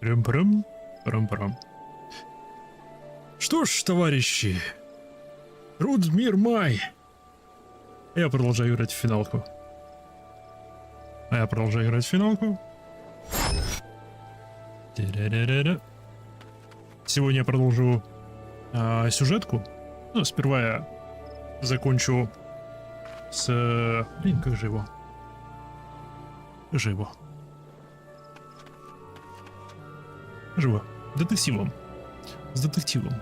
Прям-прям, прям-прям. Что ж, товарищи, труд мир май. Я продолжаю играть в финалку. Сегодня я продолжу сюжетку. Ну, сперва я закончу с... Блин, как же его? Живо. Детективом. С детективом.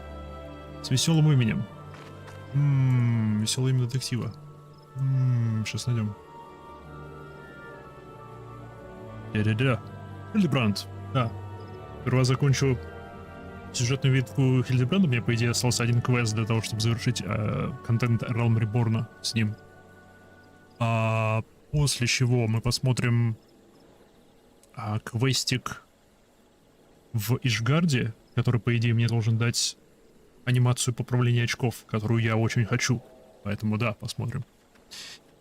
С веселым именем. Веселое имя детектива. Сейчас найдем. Хильдебранд. Да. Сперва закончу сюжетную ветку Хильдебранда. У меня, по идее, остался один квест для того, чтобы завершить контент Realm Reborn с ним. После чего мы посмотрим квестик в Ишгарде, который, по идее, мне должен дать анимацию поправления очков, которую я очень хочу. Поэтому да, посмотрим.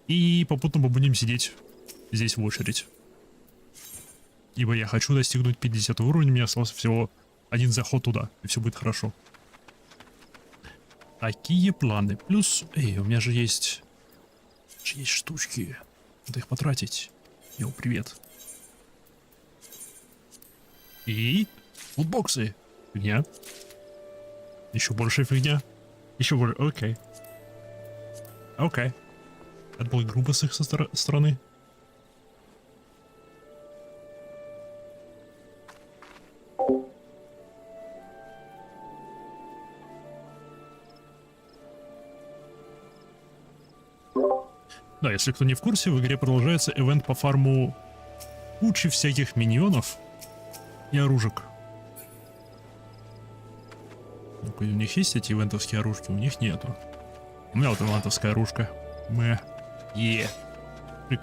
И попутно мы будем сидеть здесь в очередь. Ибо я хочу достигнуть 50 уровня, мне остался всего один заход туда, и все будет хорошо. Такие планы. Плюс, у меня же есть штучки. Надо их потратить. Йоу, привет. И футбоксы. Фигня. Еще больше фигня. Еще больше. Окей. Это было грубо с их стороны. Да, если кто не в курсе, в игре продолжается ивент по фарму кучи всяких миньонов и оружек. У них есть эти ивентовские оружки? У них нету. У меня вот ивентовская оружка. Прик.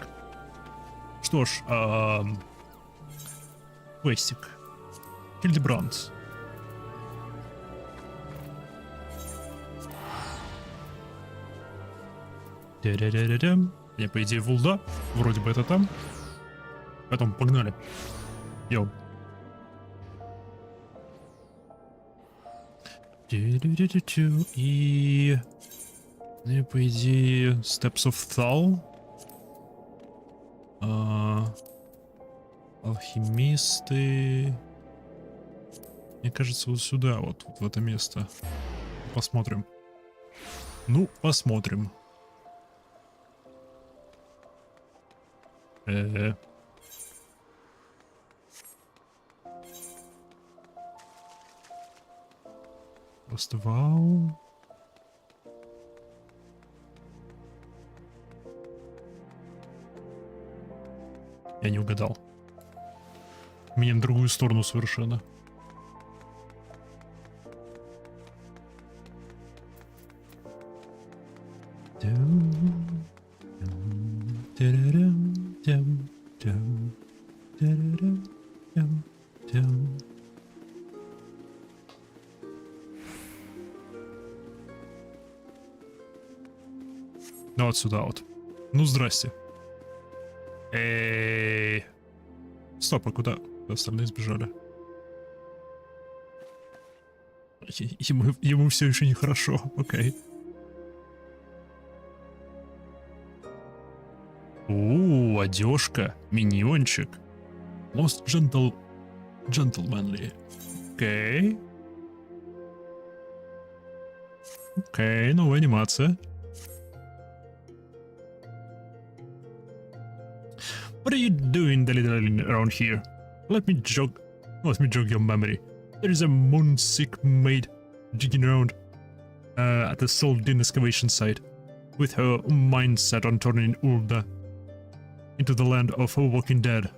Что ж, квестик. Хильдебранд. Я, по идее, Вулда. Вроде бы это там. Потом погнали. Йоу. И... по идее, Steps of Thal. Алхимисты. Мне кажется, вот сюда, вот в это место. Посмотрим. Ну, посмотрим. Просто вау. Я не угадал. Меня на другую сторону совершенно. Ну вот сюда вот. Ну здрасте. Стоп, а куда остальные сбежали? Ему все еще нехорошо, окей. Одежка, миньончик. Most gentlemanly. Окей. Окей, новая анимация. What are you doing dilly-dallying around here? Let me jog your memory. There is a moonsick maid digging around at the Soldin excavation site, with her mind set on turning Ulda into the land of her walking dead.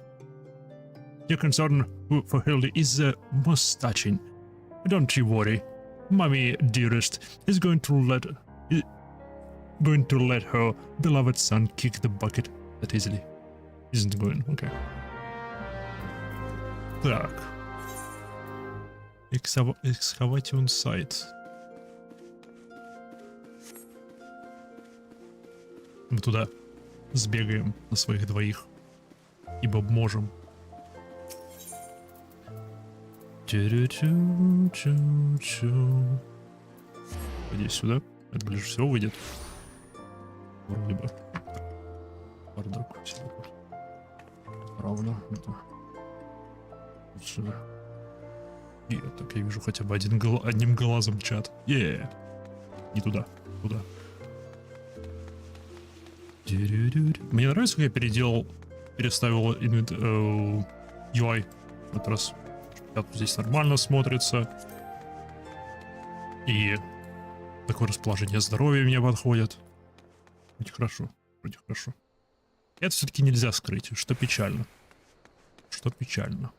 Your concern for Hildy is most touching. Don't you worry. Mommy dearest is going to let her beloved son kick the bucket that easily. Isn't going, okay. Так. Excavation site. Мы туда сбегаем на своих двоих. Ибо можем. Иди сюда. Это ближе всего выйдет. Вроде бы. Бардак. Правда. Это... Вот сюда. И так я вижу хотя бы одним глазом чат. Не туда. Туда. Мне нравится, как я переставил UI в этот раз. Здесь нормально смотрится. И такое расположение здоровья мне подходит. Вроде хорошо. Вроде хорошо. Это все-таки нельзя скрыть, что печально. Что печально.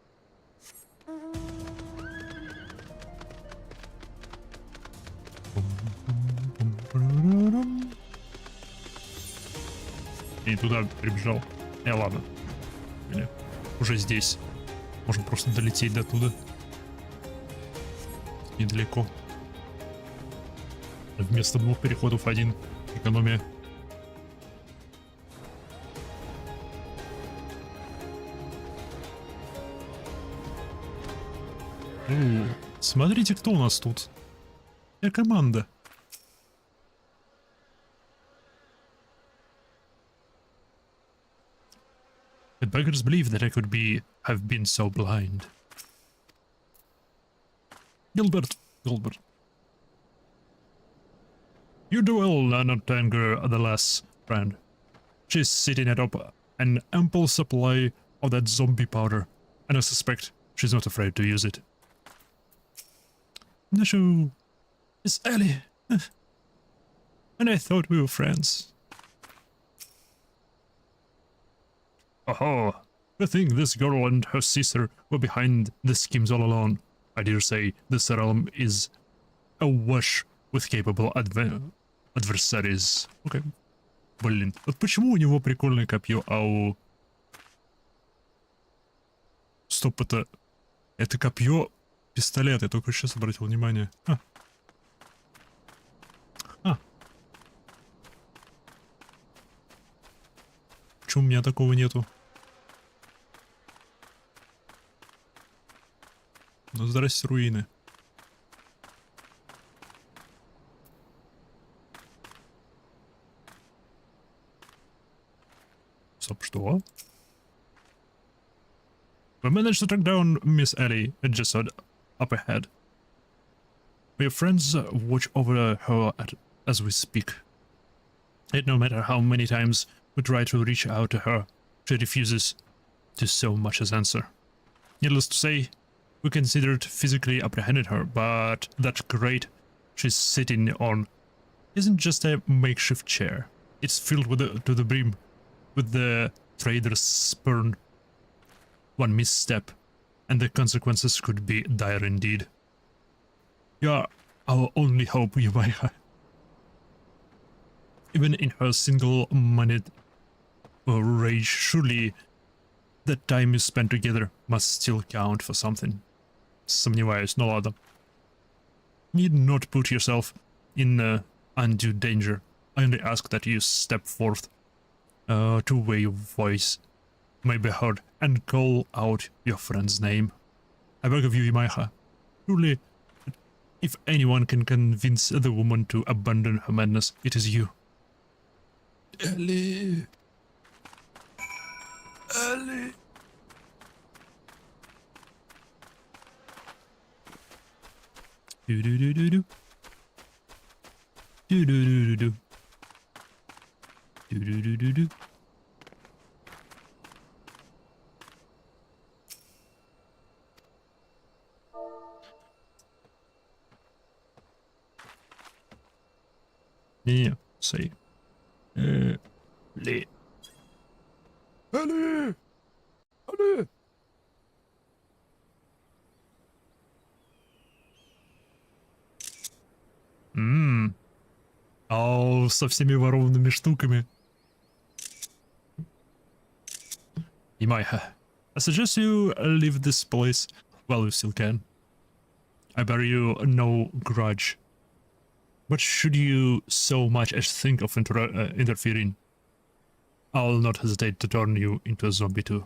И туда прибежал. Ладно. Или уже здесь. Можем просто долететь до туда. Недалеко. Вместо 2 переходов 1. Экономия. Смотрите, кто у нас тут. Команда. The beggars believe that I could have been so blind. Gilbert. You do well not to anger the lass, friend. She's sitting atop an ample supply of that zombie powder, and I suspect she's not afraid to use it. Nashu, it's Ellie. And I thought we were friends. Oh, I think this girl and her sister were behind the schemes all along. I dare say this realm is awash with capable adversaries. Okay. Блин, вот почему у него прикольное копье, а у... Стоп, это копье пистолет, я только сейчас обратил внимание. Почему у меня такого нету? Ну, здрасте, руины. Стоп, что? We managed to track down Miss Ellie just up ahead. Your friends watch over her as we speak. Yet no matter how many times we try to reach out to her, she refuses to so much as answer. Needless to say, we considered physically apprehending her, but that crate she's sitting on isn't just a makeshift chair. It's filled to the brim with the trader's spurn. One misstep, and the consequences could be dire indeed. You are our only hope, Yumaiha. Even in her single-minded rage, surely the time you spent together must still count for something. Сомневаюсь, но ладно. Need not put yourself in undue danger. I only ask that you step forth to where your voice may be heard and call out your friend's name. I beg of you, Yumaiha. Truly, if anyone can convince the woman to abandon her madness, it is you. Ellie. Ellie. Do do do do do. Do do do do do. Do do do do do. Не, сей. Ли. Али! Али! Ау, со всеми ворованными штуками. Yumaiha, I suggest you leave this place while you still can. I bear you no grudge. But should you so much as think of interfering, I'll not hesitate to turn you into a zombie too.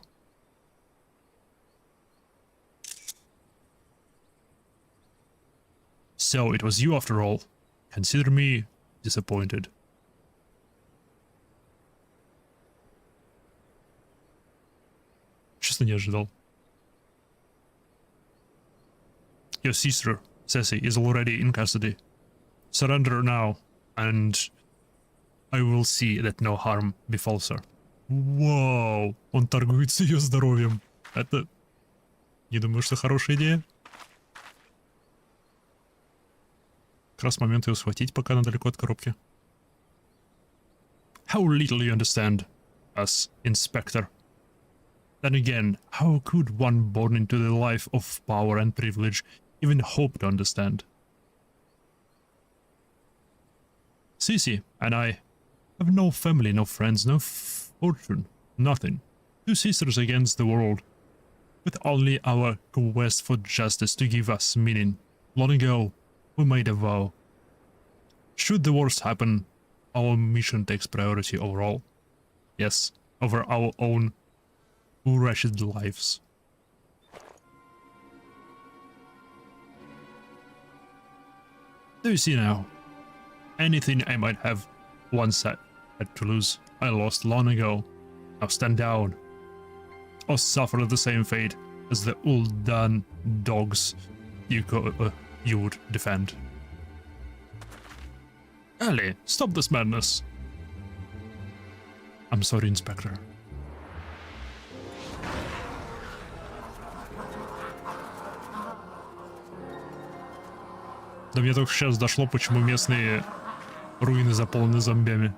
So it was you after all. Consider me disappointed. Честно, не ожидал. Your sister, Ceci, is already in custody. Surrender now, and I will see that no harm befalls her. Вау, он торгует с ее здоровьем. Это... Не думаю, что хорошая идея. Как раз момент ее схватить, пока она далеко от коробки. How little you understand us, Inspector. Then again, how could one born into the life of power and privilege even hope to understand? Cece and I have no family, no friends, no fortune, nothing. Two sisters against the world, with only our quest for justice to give us meaning. Long ago, we made a vow. Should the worst happen, our mission takes priority over all. Yes, over our own wretched lives. Do you see now? Anything I might have once had to lose, I lost long ago. Now stand down, or suffer the same fate as the Uldan dogs you would defend. Ellie, stop this madness. I'm sorry, Inspector. До меня только сейчас дошло, почему местные руины заполнены зомбями.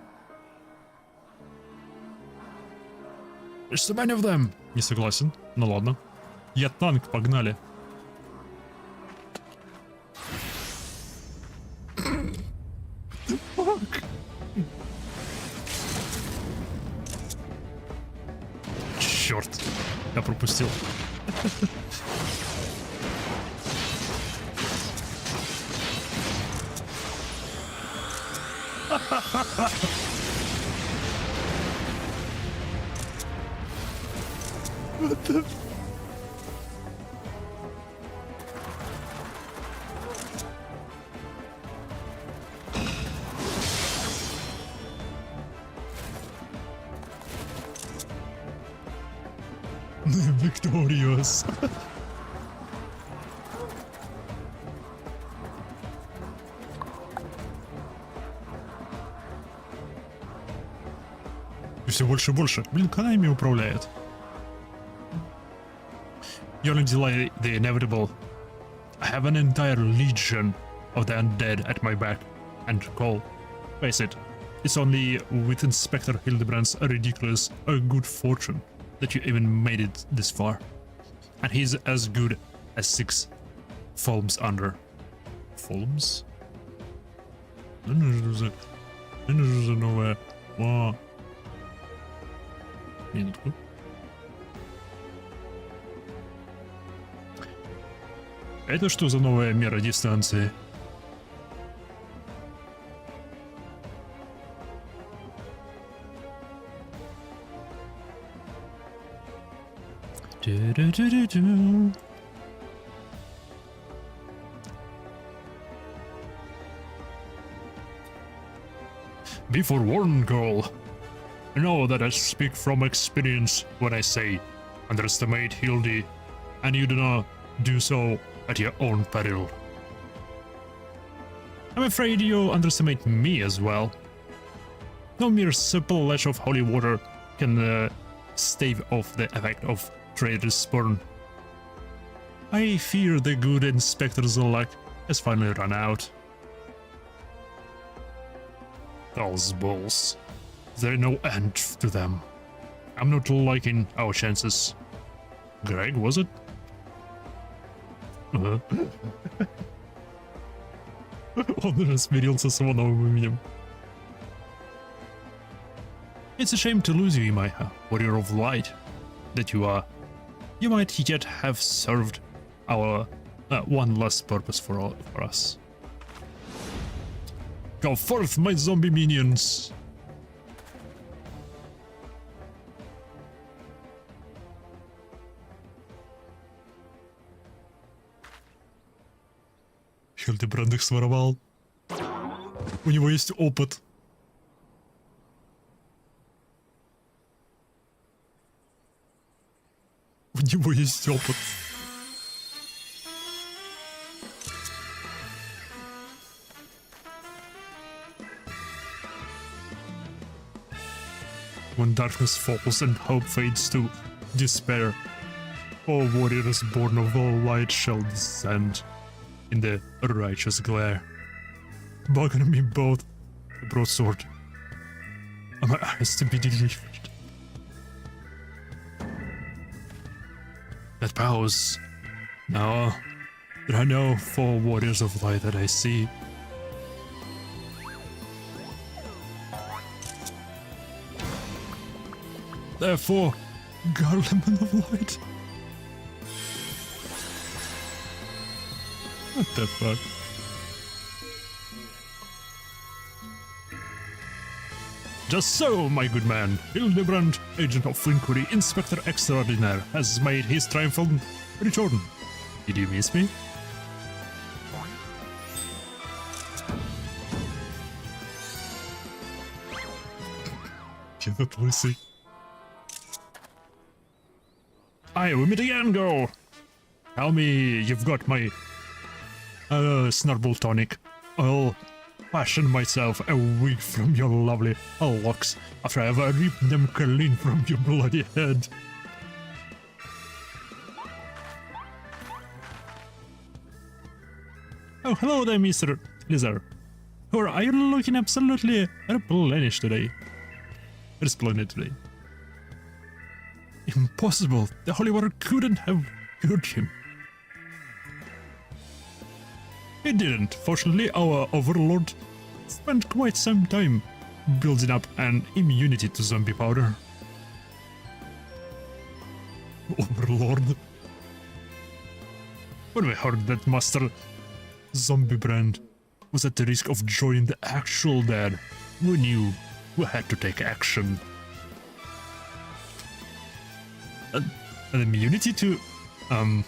There's so many of them. Не согласен. Ну ладно. Я танк, погнали. Fuck. Черт. Я пропустил. What the... Victorious. И все больше и больше. Блин, когда ими управляет? You only delay the inevitable. I have an entire legion of the undead at my back and call. Face it, it's only with Inspector Hildebrand's ridiculous good fortune that you even made it this far. And he's as good as 6 Fulms under. Fulms? Новое. О. Минутку. Это что за новая мера дистанции? Be forewarned, girl. Know that I speak from experience when I say, underestimate Hildy, and you do not do so at your own peril. I'm afraid you underestimate me as well. No mere simple lash of holy water can stave off the effect of traitor's burn. I fear the good inspector's luck has finally run out. Those bulls. There is no end to them. I'm not liking our chances. Greg, was it? Он уже смирился с его новым именем. It's a shame to lose you, Imaiha, warrior of light that you are. You might yet have served our one last purpose for us. Go forth, my zombie minions! Хильдебранд их своровал. У него есть опыт. У него есть опыт. When darkness falls and hope fades to despair, all warriors born of all light shall descend in the righteous glare. Bugging me both, the broadsword, and my eyes to be delivered. That pause. Now, there are no 4 warriors of light that I see. Therefore, Garland of Light. What the fuck? Just so, my good man, Hildebrand, agent of inquiry, Inspector Extraordinaire, has made his triumphant return. Did you miss me? Get that pussy. Aye, we meet again, girl. Tell me you've got my snarble tonic. I'll fashion myself a wig from your lovely locks after I've ripped them clean from your bloody head. Oh, hello there, Mr. Lizard. Or are you looking absolutely replenished today? Resplendent today. Impossible. The Holy Water couldn't have cured him. It didn't. Fortunately, our overlord spent quite some time building up an immunity to zombie powder. Overlord. When we heard that Master Zombie Brand was at the risk of joining the actual dead, we knew we had to take action. An immunity to... I'm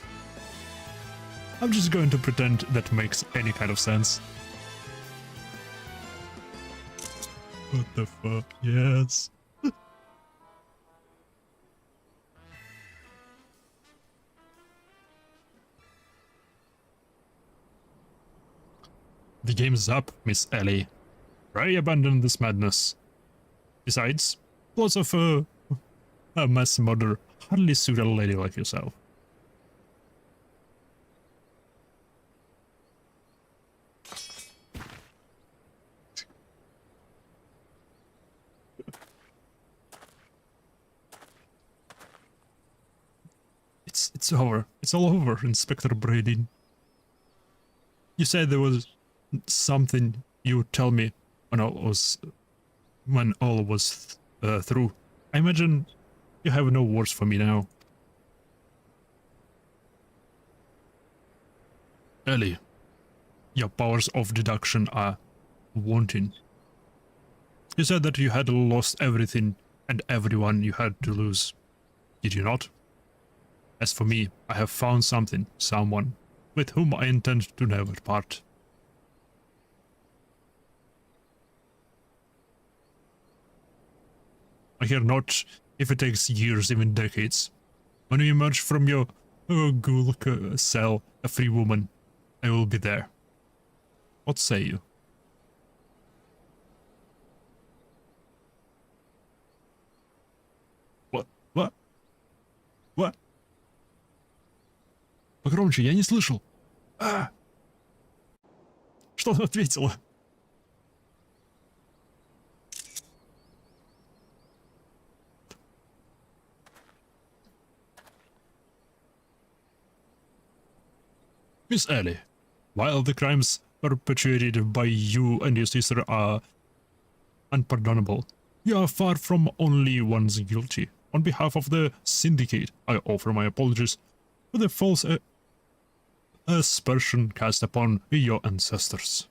just going to pretend that makes any kind of sense. What the fuck? Yes. The game's up, Miss Ellie. Pray abandon this madness. Besides, lots of a mass murder hardly suit a lady like yourself. It's over. It's all over, Inspector Brady. You said there was something you would tell me when all was through. I imagine you have no words for me now. Ellie, your powers of deduction are wanting. You said that you had lost everything and everyone you had to lose. Did you not? As for me, I have found someone, with whom I intend to never part. I care not if it takes years, even decades. When you emerge from your ghoul cell, a free woman, I will be there. What say you? What? What? What? Погромче, я не слышал. Что она ответила? Miss Ellie, while the crimes perpetrated by you and your sister are unpardonable, you are far from only ones guilty. On behalf of the Syndicate, I offer my apologies for the false aspersion cast upon your ancestors.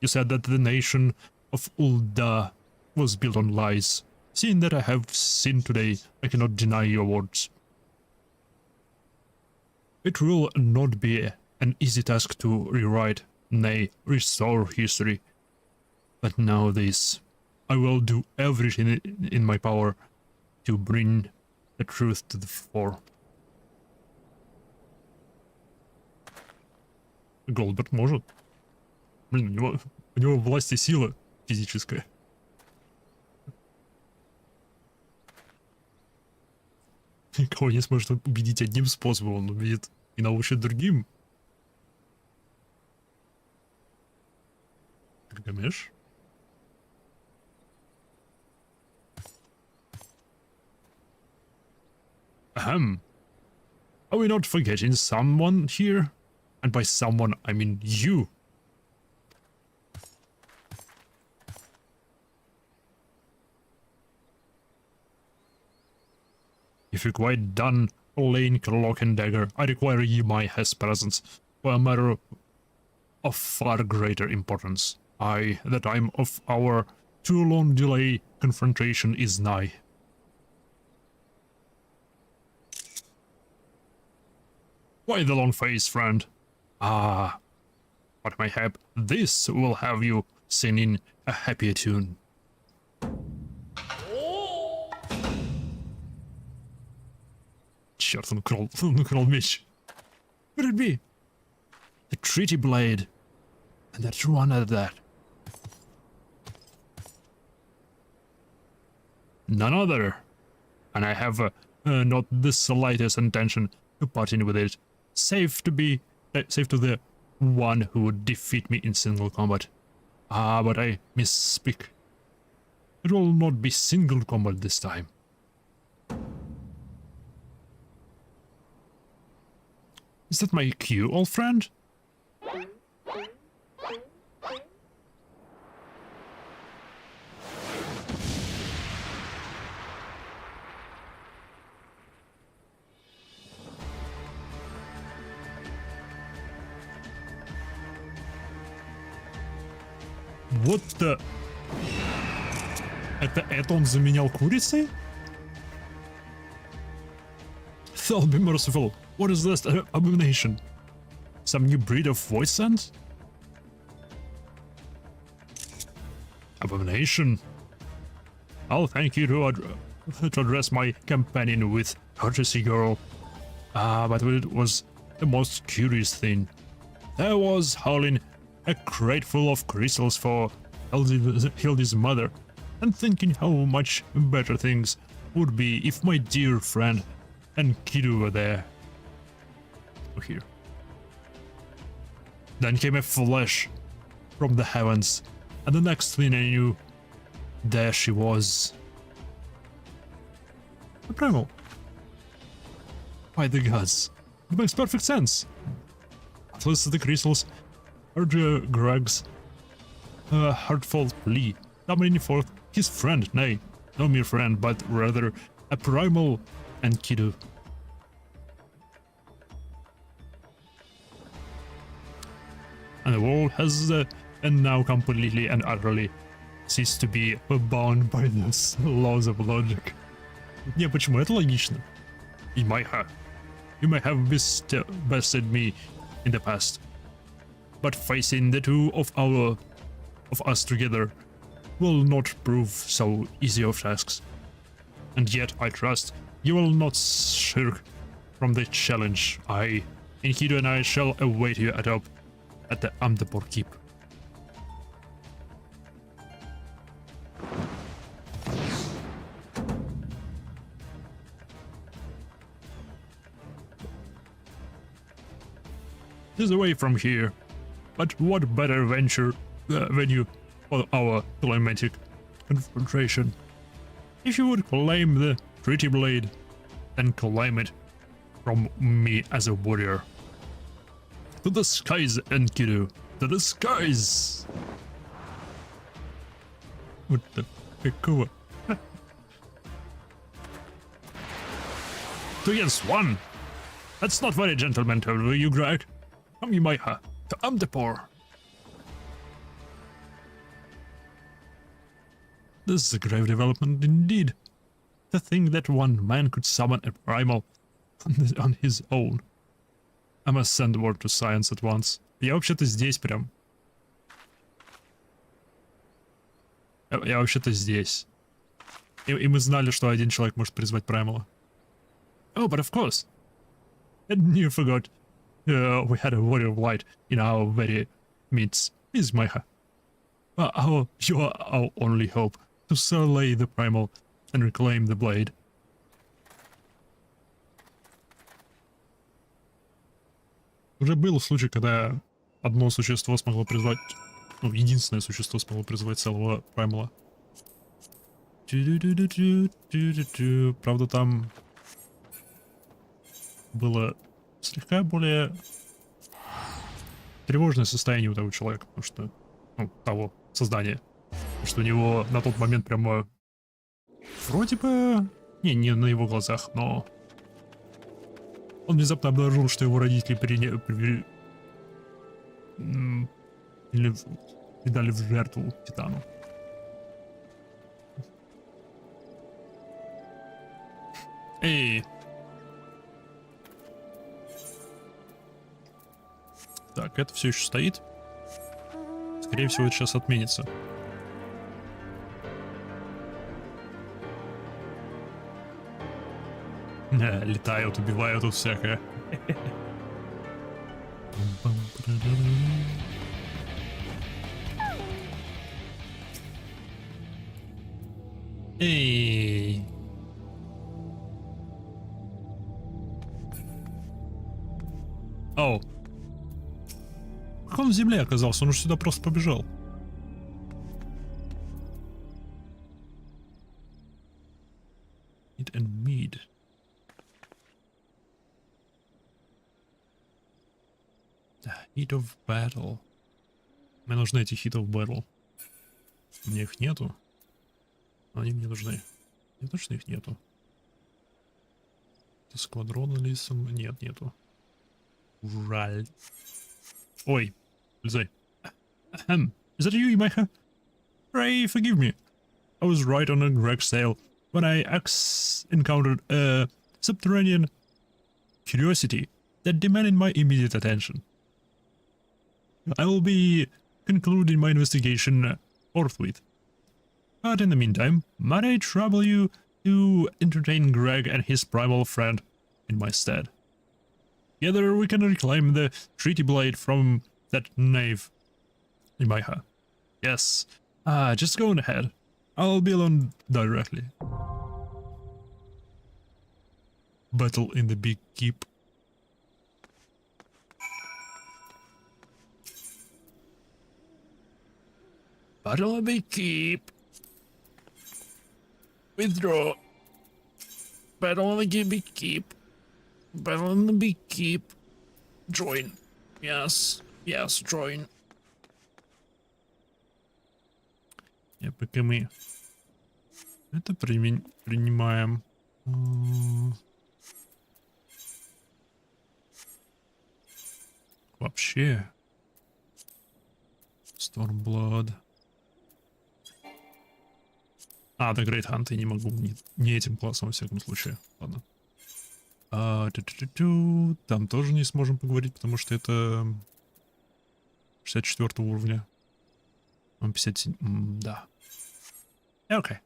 You said that the nation of Ul'dah was built on lies. Seeing that I have sinned today, I cannot deny your words. It will not be an easy task to rewrite, nay, restore history. But nowadays, I will do everything in my power to bring the truth to the fore. Голдберг может. Блин, у него власть и сила физическая. Никого не сможет убедить одним способом, он убедит и научит другим. Как думаешь? Ahem. Are we not forgetting someone here? And by someone, I mean you. If you're quite done playing Cloak and Dagger, I require my presence for a matter of far greater importance. The time of our too long delay confrontation is nigh. Why the long face, friend? Ah, but mayhap this will have you singing a happier tune. Черт, он украл меч. Could it be? The treaty blade. And the true one at that. None other. And I have not the slightest intention to parting with it. Safe to the one who would defeat me in single combat. Ah, but I misspeak. It will not be single combat this time. Is that my cue, old friend? What the... Это он заменял курицей? I'll be merciful. What is this abomination? Some new breed of voice sense? Abomination? I'll thank you to address my companion with courtesy, girl. But it was the most curious thing. There was hauling a crate full of crystals for Hildy's mother, and thinking how much better things would be if my dear friend and Kidu were there. Oh, here. Then came a flash from the heavens, and the next thing I knew, there she was. A primal. By the gods. It makes perfect sense. At least the crystals are Greg's heartfelt plea, summoning forth his friend, nay, no mere friend, but rather a primal and Kidu. And the world has and now completely and utterly ceased to be bound by the laws of logic. Не, почему? Это логично. You might have bested me in the past, but facing the two of us together will not prove so easy of tasks. And yet I trust you will not shirk from the challenge. Enkidu and I shall await you at the Amdapor Keep. It is away from here, but what better venue for our climatic confrontation? If you would claim the pretty blade, then claim it from me as a warrior. To the skies, Enkidu! To the skies! What the heck? 2 against 1! That's not very gentlemanly of you, Greg. Come, Yumaiha, to Amdapor. This is a grave development indeed. To think that one man could summon a primal on his own. I must send word to science at once. Я вообще-то здесь прям. Я вообще-то здесь. И мы знали, что один человек может призвать Праймала. Oh, but of course. And you forgot. We had a warrior of light in our very midst. Is Maiha. You are our only hope to slay the Primal and reclaim the blade. Уже был случай, когда одно существо смогло призвать... Ну, единственное существо смогло призвать целого Праймала. Правда, там было слегка более тревожное состояние у того человека, потому что... Ну, того создания. Потому что у него на тот момент прямо... Вроде бы... Не на его глазах, но... Он внезапно обнаружил, что его родители передали в жертву Титану. Эй! Так, это все еще стоит. Скорее всего, это сейчас отменится. Летают, убивают тут всякое. Эй! Оу. Как он в земле оказался? Он же сюда просто побежал. Meat and mead. Heat of Battle. Мне нужны эти Heat of Battle. У меня их нету. Но они мне нужны. Не то, что их нету. Это сквадрон лисом. Нет, нету. Жаль. Ой, влезай. Is that you, Imaiha? Pray forgive me. I was right on a Greg sale when I encountered a subterranean curiosity that demanded my immediate attention. I will be concluding my investigation forthwith. But in the meantime, might I trouble you to entertain Greg and his primal friend in my stead? Together we can reclaim the treaty blade from that knave, Imaiha. Yes, just go on ahead. I'll be alone directly. Battle in the Big Keep. Battle in the Big Keep. Withdraw. Battle in the Big Keep. Battle in the Big Keep. Join. Yes. Yes, join. Пока мы это принимаем. Вообще. Stormblood. The Great Hunt я не могу. Не этим классом, во всяком случае. Ладно. Там тоже не сможем поговорить, потому что это 64 уровня. 57. Да. Окей.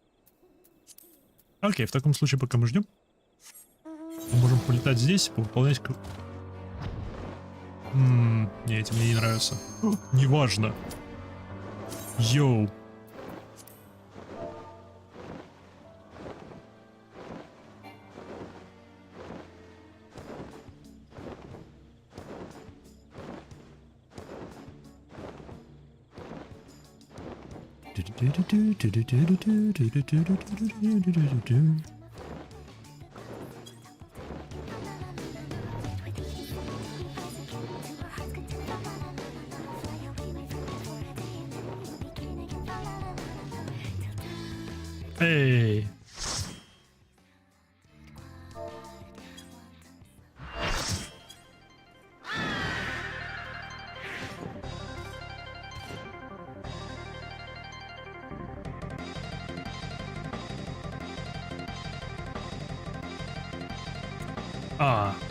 Окей, в таком случае, пока мы ждем, мы можем полетать здесь, повыполнять... Не, эти мне не нравятся. Неважно. Йоу. Эй.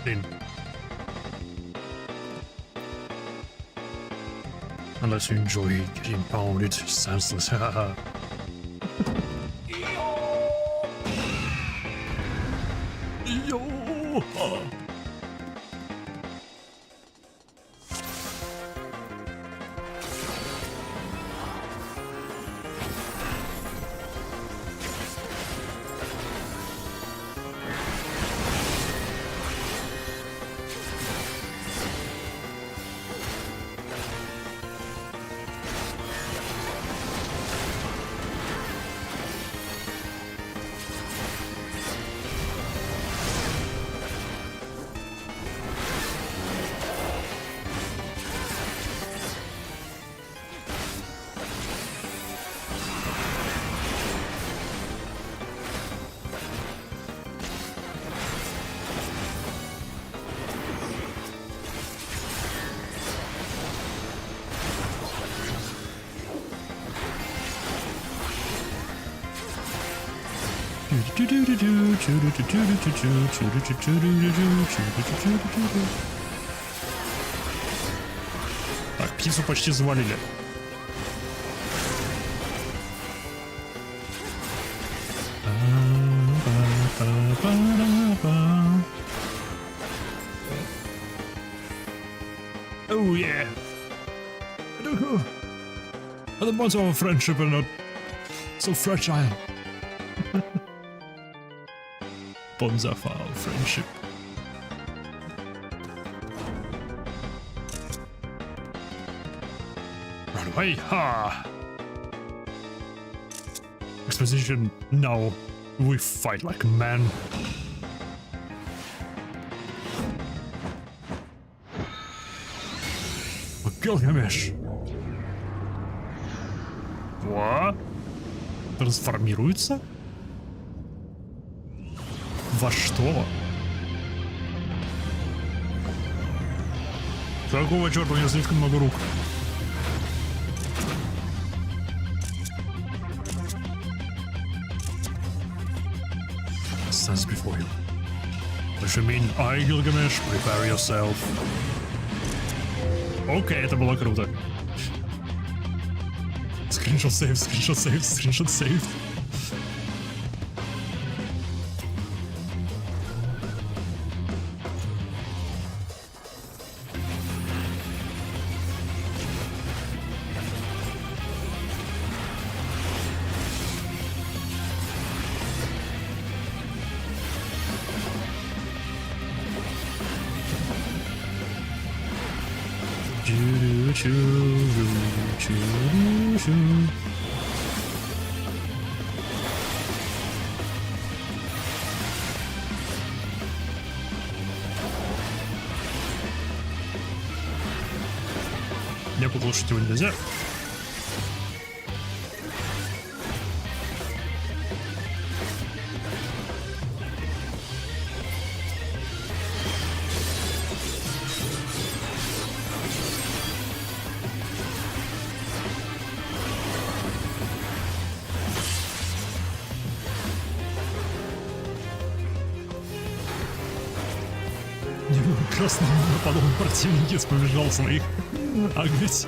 Блин. Unless you enjoy getting pounded senseless. Yo. Так, птицу почти завалили. Oh yeah. The bonds of our friendship are not so fragile. Bonds of our friendship. Run away, ha! Exposition, now we fight like men. Гилгамеш. Во? Трансформируется? Во что? Какого черта, у меня слишком много рук. Stands before you. What you mean, I, Gilgamesh, prepare yourself. Окей, это было круто. Скриншот сейв, скриншот сейв, скриншот сейв. Мне послушать его нельзя. Красный подобный противник побежал своих агрить.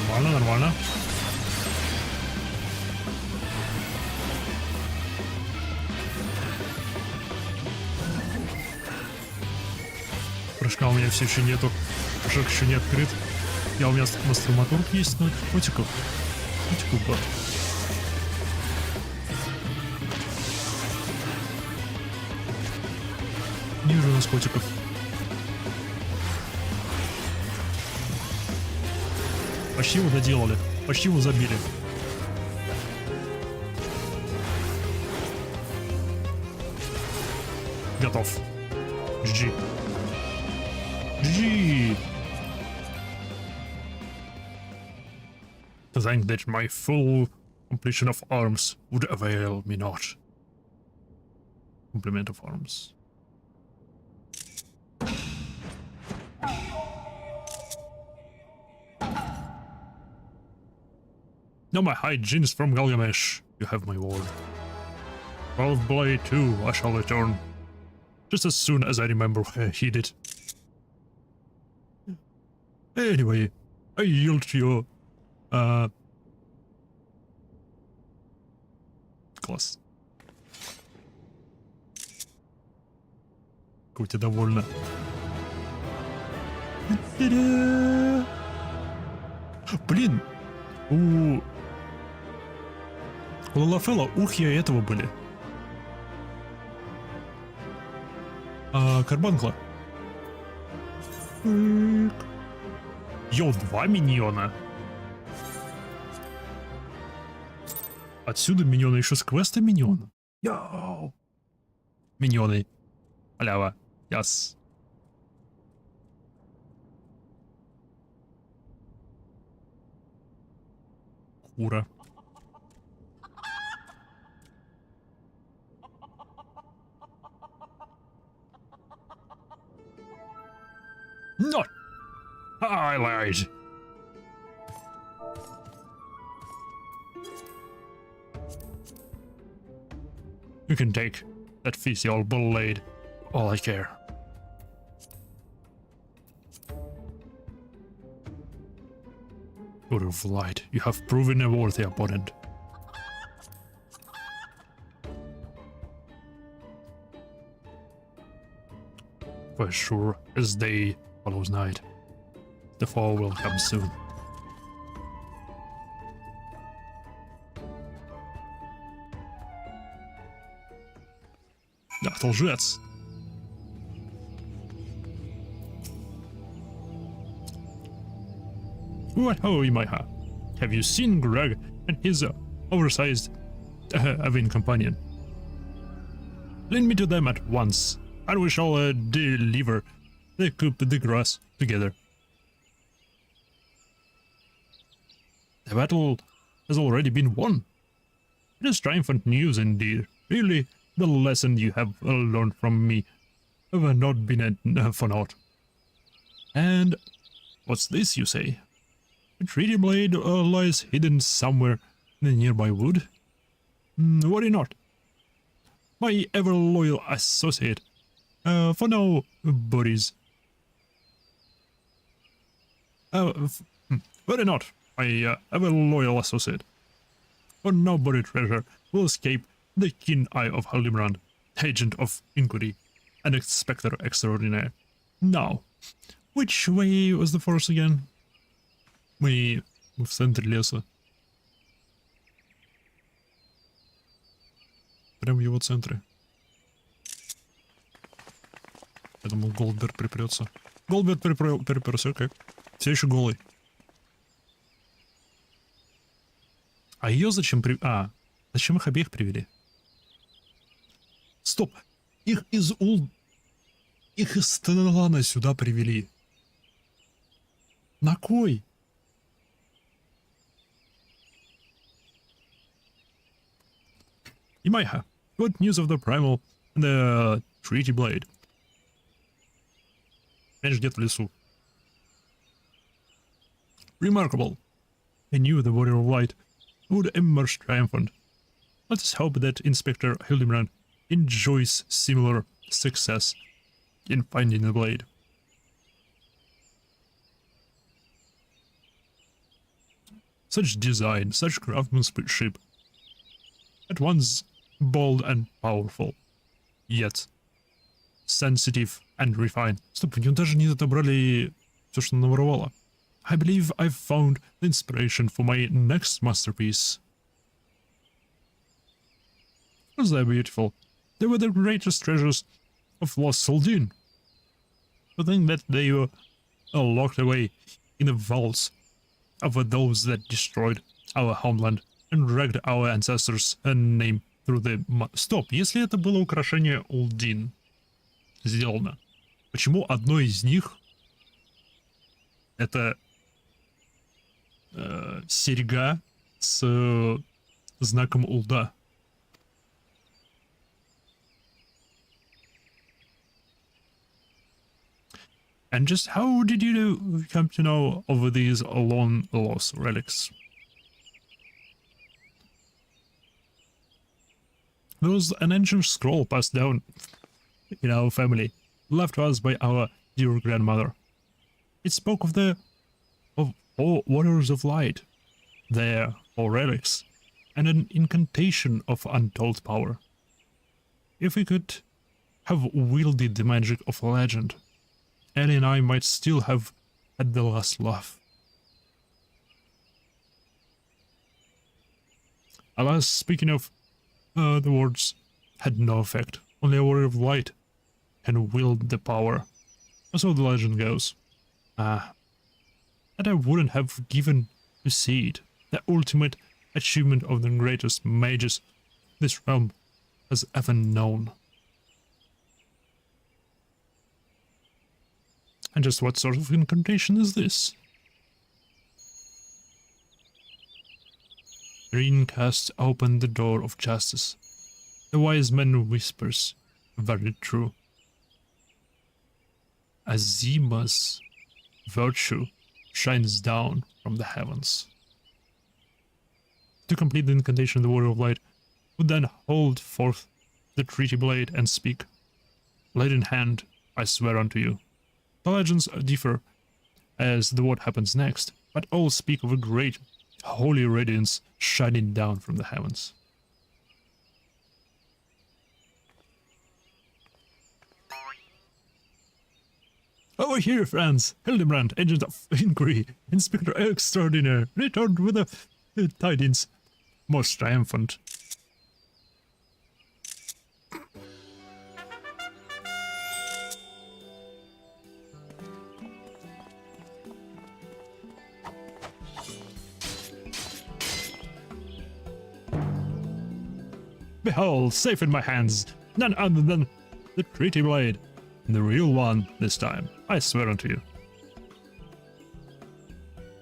Нормально, нормально. Прыжка у меня все еще нету. Прыжок еще не открыт. У меня мастурматург есть, но котиков. Котиков, да. Не вижу у нас котиков. Почти его доделали. Почти его забили. Готов. GG. GG. To think that my full completion of arms would avail me not. Complement of arms. Now my hygiene is from Gilgamesh. You have my word. 12 Blade 2, I shall return. Just as soon as I remember where he did. Anyway, I yield to your... Класс. Кутя довольна. Блин, у Лалафелла ухи этого были. Карбанкла. Йоу, 2 миньона. Отсюда миньоны еще с квеста миньона. Йоу. Миньоны. Халява. Яс. Кура. twilight. You can take that physical blade. All I care. God of Light, you have proven a worthy opponent. For sure as day follows night, the fall will come soon. Ах, ты лжец! What ho, Imaiha? Have you seen Greg and his oversized Avin companion? Lead me to them at once, and we shall deliver the coup de grace together. The battle has already been won. It is triumphant news indeed. Really, the lesson you have learned from me have not been for naught. And what's this, you say? A treaty blade lies hidden somewhere in the nearby wood? Worry not. My ever-loyal associate. For now, buddies. Worry not, my ever-loyal associate. For no buried treasure will escape the keen eye of Hildebrand, agent of iniquity, and spectre extraordinaire. Now, which way was the forest again? Мы в центре леса. Прям в его центре. Я думал, Голдберг припрется. Голдберг приперся, как? Все еще голый. А ее зачем зачем их обеих привели? Стоп! Их из Стеллана сюда привели. На кой? Imaiha, good news of the primal and the treaty blade. Меч где-то в лесу. Remarkable. I knew the warrior of light would emerge triumphant. Let us hope that Inspector Hildebrand enjoys similar success in finding the blade. Such design, such craftsmanship, at once bold and powerful, yet sensitive and refined. Стоп, у него даже не отобрали все, что наворовало. I believe I've found the inspiration for my next masterpiece. Was they beautiful? They were the greatest treasures of lost Saldin. To think that they were locked away in the vaults of those that destroyed our homeland and dragged our ancestors' name through the mud. Стоп, если это было украшение Улдин сделано, почему одно из них это серьга с знаком Улда? And just how did you come to know of these long lost relics? There was an ancient scroll passed down in our family, left to us by our dear grandmother. It spoke of all warriors of light, their all relics, and an incantation of untold power. If we could have wielded the magic of legend, Ellie and I might still have had the last laugh. Alas, speaking of, the words had no effect. Only a warrior of light can wield the power. So the legend goes. That I wouldn't have given to see it. The ultimate achievement of the greatest mages this realm has ever known. And just what sort of incantation is this? Green casts open the door of justice. The wise man whispers, very true. Azima's virtue shines down from the heavens. To complete the incantation, the Warrior of Light would then hold forth the treaty blade and speak. Light in hand, I swear unto you. The legends differ as to what happens next, but all speak of a great, holy radiance shining down from the heavens. Over here, friends! Hildebrand, agent of inquiry, Inspector Extraordinaire, returned with the tidings. Most triumphant. Behold, safe in my hands, none other than the treaty blade. The real one this time, I swear unto you.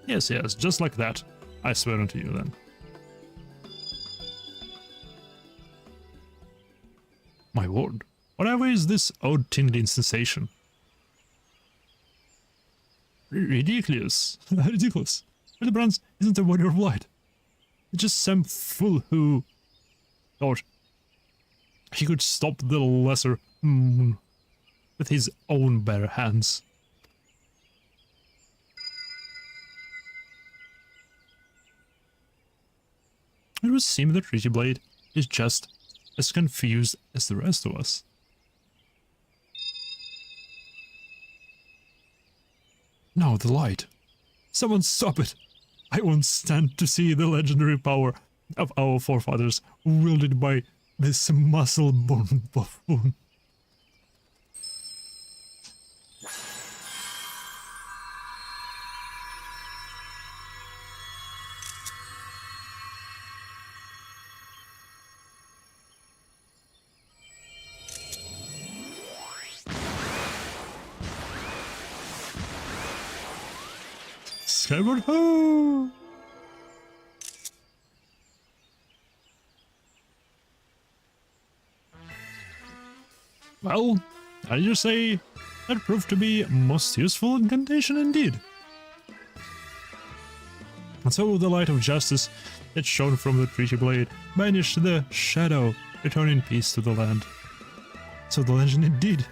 Yes, just like that, I swear unto you then. My word, whatever is this odd tingling sensation? Ridiculous. Ridiculous. Hildebrand isn't a warrior of light. It's just some fool who thought he could stop the lesser moon with his own bare hands. It would seem the treaty blade is just as confused as the rest of us. Now the light. Someone stop it! I won't stand to see the legendary power of our forefathers wielded by this muscle-born buffoon. Skyward ho! Well, how did you say? That proved to be a most useful incantation indeed. And so the light of justice that shone from the treaty blade banished the shadow, returning peace to the land. So the legend indeed.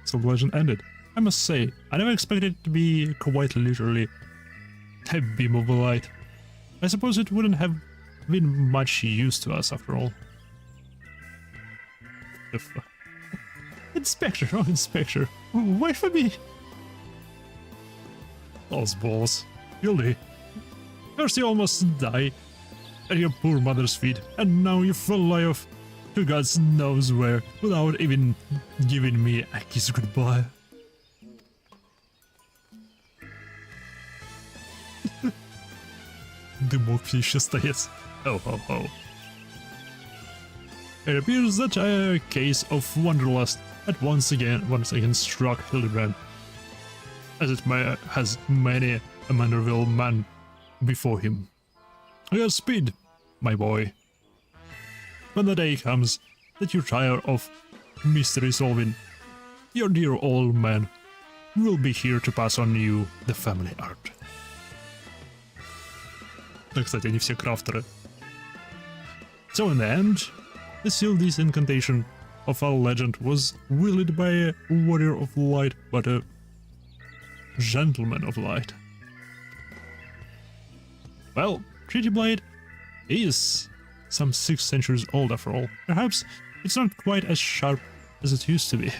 So the legend ended. I must say, I never expected it to be quite literally a beam of light. I suppose it wouldn't have been much use to us after all. The fuck? Inspector, oh Inspector, wait for me! Those balls. Guilty. First you almost die at your poor mother's feet, and now you fly off to God knows where without even giving me a kiss goodbye. Дымок все еще стоит. Ho ho ho. It appears that a case of wanderlust had once again struck Hildebrand, as it has many a Manderville man before him. Godspeed, my boy. When the day comes that you tire of mystery solving, your dear old man will be here to pass on you the family art. Да, кстати, они все крафтеры. So in the end, the Sildi's incantation of our legend was wielded by a warrior of light, but a gentleman of light. Well, Treaty Blade is some 6 centuries old after all. Perhaps it's not quite as sharp as it used to be.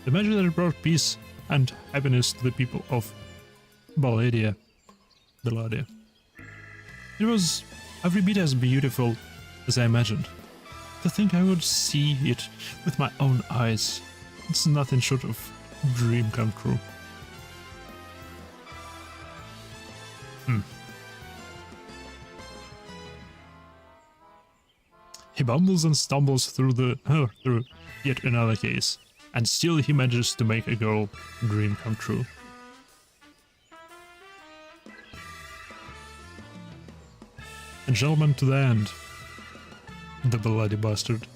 The magic that brought peace and happiness to the people of Belladia. It was every bit as beautiful as I imagined. To think I would see it with my own eyes, it's nothing short of dream come true. He bumbles and stumbles through yet another case, and still he manages to make a girl dream come true. Gentleman to the end. The bloody bastard.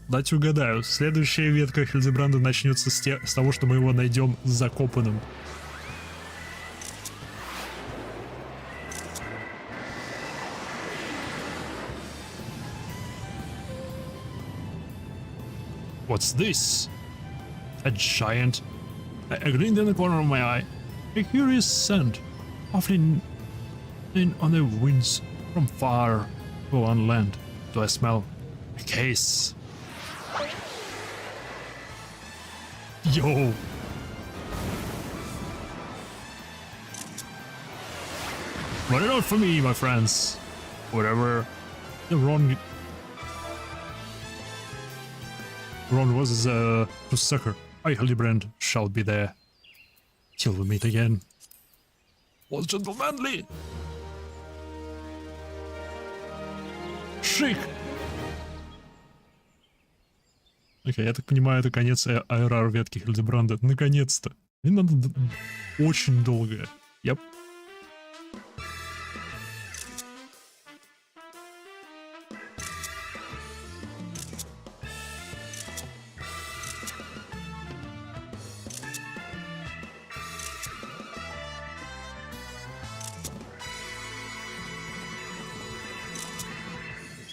Дайте угадаю, следующая ветка Хильдебранда начнется с того, что мы его найдем закопанным. What's this? A giant. A glint in the corner of my eye. A curious scent, often in on the winds from far to on land. Do I smell a case? Yo! Run it out for me, my friends. Whatever the Ron was to succor, I, Hildebrand, shall be there till we meet again. Was gentlemanly. Шик! Окей, я так понимаю, это конец ARR ветки Хильдебранда. Наконец-то. Мне надо очень долго. Я...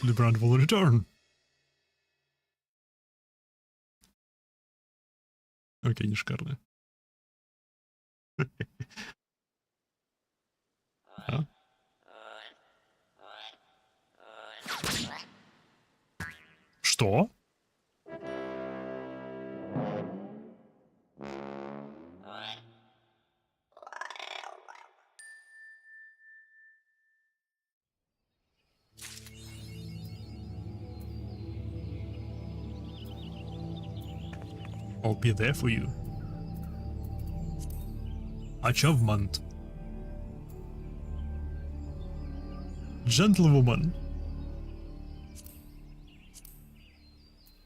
Хильдебранд will return. Окей, не шикарно. А? Что? I'll be there for you. Achievement. Gentlewoman.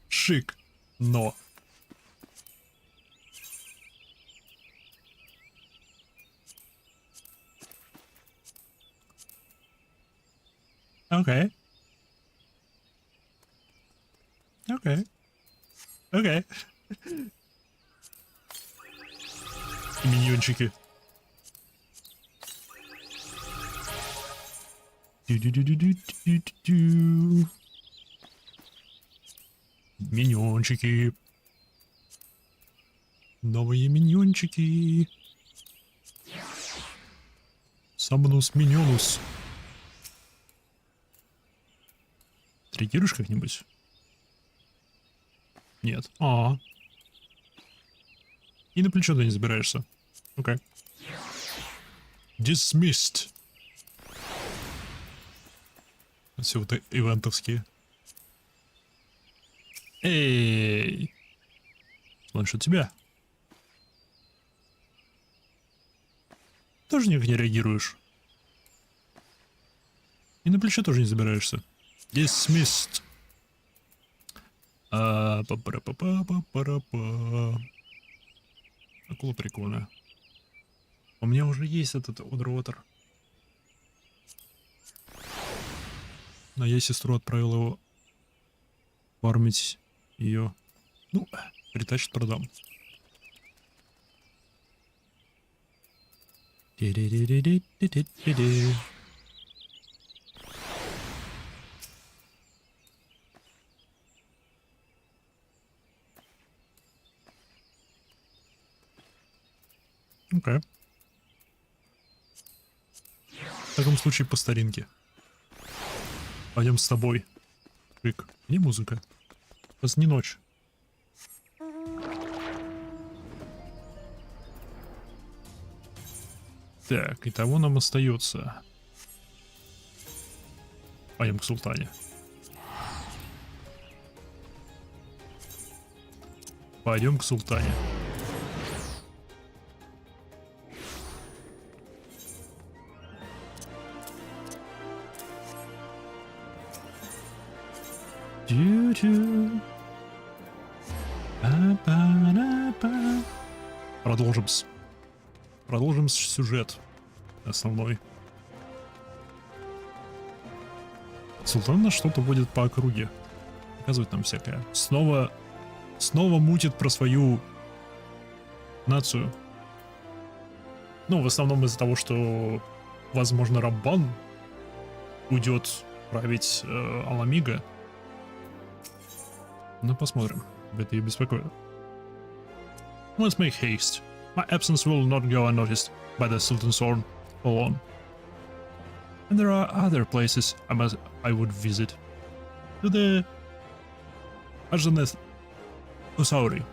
Шик, но. Окей. Окей. Окей. Миньончики. Ду-ду-ду-ду-ду-ду-ду. Миньончики. Новые миньончики. Самнус миньонус. Реагируешь как-нибудь? Нет. И на плечо ты не забираешься. Окей. Dismissed. Все вот ивентовские. Эй! Слышь, от тебя. Тоже никак не реагируешь. И на плечо тоже не забираешься. Dismissed. Па-пара-па-па-па-пара-па. Акула прикольная. У меня уже есть этот Удруотер. Но я сестру отправил его фармить ее. Ну, притащит, продам. Окей. В таком случае по старинке. Пойдем с тобой. Рик. Не музыка. Сейчас не ночь. Так, итого нам остается. Пойдем к Султане. Пойдем к Султане. Дю-дю. Па-па-па-па. продолжим сюжет основной. Султана что-то водит по округе. Показывает нам всякое. Снова мутит про свою нацию. Ну, в основном из-за того, что, возможно, Раббан уйдет править Аламига. Ну, посмотрим. Это и беспокоит. Let's make haste. My absence will not go unnoticed by the Sultan's Horn alone. And there are other places I would visit. To the Ажанет Усаури.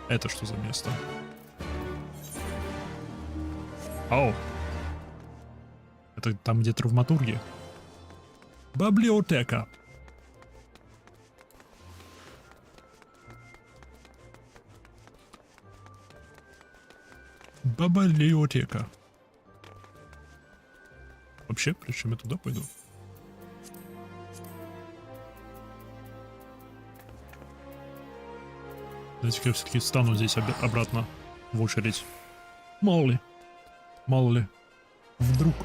Это что за место? Ау. Это там, где травматурги. Библиотека. Библиотека. Вообще, прежде чем я туда пойду. Давайте-ка я все-таки встану здесь обратно в очередь. Мало ли. Вдруг.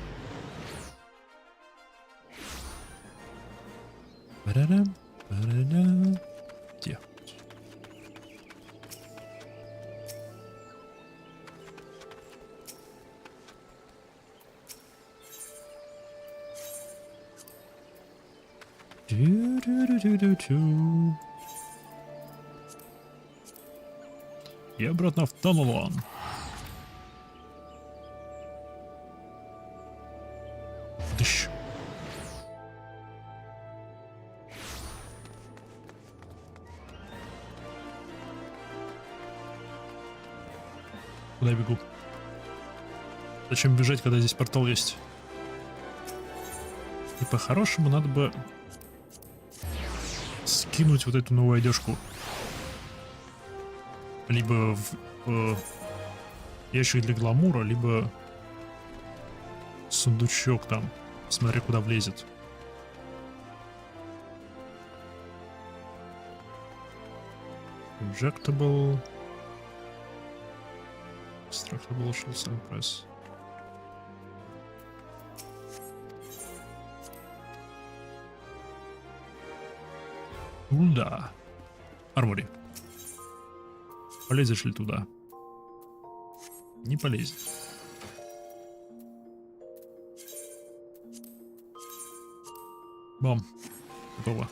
Где? И обратно в Тамалан. Дыщ. Куда я бегу? Зачем бежать, когда здесь портал есть? И по-хорошему надо бы скинуть вот эту новую одежку. Либо в ящик для гламура, либо сундучок там, смотря куда влезет. Injectable. Extractable Shields and Press. Да. Армори. Полезешь ли туда? Не полезет. Бам. Готово.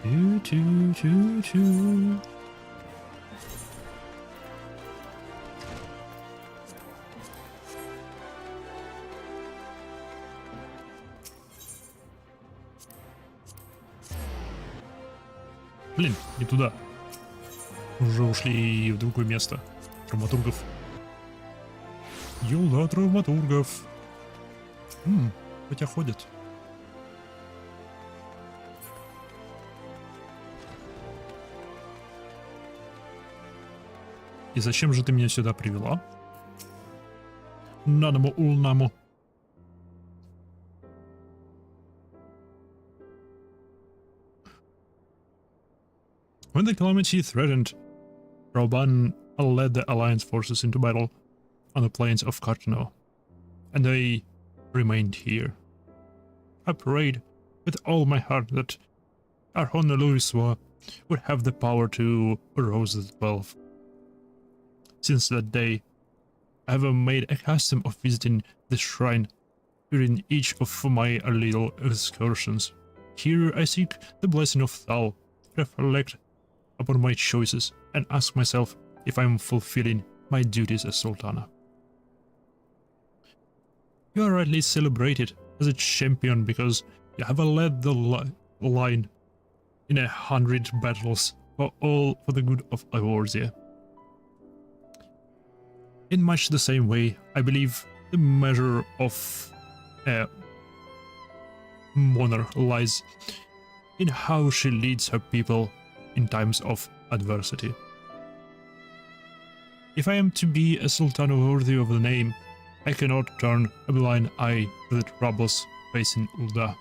Чу-чу-чу-чу. Блин, не туда. Уже ушли в другое место. Травматургов. Юла травматургов. Хотя ходят. И зачем же ты меня сюда привела? Нанаму улнаму. When the calamity threatened, Rauban led the alliance forces into battle on the plains of Cartano, and they remained here. I prayed with all my heart that Arhona Luiswa would have the power to rouse the 12. Since that day, I have made a custom of visiting this shrine during each of my little excursions. Here I seek the blessing of Thal, reflect upon my choices, and ask myself if I am fulfilling my duties as Sultana. You are rightly celebrated as a champion because you have led the line in 100 battles, all for the good of Eorzea. In much the same way, I believe the measure of a monarch lies in how she leads her people in times of adversity. If I am to be a sultan worthy of the name, I cannot turn a blind eye to the troubles facing Ul'dah.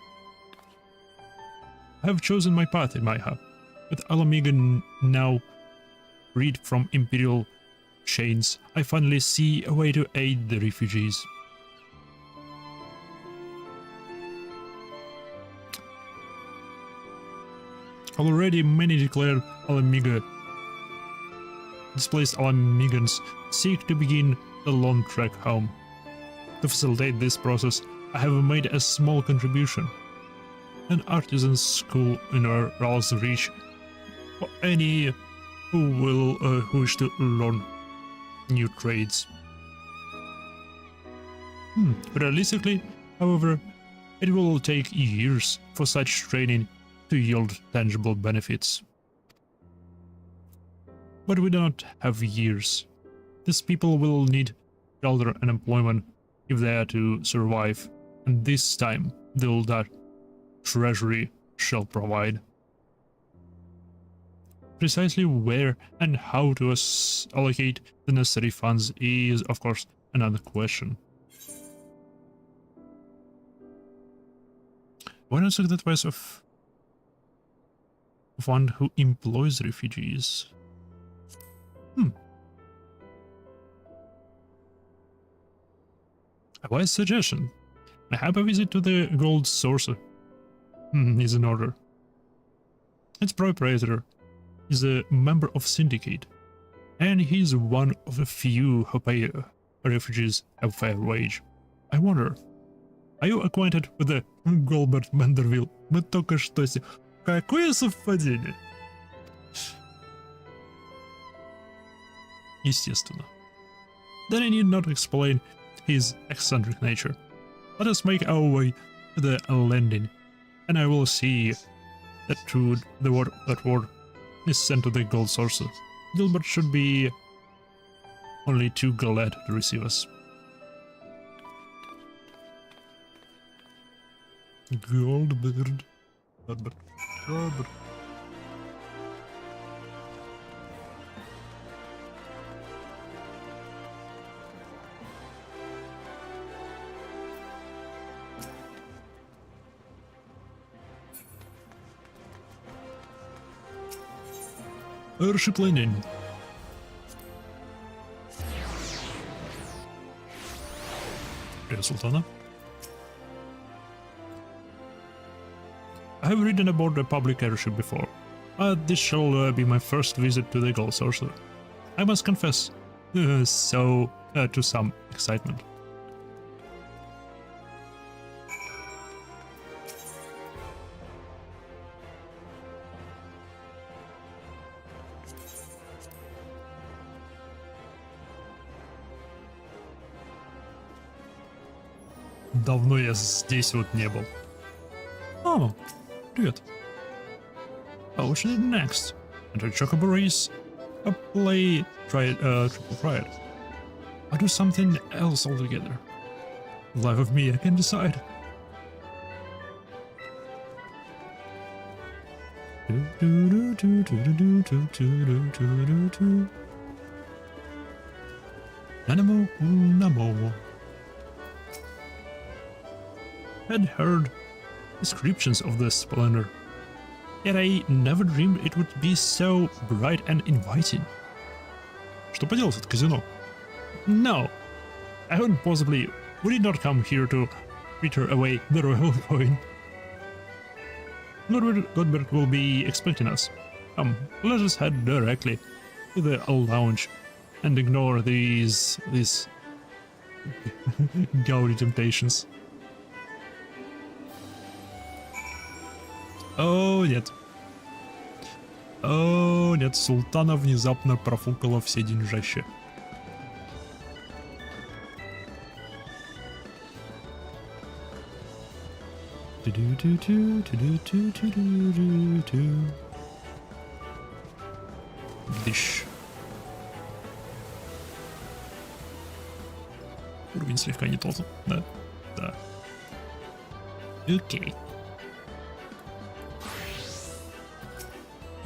I have chosen my path in Maiha, with Alamiga now freed from imperial chains. I finally see a way to aid the refugees. Already many declared Alamiga displaced Alamigans seek to begin the long trek home. To facilitate this process, I have made a small contribution. An artisan school in our Ral's reach for any who wish to learn new trades. Realistically, however, it will take years for such training to yield tangible benefits. But we do not have years. These people will need shelter and employment if they are to survive, and this time the Ul'dah treasury shall provide. Precisely where and how to allocate the necessary funds is, of course, another question. Why not take the advice of one who employs refugees? A wise suggestion. I have a visit to the gold sourcer. Is in order. Its proprietor is a member of Syndicate, and he's one of the few who pay refugees a fair wage. I wonder, are you acquainted with the Голберт Мендервилл? Мы только что... Какое совпадение? Естественно. Then I need not explain his eccentric nature. Let us make our way to the landing, and I will see that that word is sent to the gold sourcer. Gilbert should be only too glad to receive us. Goldbird. Goldbird. Airship landing. Привет, Султана. I have ridden aboard a public airship before, but this shall be my first visit to the gold sourcer. I must confess, to some excitement. Давно я здесь вот не был. О, привет. Oh, what should I do next? Enter Chocobo race? Play Triple Pride? Or do something else altogether? Life of me, I can decide. Namo. Had heard descriptions of the splendor, yet I never dreamed it would be so bright and inviting. Что поделать, это казино? No, I wouldn't possibly. We did not come here to fritter away the royal coin. Godbert will be expecting us. Let us head directly to the lounge and ignore these gaudy temptations. О, нет. О, нет, Султана внезапно профукала все деньжащие. Дыщ. Уровень слегка не тот, да? Да. Окей.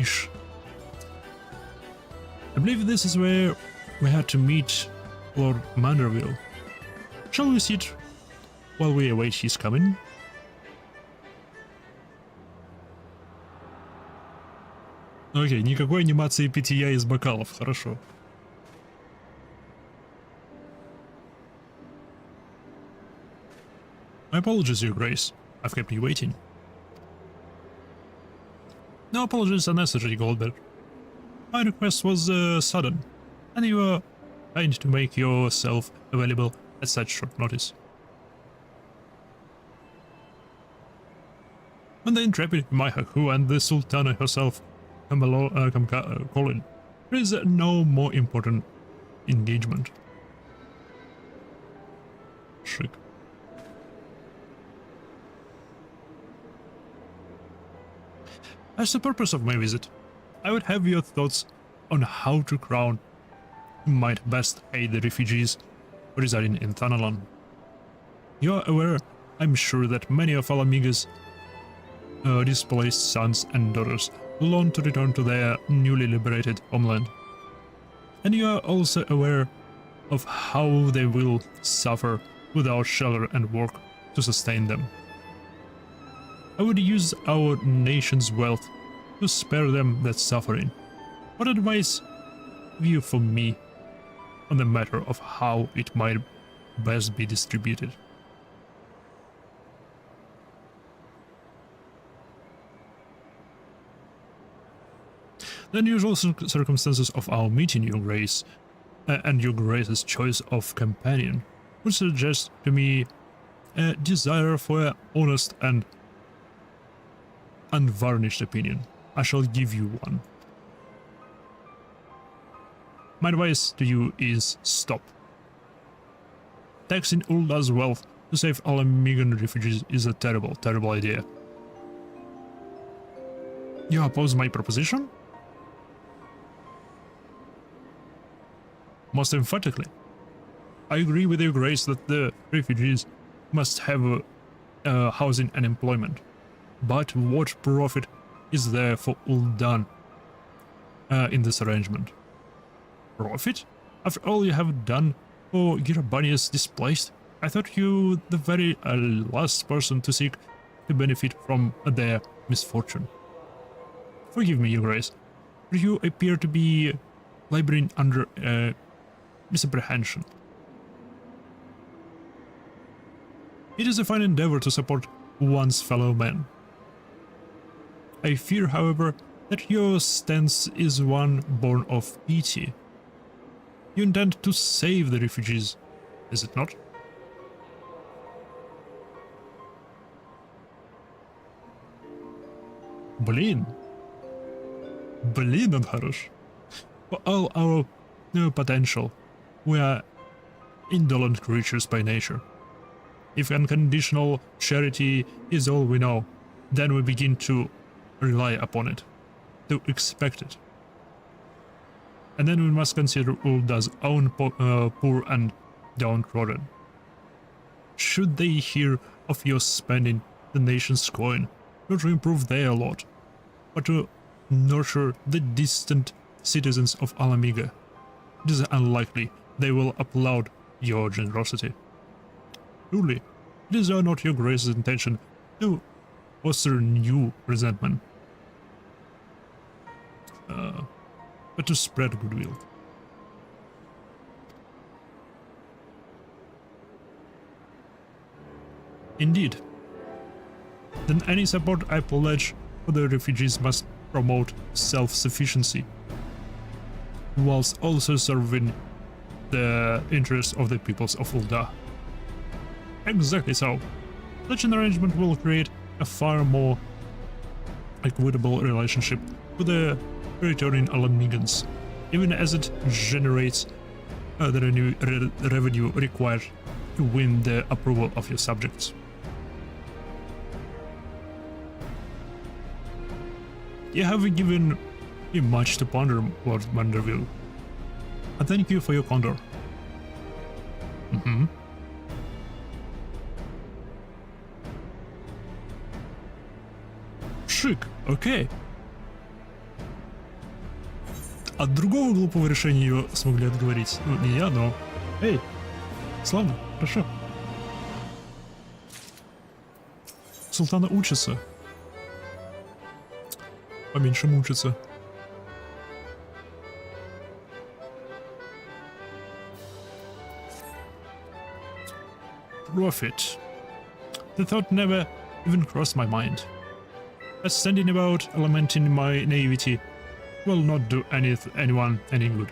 Ish. I believe this is where we had to meet Lord Manderville. Shall we sit while we await his coming? Окей, никакой анимации питья из бокалов, хорошо. My apologies, Your Grace. I've kept you waiting. No apologies are necessary, Goldberg. My request was sudden, and you were kind to make yourself available at such short notice. When the intrepid Maihaku and the Sultana herself come calling, there is no more important engagement. Chic. As the purpose of my visit, I would have your thoughts on how to crown might best aid the refugees residing in Thanalan. You are aware, I'm sure, that many of Alamiga's displaced sons and daughters long to return to their newly liberated homeland. And you are also aware of how they will suffer without shelter and work to sustain them. I would use our nation's wealth to spare them that suffering. What advice have you for me on the matter of how it might best be distributed? The unusual circumstances of our meeting, Your Grace, and Your Grace's choice of companion would suggest to me a desire for an honest and unvarnished opinion. I shall give you one. My advice to you is stop. Taxing Ulda's wealth to save Alamigan refugees is a terrible, terrible idea. You oppose my proposition? Most emphatically. I agree with Your Grace that the refugees must have housing and employment. But what profit is there for Uldan in this arrangement? Profit? After all you have done for Girabania's displaced, I thought you the very last person to seek to benefit from their misfortune. Forgive me, Your Grace, but you appear to be laboring under misapprehension. It is a fine endeavor to support one's fellow man. I fear, however, that your stance is one born of pity. You intend to save the refugees, is it not? Блин, он хорош. For all our potential, we are indolent creatures by nature. If unconditional charity is all we know, then we begin to rely upon it, to expect it. And then we must consider Ulda's own poor and downtrodden. Should they hear of your spending the nation's coin, not to improve their lot, but to nurture the distant citizens of Alamiga, it is unlikely they will applaud your generosity. Truly, it is not Your Grace's intention to foster new resentment, but to spread goodwill. Indeed. Then any support I pledge for the refugees must promote self-sufficiency, whilst also serving the interests of the peoples of Ulda. Exactly so. Such an arrangement will create a far more equitable relationship with the returning Alamigans, even as it generates the revenue required to win the approval of your subjects. You have given me much to ponder, Lord Manderville. I thank you for your candor. Шик, окей. От другого глупого решения ее смогли отговорить. Ну, не я, но... Эй, славно, хорошо. Султана учится. Поменьше мучиться. Profit. The thought never even crossed my mind. But standing about, lamenting my naivety, will not do anyone any good.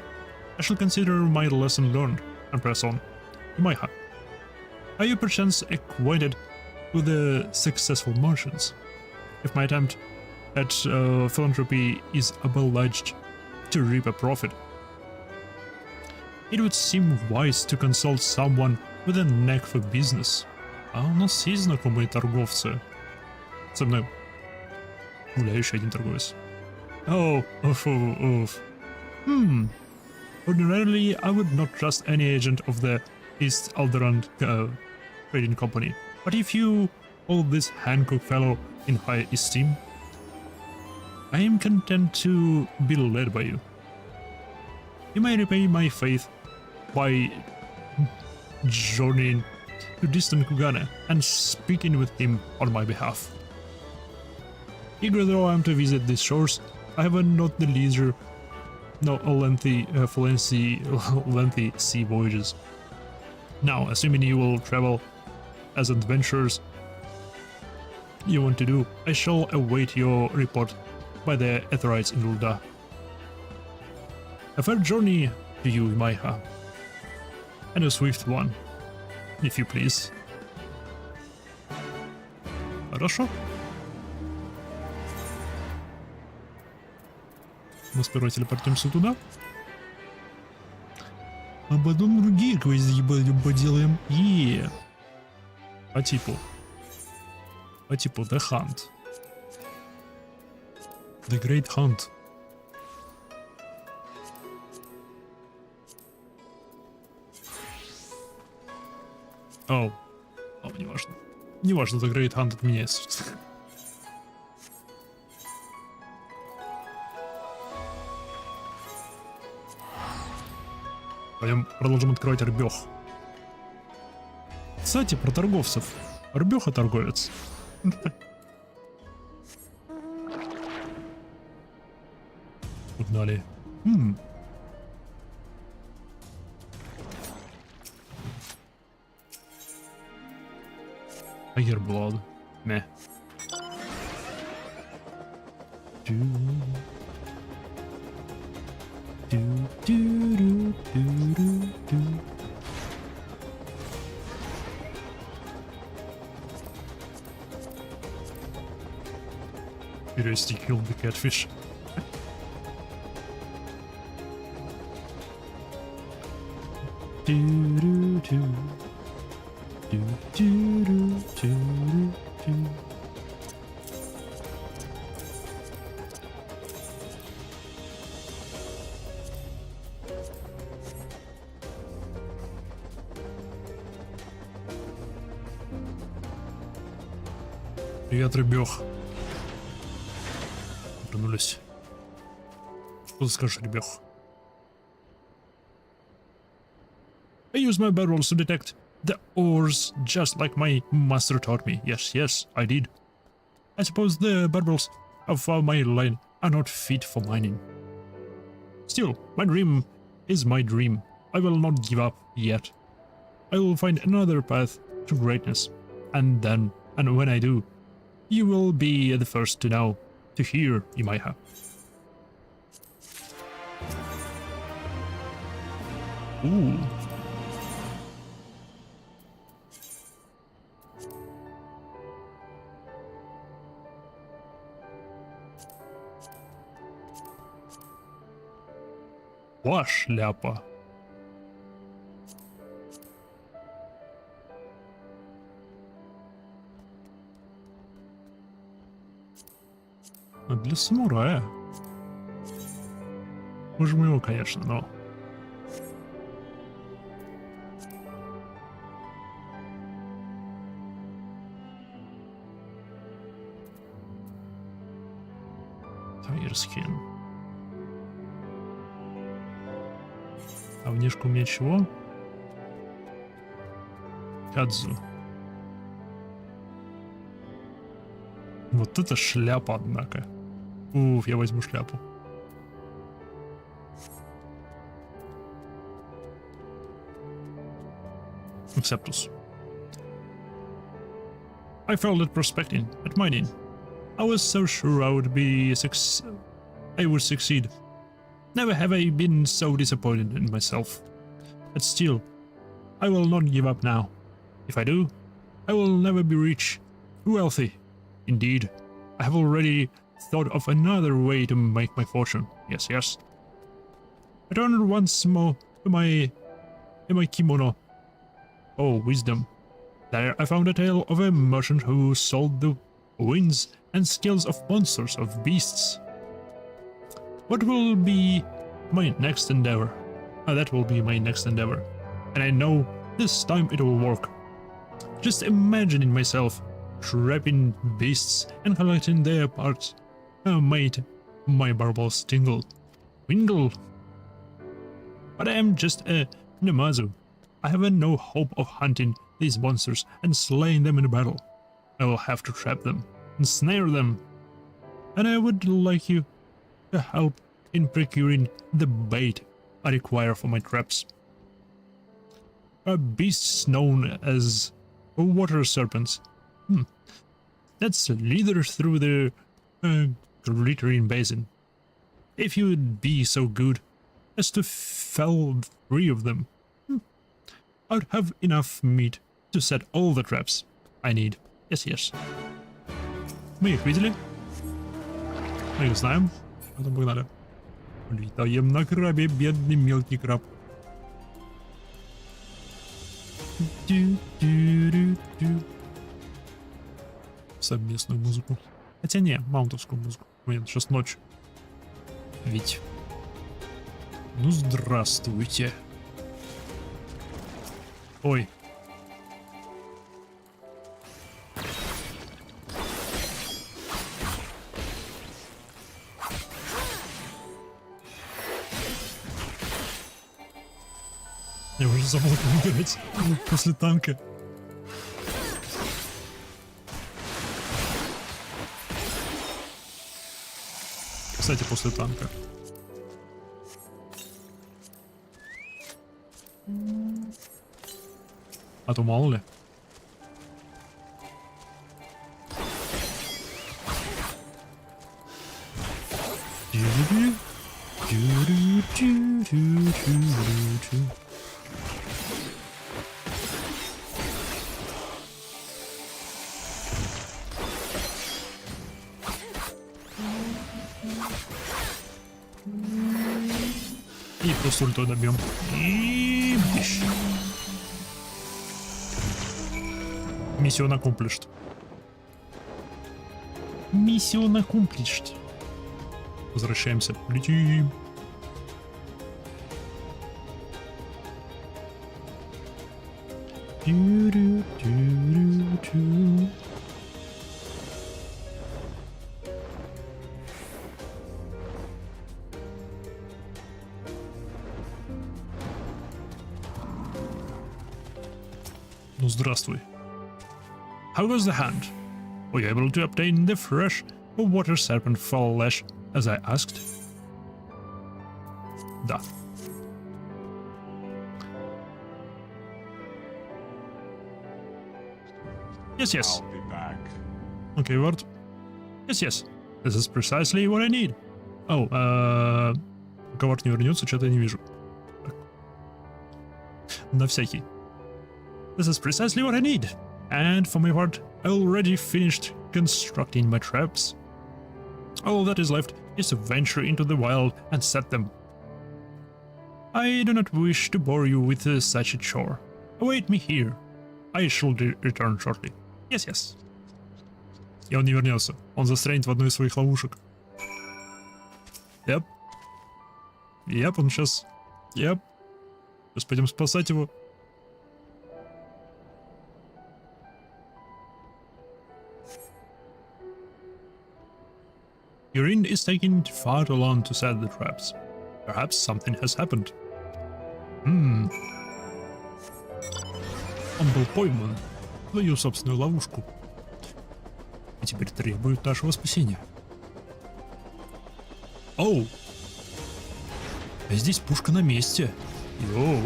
I shall consider my lesson learned and press on. Imaiha, are you perchance acquainted with the successful merchants? If my attempt at philanthropy is obliged to reap a profit, it would seem wise to consult someone with a knack for business. А у нас есть знакомые торговцы. Со мной гуляющий один торговец. Oh, Ordinarily, I would not trust any agent of the East Alderan trading company. But if you hold this Hancock fellow in high esteem, I am content to be led by you. You may repay my faith by journeying to distant Kugane and speaking with him on my behalf. Eager though I am to visit these shores, I have not the leisure, no lengthy sea voyages. Now, assuming you will travel as adventurers you want to do, I shall await your report by the Etherites in Lulda. A fair journey to you, Imaiha, and a swift one, if you please. Хорошо. Мы сперва телепортируемся туда, а потом другие квесты поделаем. По типу The Hunt. The Great Hunt. Неважно. Неважно, The Great Hunt отменяется. Пойдем продолжим открывать Рбёх. Кстати, про торговцев. Рбёха торговец. Погнали. Blood. Meh. Curiosity killed the catfish. Привет, Ребёх. Вернулись. Что ты скажешь, Ребёх? I use my barrels to detect the ores just like my master taught me. Yes, I did. I suppose the barrels of my line are not fit for mining. Still, my dream is my dream. I will not give up yet. I will find another path to greatness. And when I do, you will be the first to know, to hear, Imaiha. Ooh. О, шляпа. Для самурая. Можем его, конечно, но... Тайрскин. А внешку у меня чего? Кадзу. Вот это шляпа, однако. Уф, я возьму шляпу. Acceptus. I felt it prospecting at mining. I was so sure I would succeed. Never have I been so disappointed in myself. But still, I will not give up now. If I do, I will never be rich, wealthy. Indeed, I have already thought of another way to make my fortune. Yes, yes. I turned once more to my kimono. Oh, wisdom. There I found a tale of a merchant who sold the wings and skills of monsters, of beasts. What will be my next endeavor? That will be my next endeavor. And I know this time it will work. Just imagining myself trapping beasts and collecting their parts made my barbels tingle. Wingle. But I am just a Namazu. I have no hope of hunting these monsters and slaying them in battle. I will have to trap them and snare them. And I would like you to help in procuring the bait I require for my traps. Beasts known as water serpents. That's leader through the glittering basin. If you'd be so good as to fell 3 of them, I'd have enough meat to set all the traps I need. Yes, yes. Мы их видели? Мы их знаем. Потом погнали. Летаем на крабе, бедный мелкий краб. Совместную музыку. Хотя не, маунтовскую музыку. Момент, сейчас ночь. Ведь... Ну, здравствуйте. Ой. Я уже забыл, как играть после танка. Кстати, после танка. А то мало ли. И просто ультой добьем. И... Миссион accomplished. Миссион accomplished. Возвращаемся. Летим. Ну, здравствуй. How was the hunt? Were you able to obtain the fresh water serpent flesh as I asked? Да. Yes, yes. I'll be back. Okay, what? Yes, yes. This is precisely what I need. Oh, Говард не вернется, что-то я не вижу. Так. На всякий. This is precisely what I need. And for my part, I already finished constructing my traps. All that is left is to venture into the wild and set them. I do not wish to bore you with such a chore. Await me here. I shall return shortly. Yes, yes. И он не вернется. Он застрянет в одной из своих ловушек. Yep. Yep, он сейчас... Yep. Сейчас пойдем спасать его. Your inn is taking far too long to set the traps. Perhaps something has happened. Он был пойман в твою собственную ловушку. и теперь требуют нашего спасения. Оу! А здесь пушка на месте. Йоу!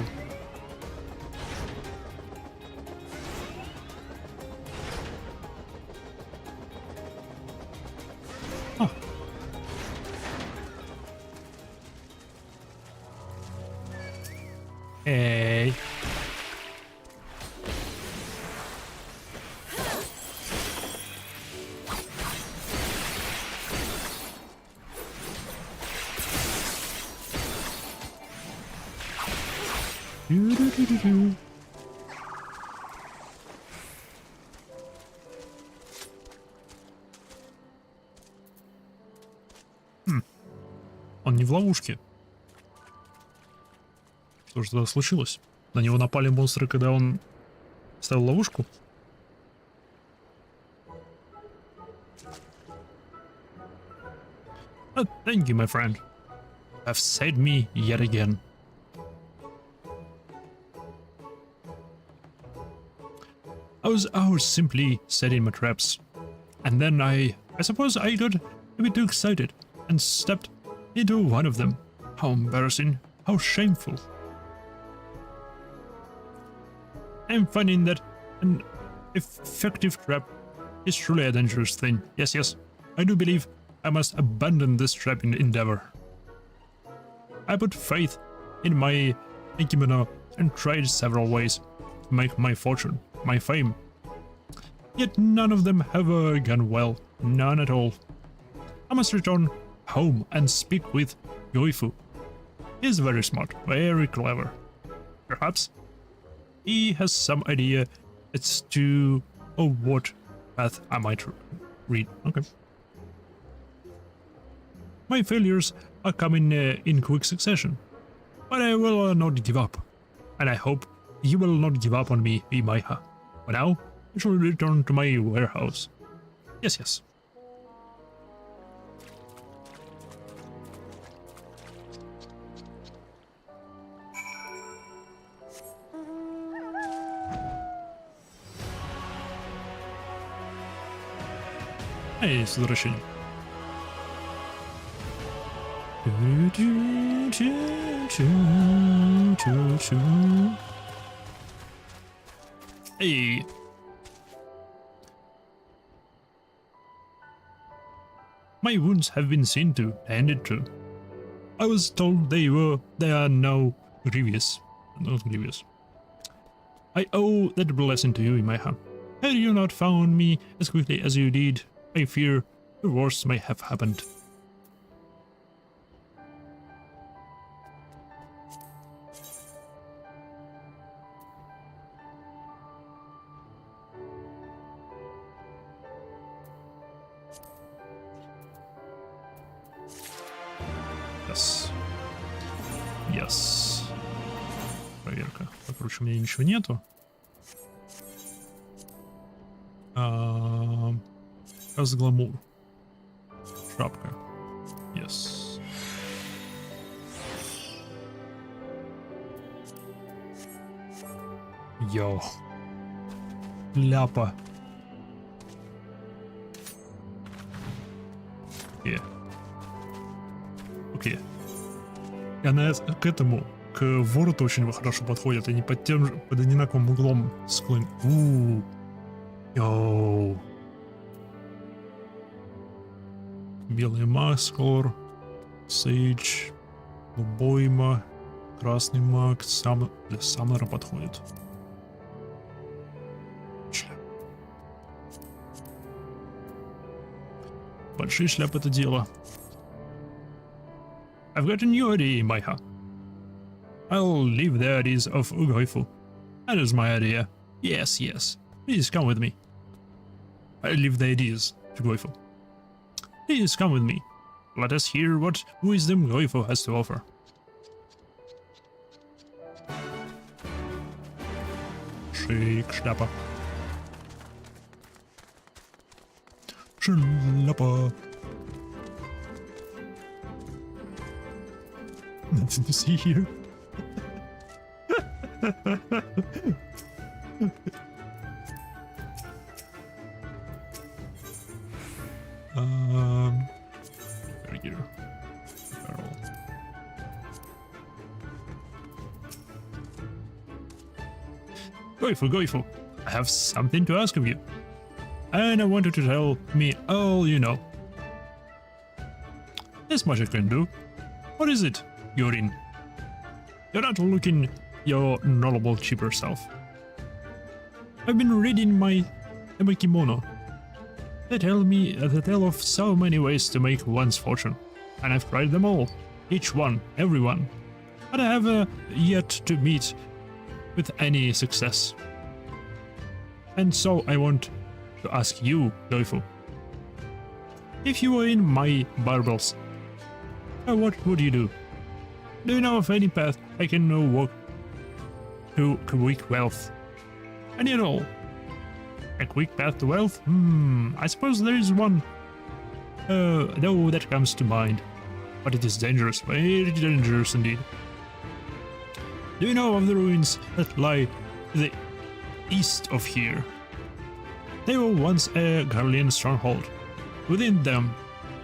Эй. Он не в ловушке. Что же тогда случилось? На него напали монстры, когда он ставил ловушку? Oh, thank you, my friend. Have saved me yet again. I was simply setting my traps. And then I suppose I got a bit too excited and stepped into one of them. How embarrassing. How shameful. I'm finding that an effective trap is truly a dangerous thing. Yes, yes, I do believe I must abandon this trapping endeavor. I put faith in my kimono and tried several ways to make my fortune, my fame. Yet none of them have gone well, none at all. I must return home and speak with Yoifu. He's very smart, very clever. Perhaps he has some idea as to what path I might read. Okay. My failures are coming in quick succession, but I will not give up, and I hope you will not give up on me, Imaiha. For now, I shall return to my warehouse. Yes, yes. Эй, с возвращением. Эй. My wounds have been seen to, tended to. I was told they are now grievous. Not grievous. I owe that blessing to you, Imaiha. Had you not found me as quickly as you did, I fear the worst may have happened. Yes. Yes. Проверка. Впрочем, у меня ничего нету. Разгламур. Шапка. Yes. Йоу. Ляпа. Окей. И она к к вороту очень хорошо подходит. Они под тем же, под одинаковым углом склон. Йоу. Белый маскор, сейдж, обойма, красный маг, для саммера подходит. Большие шляпы это дело. I've got a new idea, Maiha. I'll leave the ideas of Ugoifu. That is my idea. Yes, yes. Please come with me. I'll leave the ideas to Goifu. Please come with me. Let us hear what wisdom Goifu has to offer. Шик, шляпа. Шляпа. Nothing to see here. Here. Barrel. Goifu, I have something to ask of you. And I want you to tell me all you know. This much I can do. What is it, Yorin? You're not looking your normal cheaper self. I've been reading my kimono. They tell of so many ways to make one's fortune, and I've tried them all, each one, every one, but I have yet to meet with any success. And so I want to ask you, Goifu, if you were in my barbels, what would you do? Do you know of any path I can walk to quick wealth? And you know, a quick path to wealth? I suppose there is one. Though that comes to mind. But it is dangerous, very dangerous indeed. Do you know of the ruins that lie to the east of here? They were once a Garlean stronghold. Within them,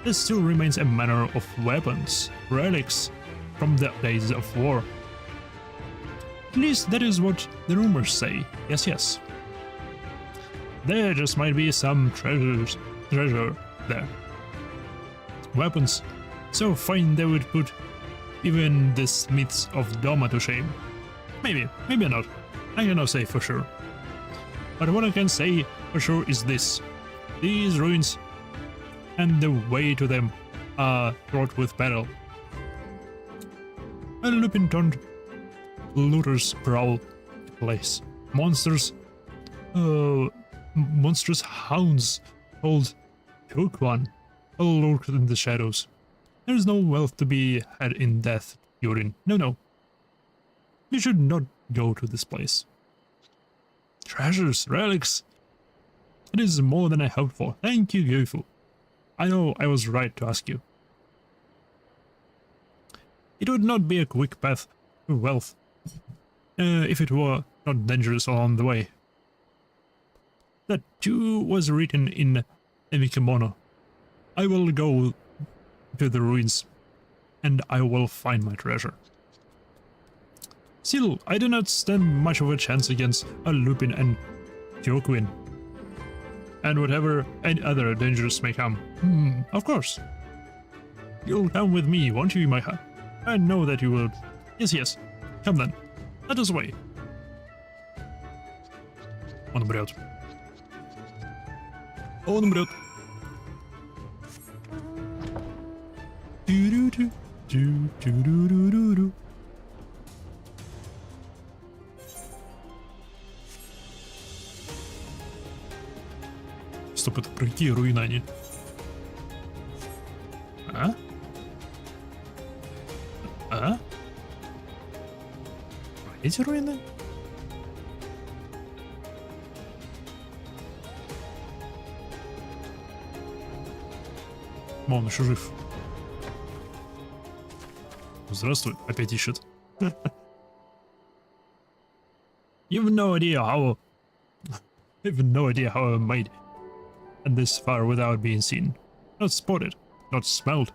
there still remains a manner of weapons, relics from the days of war. At least that is what the rumors say. Yes. There just might be some treasure there. Weapons so fine they would put even the smiths of Doma to shame. Maybe not. I cannot say for sure. But what I can say for sure is this. These ruins and the way to them are fraught with battle. A Lupin-toned looters prowl the place. Monstrous hounds called Turkwan lurk in the shadows. There is no wealth to be had in death, Yorin. No. You should not go to this place. Treasures, relics. It is more than I hoped for. Thank you, Goifu. I know I was right to ask you. It would not be a quick path to wealth, if it were not dangerous along the way. That too was written in a kimono. I will go to the ruins, and I will find my treasure. Still, I do not stand much of a chance against a Lupin and Kyokuin, and whatever any other dangers may come. Of course. You'll come with me, won't you, Maiha? I know that you will. Yes. Come then. Let us away. Он умрет. Он умрет. Стоп, это про какие руины они? Эти руины? Он еще жив. Здравствуй, опять ищет. You've no idea how I made it this far without being seen. Not spotted, not smelled.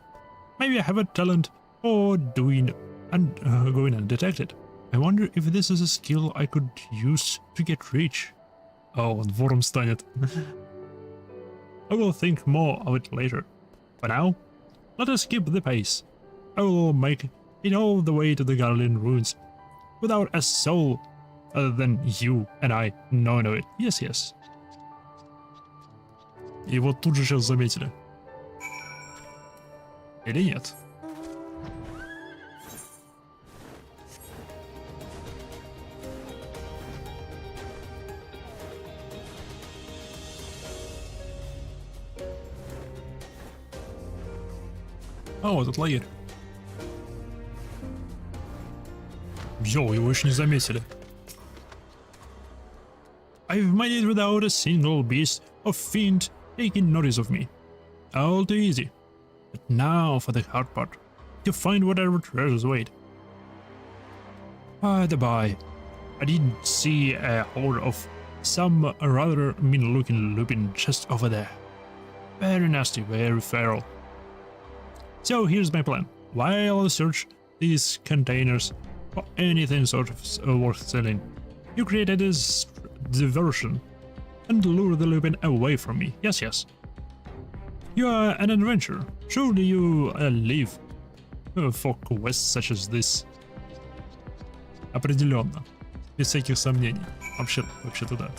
Maybe I have a talent for doing and going undetected. I wonder if this is a skill I could use to get rich. Oh, он вором станет. I will think more of it later. For now, let us keep the pace. I will make it all the way to the Garlean ruins without a soul other than you and I knowing of it. Yes. Его тут же сейчас заметили. Или нет? О, этот лагерь. Йоу, его еще не заметили. I've made it without a single beast of fiend taking notice of me. All too easy. But now for the hard part. To find whatever treasures wait. By the by, I did see a horde of some rather mean-looking Lupin just over there. Very nasty, very feral. So here's my plan. While I search these containers for anything sort of worth selling, you created this diversion and lure the Lupin away from me. Yes, yes. You are an adventurer. Surely you live for quests such as this. Определенно. Без всяких сомнений. Вообще-то да.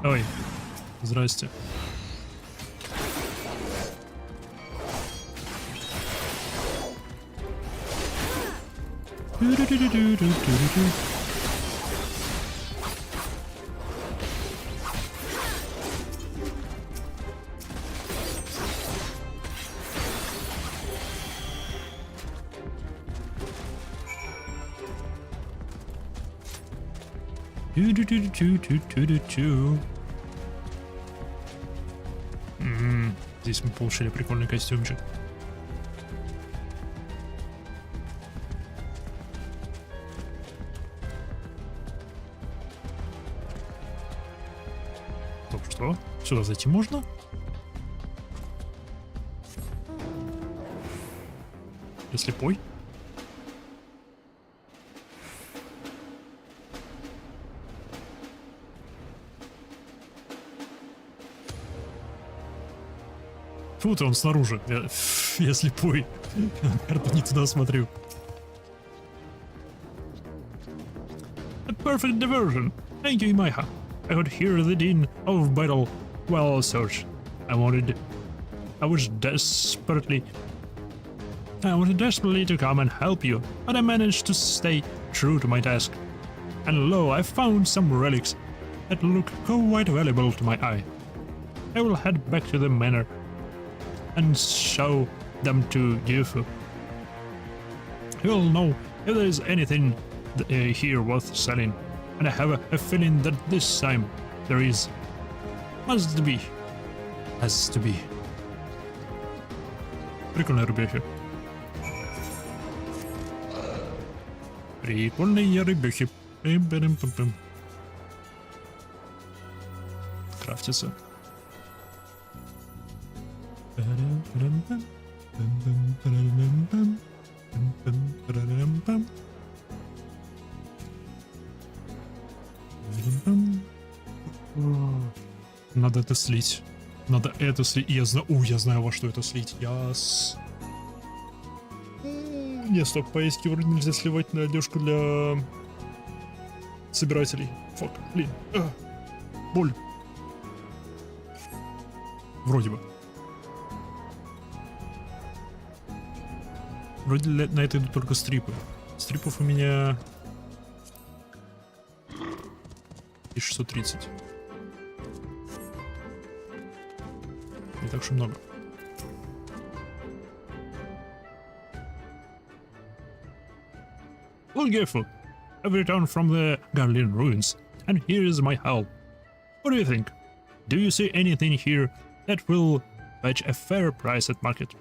Ой, здрасте. Здесь мы получили прикольный костюмчик. Стоп, что? Сюда зайти можно? Я слепой? Фу ты, он снаружи. Я слепой. Наверное, не туда смотрю. A perfect diversion. Thank you, Maiha. I could hear the din of battle while search. I wanted desperately to come and help you, but I managed to stay true to my task. And lo, I found some relics that look quite valuable to my eye. I will head back to the manor and show them to Gifu. You'll know if there is anything here worth selling, and I have a feeling that this time there is. Has to be. Прикольные рыбехи. Прикольные рыбехи. Крафтится. Надо это слить. Надо это слить. Я знаю, во что это слить. Не, стоп, поиски вроде нельзя сливать на одежку для собирателей. Фак, блин. Боль. Вроде бы. Вроде на это идут только стрипы. Стрипов у меня 1630. Не так уж и много. Well, Gifu, I've returned from the Garlean ruins, and here is my help. What do you think? Do you see anything here that will fetch a fair price at market?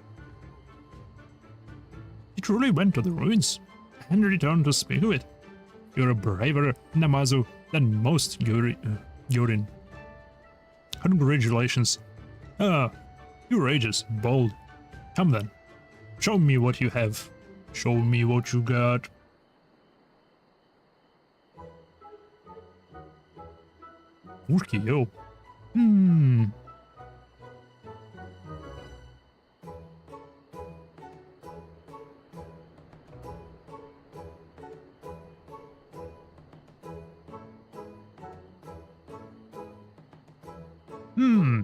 He truly went to the ruins and returned to speak of it. You're a braver Namazu than most Yurin. Congratulations. Courageous, bold. Come then. Show me what you have. Show me what you got. Ушки, йоу.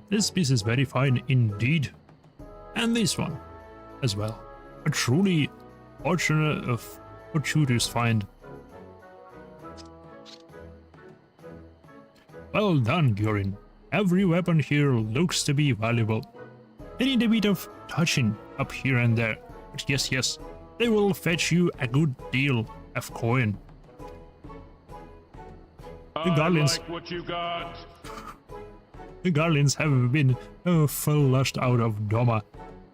This piece is very fine indeed. And this one as well. A truly fortuitous find. Well done, Gurin. Every weapon here looks to be valuable. They need a bit of touching up here and there. But yes, they will fetch you a good deal of coin. The Garleans, like what you got. The Garleans have been flushed out of Doma,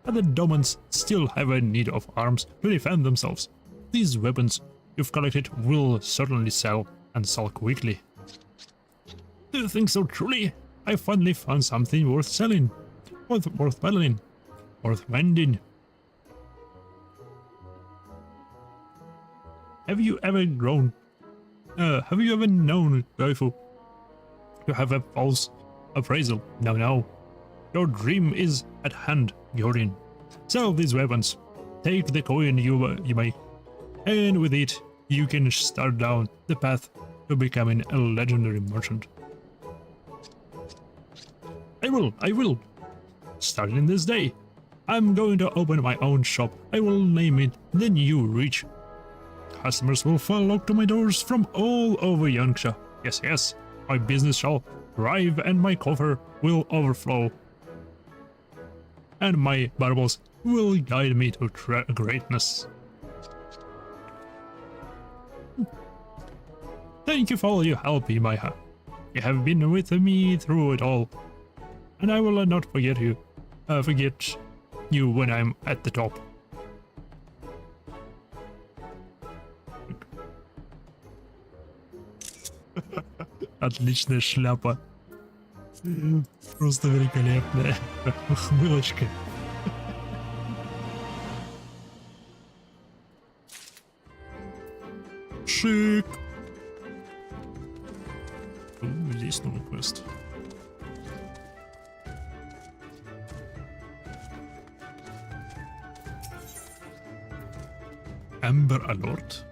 but the Domans still have a need of arms to defend themselves. These weapons you've collected will certainly sell, and sell quickly. Do you think so truly? I finally found something worth selling, worth battling, worth vending. Have you ever known, Waifu, to have a false appraisal? No. Your dream is at hand, Gordon. Sell these weapons. Take the coin you make, and with it, you can start down the path to becoming a legendary merchant. I will. Starting this day, I'm going to open my own shop. I will name it the New Reach. Customers will flock to my doors from all over Yanxia. Yes, my business shall thrive and my coffer will overflow. And my baubles will guide me to greatness. Thank you for all your help, Imaiha. You have been with me through it all, and I will not forget you when I'm at the top. Отличная шляпа. Просто великолепная ухмылочка. Шик. Здесь новый квест. Amber Alert?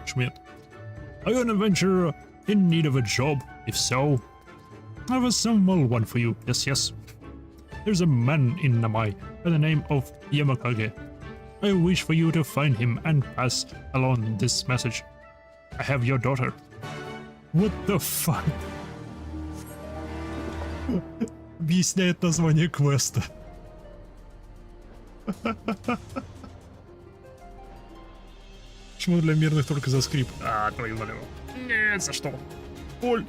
Schmidt. Are you an adventurer in need of a job? If so, I have a small one for you. Yes. There's a man in Namai by the name of Yamakage. I wish for you to find him and pass along this message. I have your daughter. What the fuck? Объясняет название квеста. Почему для мирных только за скрип? Твою налево. Нет, за что? Оль.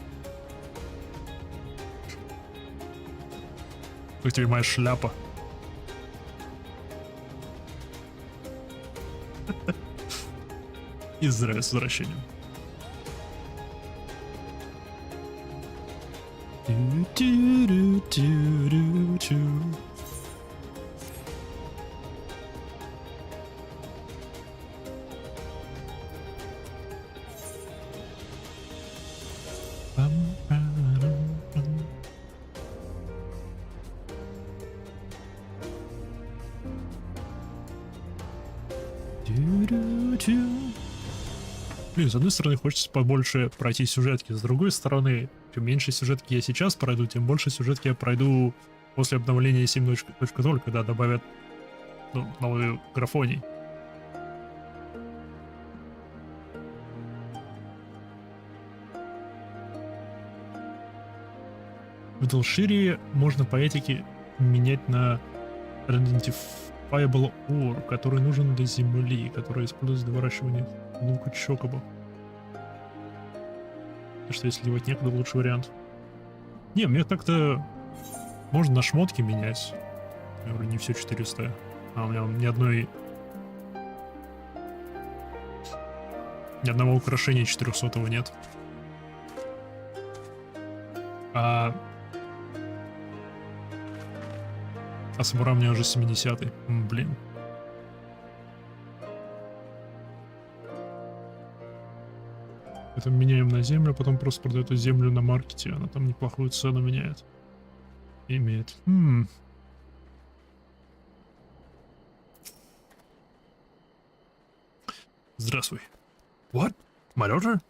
Как тебе моя шляпа? И зря с возвращением. Блин, с одной стороны хочется побольше пройти сюжетки, с другой стороны, чем меньше сюжетки я сейчас пройду, тем больше сюжетки я пройду после обновления 7.0, когда добавят новые графоний. В Далшире можно по этике менять на Identifiable Ore, который нужен для земли, который используется для выращивания лука чокоба. Так что если сливать некуда, лучший вариант. Не, мне так-то можно на шмотки менять. Я говорю, не все 400. А у меня ни одного украшения 400-го нет. А самурай у меня уже 70-й. Блин. Это меняем на землю, потом просто продаю эту землю на маркете. Она там неплохую цену меняет. Имеет. Здравствуй. What? My daughter?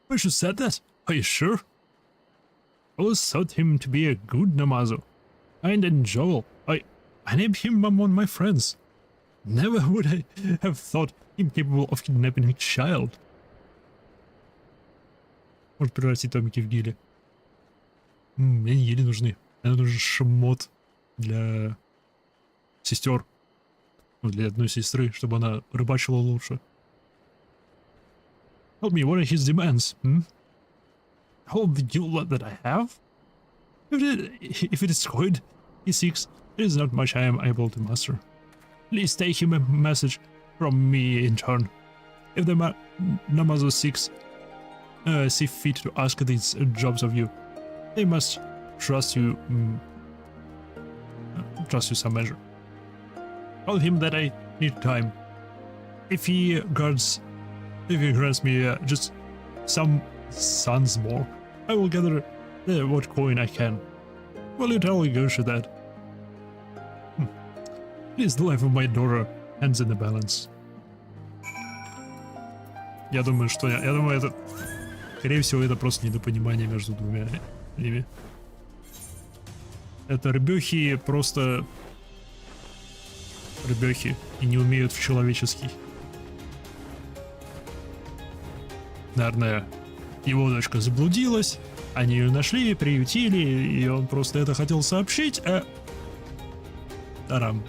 I should said that. Are you sure? I always thought him to be a good Namazo. And enjoyable. I named him among my friends. Never would I have thought him capable of kidnapping a child. Может превратить томики в гили. Мне не гили нужны. Мне нужен шмот для сестер. Для одной сестры, чтобы она рыбачила лучше. Tell me, what are his demands? All the jewel that I have? If it is coined, he seeks, there is not much I am able to master. Please take him a message from me in turn. if the Namazo see fit to ask these jobs of you, they must trust you some measure. Tell him that I need time. If he grants me just some sons more, I will gather what coin I can. Will you tell Gosha that? It is the life of my daughter hands in the balance. Я думаю, это, скорее всего, это просто недопонимание между двумя ими. Это рыбехи просто рыбехи и не умеют в человеческий. Наверное, его дочка заблудилась, они ее нашли, приютили, и он просто это хотел сообщить, а... Тарам.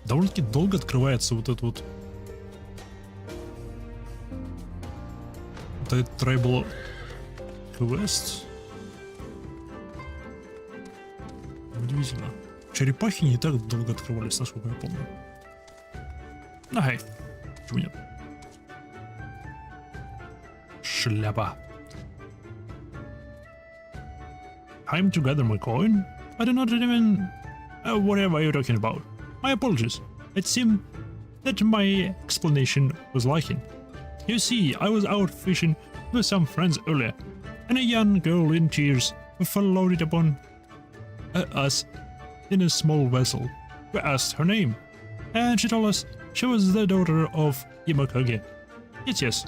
Довольно-таки долго открывается вот этот трайбл квест. Удивительно. Черепахи не так долго открывались, насколько я помню. Ай, почему нет? Шляпа. Time to gather my coin? I do not even... whatever you're talking about. My apologies. It seemed that my explanation was lacking. You see, I was out fishing with some friends earlier, and a young girl in tears floated upon us in a small vessel. We asked her name, and she told us she was the daughter of Imakage. Yes.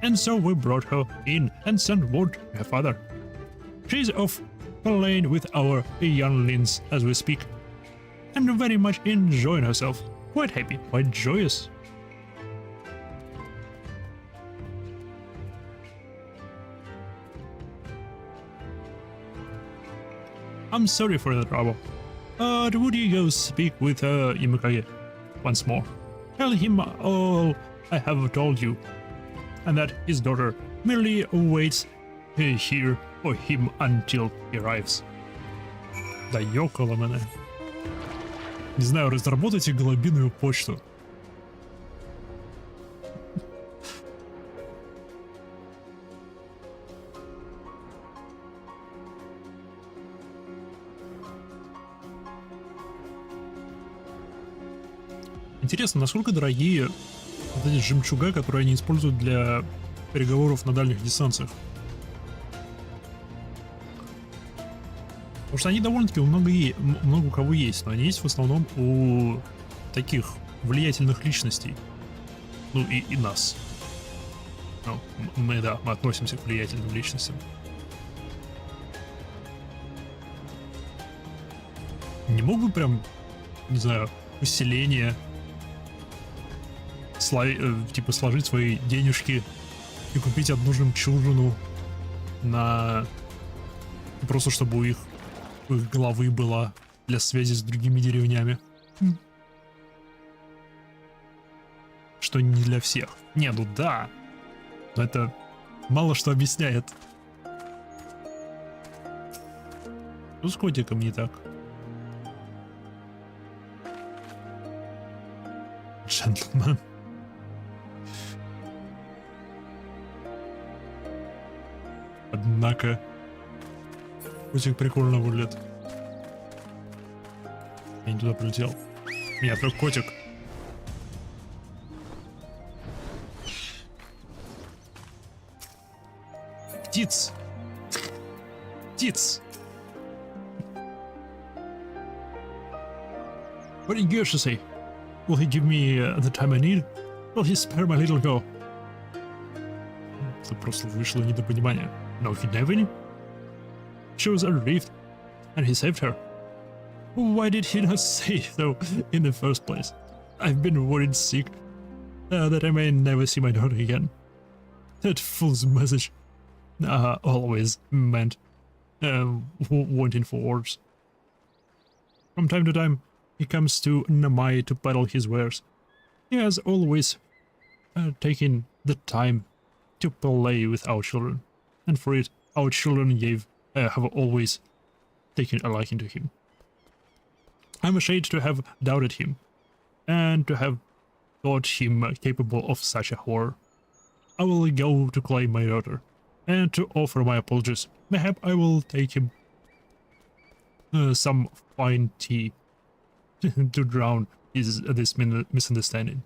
And so we brought her in and sent word to her father. She's off playing with our younglings as we speak, and very much enjoying herself. Quite happy, quite joyous. I'm sorry for the trouble, but would you go speak with Imakage once more? Tell him all I have told you, and that his daughter merely waits here for him until he arrives. Да ёкало мене. Не знаю, разработайте голубиную почту. Интересно, насколько дорогие вот эти жемчуга, которые они используют для переговоров на дальних дистанциях. Потому что они довольно-таки много у кого есть, но они есть в основном у таких влиятельных личностей. Ну и нас. Ну, мы относимся к влиятельным личностям. Не мог бы прям, не знаю, поселение, типа сложить свои денежки и купить одну жемчужину на... Просто чтобы у их головы была для связи с другими деревнями. Что не для всех. Не, ну да. Но это мало что объясняет. Ну с котиком не так. Джентльмен. Однако котик прикольно выглядит. Я не туда прилетел. Меня отвлек котик. Птиц! Птиц! What did Gersha say? Will he give me the time I need? Will he spare my little girl? Это просто вышло недопонимание. No kidnapping? She was adrift, and he saved her. Why did he not say so in the first place? I've been worried sick that I may never see my daughter again. That fool's message always meant wanting for words. From time to time, he comes to Namai to peddle his wares. He has always taken the time to play with our children, and for it, our children have always taken a liking to him. I'm ashamed to have doubted him, and to have thought him capable of such a horror. I will go to claim my daughter, and to offer my apologies. Mayhap I will take him some fine tea to drown this misunderstanding.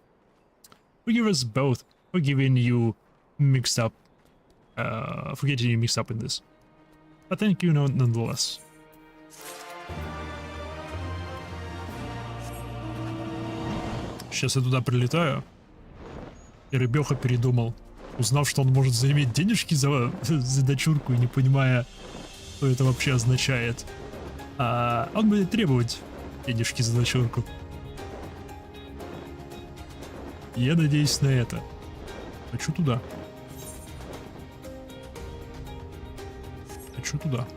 Forgive us both for getting you mixed up in this. But thank you nonetheless. Сейчас я туда прилетаю, и рыбёха передумал, узнав, что он может заиметь денежки за дочурку, и не понимая, что это вообще означает. Он будет требовать денежки за дочурку. Я надеюсь на это. Хочу туда. Хочу туда.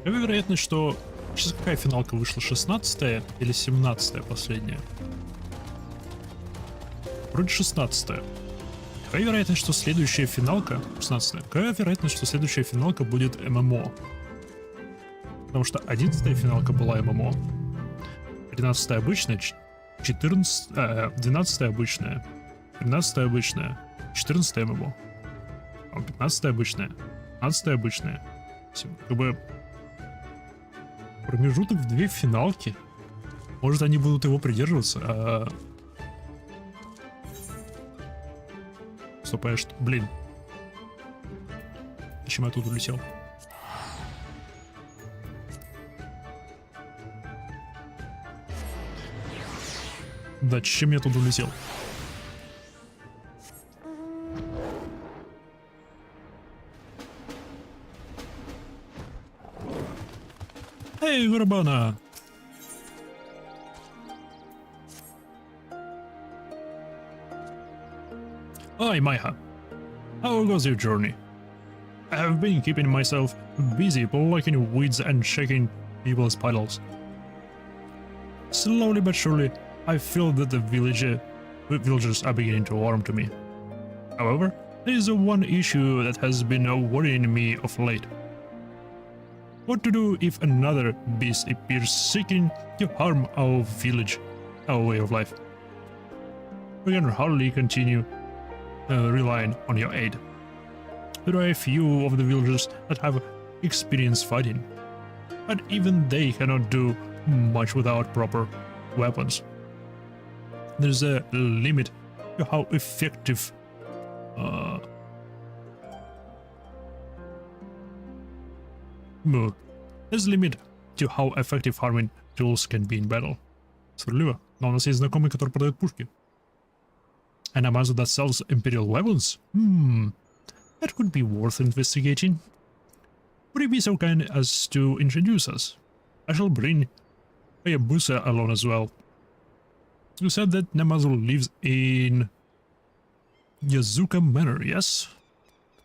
Какая вероятность, что... Сейчас какая финалка вышла? 16-я или 17-я последняя? Вроде 16-я. Какая вероятность, что следующая финалка... 16-я. Какая вероятность, что следующая финалка будет ММО? Потому что 11-я финалка была ММО. 13-я обычная, 12-я обычная, 13-я обычная, 14-я ММО. 15-я обычная, 15-я обычная. Как бы... Промежуток в 2 финалки. Может, они будут его придерживаться, Стопаешь, что... Блин. Зачем я тут улетел? Да, чем я тут улетел? Эй, Горбана! Hi, Maiha. How goes your journey? I have been keeping myself busy plucking weeds and checking people's puddles. Slowly but surely, I feel that the villagers are beginning to warm to me. However, there is one issue that has been worrying me of late. What to do if another beast appears seeking to harm our village, our way of life? We can hardly continue relying on your aid. There are a few of the villagers that have experience fighting, but even they cannot do much without proper weapons. There's a limit to how effective There's a limit to how effective farming tools can be in battle. Справедливо, но у нас есть знакомый, который продает пушки. An Amazon that sells Imperial weapons? That could be worth investigating. Would you be so kind as to introduce us? I shall bring Hayabusa along as well. You said that Namazu lives in Yazuka Manor, yes?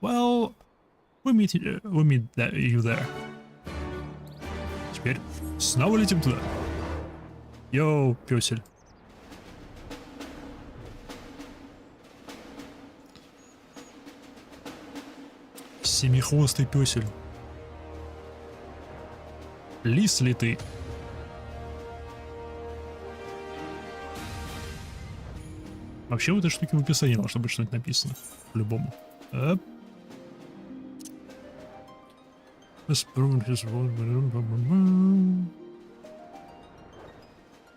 Well, we meet you there. Теперь снова летим туда. Йоу, пёсель. Семихвостый пёсель. Лис ли ты? Вообще в этой штуке в описании должно быть что-нибудь написано. По-любому.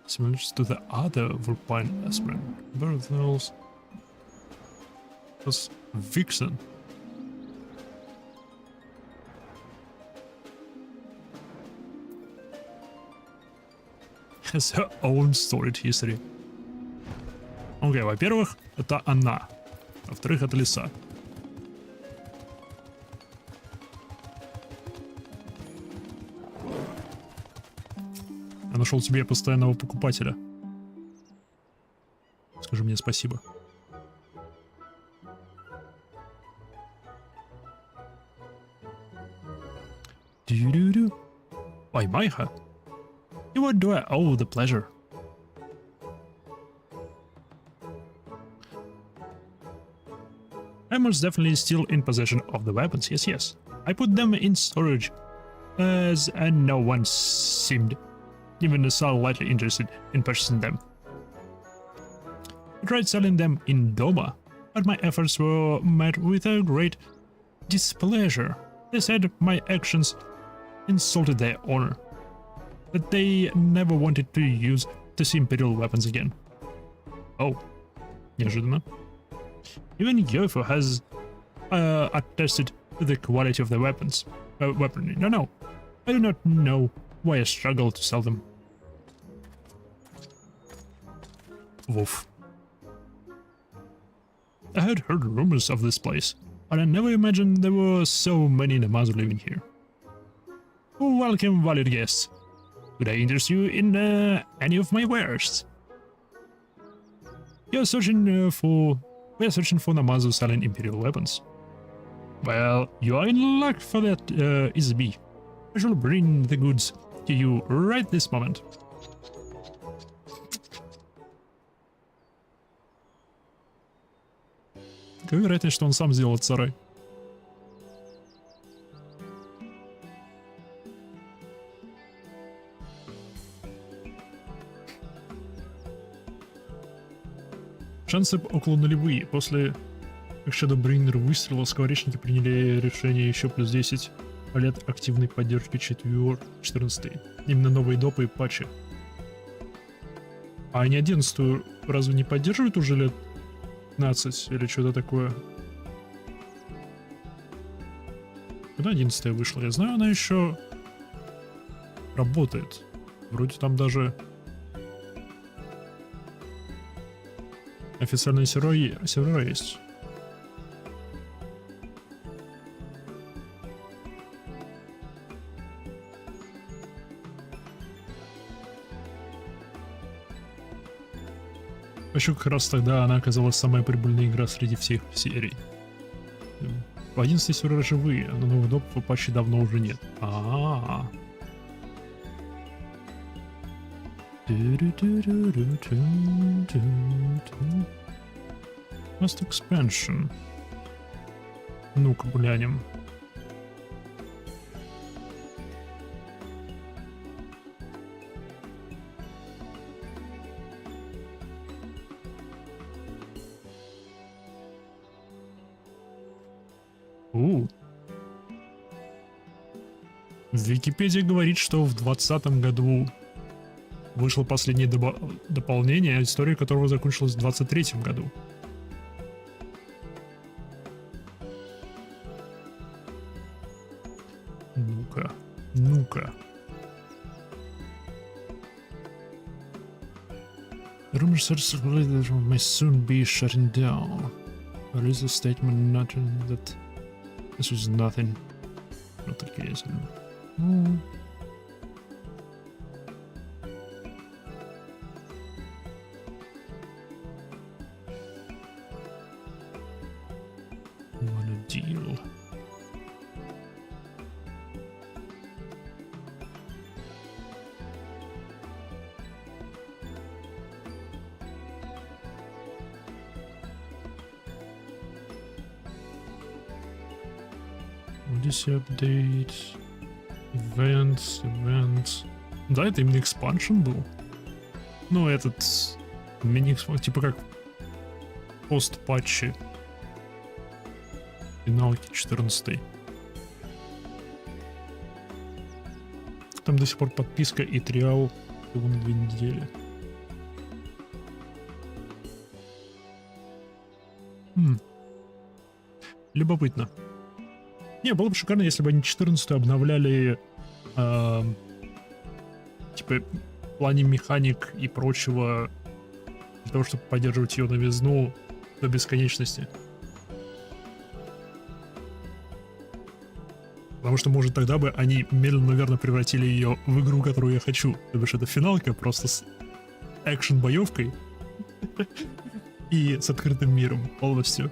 Similar to the other Vulpine Aspen. Berthel's was Vixen. Has her own storied history. Окей, во-первых, это она. Во-вторых, это лиса. Я нашел тебе постоянного покупателя. Скажи мне спасибо. Do-do-do. Why, Майха? And what do I owe the pleasure? I'm most definitely still in possession of the weapons, yes. I put them in storage, and no one seemed even slightly interested in purchasing them. I tried selling them in Doma, but my efforts were met with a great displeasure. They said my actions insulted their honor, that they never wanted to use these imperial weapons again. Oh, неожиданно. Even Yofo has attested to the quality of the weaponry. No, I do not know why I struggle to sell them. Woof. I had heard rumors of this place, but I never imagined there were so many Namazu living here. Welcome, valued guests. Could I interest you in any of my wares? We are searching for Namazu selling imperial weapons. Well, you are in luck for that, XIV. I shall bring the goods to you right this moment. Какая вероятность, что он сам сделает сарай? Шансы около нулевые. После как Shadow Bringer выстрела, скворечники приняли решение еще плюс 10 лет активной поддержки 14. Именно новые допы и патчи. А они 11-ю разве не поддерживают уже лет 15 или что-то такое? Когда 11-я вышла? Я знаю, она еще работает. Вроде там даже официальные сервера есть. Еще как раз тогда она оказалась самая прибыльная игра среди всех серий. В 11 сервера живые, а на новых допов и патчей давно уже нет. Last expansion. Ну-ка, глянем. Википедия говорит, что в 2020 году вышло последнее дополнение, история которого закончилась в 2023 году. Ну-ка. The rumor circulated may soon be shutting down. There is a statement noting that this was nothing. Not the case. What a deal. Odyssey update. Events. Да, это именно экспаншн был. Ну, этот мини-экспаншн, типа как пост-патчи. Финалки 14. Там до сих пор подписка и триал всего на 2 недели. Любопытно. Не, было бы шикарно, если бы они 14-ю обновляли типа в плане механик и прочего, для того, чтобы поддерживать ее новизну до бесконечности. Потому что, может, тогда бы они медленно, наверное, превратили ее в игру, которую я хочу. То бишь, это финалка просто с экшен-боевкой и с открытым миром полностью.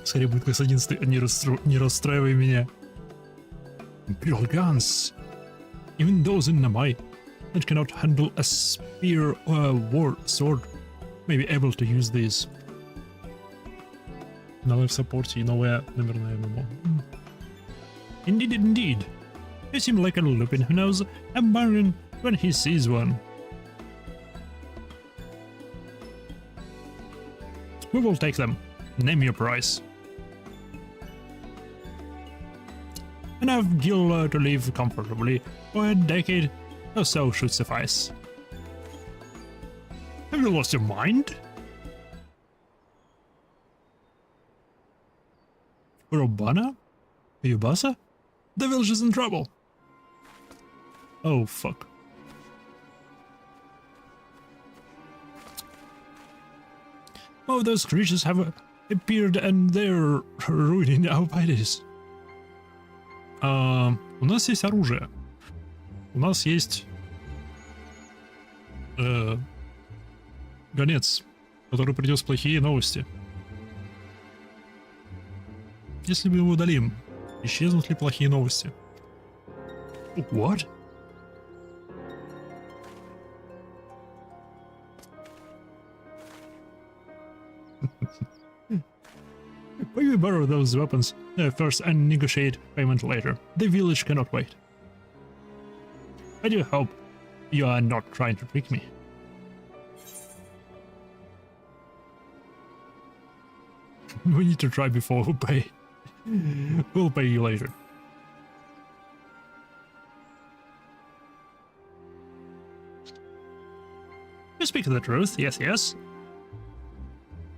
Скорее будет как с 11-й, не расстраивай меня. Imperial guns. Even those in Namai that cannot handle a spear or a war sword may be able to use these. Новое в саппорте и новое, наверное, ММО. Indeed, indeed. You seem like a lupin who knows a bargain when he sees one. We will take them. Name your price. Enough gil to live comfortably for a decade or so should suffice. Have you lost your mind? Robana? Yubasa? The village is in trouble. Oh fuck. Oh, those creatures have appeared and they're ruining our parties. У нас есть оружие. У нас есть гонец, который принес плохие новости. Если мы его удалим, исчезнут ли плохие новости? What? Will we borrow those weapons first and negotiate payment later? The village cannot wait. I do hope you are not trying to trick me. We need to try before we pay. We'll pay you later. You speak the truth, yes, yes.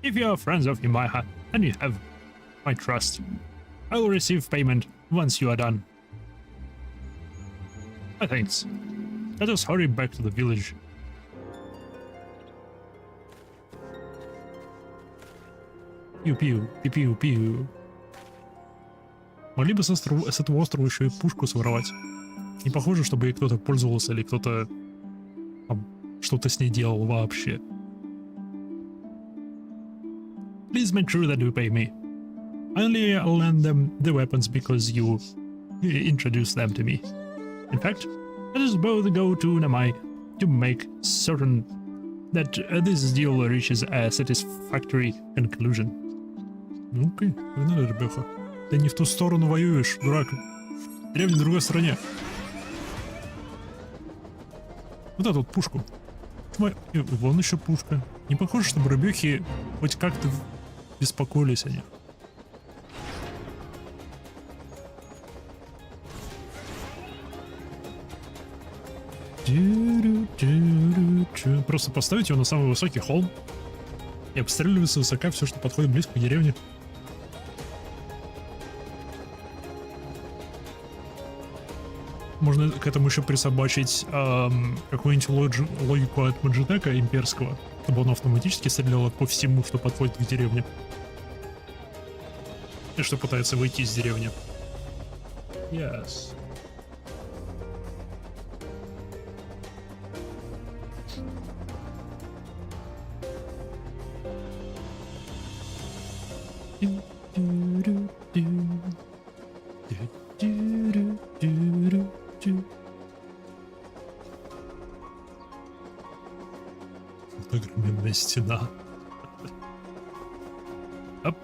If you are friends of Himaiha and you have my trust, I will receive payment once you are done. Thanks. Let us hurry back to the village. Пиу-пиу, пиу-пиу-пиу. Могли бы с этого острова еще и пушку своровать. Не похоже, чтобы ей кто-то пользовался или кто-то что-то с ней делал вообще. Please make sure that you pay me. I only lend them the weapons because you introduced them to me. In fact, let us both go to Namai to make certain that this deal reaches a satisfactory conclusion. Ну-ка, погнали, ребята. Ты не в ту сторону воюешь, дурак. Деревня в другой стороне. Вот эту вот пушку. Вон еще пушка. Не похоже, чтобы рыбехи хоть как-то беспокоились о них. Просто поставить его на самый высокий холм и обстреливать с высока все, что подходит близко к деревне. Можно к этому еще присобачить какую-нибудь логику от Маджитека имперского, чтобы он автоматически стрелял по всему, что подходит к деревне. И что пытается выйти из деревни. Yes. Огроменная стена. Оп.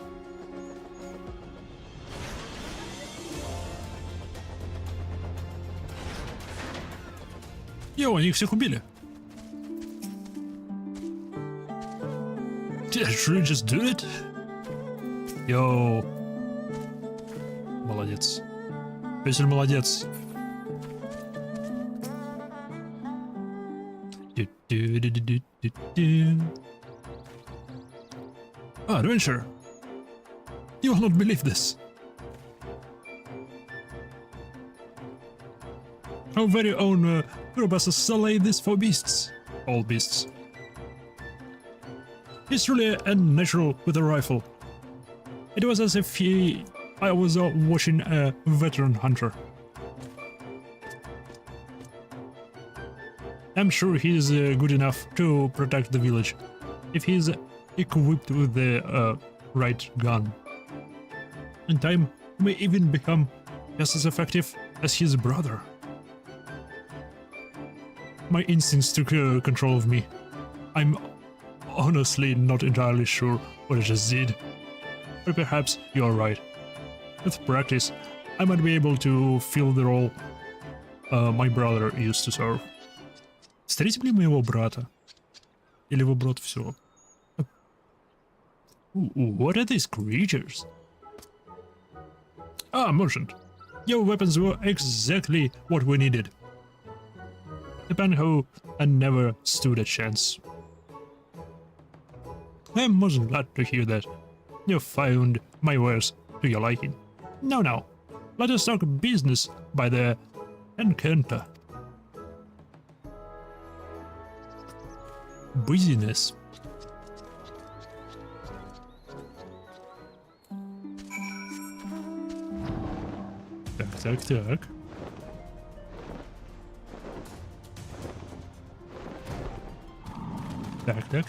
Йоу, они их всех убили. Did I really just do it? Йоу. Молодец. Песель молодец. Ah, adventure. You will not believe this. Our very own Urobas slayed these 4 beasts. All beasts. He's truly unnatural with a rifle. It was as if he I was watching a veteran hunter. I'm sure he's good enough to protect the village if he's equipped with the right gun. In time, he may even become just as effective as his brother. My instincts took control of me. I'm honestly not entirely sure what I just did, but perhaps you're right. With practice, I might be able to fill the role my brother used to serve. Встретили моего брата? Или вы брат все? What are these creatures? Ah, merchant. Your weapons were exactly what we needed. Japan who and never stood a chance. I'm most glad to hear that. You found my wares to your liking. Now, let us talk business by the encounter. Business. Так.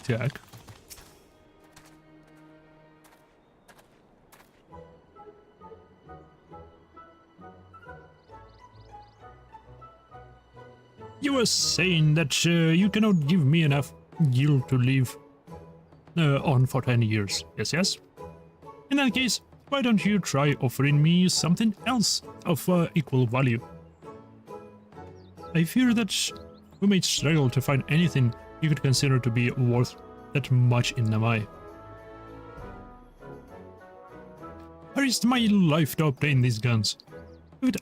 Так. You were saying that you cannot give me enough guild to live on for 10 years. Yes? In that case, why don't you try offering me something else of equal value? I fear that we may struggle to find anything you could consider to be worth that much in Namai. I risked my life to obtain these guns. It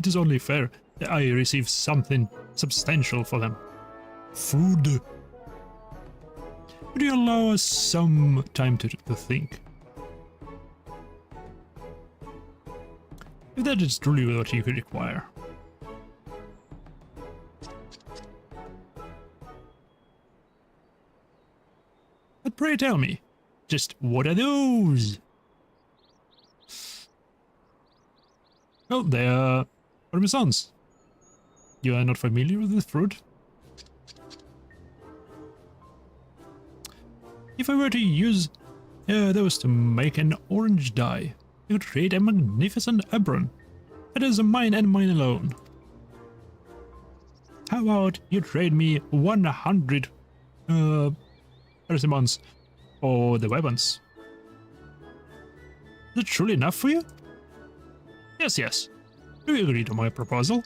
is only fair that I receive something substantial for them. Food. Would you allow us some time to think? If that is truly what you could require. But pray tell me, just what are those? Well, they are parmesans. You are not familiar with this fruit? If I were to use those to make an orange dye, I could create a magnificent apron. It is mine and mine alone. How about you trade me 100 persimmons for the weapons? Is it truly enough for you? Yes. Do you agree to my proposal?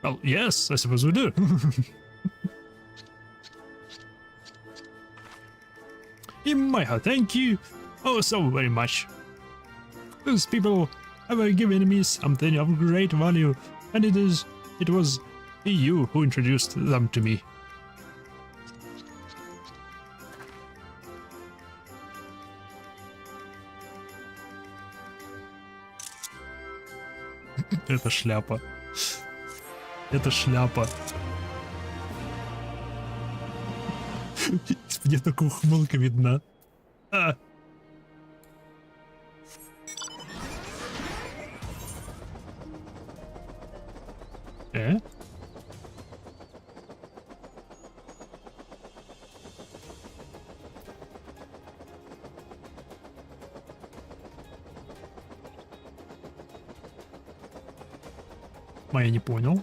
Well, yes, I suppose we do. Imaiha, thank you so very much. Those people have given me something of great value, and it was you who introduced them to me. Это шляпа. Это шляпа. Мне такая ухмылка видна. Я не понял.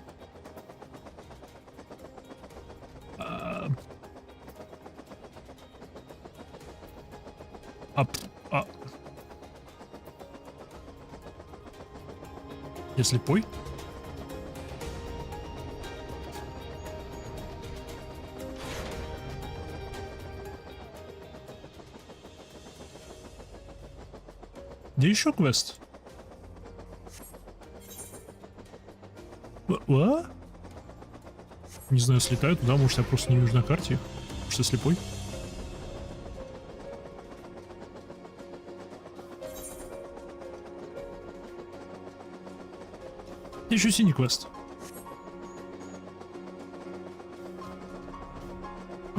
Я слепой? Где еще квест? Не знаю, слетаю туда, может я просто не вижу на карте. Может я слепой? Еще синий квест.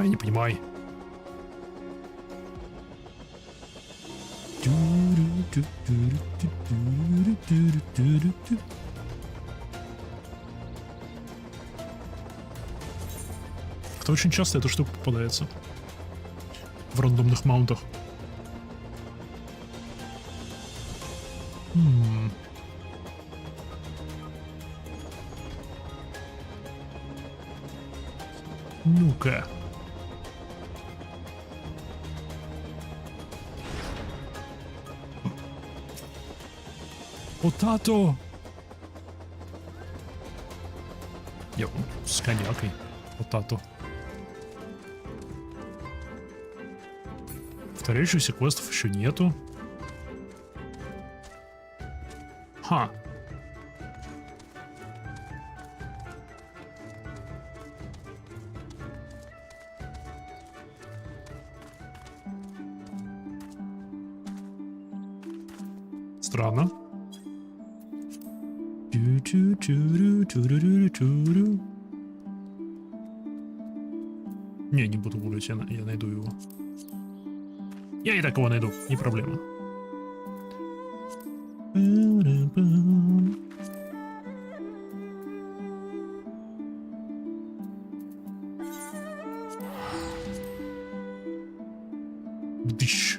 Я не понимаю. Кто очень часто эта штука попадается в рандомных маунтах. Ну-ка. Потато! Я с коньякой. Потато. Повторяющихся квестов еще нету. Ха. Странно. Не буду гулять, я найду его. Я и так его найду, не проблема. Бдыщ.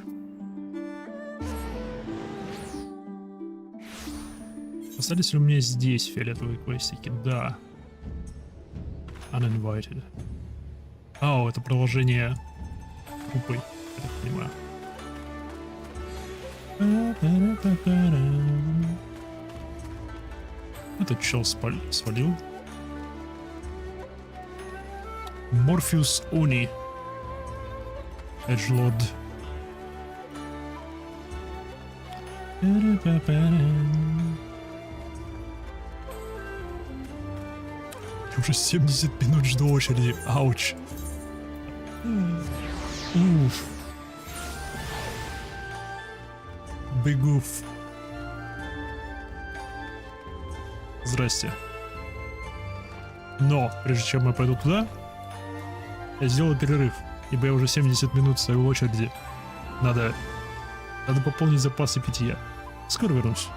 Остались ли у меня здесь фиолетовые квестики? Да. Uninvited. О, это продолжение группы, я так понимаю. Этот чел свалил. Морфеус Они. Эджлорд. Я уже 70 минут жду очереди. Ауч. Уф. Бегуф. Здрасте. Но, прежде чем я пойду туда, я сделаю перерыв, ибо я уже 70 минут стою в очереди. Надо пополнить запасы питья. Скоро вернусь.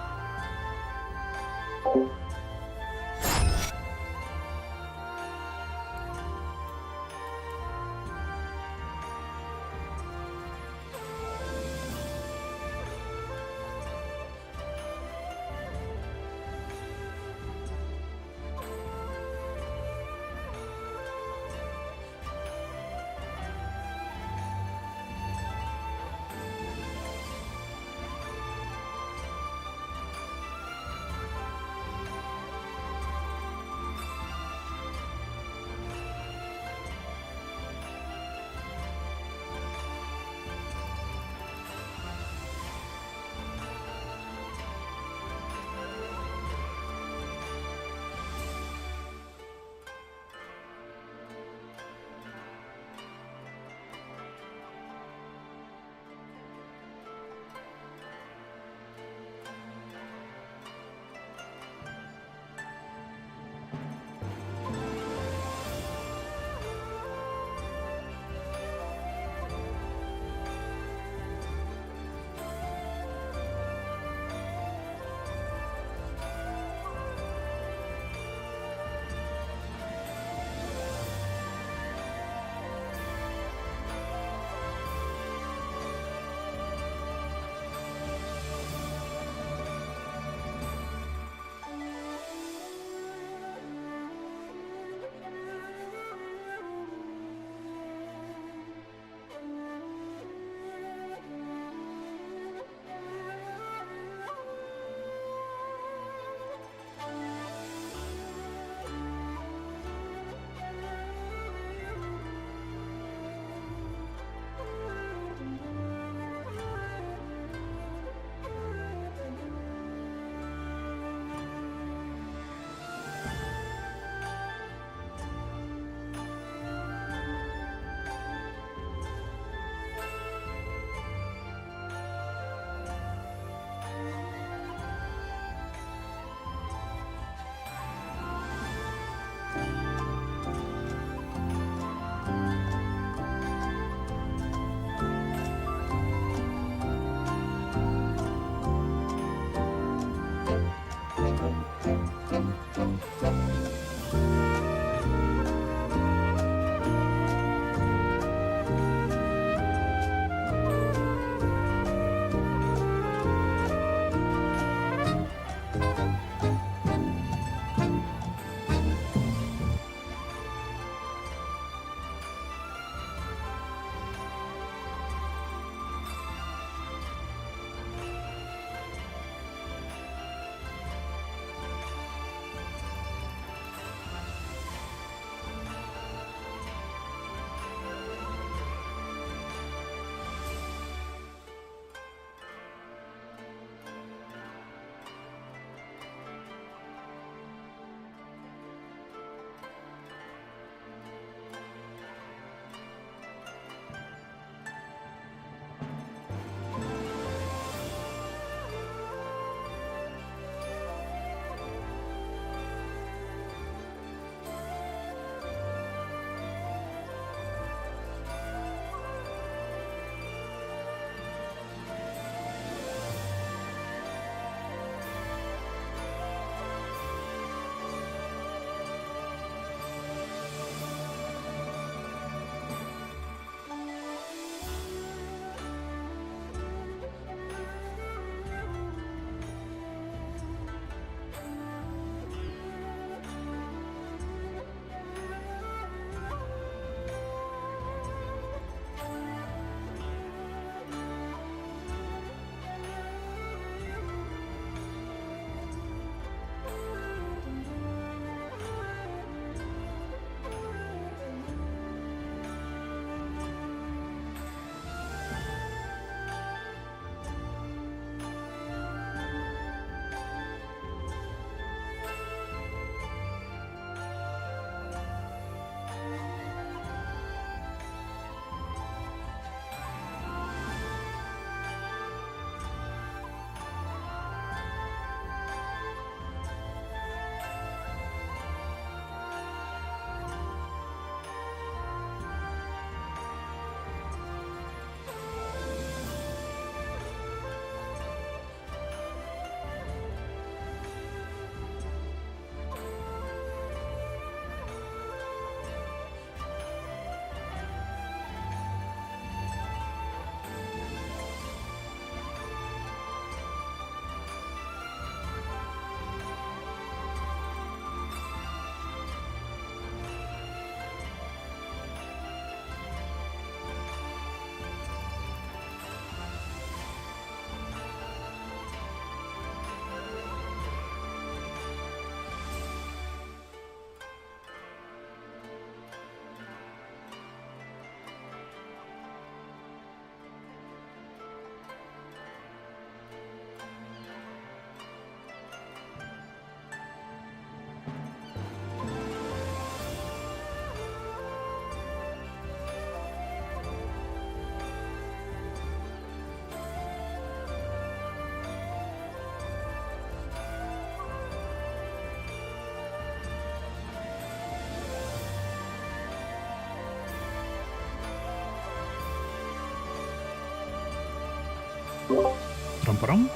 Трам-парам.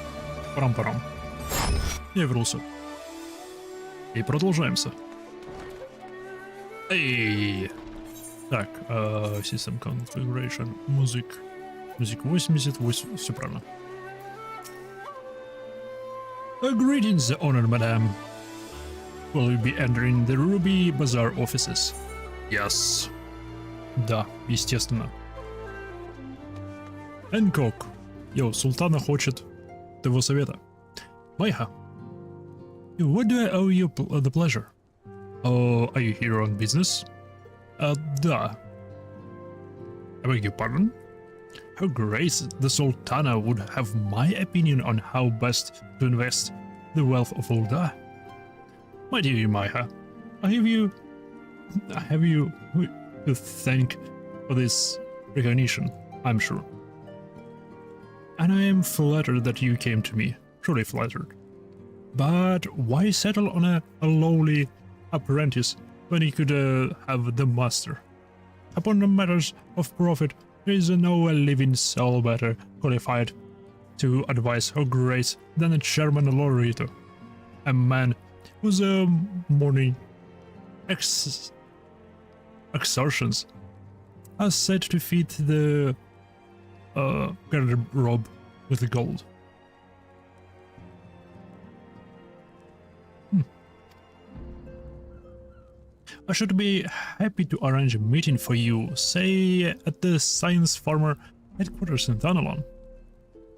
Парам-парам. Я вернулся. И продолжаемся. Эй! Так, System Configuration, Music 88, все правильно. Greetings, honored madam. Will you be entering the Ruby Bazaar offices? Yes. Да, естественно. Энкок. Йоу, Султана хочет твоего совета. Майха. What do I owe you the pleasure? Oh, are you here on business? Да. I beg your pardon? Her Grace the Sultana would have my opinion on how best to invest the wealth of Ulda. My dear Maiha, I have you to thank for this recognition, I'm sure. And I am flattered that you came to me, truly flattered. But why settle on a lowly apprentice when you could have the master? Upon the matters of profit, there is no living soul better qualified to advise Her Grace than a Chairman Lorito, a man whose morning exertions are said to feed the garderobe with gold. I should be happy to arrange a meeting for you, say at the Science Farmer headquarters in Thanalon.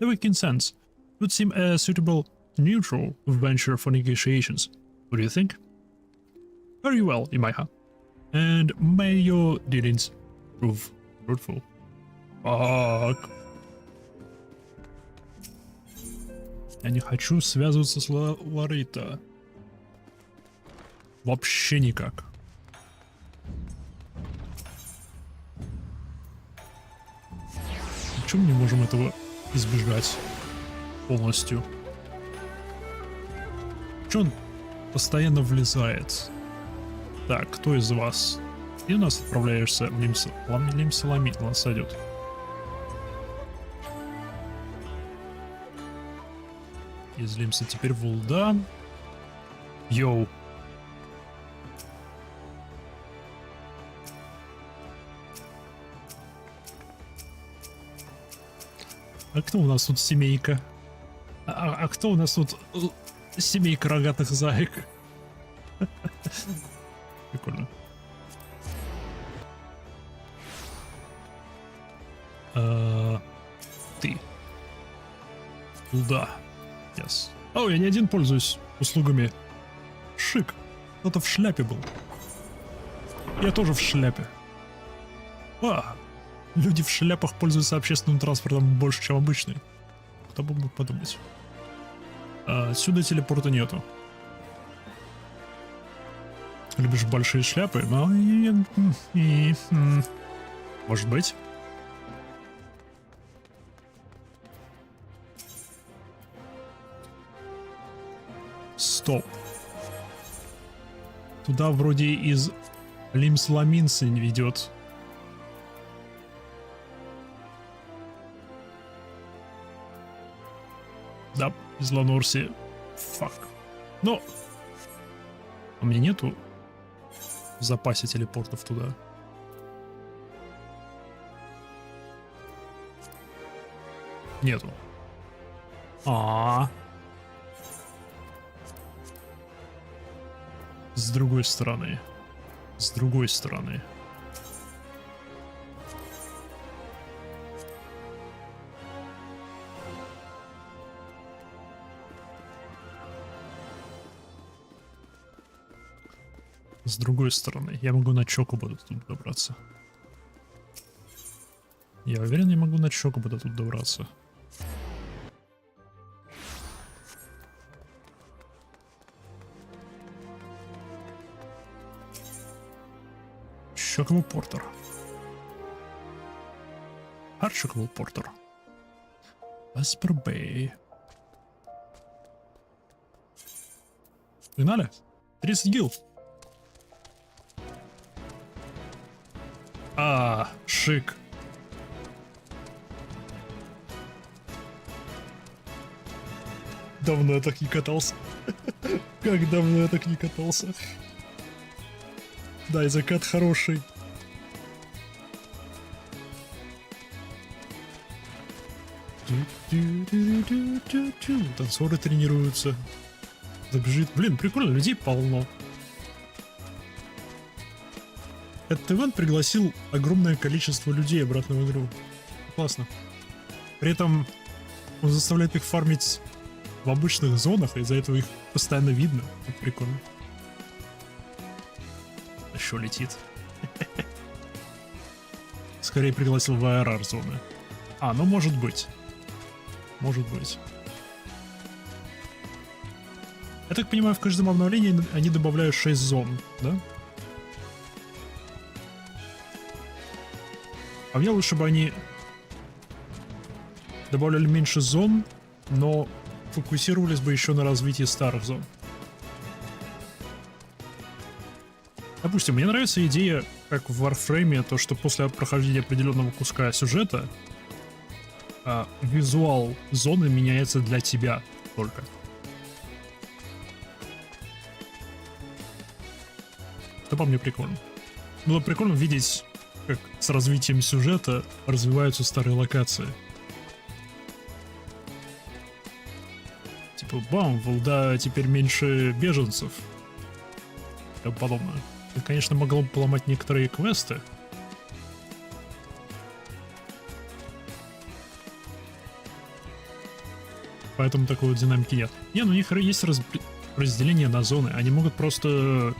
The weekend sense would seem a suitable neutral venture for negotiations. What do you think? Very well, Imaiha. And may your dealings prove fruitful. Fuck. Я не хочу связываться с Лорита. Вообще никак. Почему мы не можем этого избежать полностью? Чё он постоянно влезает? Так, кто из вас? Ты у нас отправляешься в Лимсалами? Ладно, сойдет. Из Лимса теперь в Улда. Йоу. А кто у нас тут семейка? А кто у нас тут семейка рогатых заек? Прикольно. Ты. Да. Yes. О, я не один пользуюсь услугами. Шик. Кто-то в шляпе был. Я тоже в шляпе. Люди в шляпах пользуются общественным транспортом больше, чем обычные. Кто бы мог подумать. Отсюда телепорта нету. Любишь большие шляпы? Может быть. Стоп. Туда вроде из Лимсламинса не ведет. Да, из Ланорси. Фак. Но у меня нету в запасе телепортов туда. Нету. С другой стороны. С другой стороны. С другой стороны, я могу на Чокободу тут добраться. Я уверен, я могу на Чокободу тут добраться. Чокобо Портер. Чокобо Портер. Аспербей. Погнали? 30 гил. Шик. Давно я так не катался. Как давно я так не катался. Да, и закат хороший. Танцоры тренируются. Забежит. Блин, прикольно, людей полно. Этот ивент пригласил огромное количество людей обратно в игру. Классно. При этом он заставляет их фармить в обычных зонах, и из-за этого их постоянно видно. Это прикольно. Еще летит. Скорее пригласил в АРР зоны. А, ну может быть. Может быть. Я так понимаю, в каждом обновлении они добавляют 6 зон, да? А мне лучше бы они добавляли меньше зон, но фокусировались бы еще на развитии старых зон. Допустим, мне нравится идея, как в Warframe, то, что после прохождения определенного куска сюжета визуал зоны меняется для тебя только. Это по мне прикольно. Было прикольно видеть, как с развитием сюжета развиваются старые локации. Типа, бам, да, теперь меньше беженцев. И подобное. Это, конечно, могло бы поломать некоторые квесты. Поэтому такой вот динамики нет. Не, ну у них есть разделение на зоны. Они могут просто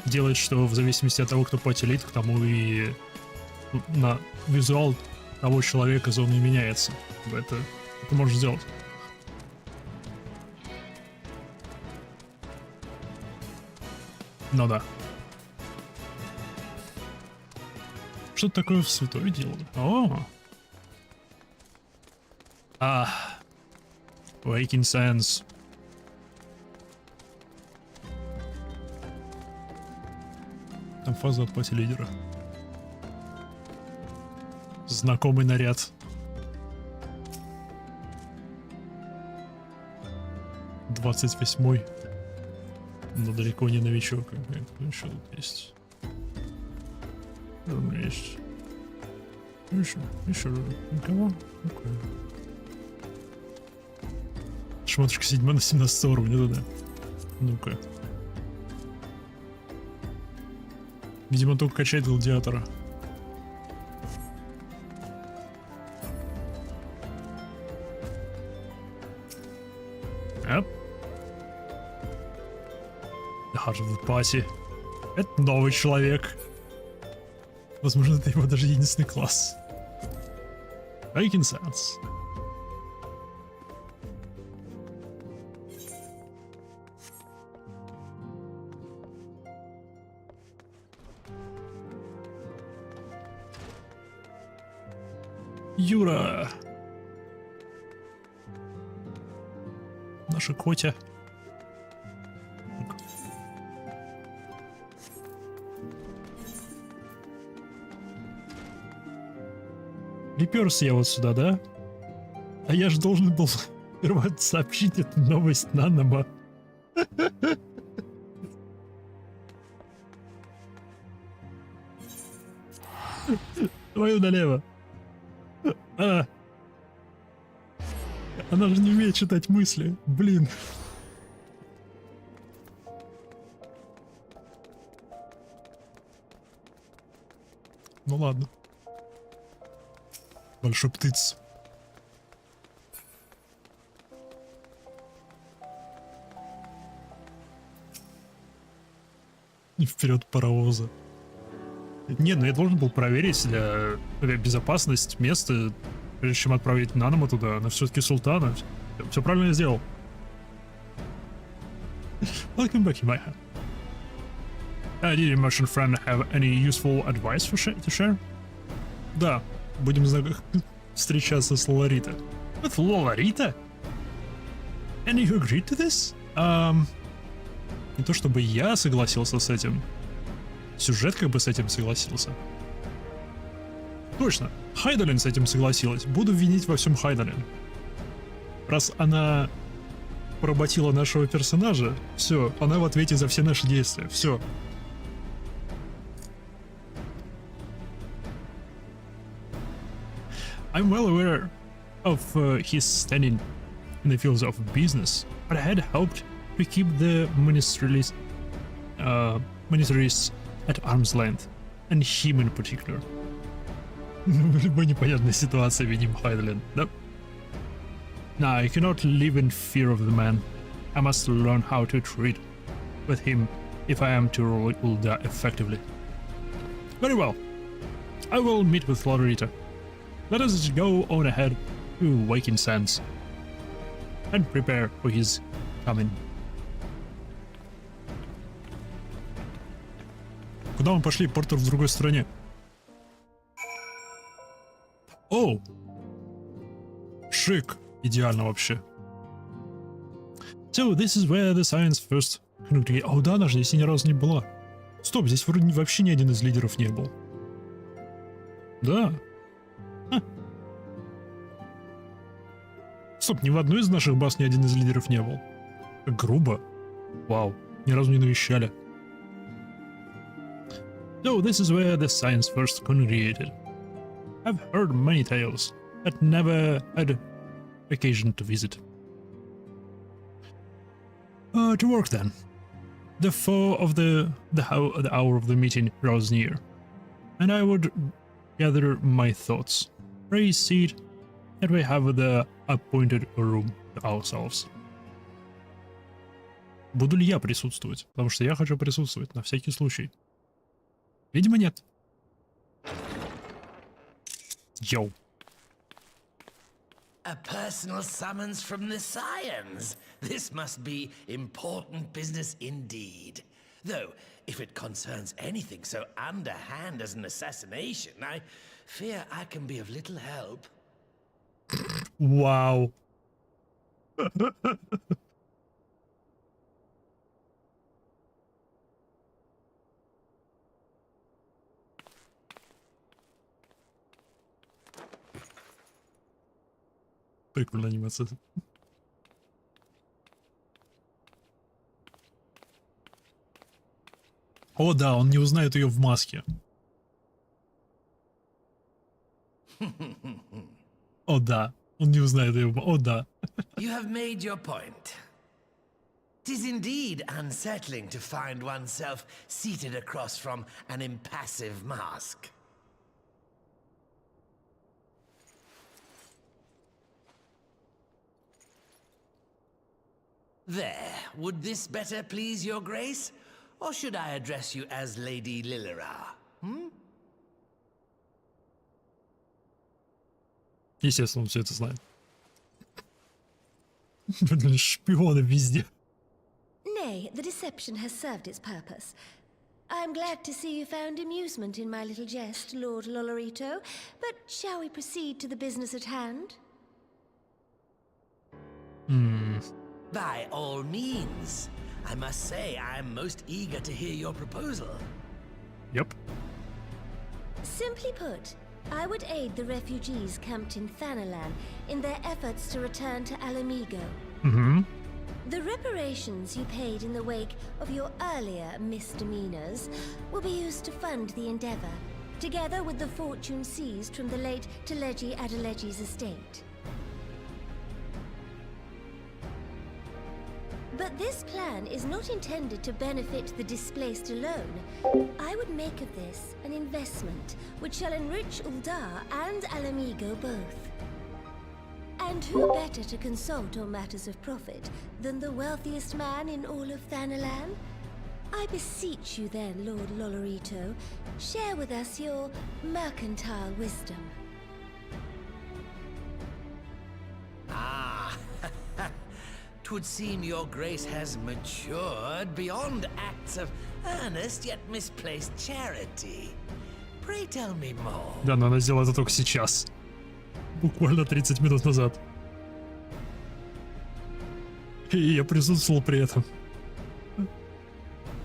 делать, что в зависимости от того, кто потелит, к тому и на визуал того человека зоны меняется. Это можно сделать. Ну да. Что-то такое в святой дело. О! Waking Sense. Там фаза от пати лидера. Знакомый наряд. 28-й. Но далеко не новичок. Что тут есть? Что есть? Еще никого? Okay. Шмоточка 7 на 17 уровня, да-да. Ну-ка. Видимо, только качает гладиатора. Heart of the Party. Это новый человек. Возможно, это его даже единственный класс. Waking Sense. Юра. Наша Котя. Приперся я вот сюда, да? А я же должен был сперва сообщить эту новость наново. Твою налево. Она же не умеет читать мысли. Блин. Ну ладно. Большой птиц. И вперед паровоза. Не, ну я должен был проверить для безопасность места, прежде чем отправить Нанома туда. Она все-таки Султана. Все правильно сделал. Welcome back, Imaiha. Did your merchant friend have any useful advice to share? Да, будем встречаться с Лоларита. With Лоларита? And you agreed to this? Не то чтобы я согласился с этим. Сюжет как бы с этим согласился. Точно, Хайдалин с этим согласилась. Буду винить во всем Хайдалин. Раз она поработила нашего персонажа, все, она в ответе за все наши действия, все. I'm well aware of his standing in the fields of business, but I had hoped to keep the ministerialists at arm's length, and him in particular. В любой непонятной ситуации видим Хайдлин, да? No, I cannot live in fear of the man. I must learn how to treat with him if I am to rule Ulda effectively. Very well. I will meet with Lorita. Let us go on ahead to Waking Sands and prepare for his coming. Куда мы пошли? Портер в другой стране. О! Шик. Идеально вообще. So, this is where the science first... О, да, она же здесь ни разу не была. Стоп, здесь вроде вообще ни один из лидеров не был. Да. Стоп, ни в одной из наших баз ни один из лидеров не был. Как грубо. Вау, ни разу не навещали. So, this is where the science first congregated. I've heard many tales, but never had occasion to visit. To work then. The hour of the meeting draws near, and I would gather my thoughts. Pray seat, and we have the appointed room to ourselves. Буду ли я присутствовать? Потому что я хочу присутствовать на всякий случай. Видимо, нет. Йоу. A personal summons from the Scions. This must be important business indeed. Though, if it concerns anything so underhand as an assassination, I fear I can be of little help. Wow. Прикольная анимация. О, да, он не узнает ее в маске. О, да, он не узнает ее в маске. О, да. You have made your point. 'Tis indeed unsettling to find oneself seated across from an impassive mask. There, would this better please your grace? Or should I address you as Lady Lilira? Естественно, он все это знает. Шпионы везде. Nay, the deception has served its purpose. I'm glad to see you found amusement in my little jest, Lord Lolorito, but shall we proceed to the business at hand? By all means. I must say I am most eager to hear your proposal. Yep. Simply put, I would aid the refugees camped in Thanalan in their efforts to return to Alamigo. The reparations you paid in the wake of your earlier misdemeanors will be used to fund the endeavor, together with the fortune seized from the late Teleji Adeleji's estate. But this plan is not intended to benefit the displaced alone. I would make of this an investment which shall enrich Uldar and Alamigo both. And who better to consult on matters of profit than the wealthiest man in all of Thanalan? I beseech you then, Lord Lolorito, share with us your mercantile wisdom. Ah, 'twould seem your grace has matured beyond acts of earnest yet misplaced charity. Pray tell me more. Да, но она сделала это только сейчас. Буквально 30 минут назад. И я присутствовал при этом.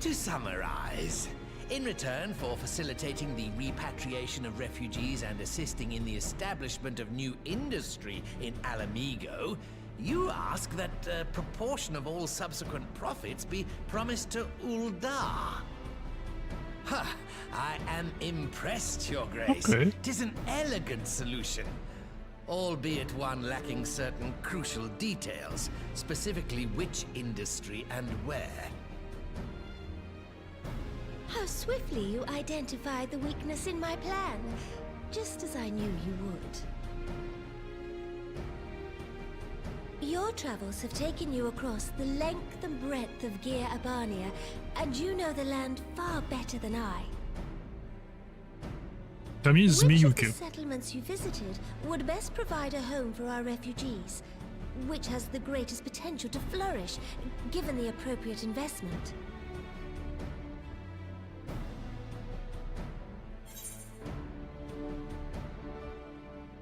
To summarize, in return for facilitating the repatriation of refugees and assisting in the establishment of new industry in Alamigo, You ask that a proportion of all subsequent profits be promised to Uldar. Huh, I am impressed, Your Grace. Okay. 'Tis an elegant solution, albeit one lacking certain crucial details, specifically which industry and where. How swiftly you identified the weakness in my plan, just as I knew you would. Your travels have taken you across the length and breadth of Gir Abania, and you know the land far better than I. Там есть Which of the змеюки. settlements you visited would best provide a home for our refugees? Which has the greatest potential to flourish, given the appropriate investment?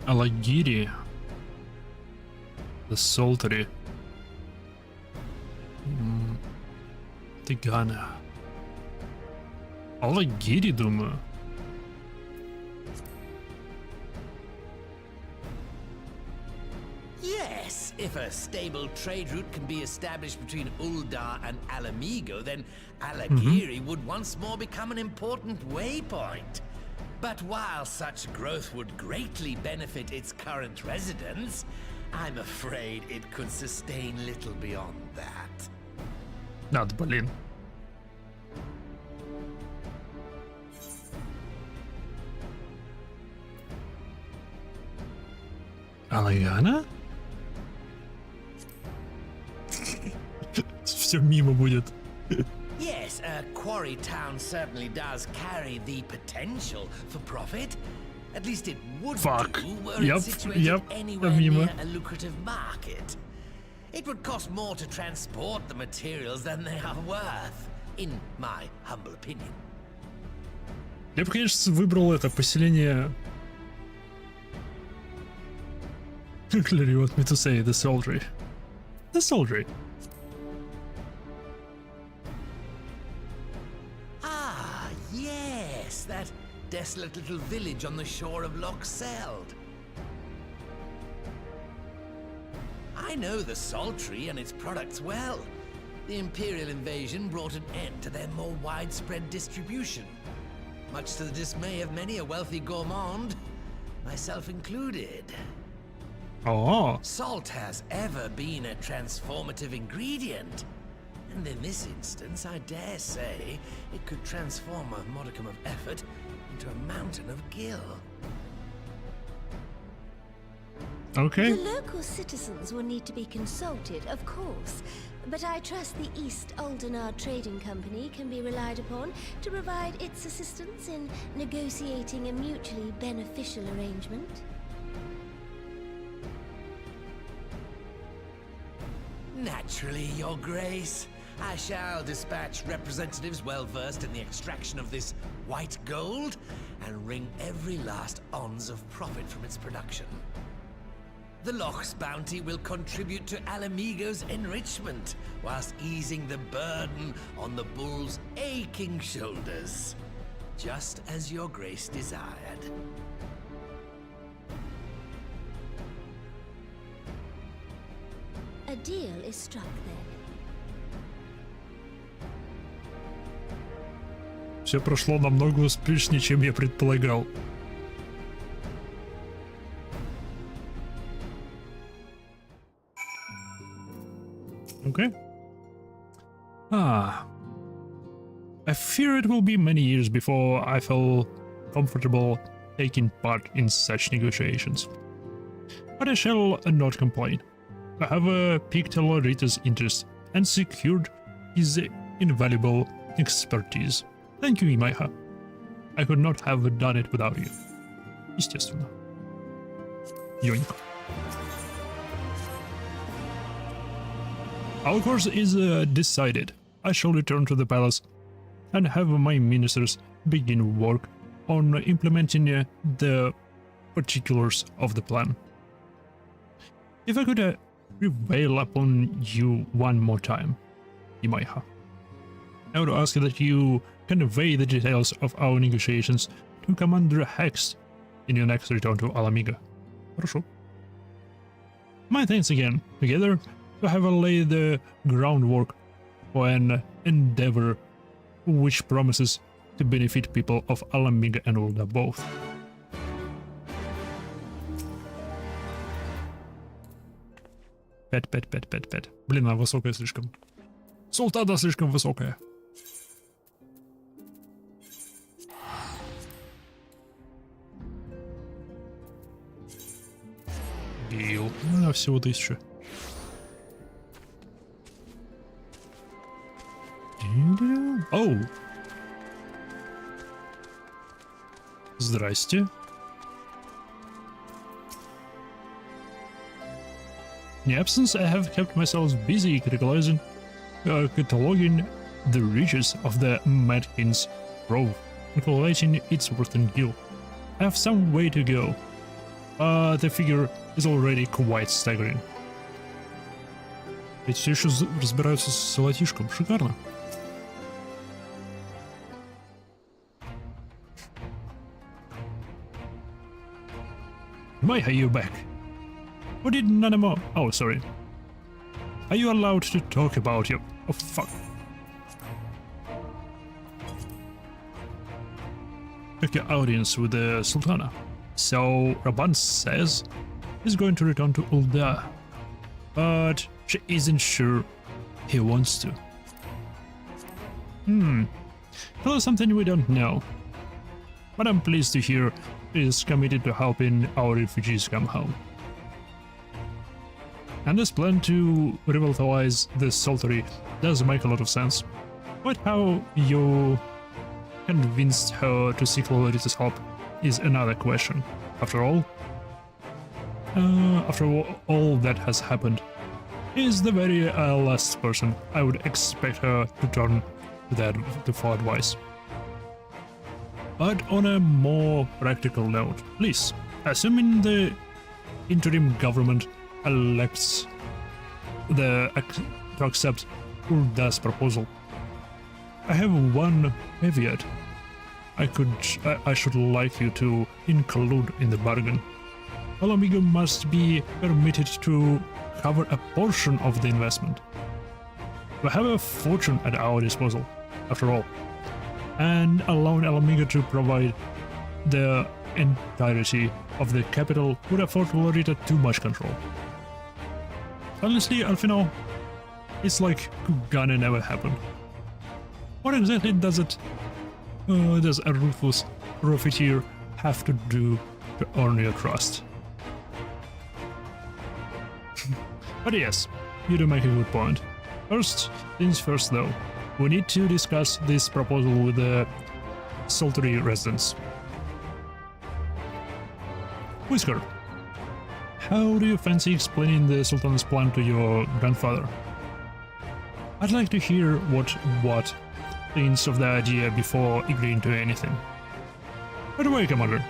Алагири. The Sultry. Тигана. Алагири, думаю. Yes, if a stable trade route can be established between Uldar and Alamigo, then Alagiri would once more become an important waypoint. But while such growth would greatly benefit its current residents, I'm afraid it could sustain little beyond that. Надо, блин. Алагана? Все мимо будет. Yes, a quarry town certainly does carry the potential for profit. At least it would Fuck. do were Yep, it situated yep, anywhere mimo. near a lucrative market. It would cost more to transport the materials than they are worth, in my humble opinion. Я бы, конечно, выбрал это поселение. Clearly you want me to say the Sultry. The Sultry. Ah, yes, that desolate little village on the shore of Loch Seld. I know the Sultry and its products well. The Imperial invasion brought an end to their more widespread distribution, much to the dismay of many a wealthy gourmand, myself included. Oh, Salt has ever been a transformative ingredient, and in this instance, I dare say, it could transform a modicum of effort into a mountain of gill. okay. The local citizens will need to be consulted, of course, but I trust the East Aldenar Trading Company can be relied upon to provide its assistance in negotiating a mutually beneficial arrangement. Naturally, Your Grace. I shall dispatch representatives well versed in the extraction of this white gold and wring every last ounce of profit from its production. The Loch's bounty will contribute to Alamigo's enrichment, whilst easing the burden on the bull's aching shoulders, just as Your Grace desired. A deal is struck then. Все прошло намного успешнее, чем я предполагал. Okay. I fear it will be many years before I feel comfortable taking part in such negotiations. But I shall not complain. I have piqued Lorita's interest and secured his invaluable expertise. Thank you, Imaiha. I could not have done it without you. Естественно. Yoink. Our course is decided. I shall return to the palace and have my ministers begin work on implementing the particulars of the plan. If I could prevail upon you one more time, Imaiha, I would ask that you convey the details of our negotiations to Commander Hex in your next return to Alamiga. Хорошо. My thanks again. Together, we have laid the groundwork for an endeavor which promises to benefit people of Alamiga and Ulda both. Пять. Блин, она высокая слишком. Султана слишком высокая. Гил. Всего 1000. Оу. Здрасте. In absence, I have kept myself busy cataloging the riches of the Madkins Grove and calculating its worth in gil. I have some way to go. The figure is already quite staggering. Ведь все еще разбираются с золотишком. Шикарно. Why are you back? What did Nanamo? Oh, sorry. Are you allowed to talk about your... Oh, fuck. Check your audience with the Sultana. So, Raban says he's going to return to Ulda, but she isn't sure he wants to. Tell us something we don't know. But I'm pleased to hear he is committed to helping our refugees come home. And this plan to revitalize the Saltery does make a lot of sense. But how you convinced her to seek Lolita's help is another question. After all that has happened, he is the very last person I would expect her to turn to for advice. But on a more practical note, please, assuming the interim government elects to accept Ulda's proposal, I have one caveat I should like you to include in the bargain. Alamigo must be permitted to cover a portion of the investment. We have a fortune at our disposal, after all, and allowing Alamigo to provide the entirety of the capital would afford Lolita too much control. Honestly, Alfino, it's like gonna never happen. What exactly does a ruthless profiteer have to do to earn your trust? But yes, you do make a good point. First things first though, we need to discuss this proposal with the Saltery residents. Whisker, how do you fancy explaining the Sultan's plan to your grandfather? I'd like to hear what thinks of the idea before agreeing to anything. By the way, Commander,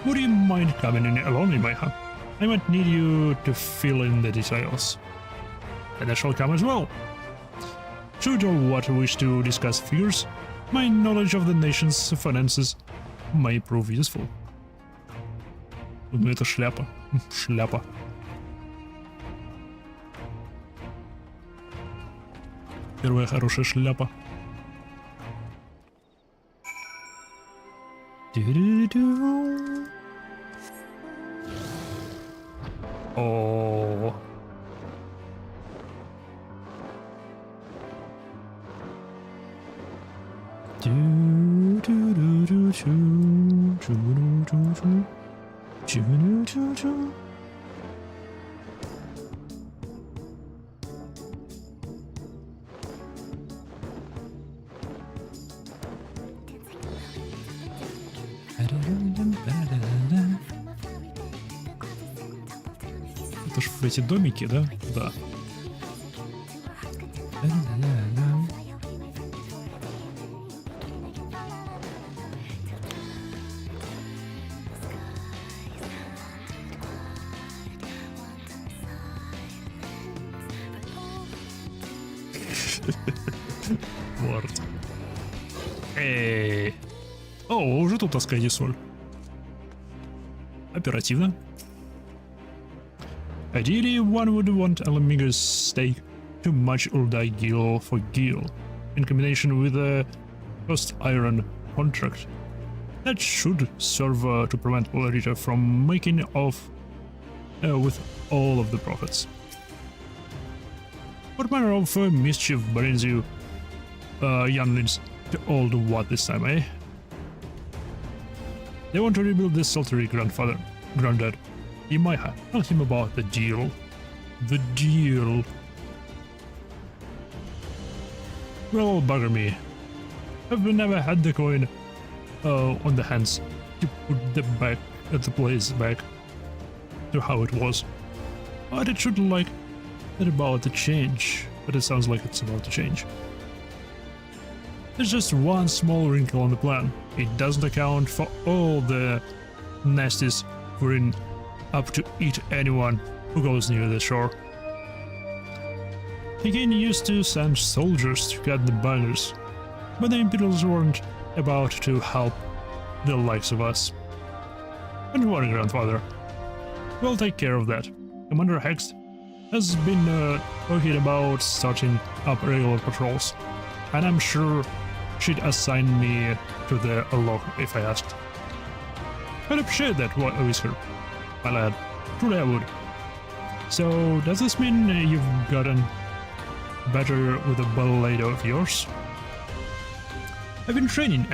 would you mind coming in alone in my hut? I might need you to fill in the details. And I shall come as well. Should you wish to discuss figures, my knowledge of the nation's finances may prove useful. Ну это шляпа. Шляпа. Первая хорошая шляпа. О. Это ж эти домики, да? Да. Лорд. Эй. О, уже тут таскайте соль. Оперативно. Ideally, one would want Alamiga's stake to match Uldai Gil for Gil, in combination with a post iron contract. That should serve to prevent Ulrita from making off with all of the profits. What manner of mischief brings you younglings to all the what this time, eh? They want to rebuild this sultry granddad. You might have tell him about the deal. The deal. Well, bugger me. I've never had the coin on the hands to put the place back to how it was. But it should like it about to change. But it sounds like it's about to change. There's just one small wrinkle on the plan. It doesn't account for all the nasties who are in up to eat anyone who goes near the shore. Again, used to send soldiers to cut the bangers, but the Imperials weren't about to help the likes of us. Don't worry, grandfather. We'll take care of that. Commander Hex has been talking about starting up regular patrols, and I'm sure she'd assign me to the log if I asked. I'd appreciate that, Whisker, my lad. Truly I would. So, does this mean you've gotten better with a blade of yours? I've been training,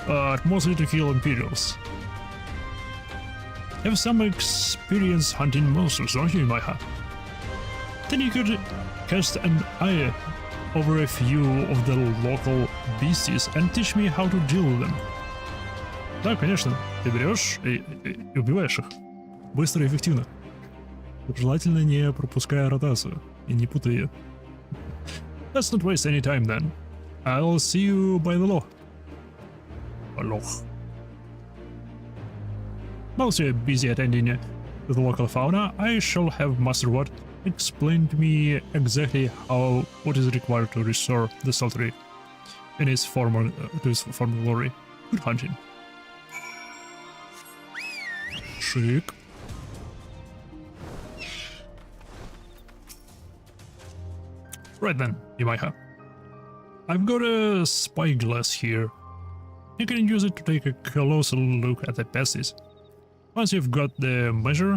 but mostly to kill Imperials. Have some experience hunting monsters, don't you, Maiha? Then you could cast an eye over a few of the local beasties and teach me how to deal with them. Да, конечно. Ты берешь и убиваешь их. Быстро и эффективно. Желательно не пропуская ротацию и не путая ее. Let's not waste any time then. I'll see you by the law. Whilst you're busy attending to the local fauna, I shall have Master Watt explain to me exactly what is required to restore the sultry in its former glory. Good hunting. Chic. Right then, you might have. I've got a spyglass here. You can use it to take a closer look at the pasties. Once you've got the measure,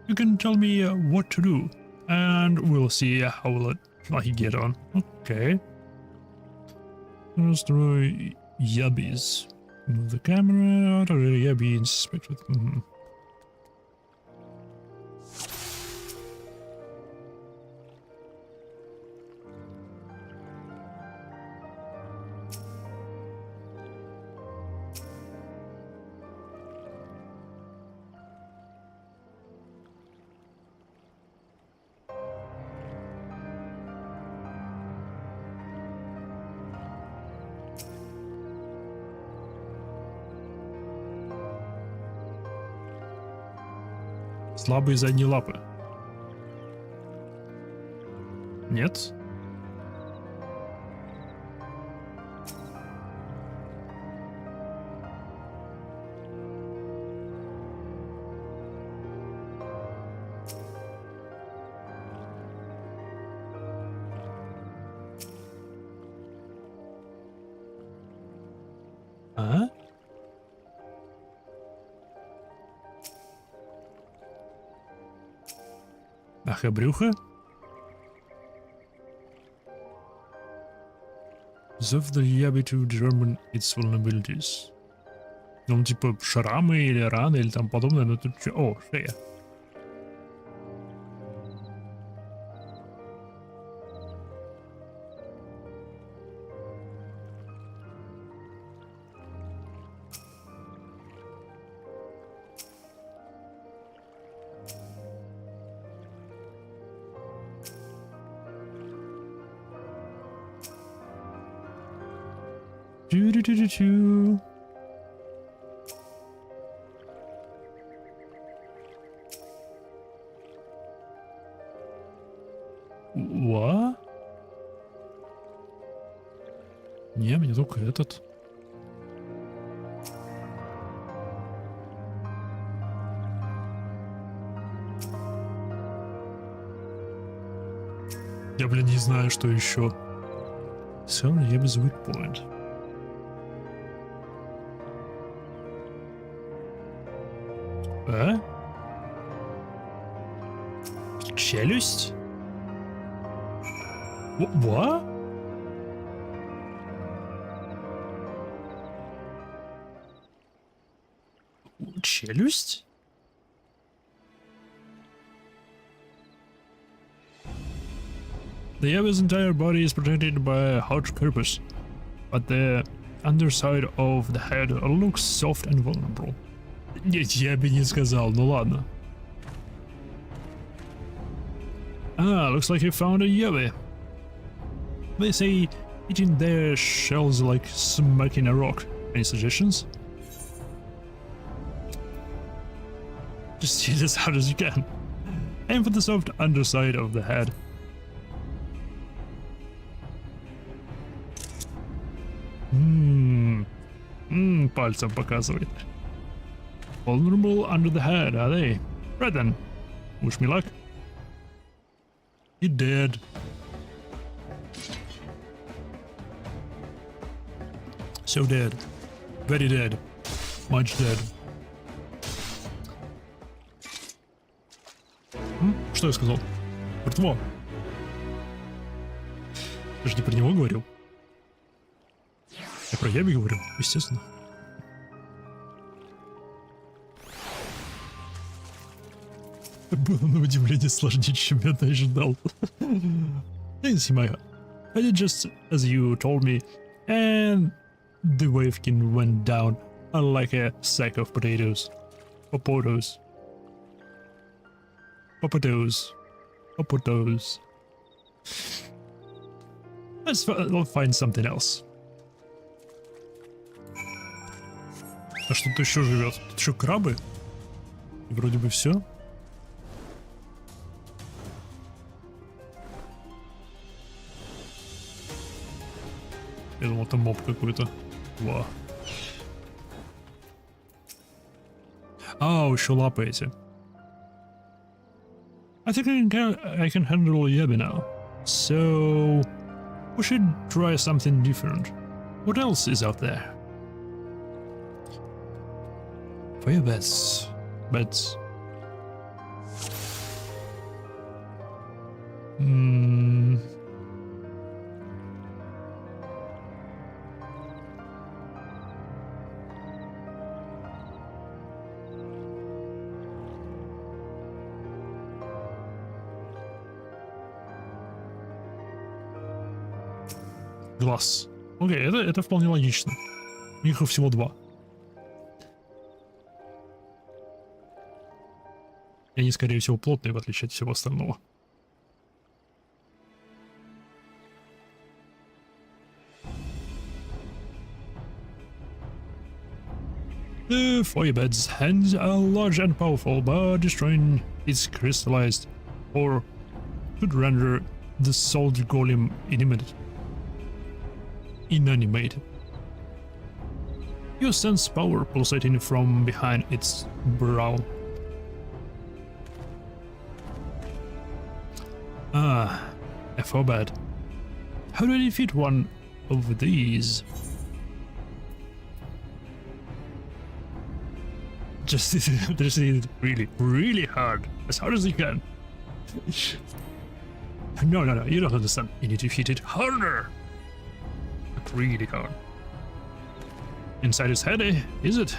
you can tell me what to do, and we'll see how I get on. Okay. Destroy yabbies. Move the camera. Yabby inspect with. Слабые задние лапы. Нет? А? Ах, и брюхо? Observe the yabby to determine its vulnerabilities. Ну, типа, шрамы или раны или там подобное, но тут... О, шея. Чу-чу-чу-чу. What? Не, мне только этот. Я, блин, не знаю, что еще. So, я без weak point. А? Челюсть? What? Челюсть? The Yaba's entire body is protected by a hard carapace, but the underside of the head looks soft and vulnerable. Нет, я бы не сказал, ну ладно. Ah, looks like you found a Yabe. They say eating their shells like smacking a rock. Any suggestions? Just hit as hard as you can. Aim for the soft underside of the head. Пальцем показывает. Vulnerable under the head, are they? Right then. Wish me luck. He dead. So dead. Very dead. Much dead. Что я сказал? Мертво. Я же не про него говорил. Я про Яби говорю, естественно. Это было на удивление сложнее, чем я ожидал. Didn't see my I did just as you told me, and the wavekin went down like a sack of potatoes. Potatoes. Potatoes. Potatoes. I'll find something else. А что тут еще живет? Тут еще крабы? И вроде бы все. Я думал, там моб какой-то. Ва. А, еще лапы эти. I think I can handle Yabi now. So we should try something different. What else is out there? Fire beds. Beds. Глаз. Окей, это вполне логично. У них всего два. И они, скорее всего, плотные, в отличие от всего остального. The Firebed's hands are large and powerful, but destroying its crystallized or could render the soldier golem inanimate. You sense power pulsating from behind its brow. Ah, a Firebed. How do I defeat one of these? Just hit it really hard. As hard as you can. No, you don't understand. You need to hit it harder. Really hard. Inside its head, is it?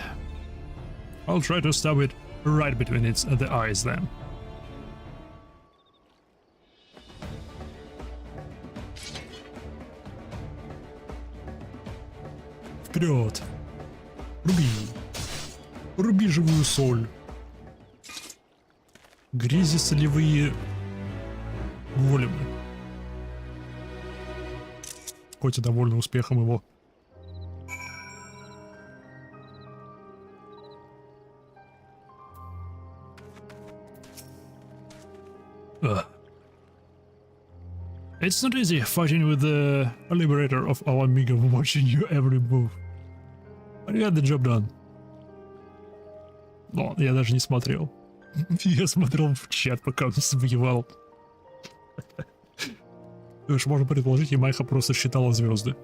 I'll try to stab it right between the eyes then. Вперед! Руби! Руби живую соль! Грези солевые големы. Котя довольна успехом его. It's not easy fighting with the liberator of our amigo watching you every move. But you got the job done. Но я даже не смотрел. Я смотрел в чат, пока он воевал. То есть можно предположить, Ямайха просто считала звезды.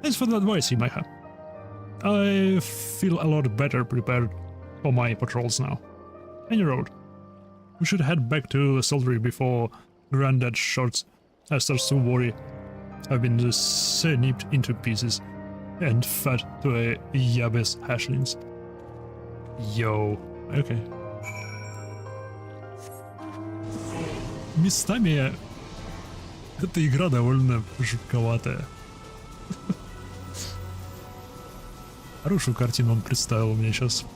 Thanks for the advice, Ямайха. I feel a lot better prepared for my patrols now. Any road. We should head back to the Soldiery before Granddad starts to worry. I've been snipped into pieces and fed to a Yabes hashlings. Yo. Okay. Местами эта игра довольно жутковатая. Хорошую картину он представил мне сейчас.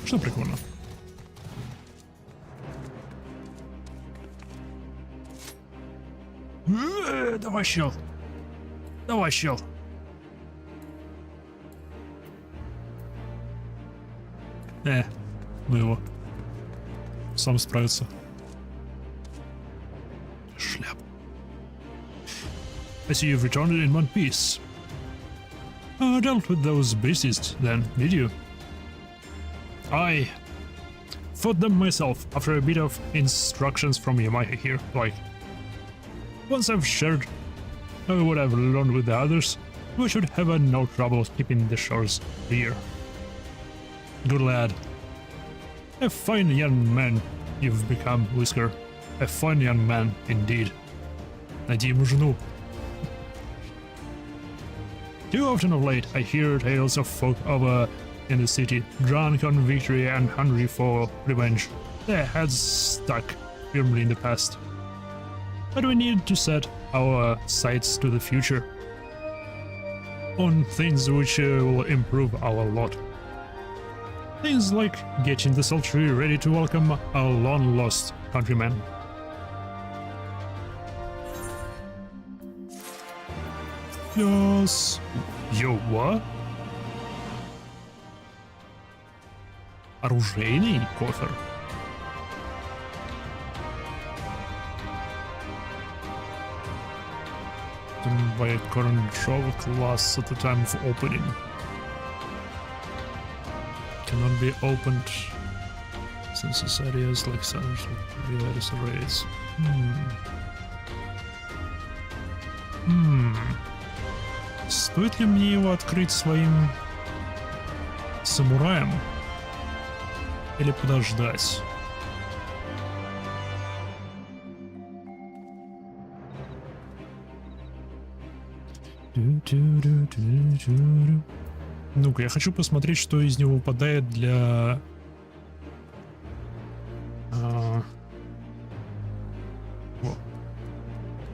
Что прикольно. Давай, чел. Давай, чел. Ну его. Сам справится. Шляп. I see you've returned in one piece. Dealt with those beasts then, did you? I fought them myself after a bit of instructions from Yamaha here, like. Once I've shared what I've learned with the others, we should have no trouble keeping the shores clear. Good lad. A fine young man you've become, Whisker. A fine young man indeed. Найди ему жену. Too often of late I hear tales of folk over in the city, drunk on victory and hungry for revenge. Their heads stuck firmly in the past. But we need to set our sights to the future. On things which will improve our lot. Things like getting the Sultry ready to welcome our long-lost countrymen. Yes. Yo, what? Оружейный кофер. By a current draw class at the time of opening. Cannot be opened since this area is like various arrays. Стоит ли мне его открыть своим самураем? Или подождать? Ну-ка, я хочу посмотреть, что из него выпадает для... для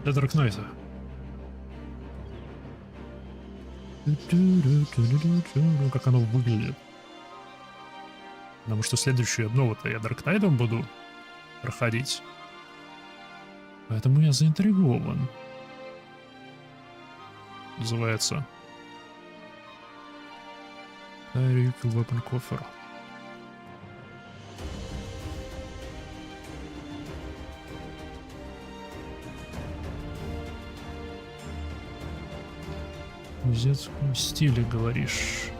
Dark Knight'а. Ну, как оно выглядит. Потому что следующую обнову-то я Dark Knight'ом буду проходить. Поэтому я заинтригован. Называется Reveal Weapon Coffer. В детском стиле, говоришь?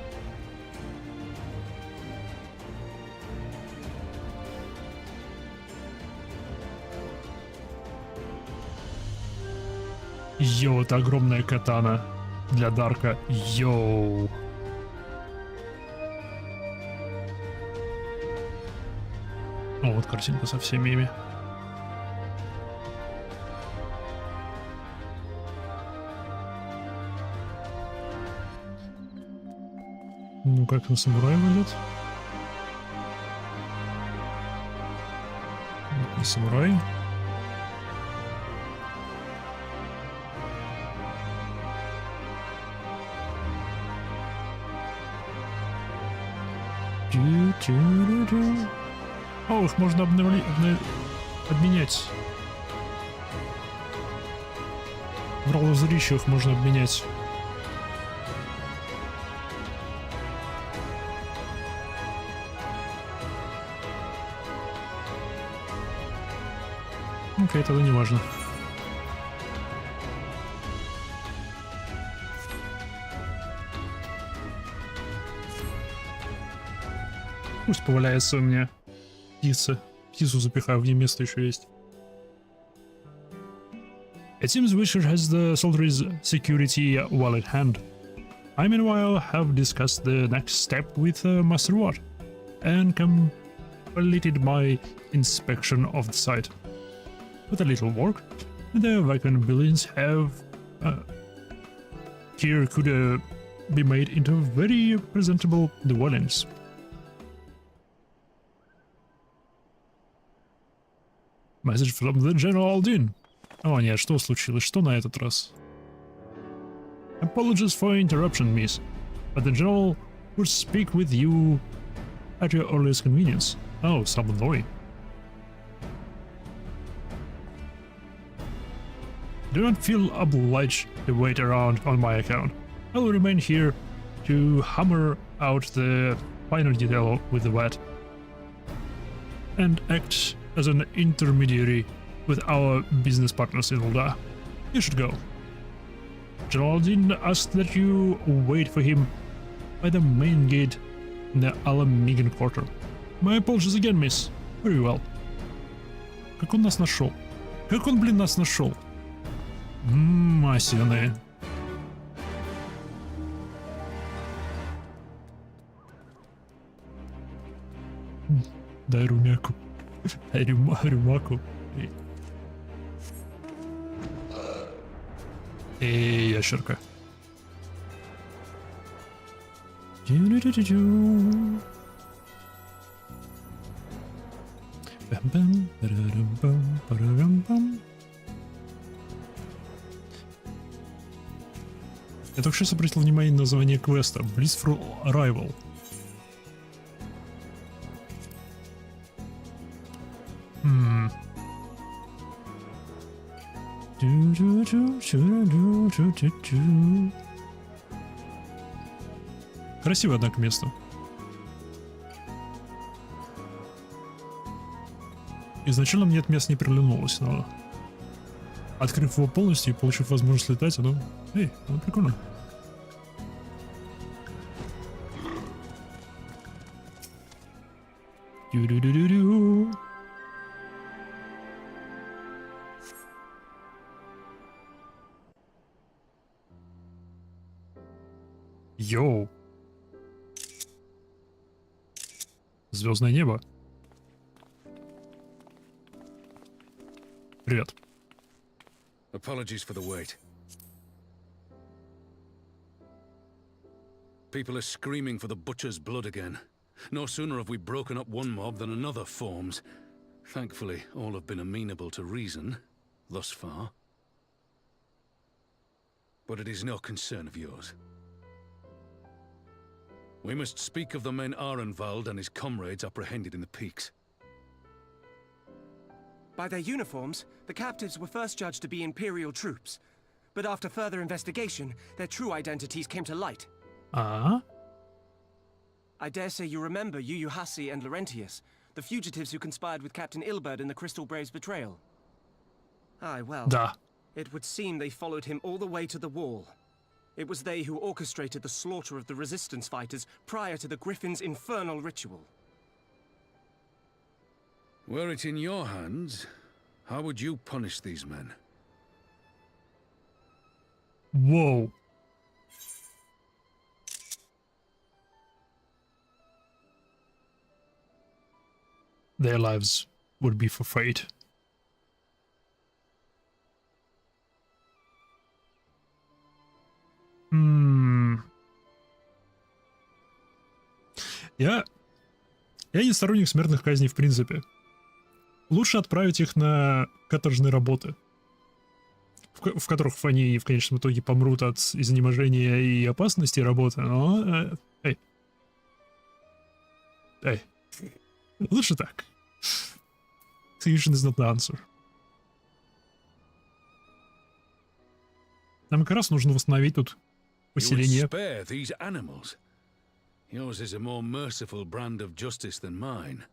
Йоу, это огромная катана для Дарка. Йоу. О, вот картинка со всеми ими. Ну, как на самурай выглядит? Не самурай. О, их можно обменять. В Роллозрищу их можно обменять. Окей, тогда не важно. Пусть поваляется у меня. Птица. Птицу запихаю, в ней место еще есть. It seems Witcher has the Soldiers' security well at hand. I meanwhile have discussed the next step with Master Watt and completed my inspection of the site. With a little work, the vacant buildings have here could be made into very presentable dwellings. Message from the General Dean. О нет, что случилось? Что на этот раз? Apologies for interruption, miss, but the General would speak with you at your earliest convenience. Oh, со мной. Do not feel obliged to wait around on my account. I will remain here to hammer out the final detail with the vet and act as an intermediary with our business partners in Ulda. You should go. General Dean asked that you wait for him by the main gate in the Alamigan Quarter. My apologies again, miss. Very well. Как он нас нашел? Как он, блин, нас нашел? Масины. Дай румяку. Дай рюмаку. Эй, ящерка. Я только сейчас обратил внимание на название квеста. Blissful Arrival. Красивое, однако, место. Изначально мне это место не приглянулось, но открыв его полностью и получив возможность летать, оно... Эй, оно прикольно. Дю-дю-дю-дю-дю. Йоу. Звездное небо. Привет. Apologies for the wait. People are screaming for the butcher's blood again. No sooner have we broken up one mob than another forms. Thankfully, all have been amenable to reason, thus far. But it is no concern of yours. We must speak of the men Arenvald and his comrades apprehended in the peaks. By their uniforms, the captives were first judged to be Imperial troops. But after further investigation, their true identities came to light. Uh-huh. I dare say you remember Yuyuhasi and Laurentius, the fugitives who conspired with Captain Ilberd in the Crystal Brave's betrayal. Aye, well, Да. it would seem they followed him all the way to the wall. It was they who orchestrated the slaughter of the resistance fighters prior to the Griffin's infernal ritual. Were it in your hands, how would you punish these men? Whoa. Their lives would be for fate. Я не сторонник смертных казней в принципе. Лучше отправить их на каторжные работы, в которых они в конечном итоге помрут от изнеможения и опасности работы, но... Эй. Лучше так. Execution is not the answer. Нам как раз нужно восстановить тут поселение. You would spare these animals. Yours is a more merciful brand of justice than mine.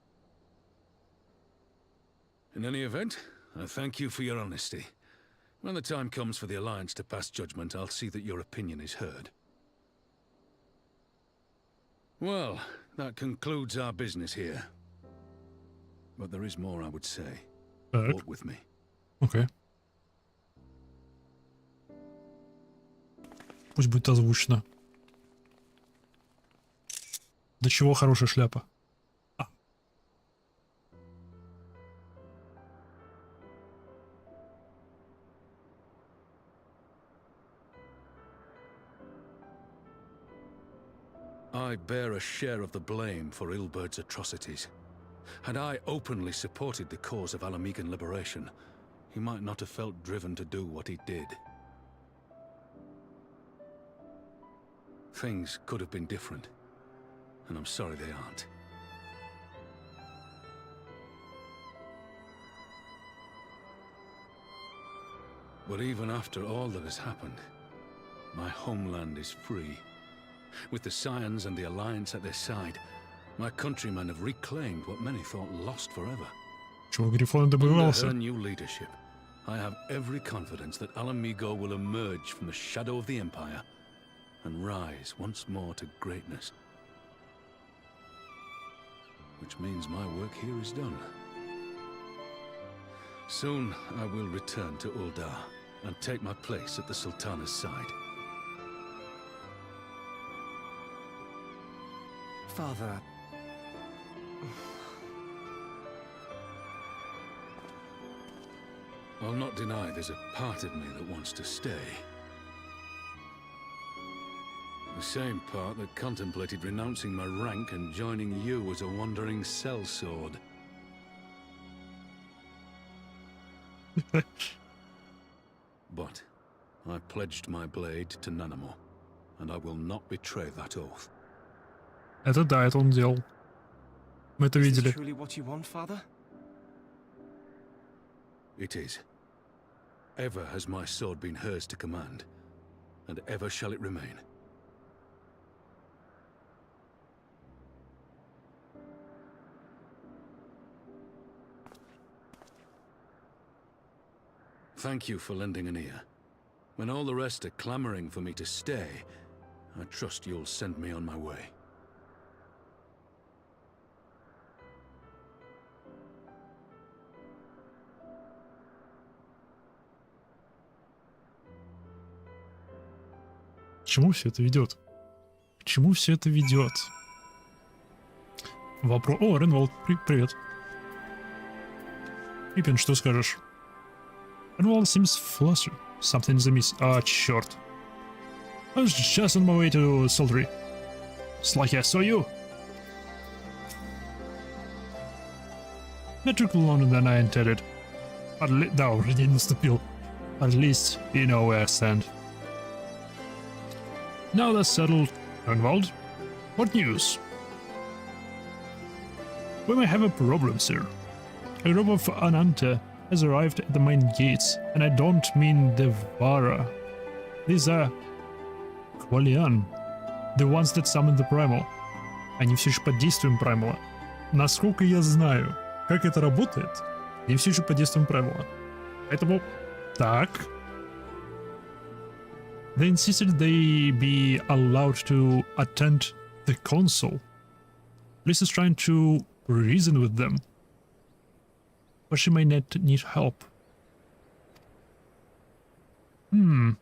In any event, I thank you for your honesty. When the time comes for the Alliance to pass judgment, I'll see that your opinion is heard. Well, that concludes our business here. But there is more I would say. Так, Walk with me. окей. Пусть будет озвучено. До чего хорошая шляпа? А. I bear a share of the blame for Ilbert's atrocities. Had I openly supported the cause of Alamigan liberation, he might not have felt driven to do what he did. Things could have been different, and I'm sorry they aren't. But even after all that has happened, my homeland is free. With the Scions and the Alliance at their side, my countrymen have reclaimed what many thought lost forever. Чего Грифон Under добивался? her new leadership, I have every confidence that Alamigo will emerge from the shadow of the Empire and rise once more to greatness. Which means my work here is done. Soon I will return to Uldar and take my place at the Sultana's side. Father... I'll not deny there's a part of me that wants to stay. The same part that contemplated renouncing my rank and joining you as a wandering sellsword. But I pledged my blade to Nanamo, and I will not betray that oath. Это да, это он делал. Мы это Is this видели. truly what you want, Father? It is. Ever has my sword been hers to command, and ever shall it remain. Thank you for lending an ear. When all the rest are clamoring for me to stay, I trust you'll send me on my way. К чему все это ведет? К чему все это ведет? Вопрос... О, Ренволд, привет. Пиппин, что скажешь? Ренволд seems flustered. Something's amiss. А, черт. I was just on my way to Saldry. It's like I saw you. It took longer than I intended. Да, уже день наступил. At least you know where I stand. Now that's settled, Reinwald. What news? We may have a problem, sir. A group of Ananta has arrived at the main gates, and I don't mean the Vara. These are Qualian, the ones that summoned the Primal. Они все еще под действием Примала. Насколько я знаю, как это работает, они все еще под действием Примала. Поэтому так. They insisted they be allowed to attend the console. Liz is trying to reason with them, but she may not need help. The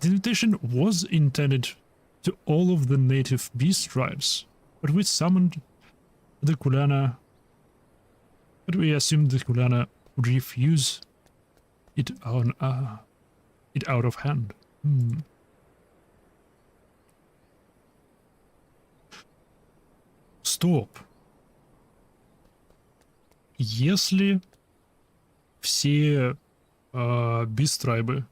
invitation was intended to all of the native beast tribes, but we summoned the Kulana. But we assumed the Kulana would refuse it on it out of hand. Стоп. Если все бистрайбы,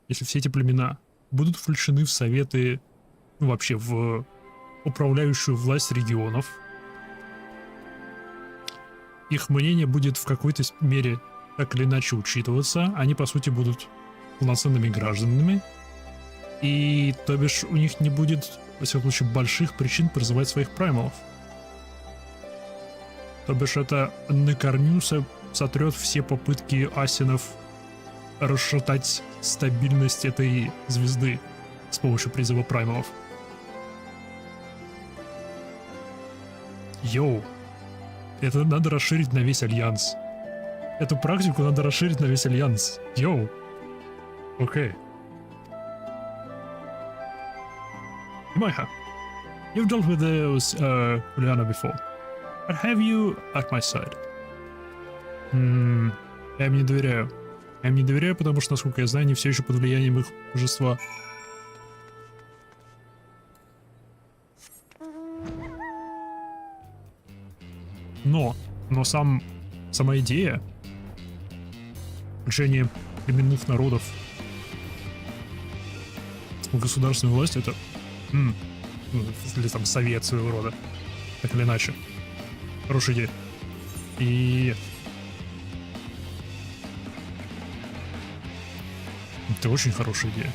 если все эти племена будут включены в советы, ну, вообще в управляющую власть регионов, их мнение будет в какой-то мере так или иначе учитываться, они по сути будут полноценными гражданами, и то бишь у них не будет, во всяком случае, больших причин призывать своих праймалов. То бишь это на корню сотрет все попытки асинов расшатать стабильность этой звезды с помощью призыва праймалов. Йоу. Это надо расширить на весь Альянс. Эту практику надо расширить на весь Альянс. Йоу. Окей. Майха, you've dealt with those Juliana before. But have you at my side? Я им не доверяю. Я им не доверяю, потому что, насколько я знаю, они все еще под влиянием их божества. Но сама идея включения племенных народов в государственную власть — это или там совет своего рода, так или иначе. Хорошая идея. И это очень хорошая идея.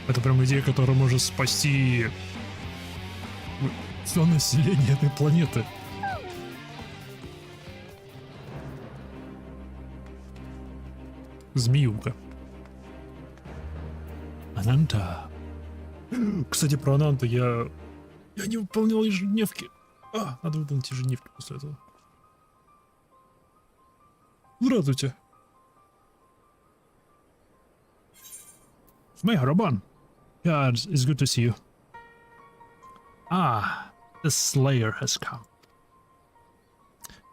Это прям идея, которая может спасти все население этой планеты. Змеюка. Ананта. Кстати, про Ананта я не выполнял ежедневки. Надо выполнить ежедневки после этого. Здравствуйте. Рабан. Yeah, it's good to see you. The Slayer has come.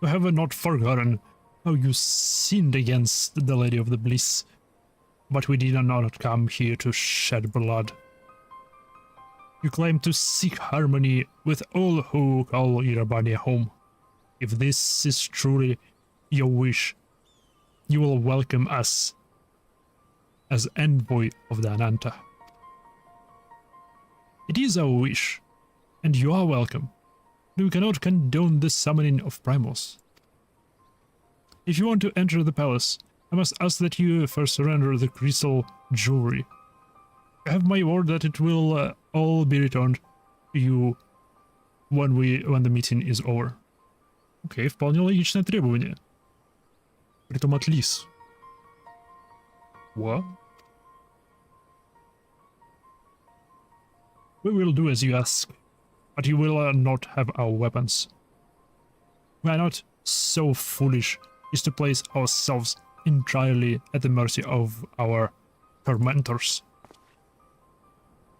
You have not forgotten how you sinned against the Lady of the Bliss, but we did not come here to shed blood. You claim to seek harmony with all who call Irabania home. If this is truly your wish, you will welcome us as envoy of the Ananta. It is our wish, and you are welcome, but we cannot condone the summoning of primals. If you want to enter the palace, I must ask that you first surrender the crystal jewelry. I have my word that it will all be returned to you when the meeting is over. Окей, вполне логичное требование. Притом от Лис. What? We will do as you ask, but you will not have our weapons. We are not so foolish as to place ourselves entirely at the mercy of our tormentors.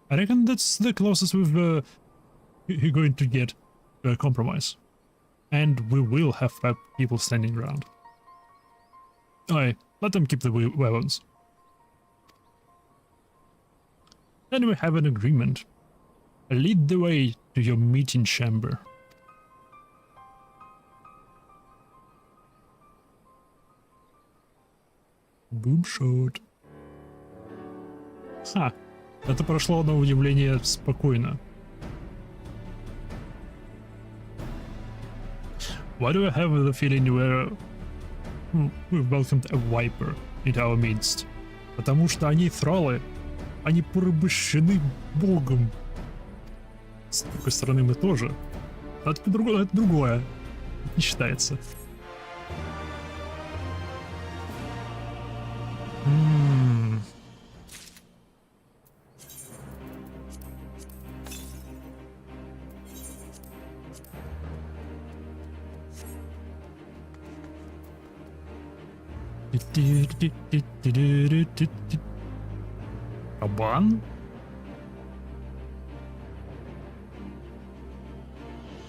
I reckon that's the closest we're going to get to a compromise. And we will have 5 people standing around. Aye, let them keep the weapons. Then we have an agreement. Lead the way to your meeting chamber. Boomshot. Ха, это прошло на удивление спокойно. Why do I have the feeling we welcomed a viper into our midst? Потому что они троллы, они порабощены богом. С другой стороны, мы тоже. А это другое. Это не считается. Кабан?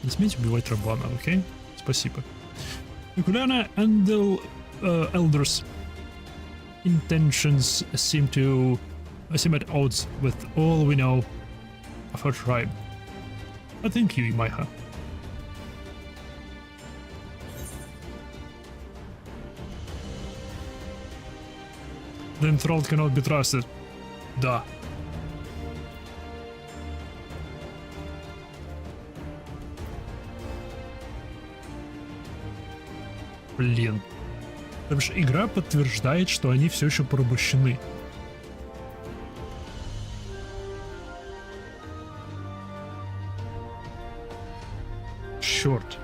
Не смейте убивать Рабана, окей? Спасибо. Juliana and the elders' intentions seem at odds with all we know of her tribe. I thank you, Imaiha. The enthralled cannot be trusted. Да. Блин. Потому что игра подтверждает, что они все еще порабощены. Черт.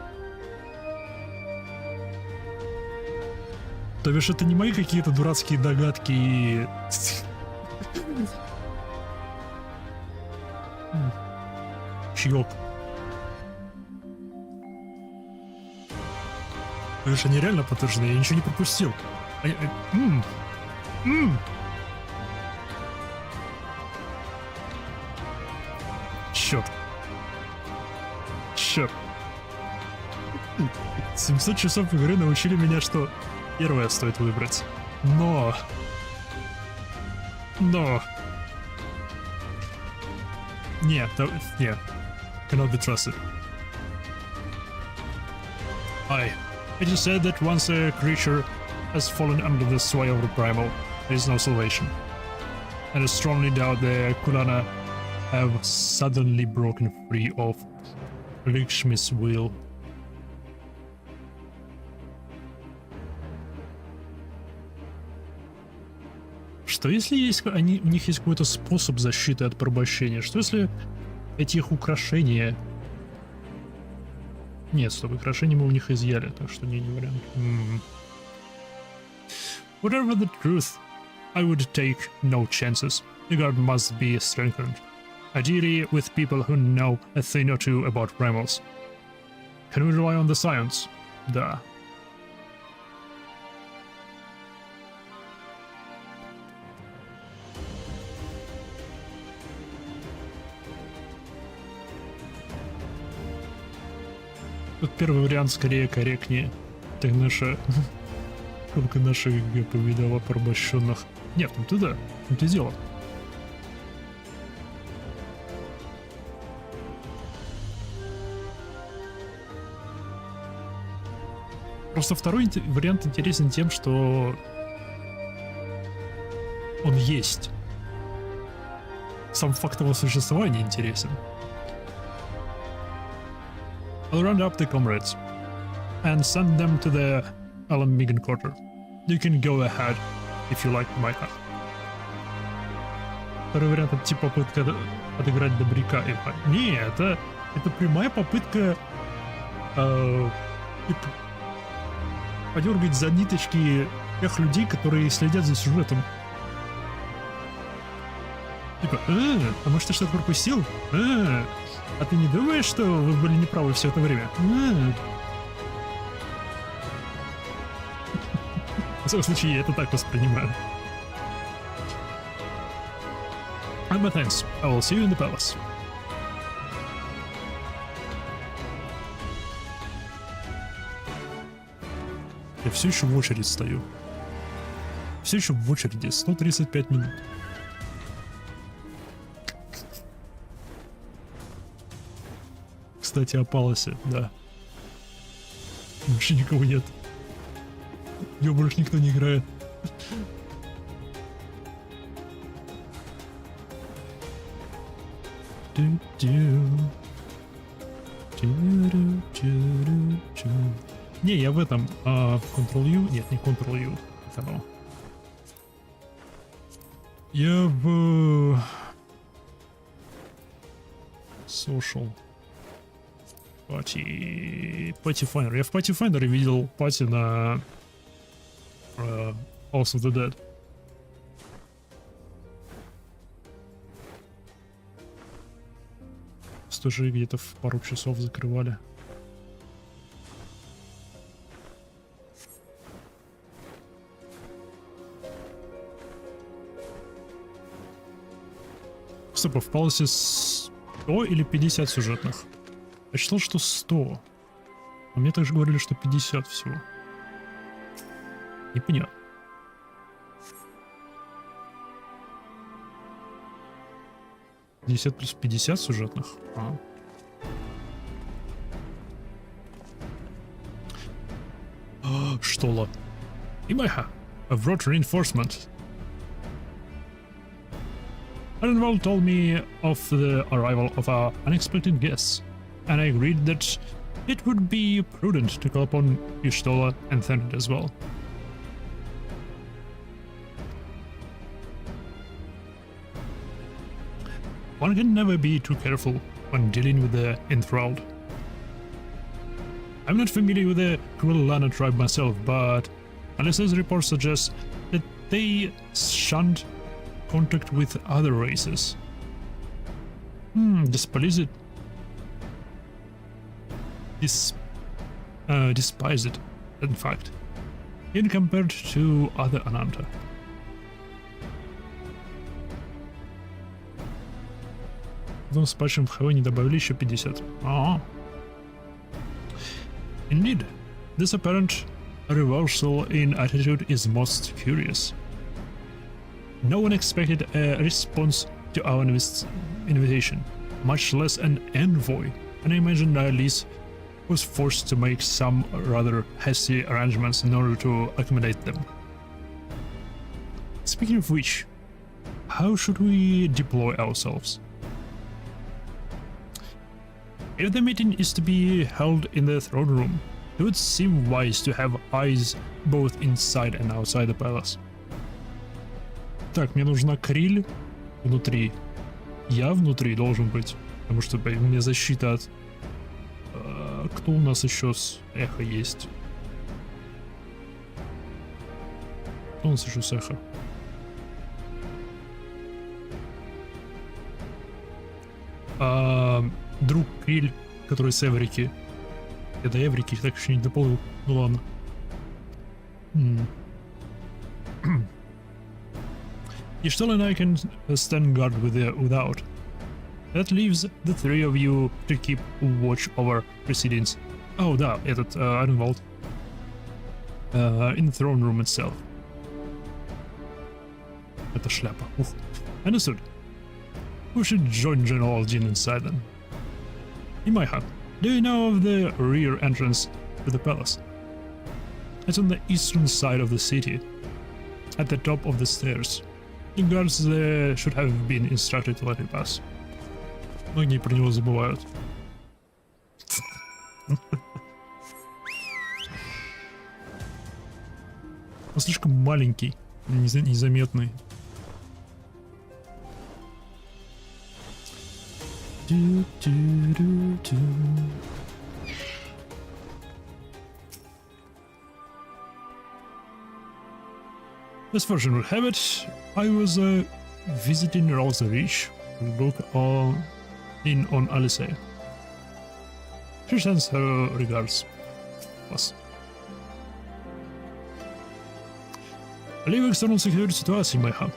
То бишь это не мои какие-то дурацкие догадки и... Чьёк. Видишь, они реально подтверждены, я ничего не пропустил. Черт. Черт. 700 часов игры научили меня, что первое стоит выбрать. Но... Нет, нет. Cannot be trusted. It is said that once a creature has fallen under the sway of the primal, there is no salvation. And I strongly doubt the Kulana have suddenly broken free of Lakshmi's will. Что если есть, у них есть какой-то способ защиты от порабощения? Что если эти их украшения... Нет, стоп, украшения мы у них изъяли, так что не вариант. Whatever the truth, I would take no chances. The guard must be strengthened. Ideally with people who know a thing or two about primals. Can we rely on the science? Да. Тут первый вариант скорее корректнее. Так наша... Сколько наша ГГ повидала порабощенных. Нет, ну ты да, ну ты дело. Просто второй вариант интересен тем, что он есть. Сам факт его существования интересен. I'll round up the comrades and send them to the Alamigan quarter. You can go ahead if you like, Майка. Второй вариант — это типа попытка отыграть добряка. Не, это прямая попытка подергать за ниточки тех людей, которые следят за сюжетом. Типа, а может ты что-то пропустил? А ты не думаешь, что вы были неправы все это время? В своем случае я это так воспринимаю. And thanks. I will see you in the palace. Я все еще в очередь стою. Все еще в очереди. 135 минут. Кстати, о Паласе, да. Больше никого нет. В него больше никто не играет. Не, я в этом. Ctrl-U? Нет, не Ctrl-U. Я в... Social. Пати Finder. Я в Пати Finder видел пати на House of the Dead. Тоже где-то в пару часов закрывали. Стоп, в Паласе 100 или 50 сюжетных? Я считал, что 100. А мне также говорили, что 50 всего. Непонятно. — 50 плюс 50 сюжетных. Что ли? Имайха. I've brought reinforcement. Arenval told me of the arrival of our unexpected guests, and I agreed that it would be prudent to call upon Ishtola and Thenard as well. One can never be too careful when dealing with the enthralled. I'm not familiar with the Kulana tribe myself, but Alice's report suggests that they shunned contact with other races. Despise it. in fact, even compared to other Ananta. Потом с патчем в Heaven добавили еще 50. Indeed, this apparent reversal in attitude is most curious. No one expected a response to our invitation, much less an envoy, and I imagine Alice was forced to make some rather hasty arrangements in order to accommodate them. Speaking of which, how should we deploy ourselves? If the meeting is to be held in the throne room, it would seem wise to have eyes both inside and outside the palace. Так, мне нужна Криль внутри. Я внутри должен быть, потому что у меня защита от... Кто у нас еще с эхо есть? Кто у нас еще с эхо? Друг Криль, который с Эврики. Я до Эврики так еще не дополнил. Ну ладно. Ishtal and I can stand guard without. That leaves the three of you to keep watch over proceedings. Oh, да, этот Ironwald. In the throne room itself. Это шляпа. Ух. Understood. We should join General Jin inside then. Imaiha, do you know of the rear entrance to the palace? It's on the eastern side of the city, at the top of the stairs. The guards there should have been instructed to let you pass. Многие про него забывают. Он слишком маленький, незаметный. As fortune would have it, I was visiting Rosa Reach to look in on Alice. She sends her regards. Plus. Leave external security situation, my hub.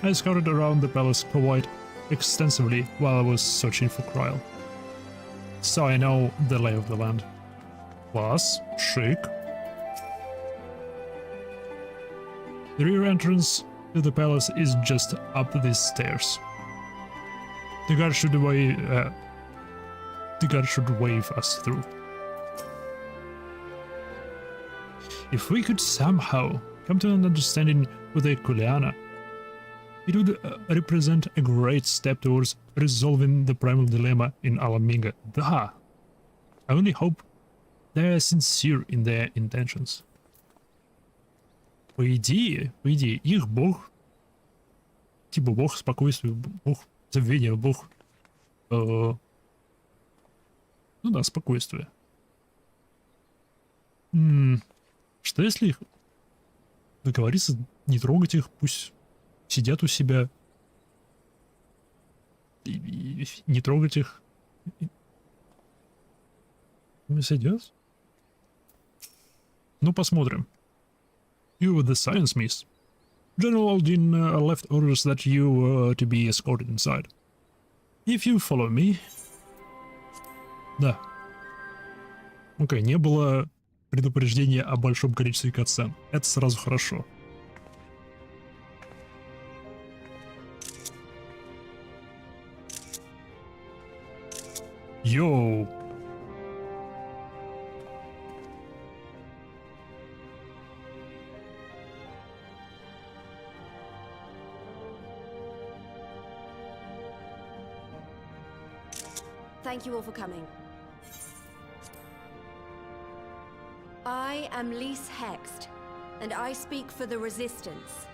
I scouted around the palace quite extensively while I was searching for Kryl, so I know the lay of the land. Plus, chic. The rear entrance to the palace is just up these stairs. The guard should wave us through. If we could somehow come to an understanding with the Kuliana, it would represent a great step towards resolving the primal dilemma in Alamiga. Да. I only hope they are sincere in their intentions. По идее, их бог, типа бог спокойствия, бог забвения, бог, ну да, спокойствия. Что если их договориться, не трогать их, пусть сидят у себя, и не трогать их. Сидят? Ну, посмотрим. You were the science miss. General Aldin left orders that you were to be escorted inside. If you follow me... Да. Окей, не было предупреждения о большом количестве катсцен. Это сразу хорошо. Йоу! Thank you all for coming. I am Lise Hext, and I speak for the Resistance.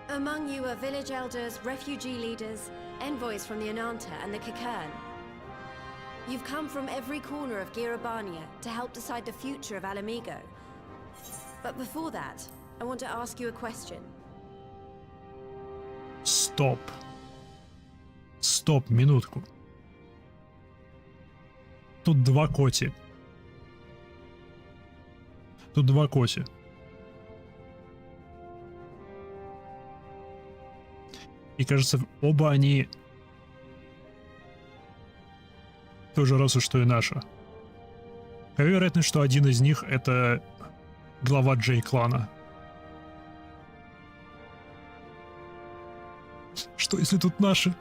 Among you are village elders, refugee leaders, envoys from the Ananta and the Kikern. You've come from every corner of Girabania to help decide the future of Alamigo. But before that, I want to ask you a question. Стоп. Стоп, минутку. Тут два коти. Тут два коси. И кажется, оба они той же расы, что и наша. Какая вероятность, что один из них это глава Джей-клана? Что если тут наши?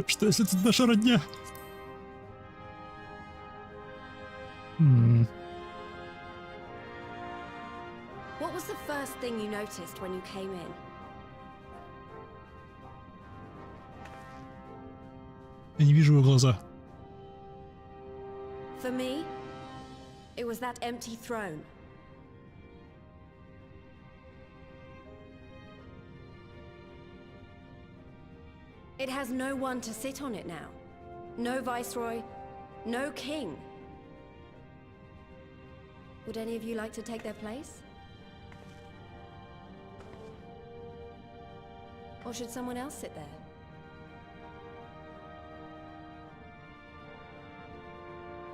Что если тут наша родня? What was the first thing you noticed when you came in? Я не вижу его глаза. For me, it was that empty throne. It has no one to sit on it now. No viceroy, no king. Would any of you like to take their place? Or should someone else sit there?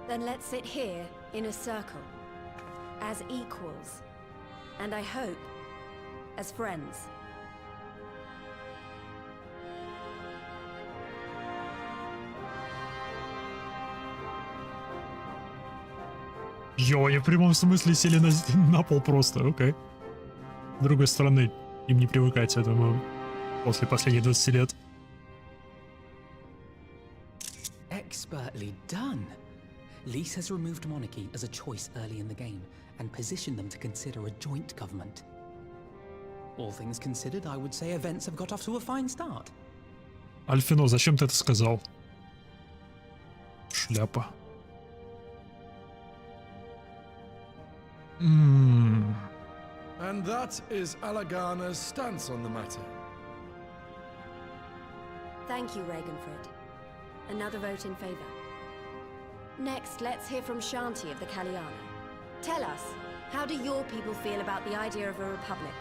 Then let's sit here in a circle, as equals, and I hope, as friends. Йо, они в прямом смысле сели на пол просто, окей. С другой стороны, им не привыкать, я думаю, после последних 20 лет. Expertly done. Lys has removed monarchy as a choice early in the game and positioned them to consider a joint government. All things considered, I would say events have got off to a fine start. Альфино, зачем ты это сказал? Шляпа. And that is Alagana's stance on the matter. Thank you, Ragenford. Another vote in favor. Next, let's hear from Shanti of the Kalyana. Tell us, how do your people feel about the idea of a republic?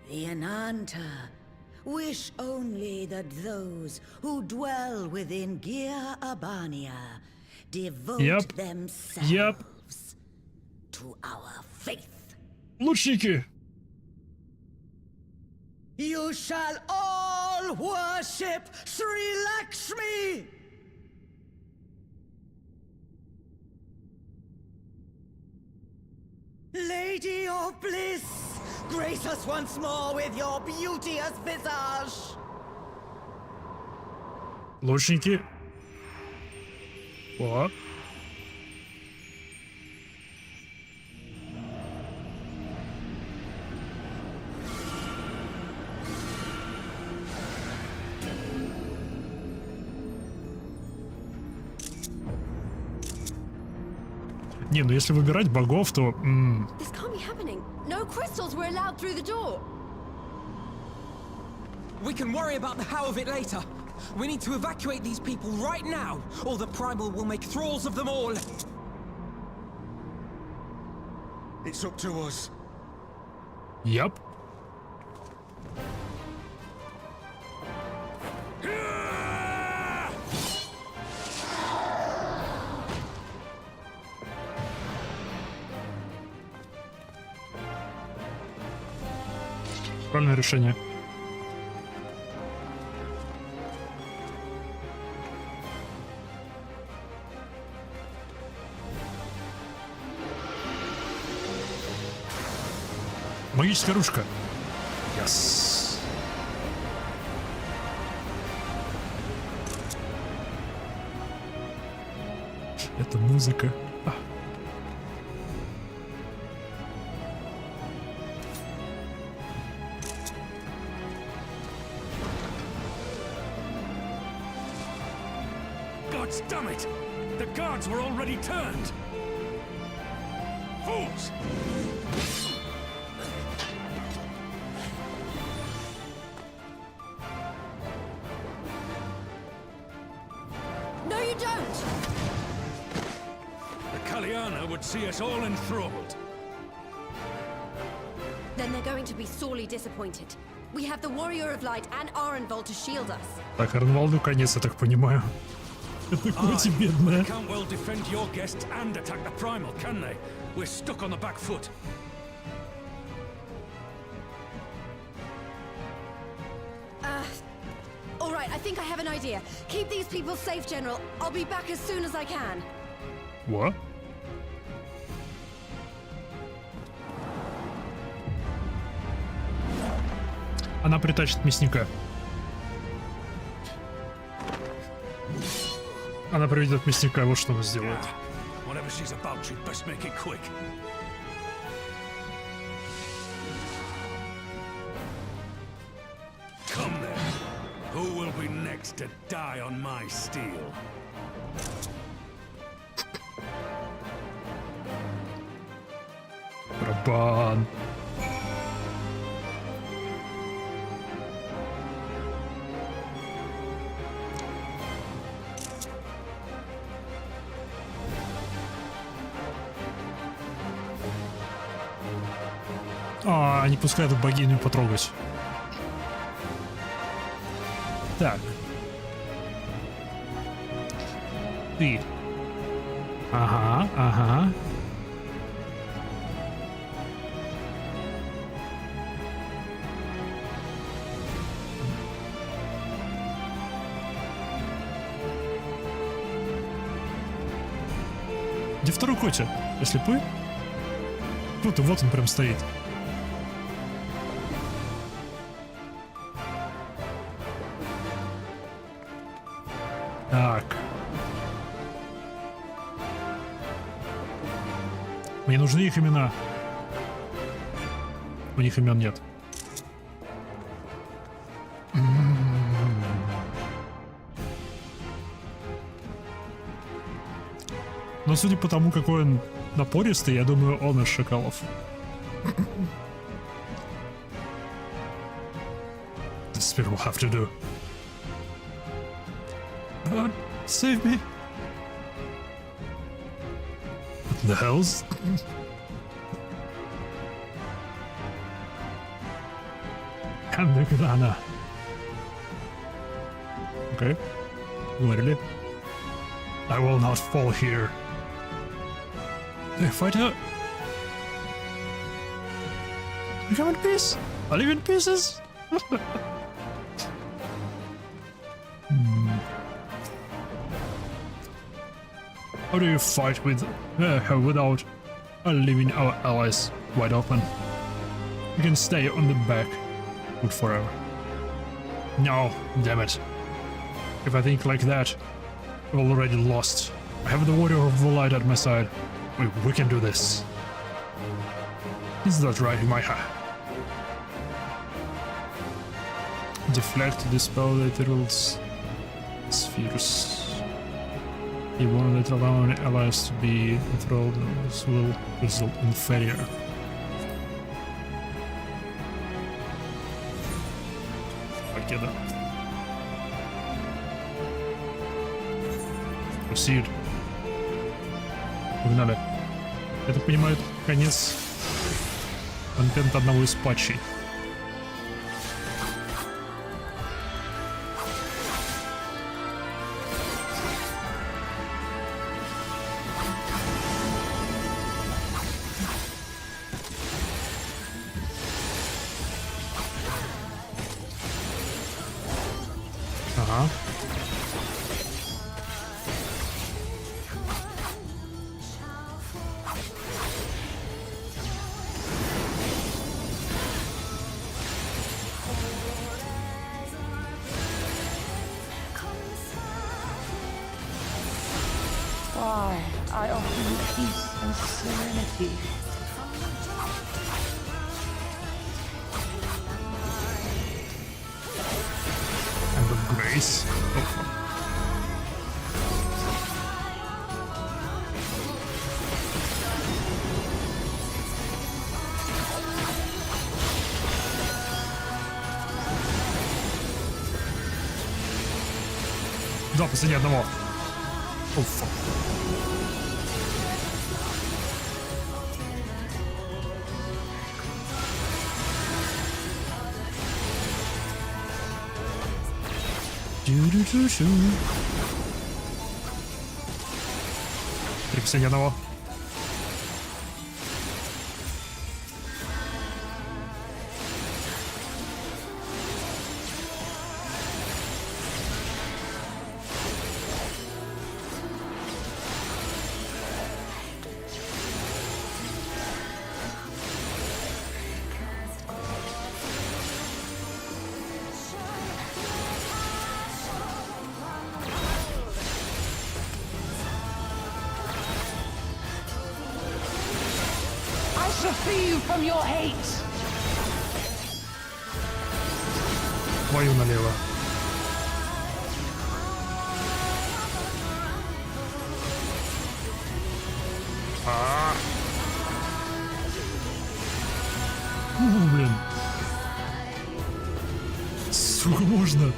The Ananta wish only that those who dwell within Gir Abania devote themselves to our faith. Лучники! You shall all worship Sri Lakshmi! Lady of Bliss, grace us once more with your beauteous visage! Лучники. О. Не, ну если выбирать богов, то... This can't be happening. No crystals were allowed through the door. We can worry about the how of it later. We need to evacuate these people right now, or the Primal will make thralls of them all. It's up to us. Yep. Правильное решение. Магическая ручка. Yes. Это музыка. Gods damn it! The guards were already turned! Fools! No, you don't! The Kalyana would see us all enthralled. then they're going to be sorely disappointed. We have the Warrior of Light and Arenvald to shield us. Так, Арнвалду конец, я так понимаю. Это Коти бедная. They can't well defend your guests and attack the Primal, can they? We're stuck on the back foot. All right, I think I have an idea. Keep these people safe, General. I'll be back as soon as I can. What? Она притащит мясника. Она приведет мясника, вот что она сделает. Whatever she's about, she'd best make it quick. Come then. Who will be next to die on my steel? Барабан. А, не пускают богиню потрогать. Так. Ты. Ага, ага. Где второй Котя? Я слепой? Тут и вот он прям стоит. Так. Мне нужны их имена. У них имен нет. Но судя по тому, какой он напористый, я думаю, он из шакалов. This will have to do. God, save me. What the hell's... Андеграна. Окей. Говорили. I will not fall here. They fight her. You come in peace. I live in pieces. How do you fight with her without leaving our allies wide open? You can stay on the back foot forever. No, damn it. If I think like that, I've already lost. I have the Warrior of the Light at my side. We can do this. Is that right, Maiha? Deflect, dispel literal spheres. You won't let allow any allies to be enthralled, this will result in failure. Покеда. Proceed. Погнали. Я так понимаю, это конец контента одного из патчей. Ага. Why, I offer you peace and serenity. And of grace. Oh. Да, последний одного. Oh, fuck. Три последнего одного. I shall free you from your hate. Твою налево. Блин. Сука, можно?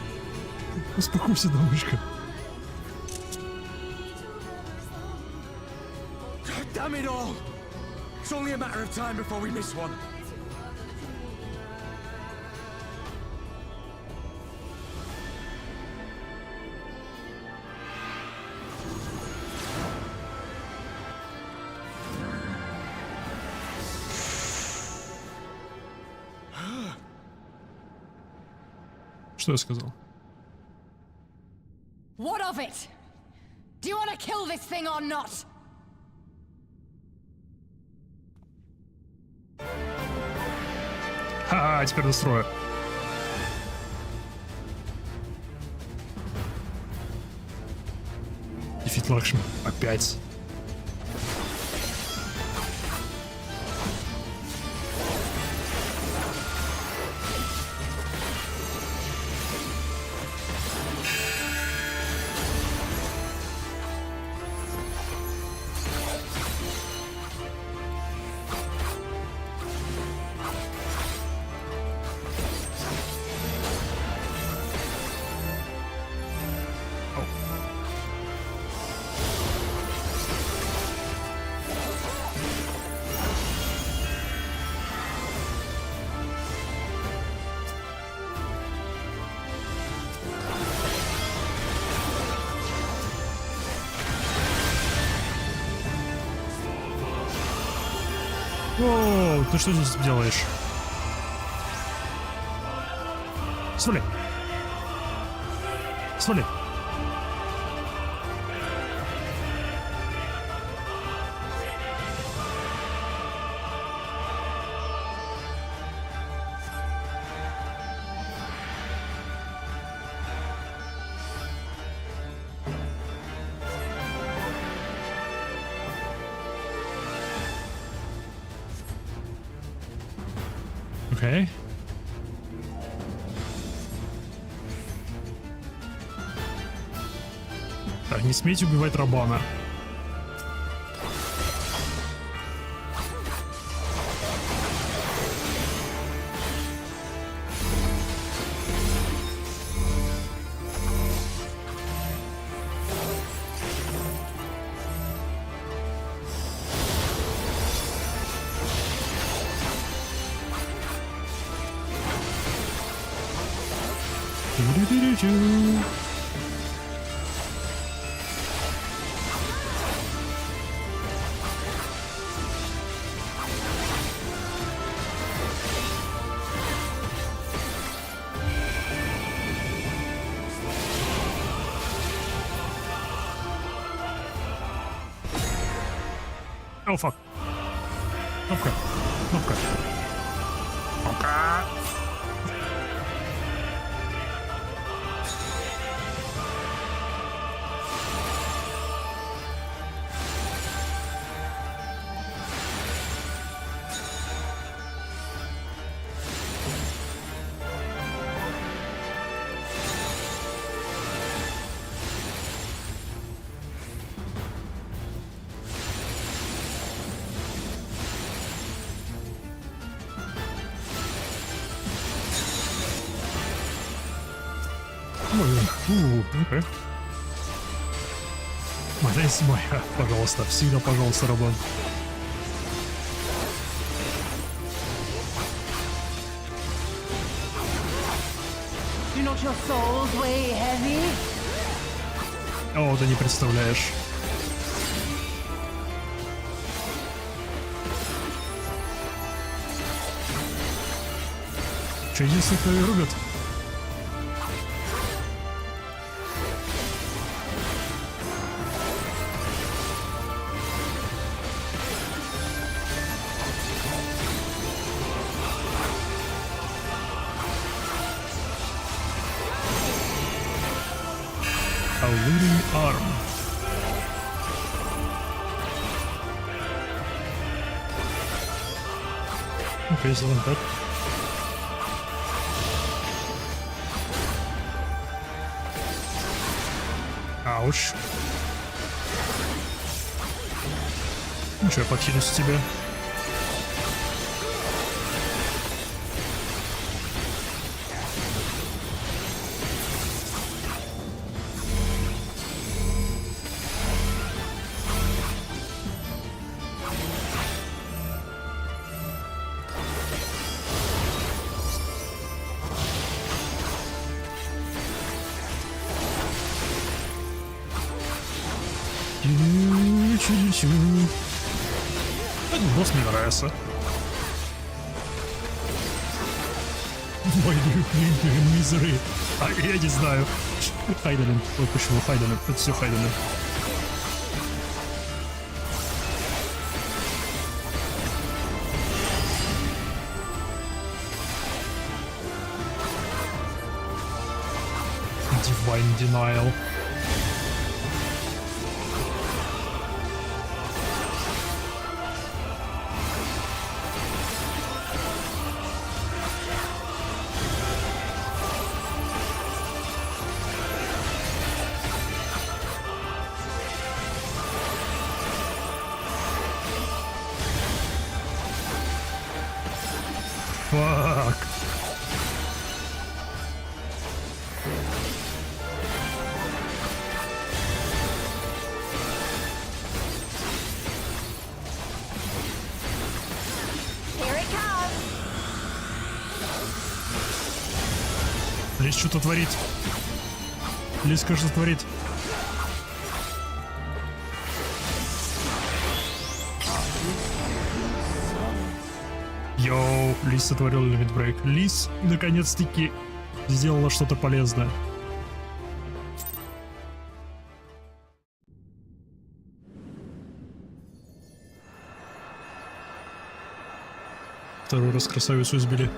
Успокойся, дамочка. Damn it all! It's only a matter of time before we miss one. Что я сказал? What of it? Do you want to kill this thing or not? Ха-ха, теперь настрою. Дефит Лакшми. Опять. О, ты что здесь делаешь? Свали. Свали. Окей. Так, не смейте убивать Рабана. О, фак. Кнопка. Кнопка. Кнопка. Окей. Молись моя, пожалуйста, всегда, пожалуйста, Рабан. Do not your souls weigh heavy? О, ты не представляешь. Че, если кто и рубят? A looting arm. Okay, so like that. Ауч. Ну что, я подкинусь с тебя. Этот босс мне нравится. Мой любимый мизеры. А я не знаю. Хайдены. Вот почему Хайдены. Это все Хайдены. Divine Denial. Fuck. Here it comes. Лис что-то творит. Лис, кажется, творит. Йоу, Лис сотворил лимит брейк. Лис наконец-таки сделала что-то полезное. Второй раз красавицу избили.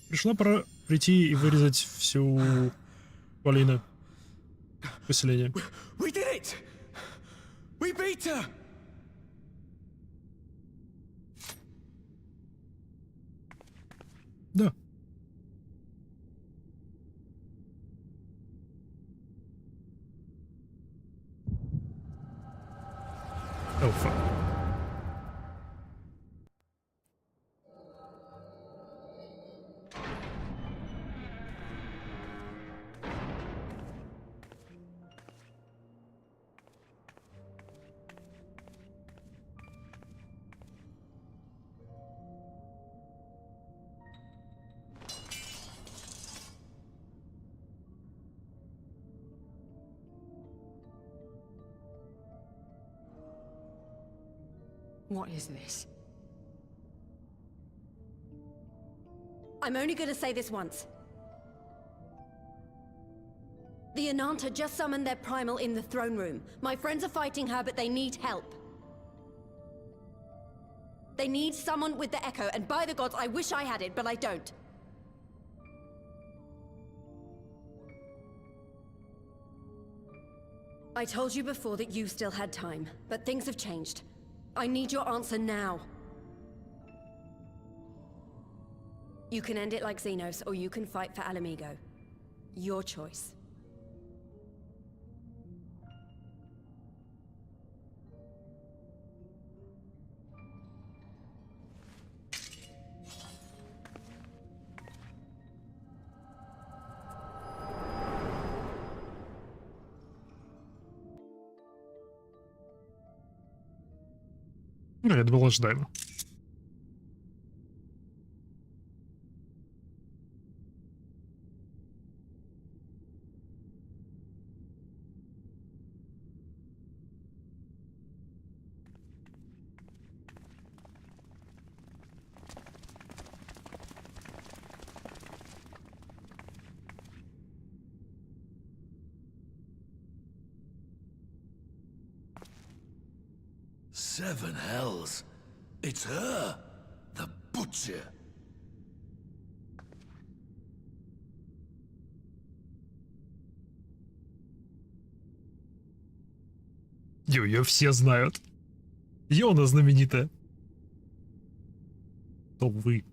Пришла пора прийти и вырезать всю Полину. Поселение. We did it! We beat her! Да. Oh, fuck. What is this? I'm only gonna say this once. The Ananta just summoned their primal in the throne room. My friends are fighting her, but they need help. They need someone with the echo, and by the gods, I wish I had it, but I don't. I told you before that you still had time, but things have changed. I need your answer now. You can end it like Xenos, or you can fight for Alamigo. Your choice. Ну, это было ожидаемо. Seven hells. It's her, the butcher. Ее все знают. Йона знаменитая. То вы.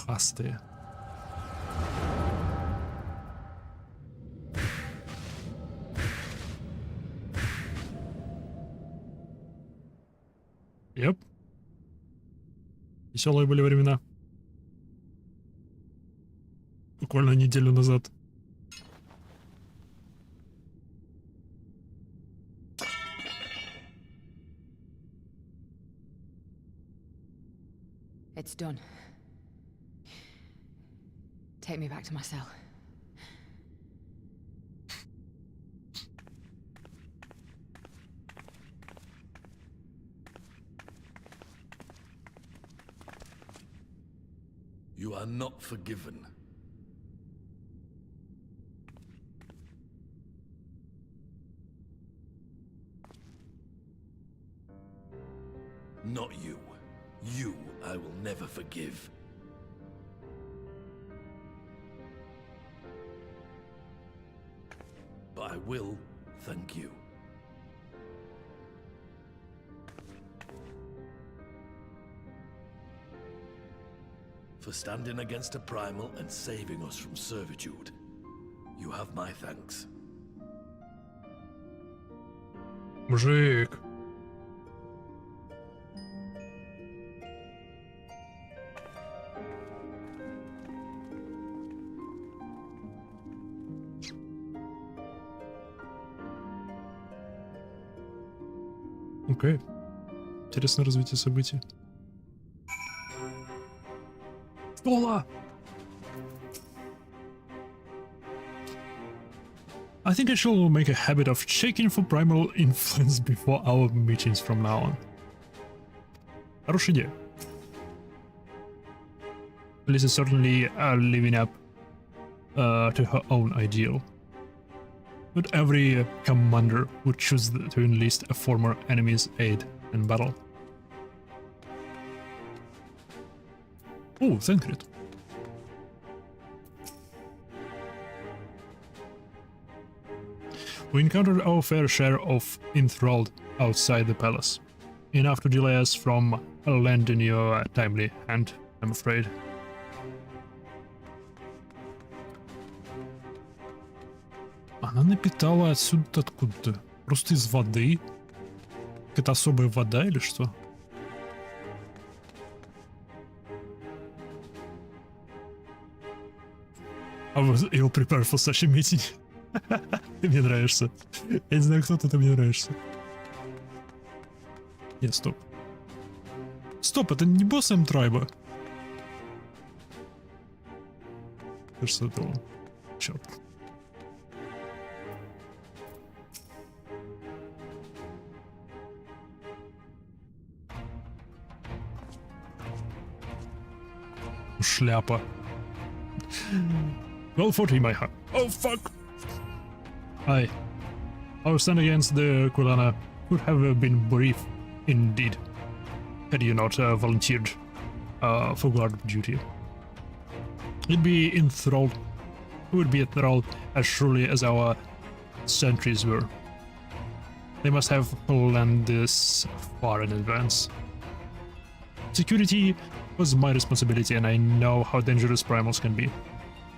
Хастые. Yep. Веселые были времена. Буквально неделю назад. It's done. Take me back to my cell. You are not forgiven. Not you. You I will never forgive. But I will thank you. For standing against a primal and saving us from servitude. You have my thanks. Мужик. Окей. Интересное развитие событий. Стола! I think I shall make a habit of checking for primal influence before our meetings from now on. Хорошая идея. Liz is certainly living up to her own ideal. But every commander would choose to enlist a former enemy's aid in battle. Oh, Thancred. We encountered our fair share of enthralled outside the palace. Enough to delay us from lending you a timely hand, I'm afraid. Она напитала отсюда откуда-то. Просто из воды? Это особая вода или что? I was ill prepared for such a meeting. Ты мне нравишься. Я не знаю, кто ты мне нравишься. Нет, стоп. Стоп, это не босс М-трайба. Кажется, это он. Черт. Шляпа. Well, 40 my heart. Oh fuck! Our stand against the Kulana could have been brief indeed, had you not volunteered for guard duty. We would be enthralled as surely as our sentries were. They must have planned this far in advance. Security was my responsibility, and I know how dangerous primals can be.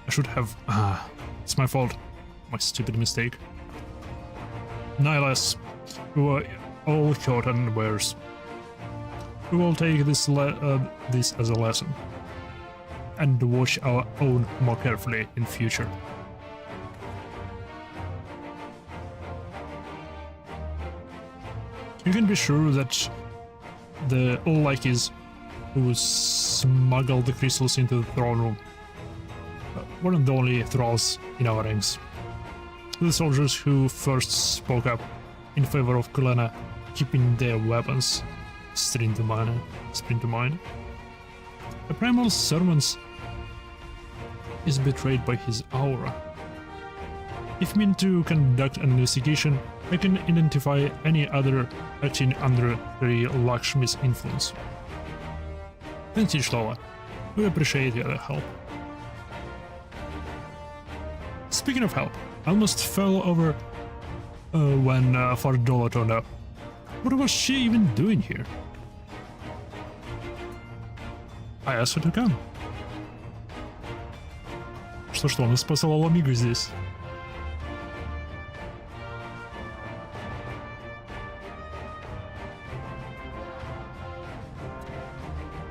I should have... it's my fault. My stupid mistake. Nihilus, we were all short and wares. We will take this as a lesson, and watch our own more carefully in future. You can be sure that the Olakis who smuggled the crystals into the throne room weren't the only thralls in our ranks. The soldiers who first spoke up in favor of Kulena keeping their weapons sprint to mind. The primal servant is betrayed by his aura. If meant to conduct an investigation, I can identify any other acting under the Lakshmi's influence. Thanks, Ishlova. We appreciate your help. Speaking of help, I almost fell over when Fardola turned up. What was she even doing here? I asked her to come. Что, она спасала Ламигу здесь?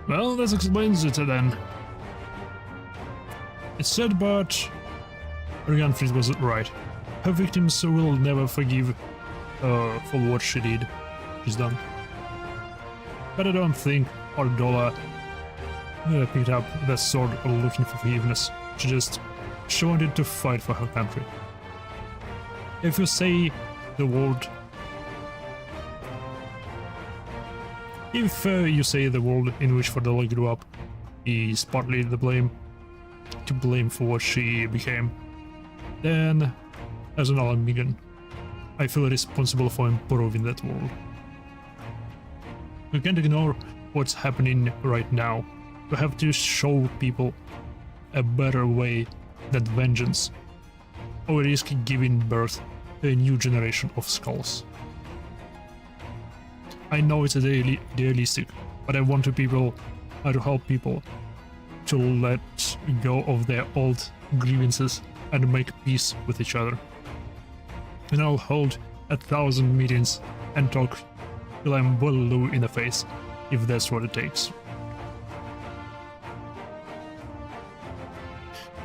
Well, that explains it then. It's sad, but Riganfrid was right. Her victims will never forgive for what she's done. But I don't think Ardola picked up that sword looking for forgiveness. She wanted to fight for her country. If you say the world in which Fardola grew up is partly to blame for what she became, then as an Alamigan, I feel responsible for improving that world. We can't ignore what's happening right now. We have to show people a better way than vengeance, or we risk giving birth to a new generation of skulls. I know it's idealistic, but I want to help people to let go of their old grievances and make peace with each other. And I'll hold 1,000 meetings and talk till I'm blue in the face, if that's what it takes.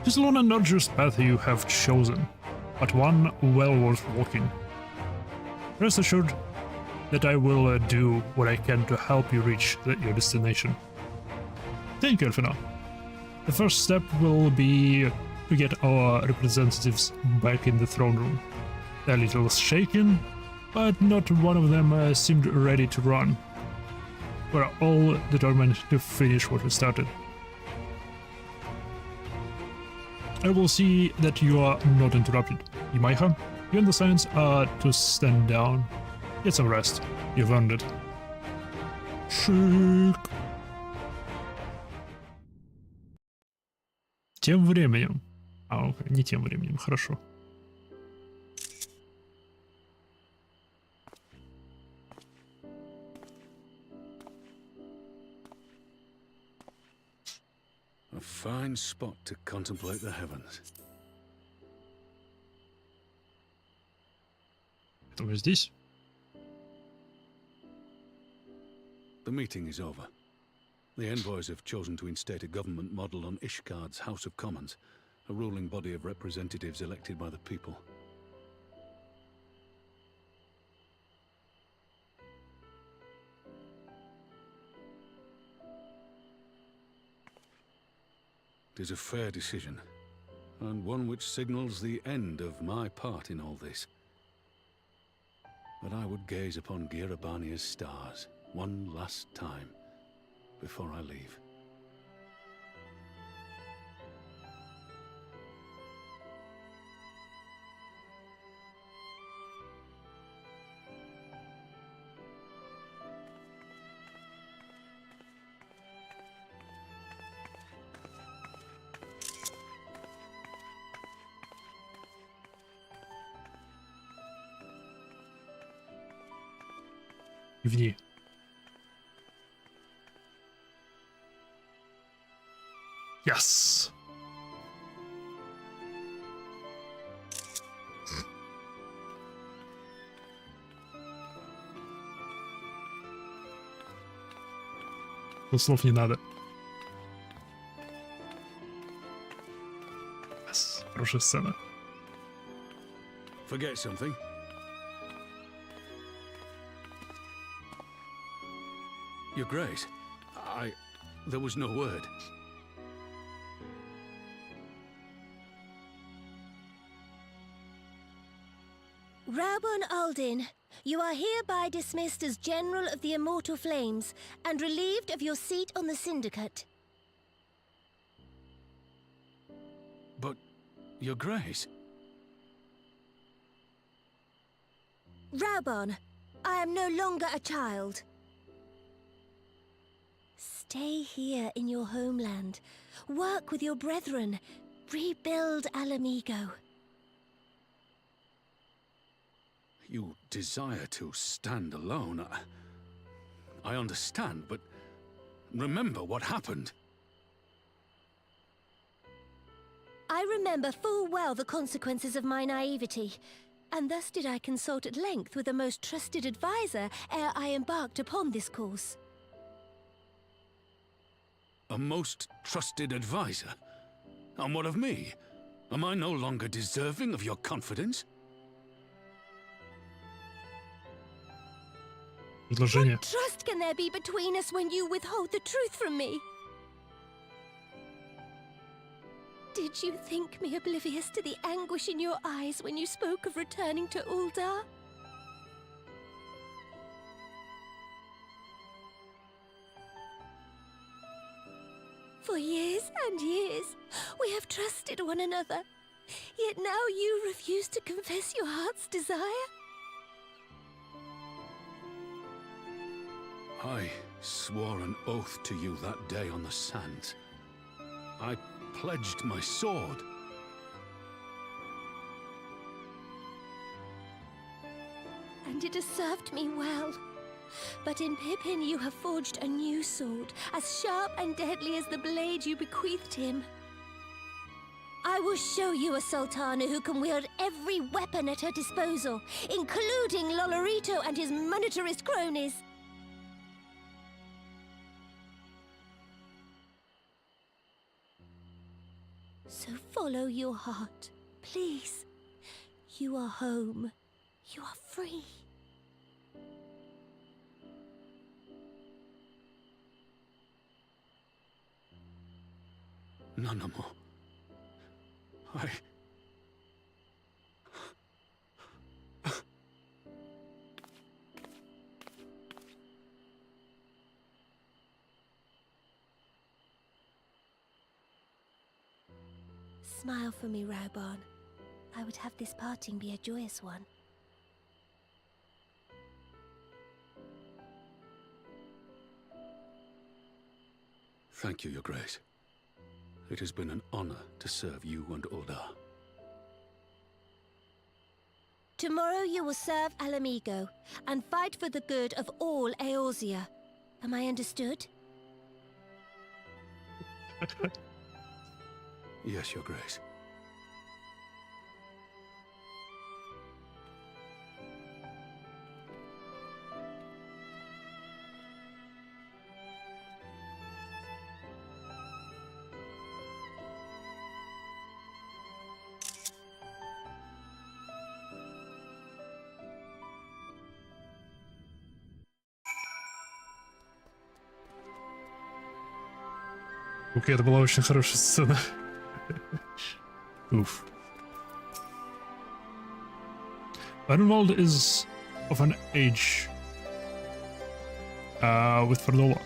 This is not an arduous path you have chosen, but one well worth walking. Rest assured that I will do what I can to help you reach your destination. Thank you, Elfina. The first step will be to get our representatives back in the throne room. They're a little shaken, but not one of them seemed ready to run. We're all determined to finish what we started. I will see that you are not interrupted. Imaiha, you and the Science are to stand down. Get some rest. You've earned it. Шик. Тем временем. Не тем временем, хорошо. A fine spot to contemplate the heavens. Это мы здесь? The meeting is over. The envoys have chosen to instate a government model on Ishgard's House of Commons, a ruling body of representatives elected by the people. It is a fair decision, and one which signals the end of my part in all this. But I would gaze upon Girabania's stars one last time before I leave. Вни. Yes. Тут слов не надо. Yes. Хорошая сцена. Forget something? Your Grace, there was no word. Raubon Aldin, you are hereby dismissed as General of the Immortal Flames and relieved of your seat on the Syndicate. But, Your Grace... Raubon, I am no longer a child. Stay here in your homeland. Work with your brethren. Rebuild Alamigo. You desire to stand alone. I understand, but remember what happened. I remember full well the consequences of my naivety, and thus did I consult at length with a most trusted advisor ere I embarked upon this course. A most trusted advisor? And what of me? Am I no longer deserving of your confidence? Предложение. What trust can there be between us when you withhold the truth from me? Did you think me oblivious to the anguish in your eyes when you spoke of returning to Uldar? For years and years, we have trusted one another. Yet now you refuse to confess your heart's desire? I swore an oath to you that day on the sands. I pledged my sword. And it has served me well. But in Pippin you have forged a new sword, as sharp and deadly as the blade you bequeathed him. I will show you a Sultana who can wield every weapon at her disposal, including Lolorito and his monetarist cronies. So follow your heart, please. You are home. You are free. No more. Smile for me, Raubon. I would have this parting be a joyous one. Thank you, Your Grace. It has been an honor to serve you and Uldar. Tomorrow you will serve Alamigo and fight for the good of all Eorzea. Am I understood? Yes, Your Grace. Окей, это была очень хорошая сцена. Oof. Arnold is of an age with Ferdola.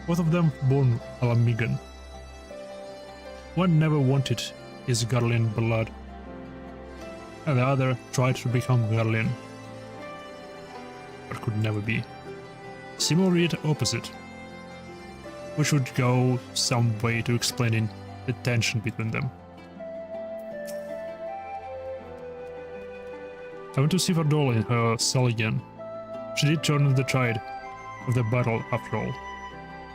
Both of them born Alamigan. One never wanted his Garlean blood, and the other tried to become Garlean, but could never be. Similar yet opposite, which would go some way to explaining the tension between them. I went to see Ferdola in her cell again. She did turn the tide of the battle after all,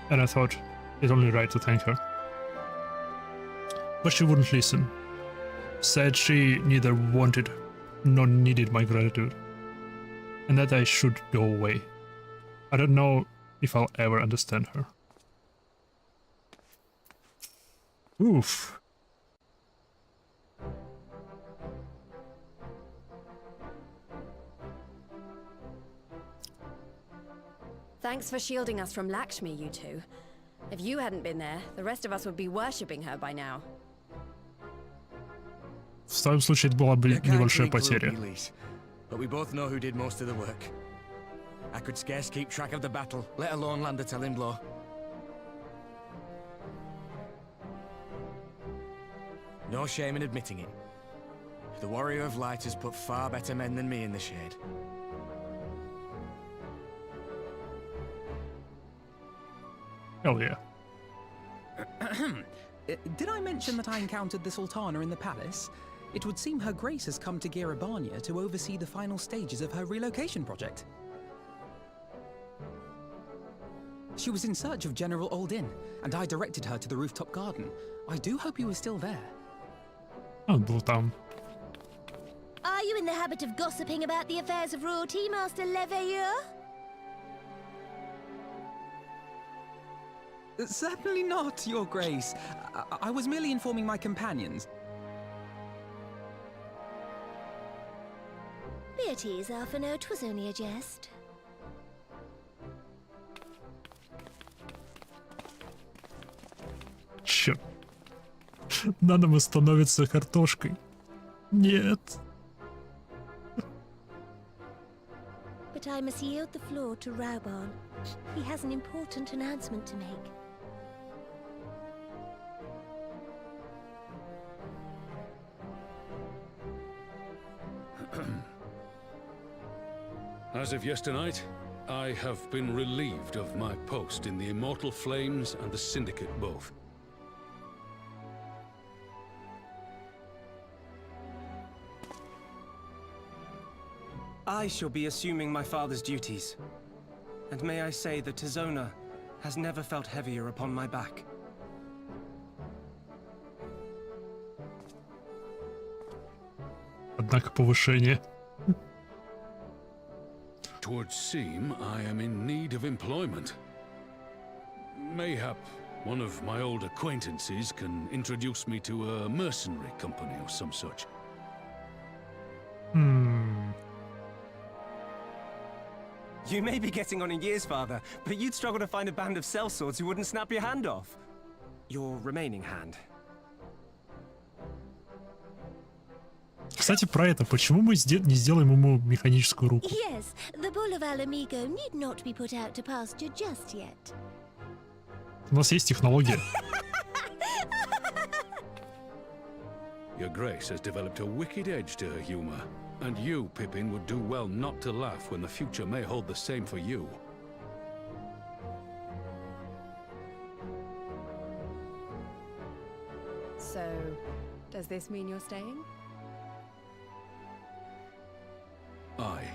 and I thought it only right to thank her. But she wouldn't listen. Said she neither wanted nor needed my gratitude, and that I should go away. I don't know if I'll ever understand her. Oof. Thanks for shielding us from Lakshmi, you two. If you hadn't been there, the rest of us would be worshipping her by now. В твоем случае это была бы небольшая потеря. But we both know who did most of the work. I could scarce keep track of the battle, let alone land a telling blow. No shame in admitting it. The Warrior of Light has put far better men than me in the shade. Hell yeah. Did I mention that I encountered the Sultana in the palace? It would seem Her Grace has come to Girabania to oversee the final stages of her relocation project. She was in search of General Oldin, and I directed her to the rooftop garden. I do hope you were still there. Он был там. Are you in the habit of gossiping about the affairs of royalty, Master Leveilleur? Certainly not, Your Grace. I was merely informing my companions. Be at ease, Arfano. 'Twas only a jest. Черт. Наново становится картошкой. Нет. But I must yield the floor to Rauban. He has an important announcement to make. As of yesternight, I have been relieved of my post in the Immortal Flames and the Syndicate both. I shall be assuming my father's duties. And may I say that Tizona has never felt heavier upon my back. Однако повышение. It would seem I am in need of employment. Mayhap one of my old acquaintances can introduce me to a mercenary company or some such. You may be getting on in years, father, but you'd struggle to find a band of sellswords who wouldn't snap your hand off. Your remaining hand. Кстати, про это. Почему мы не сделаем ему механическую руку? Yes, the bull of Alamigo need not be put out to pasture just yet. У нас есть технология. Your Grace has developed a wicked edge to her humor, and you, Pippin, would do well not to laugh when the future may hold the same for you. So, does this mean you're staying? Aye.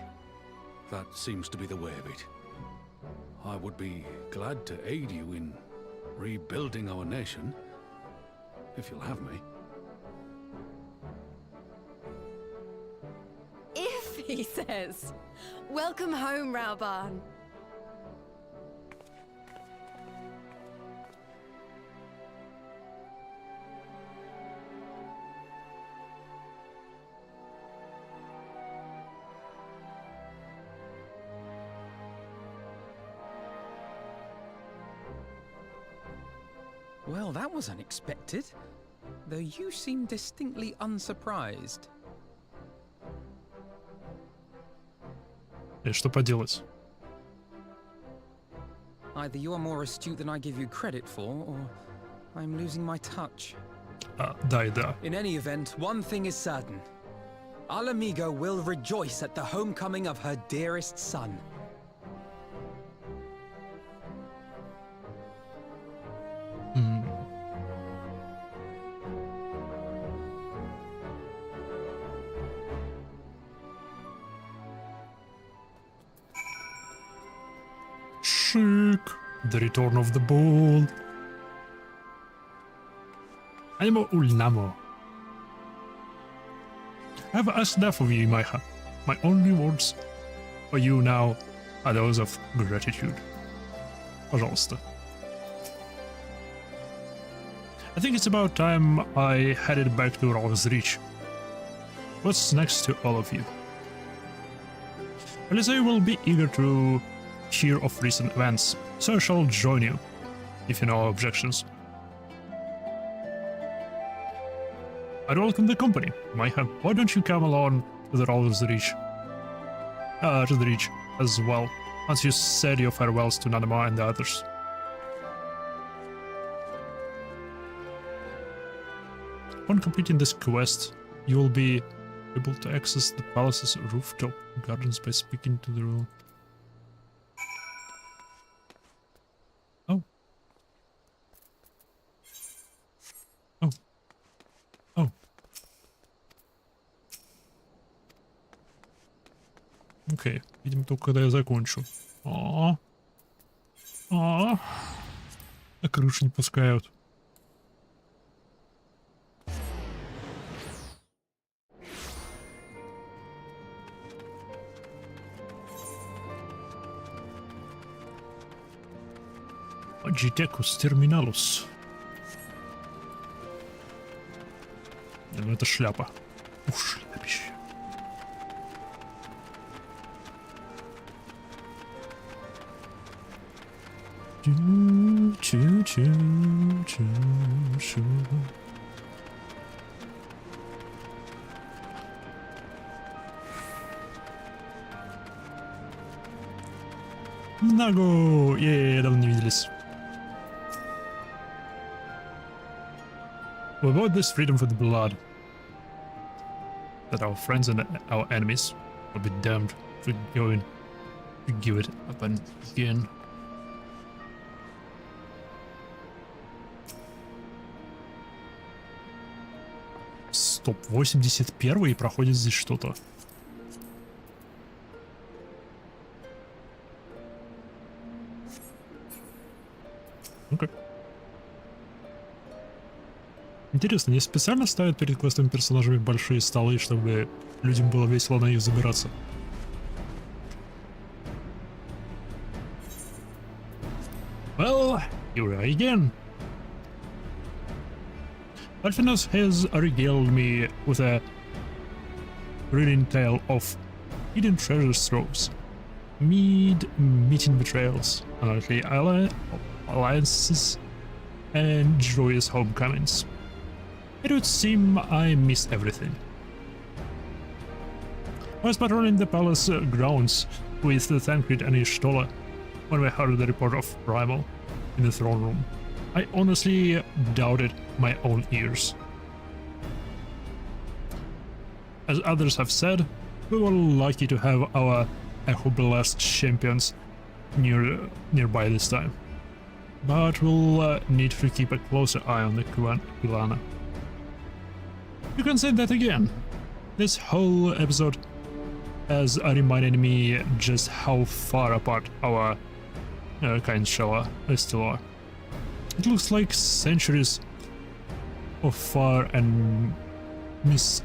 That seems to be the way of it. I would be glad to aid you in rebuilding our nation, if you'll have me. If, he says. Welcome home, Rauban. Well, that was unexpected. Though you seem distinctly unsurprised. И что поделать? Either you're more astute than I give you credit for, or I'm losing my touch. Да и да. In any event, one thing is certain. Alamigo will rejoice at the homecoming of her dearest son. Chic. The return of the bull. Animo ulnamo. I have asked enough of you, Maiha. My only words for you now are those of gratitude. Пожалуйста. I think it's about time I headed back to Ralph's Reach. What's next to all of you? Elisa will be eager to hear of recent events, so I shall join you, if you know objections. I'd welcome the company. Mayhem, why don't you come along to the Rollers Reach? To the Reach as well, once you said your farewells to Nanama and the others. Upon completing this quest, you will be able to access the palace's rooftop gardens by speaking to the ruler. Oh. Oh. Oh. Окей, видимо, только когда я закончу. А крышу не пускают. Agitecus terminalus. Ну это шляпа. Ух, шляпище. Нагу! Давно не виделись. We bought this freedom for the blood. That our friends and our enemies will be damned for going to give it up and again. Стоп, 81 и проходит здесь что-то. Ну-ка. Интересно, они специально ставят перед квестовыми персонажами большие столы, чтобы людям было весело на них забираться? Well, here I again. Alphinos has regaled me with a thrilling tale of hidden treasure troves, meeting betrayals, unlikely alliances, and joyous homecomings. It would seem I missed everything. I was patrolling the palace grounds with Thancred and Ishtola when we heard the report of Primal in the throne room. I honestly doubted my own ears. As others have said, we were lucky to have our Echo-blessed champions nearby this time. But we'll need to keep a closer eye on the Kulana. You can say that again. This whole episode has reminded me just how far apart our kinds still are. It looks like centuries of fear and mistrust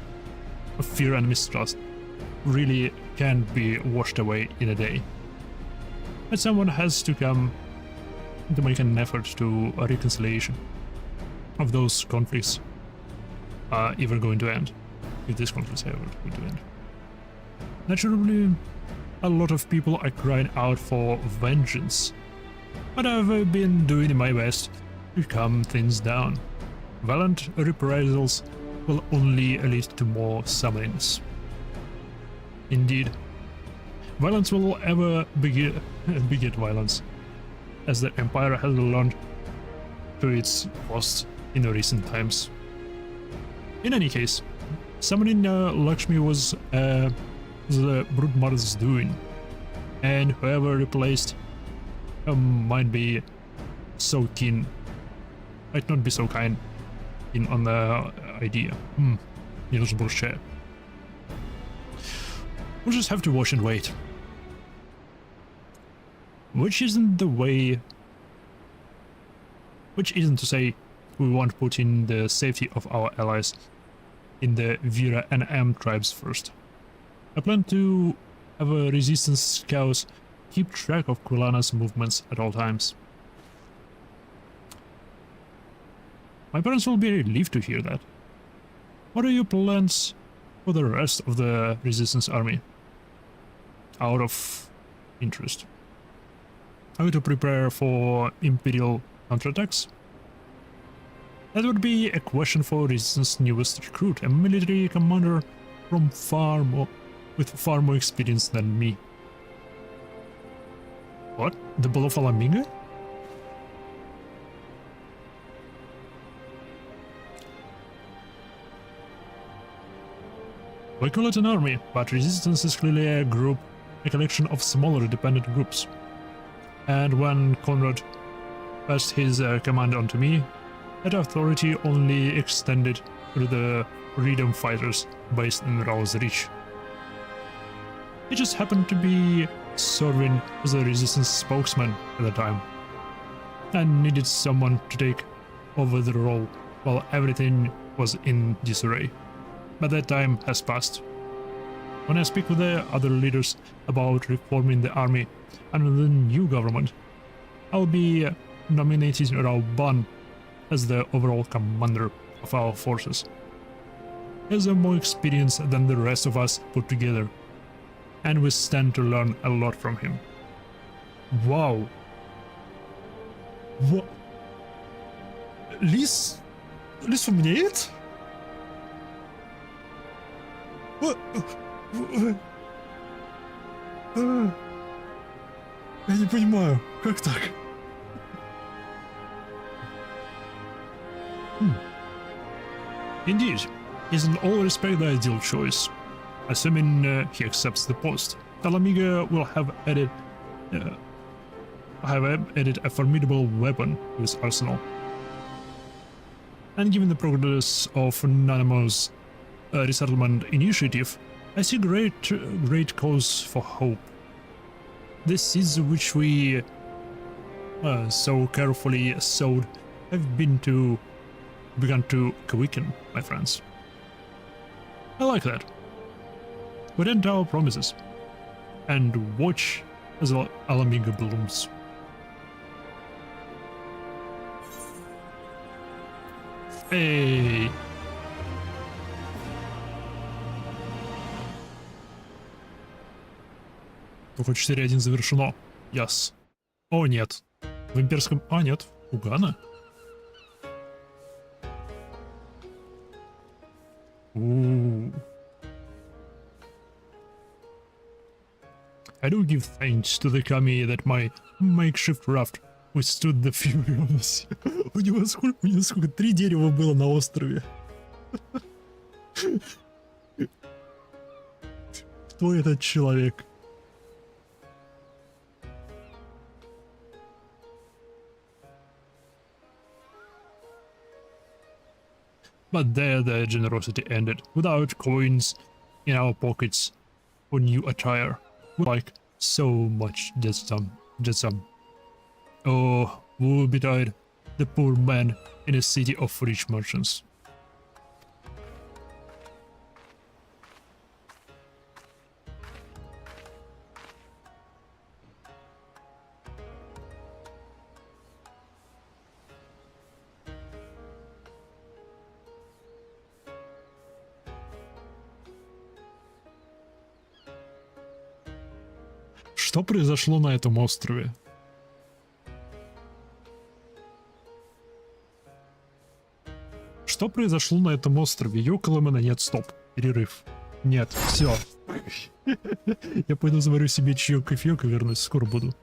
really can't be washed away in a day. But someone has to come to make an effort to a reconciliation of those conflicts are ever going to end, if these conflicts are ever going to end. Naturally, a lot of people are crying out for vengeance, but I've been doing my best to calm things down. Violent reprisals will only lead to more summonings. Indeed, violence will ever beget violence, as the Empire has learned to its cost in the recent times. In any case, summoning Lakshmi was the Broodmother's doing, and whoever replaced might not be so keen on the idea. Не нужно больше чая. We'll just have to watch and wait. Which isn't to say we won't put in the safety of our allies in the Vira and M tribes first. I plan to have a resistance scouts keep track of Kulana's movements at all times. My parents will be relieved to hear that. What are your plans for the rest of the resistance army? Out of interest. How to prepare for Imperial counterattacks? That would be a question for Resistance newest recruit, a military commander from with far more experience than me. What? The Ball of Alamiga? We call it an army, but Resistance is clearly a collection of smaller dependent groups. And when Conrad passed his command on to me, that authority only extended to the freedom fighters based in Rao's Reach. He just happened to be serving as a Resistance spokesman at the time, and needed someone to take over the role while everything was in disarray. But that time has passed. When I speak with the other leaders about reforming the army under the new government, I'll be nominating Rao Ban as the overall commander of our forces. He has more experience than the rest of us put together, and we stand to learn a lot from him. Wow. What? Лис умнеет? Я не понимаю, как так? Indeed, he's in all respect the ideal choice. Assuming he accepts the post, Alamiga will have added a formidable weapon to his arsenal. And given the progress of Nanamo's resettlement initiative, I see great cause for hope. The seeds which we so carefully sowed have begun to quicken, my friends. I like that. We didn't our promises, and watch as Alamiga blooms. Эй! Только 4.1 завершено. Яс. О, нет. В имперском... А, нет. У Гана? I do give thanks to the kami that my makeshift raft withstood the fury of the sea. У него сколько? 3 дерева было на острове. Кто этот человек? But there the generosity ended, without coins in our pockets for new attire. Like so much just some. Oh, woe betide the poor man in a city of rich merchants. Что произошло на этом острове? Что произошло на этом острове? Ёкаламена, нет, стоп. Перерыв. Нет, все. Я пойду заварю себе чаек, кофеек и вернусь. Скоро буду.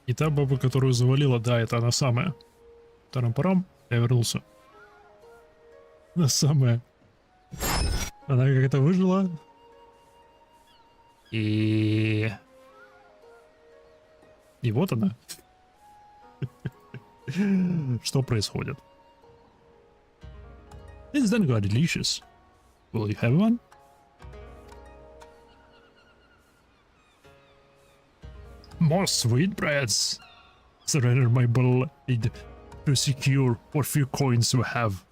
И та баба, которую завалила, да, это она самая. Тарам-парам, я вернулся. Она самая. Она как-то выжила. И вот она. Что происходит? This dango delicious. Will you have one? More sweetbreads. Surrender my blood to secure what few coins we have.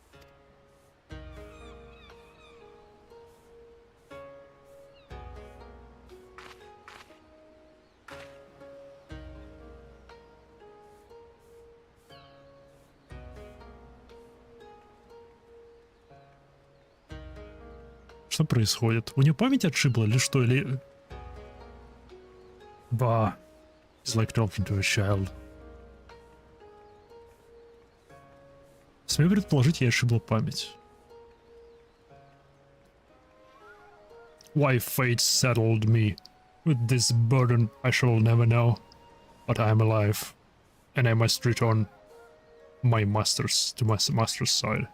Что происходит? У нее память отшибла или что? Или... Bah. It's like talking to a child. Смею предположить, я ошибла память. Why fate saddled me with this burden I shall never know. But I am alive. And I must return my master's to my master's side.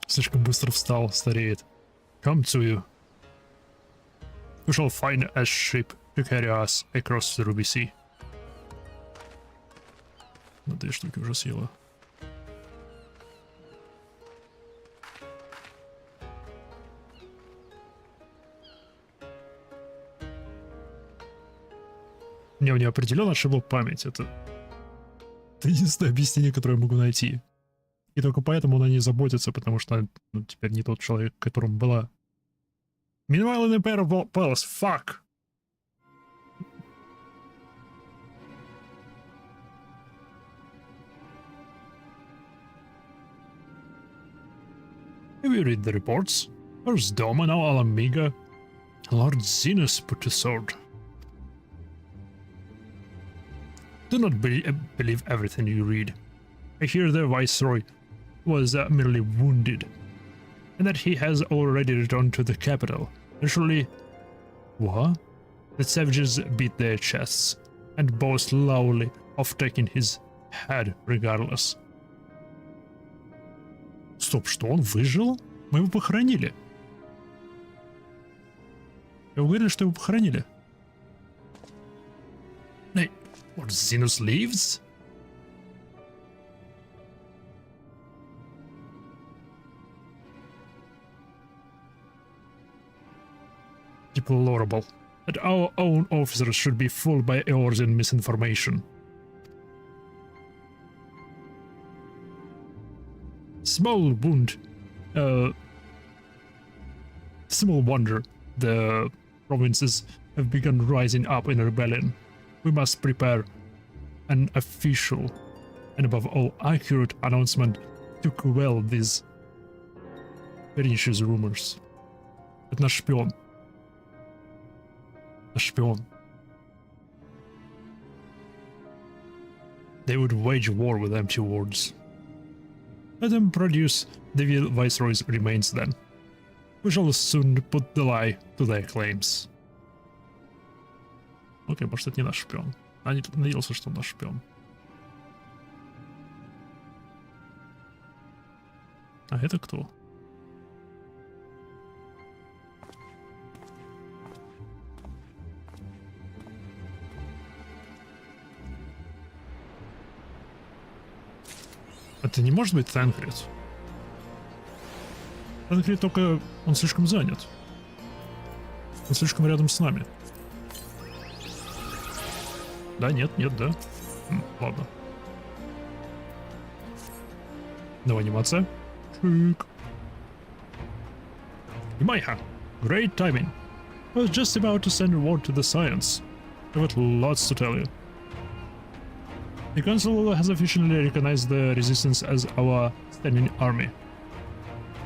Слишком быстро встал, стареет. Come to you. We shall find a ship to carry us across the Ruby Sea. Ну, 2 штуки уже съела. Мне у нее определенно ошибла память. Это единственное объяснение, которое я могу найти. И только поэтому она не заботится, потому что она, ну, теперь не тот человек, которым была. Meanwhile in the Imperial Palace, fuck! Have you read the reports? First Doma, now Alamiga. Lord Zenus put to sword. Do not believe everything you read. I hear the Viceroy was merely wounded, and that he has already returned to the capital. And surely... What? The savages beat their chests, and boast loudly of taking his head regardless. Стоп, что он выжил? Мы его похоронили. Я уверен, что его похоронили. Hey, what, Zenus leaves? Deplorable that our own officers should be fooled by errors and misinformation. Small wonder the provinces have begun rising up in rebellion. We must prepare an official and above all accurate announcement to quell these pernicious rumors. Это наш шпион. Шпион. They would wage war with empty words. Let them produce the Viceroy's remains then. We shall soon put the lie to their claims. Окей, может, это не наш шпион. А не надеялся, что он наш шпион. А это кто? Это не может быть Танкрид. Танкрид только... Он слишком занят. Он слишком рядом с нами. Да, нет, да. Ладно. Давай анимация. Чик. Имайха. Great timing. I was just about to send word to the Science. I've got lots to tell you. The Council has officially recognized the Resistance as our standing army.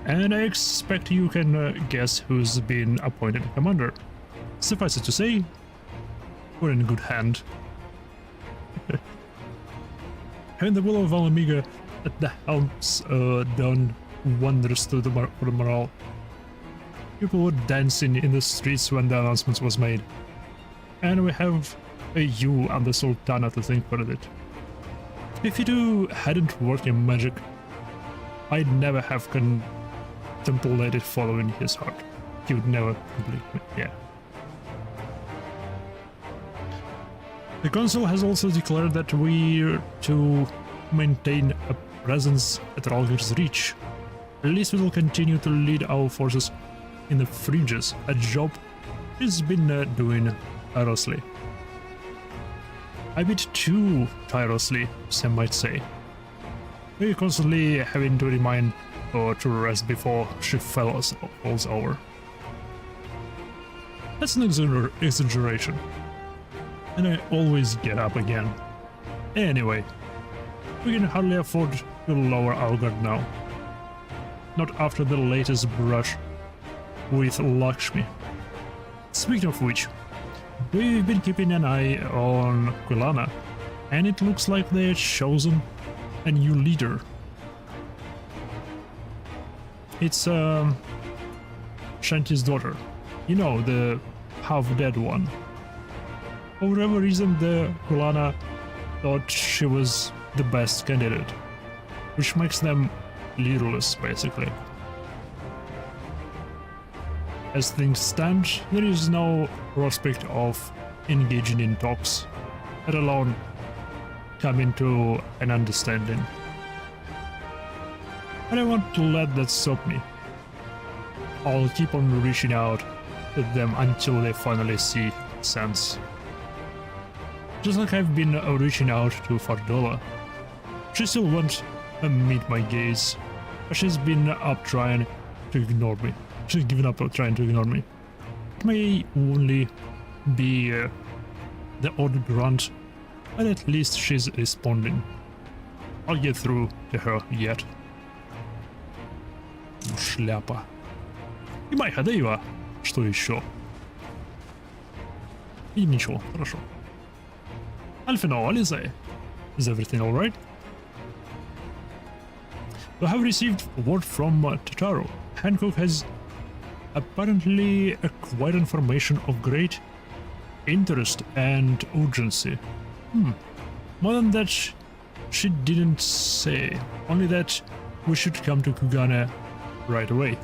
And I expect you can guess who's been appointed commander. Suffice it to say, we're in good hand. Having the will of Alamiga at the helm's done wonders to the morale. People were dancing in the streets when the announcement was made. And we have a you and the Sultana to thank for it. If you two hadn't worked in magic, I'd never have contemplated following his heart. He would never complete me, yeah. The council has also declared that we're to maintain a presence at Ralgir's Reach. At least we will continue to lead our forces in the fringes, a job he's been doing tirelessly. A bit too tirelessly, some might say. We're constantly having to remind her to rest before she falls over. That's an exaggeration. And I always get up again. Anyway, we can hardly afford to lower our guard now. Not after the latest brush with Lakshmi. Speaking of which, we've been keeping an eye on Quilana, and it looks like they've chosen a new leader. It's Shanti's daughter. You know, the half-dead one. For whatever reason, the Quilana thought she was the best candidate, which makes them leaderless, basically. As things stand, there is no prospect of engaging in talks, let alone coming to an understanding. I don't want to let that stop me. I'll keep on reaching out to them until they finally see sense. Just like I've been reaching out to Fardola. She still won't meet my gaze, but she's been up trying to ignore me. She's given up trying to ignore me. It may only be the odd grunt, but at least she's responding. I'll get through to her yet. Шляпа. И Майха, да Ива. Что еще? И ничего, хорошо. Alfino, Alize. Is everything alright? We have received word from Totaro. Hancock has apparently acquired information of great interest and urgency. More than that, she didn't say. Only that we should come to Kugane right away.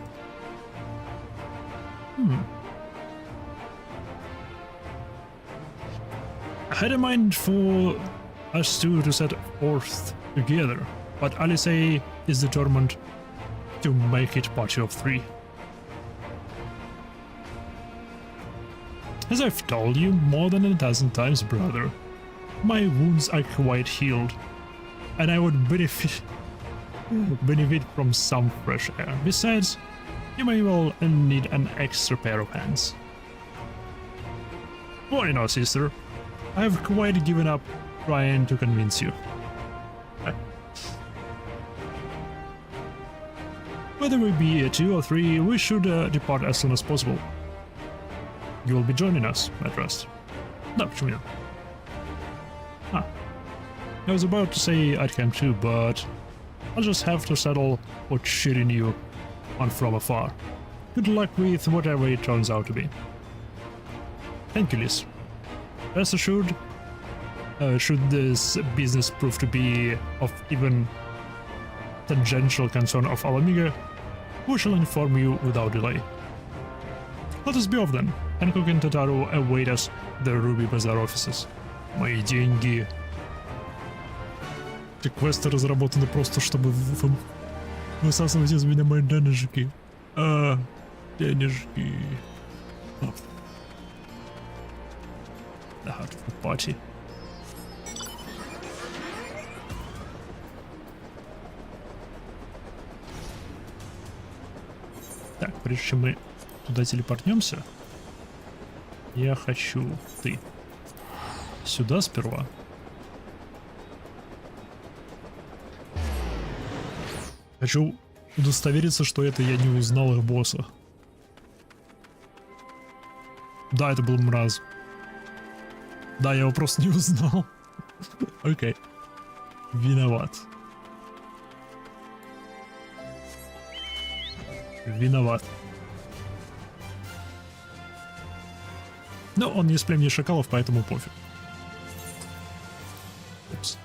I had in mind for us two to set forth together, but Alice is determined to make it party of three. As I've told you more than 1,000 times, brother, my wounds are quite healed, and I would benefit from some fresh air. Besides, you may well need an extra pair of hands. Well, you know, sister, I have quite given up trying to convince you. Whether we be 2 or 3, we should depart as soon as possible. You will be joining us, I trust. No, почему нет? I was about to say I'd come too, but I'll just have to settle for cheering you on from afar. Good luck with whatever it turns out to be. Thank you, Liz. Rest assured, should this business prove to be of even tangential concern of Alamiga, we shall inform you without delay. Let us be off then. Hancock and Totaro await us at the Ruby Bazaar offices. Мои деньги. Эти квесты разработаны просто, чтобы высасывать из меня мои денежки. Денежки. The heart of the party. Так, прежде чем мы туда телепортнемся, я хочу ты сюда сперва. Хочу удостовериться, что это я не узнал их босса. Да, это был мраз. Да, я его просто не узнал. Окей. Виноват. Виноват. Но он не из племени шакалов, поэтому пофиг. Упс.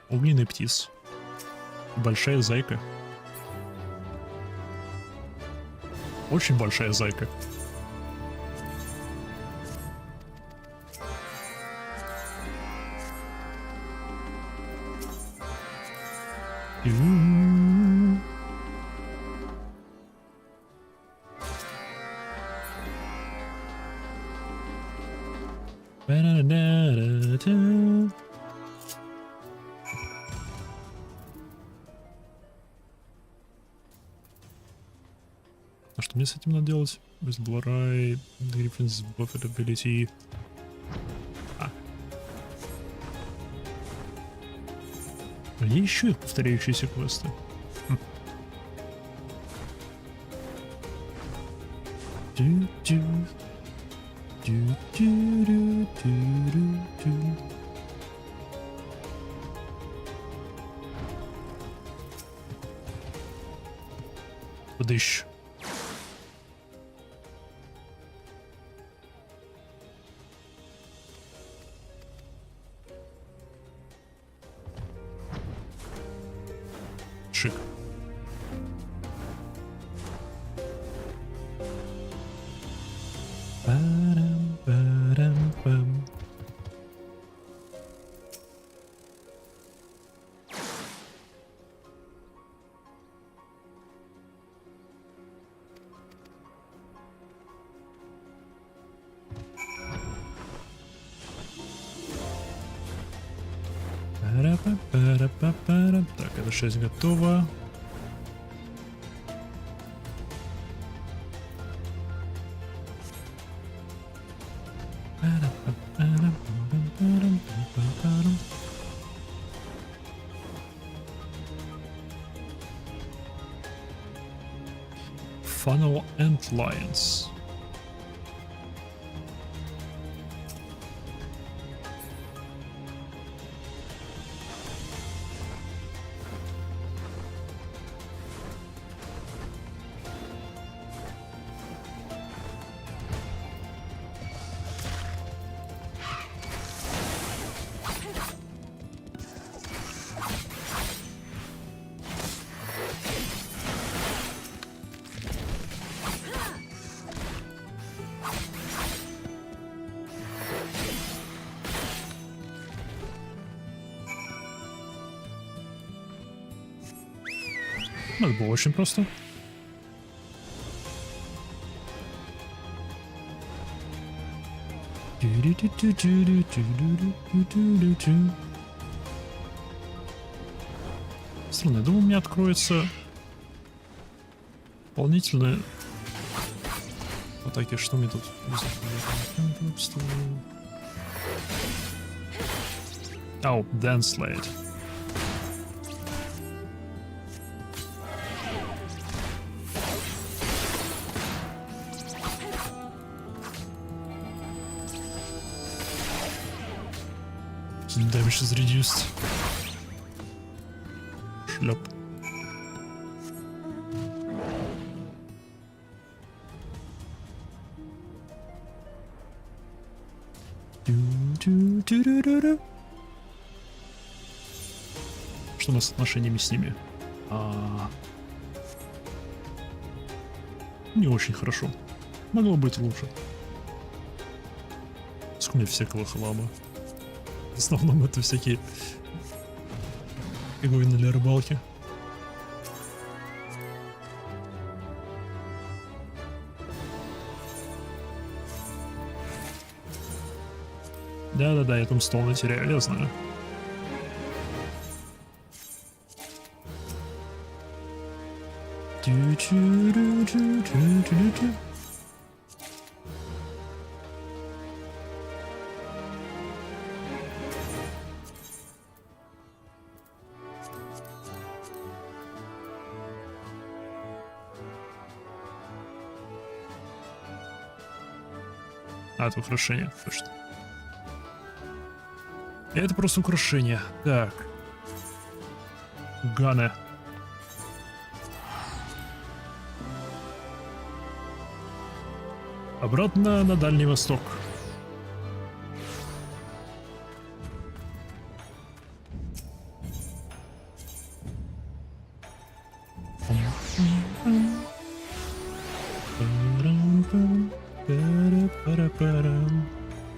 Огненный птиц. Большая зайка. Очень большая зайка. А что мне с этим надо делать? With Blurry, Griffin's Buffet Ability. А. Где еще их повторяющиеся квесты? Подыщ. Шик. Парам-парам-пам. Пара-па-пара-па-пара. Так, эта часть готова. Funnel and Lions. Ну, это было очень просто. Странно, я думал, у меня откроется дополнительные атаки. Что мне тут? Ау, Dance Slade. Damage is reduced. Шлеп. Что у нас с отношениями с ними? Не очень хорошо. Могло быть лучше. Сколько у меня всякого хлама. В основном это всякие фиговины для рыбалки. Да-да-да, я там стол натеряю, я знаю. А, это украшение, точно. Это просто украшение. Так. Гане. Обратно на Дальний Восток.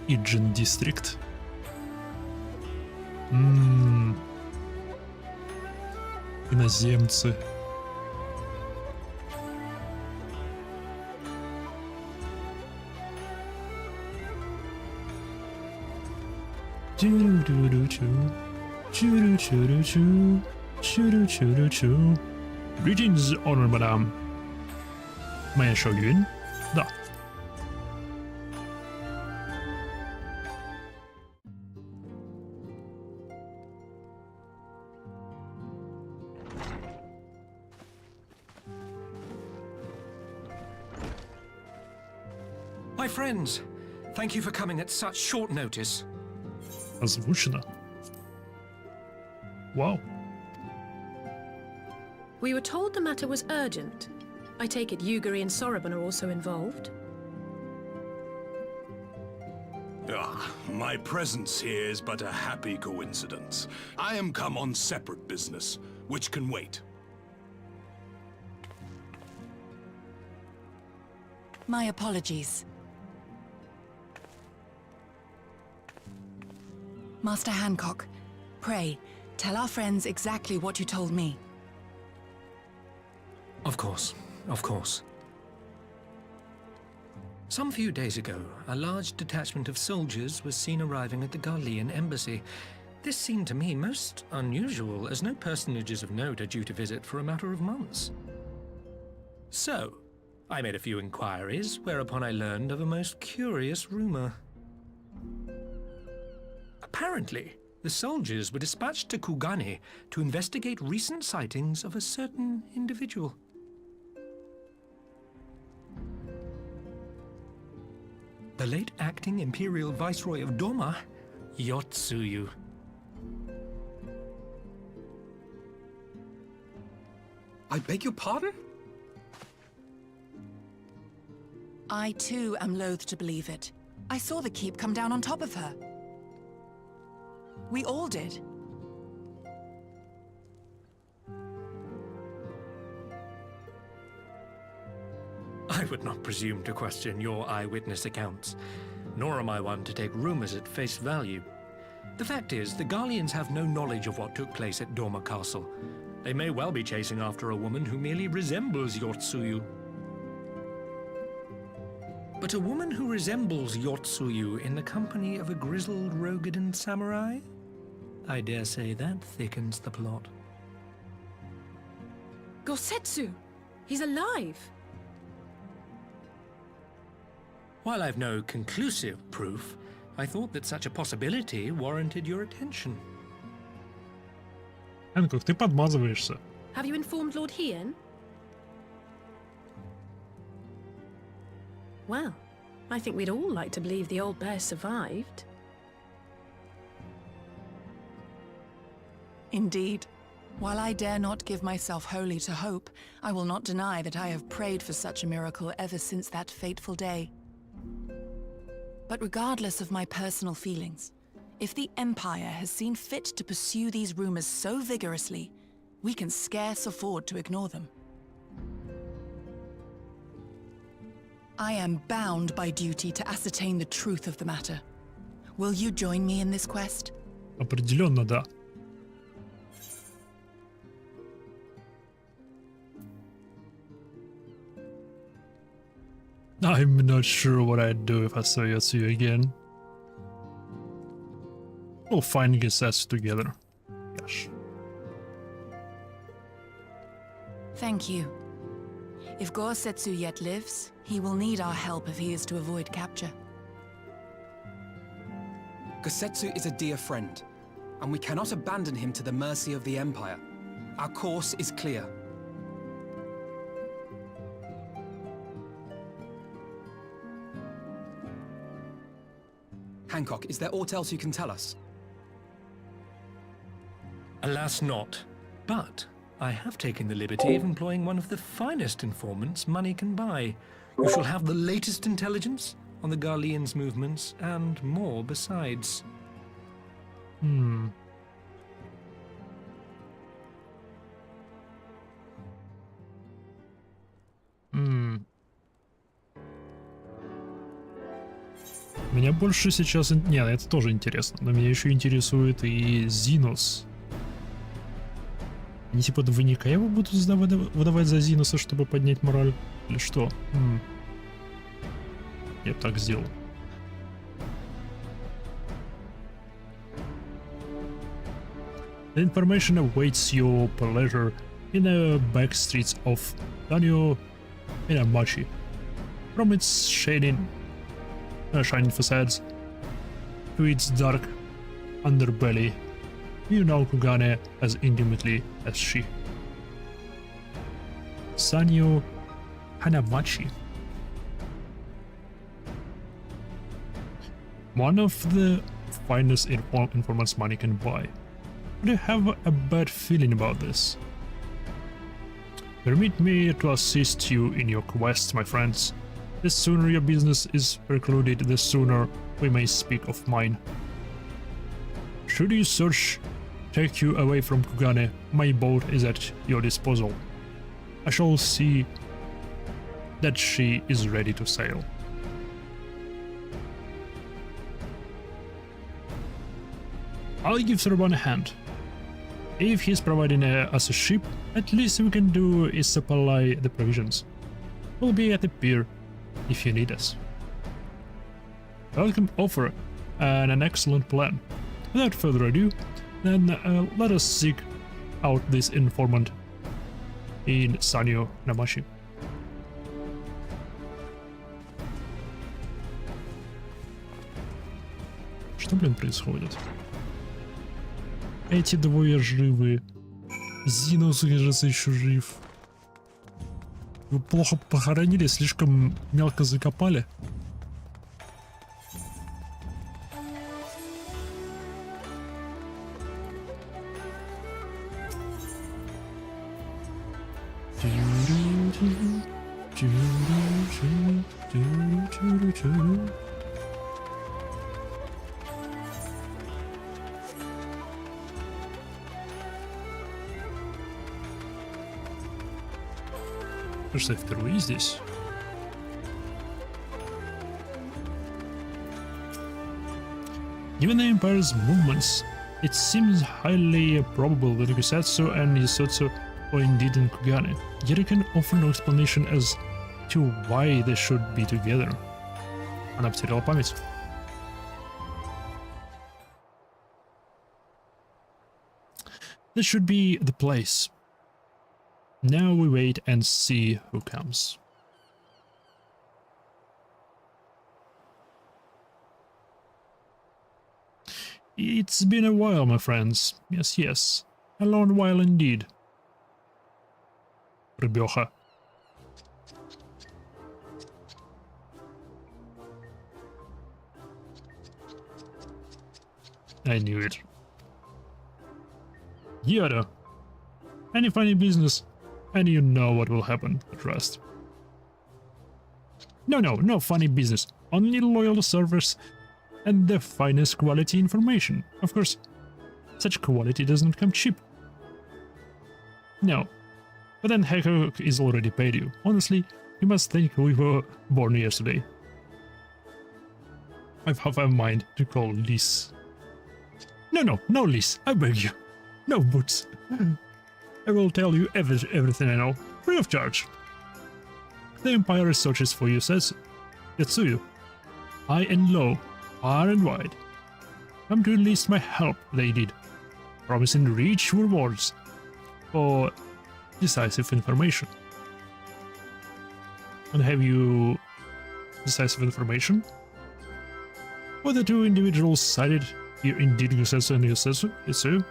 Иджин Дистрикт. Иноземцы. Greetings, honor madam. May I show you in? Да. My friends, thank you for coming at such short notice. Озвучено. Вау. We were told the matter was urgent. I take it Yugiri and Soroban are also involved? My presence here is but a happy coincidence. I am come on separate business, which can wait. My apologies. Master Hancock, pray, tell our friends exactly what you told me. Of course, of course. Some few days ago, a large detachment of soldiers was seen arriving at the Garlean embassy. This seemed to me most unusual, as no personages of note are due to visit for a matter of months. So, I made a few inquiries, whereupon I learned of a most curious rumor. Apparently, the soldiers were dispatched to Kugane to investigate recent sightings of a certain individual. The late acting Imperial Viceroy of Doma, Yotsuyu. I beg your pardon? I too am loath to believe it. I saw the keep come down on top of her. We all did. I would not presume to question your eyewitness accounts, nor am I one to take rumors at face value. The fact is, the Garleans have no knowledge of what took place at Doma Castle. They may well be chasing after a woman who merely resembles Yotsuyu. But a woman who resembles Yotsuyu in the company of a grizzled Rogadan samurai? I dare say that thickens the plot. Gosetsu! He's alive! While I've no conclusive proof, I thought that such a possibility warranted your attention. Hancock, ты подмазываешься. Have you informed Lord Hien? Well, I think we'd all like to believe the old bear survived. Indeed. While I dare not give myself wholly to hope, I will not deny that I have prayed for such a miracle ever since that fateful day. But regardless of my personal feelings, if the Empire has seen fit to pursue these rumors so vigorously, we can scarce afford to ignore them. I am bound by duty to ascertain the truth of the matter. Will you join me in this quest? Определенно, да. I'm not sure what I'd do if I saw Yotsuyu again. We'll find his ass together. Gosh. Thank you. If Gosetsu yet lives, he will need our help if he is to avoid capture. Gosetsu is a dear friend, and we cannot abandon him to the mercy of the Empire. Our course is clear. Hancock, is there aught else you can tell us? Alas not. But I have taken the liberty of employing one of the finest informants money can buy. You shall have the latest intelligence on the Garleans' movements and more besides. Hmm. Меня больше сейчас... Нет, это тоже интересно. Но меня еще интересует и Зинус. Они типа двойника его будут выдавать за Зинуса, чтобы поднять мораль? Или что? Я бы так сделал. The information awaits your pleasure in the back streets of Danio Inamachi. From its shining facades to its dark underbelly, you know Kugane as intimately as she. Sanyo Hanamachi. One of the finest informants money can buy. But I have a bad feeling about this. Permit me to assist you in your quest, my friends. The sooner your business is precluded, the sooner we may speak of mine. Should your search take you away from Kugane, my boat is at your disposal. I shall see that she is ready to sail. I'll give Serban a hand. If he's providing us a ship, at least we can do is supply the provisions. We'll be at the pier if you need us. Welcome offer and an excellent plan. Without further ado, then let us seek out this informant in Sanyo Namashi. Что, блин, происходит? Эти двое живы. Зинус, кажется, еще жив. Вы плохо похоронили, слишком мелко закопали. Кажется, я впервые здесь. Given the Empire's movements, it seems highly probable that Kusatsu and Yosotsu are indeed in Kugane. Yet I can offer no explanation as to why they should be together. Она потеряла память. That should be the place. Now we wait and see who comes. It's been a while, my friends. Yes, yes. A long while indeed. Рыбёха. I knew it. Yoda. Any funny business? And you know what will happen, trust. No funny business. Only loyal servers and the finest quality information. Of course, such quality doesn't come cheap. No. But then Hancock is already paid you. Honestly, you must think we were born yesterday. I've half a mind to call Liz. No Liz, I beg you. No boots. I will tell you everything I know, free of charge. The Empire searches for you, says Yatsuyu. High and low, far and wide. Come to enlist my help, they did, promising rich rewards for decisive information. And have you decisive information? Were the two individuals cited here indeed Yusetsu and Yatsuyu?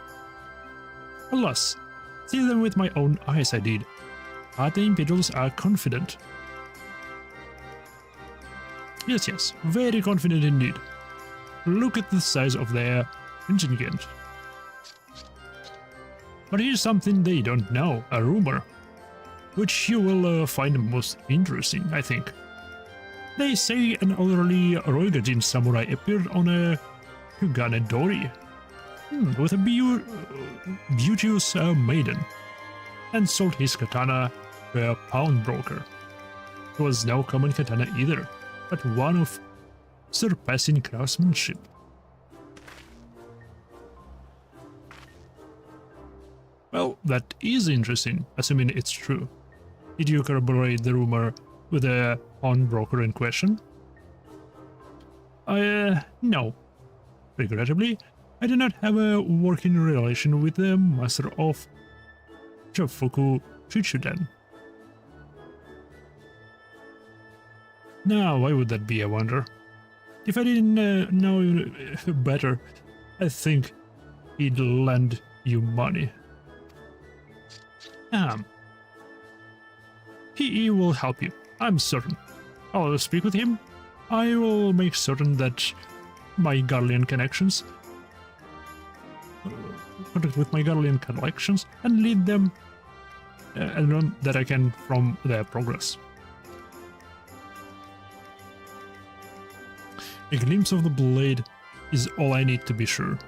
Alas, see them with my own eyes I did. But the individuals are confident. Yes, very confident indeed. Look at the size of their contingent. But here's something they don't know, a rumor, which you will find most interesting, I think. They say an elderly Roigadin samurai appeared on a Kugane Dori with a beauteous maiden and sold his katana to a pawnbroker. It was no common katana either, but one of surpassing craftsmanship. Well, that is interesting, assuming it's true. Did you corroborate the rumor with the pawnbroker in question? No. Regrettably, I do not have a working relation with the master of Shofuku Shichuden. Now, why would that be, I wonder? If I didn't know better, I think he'd lend you money. He will help you, I'm certain. I'll speak with him. I will make certain that my Garlean connections and lead them and learn that I can from their progress. A glimpse of the blade is all I need to be sure.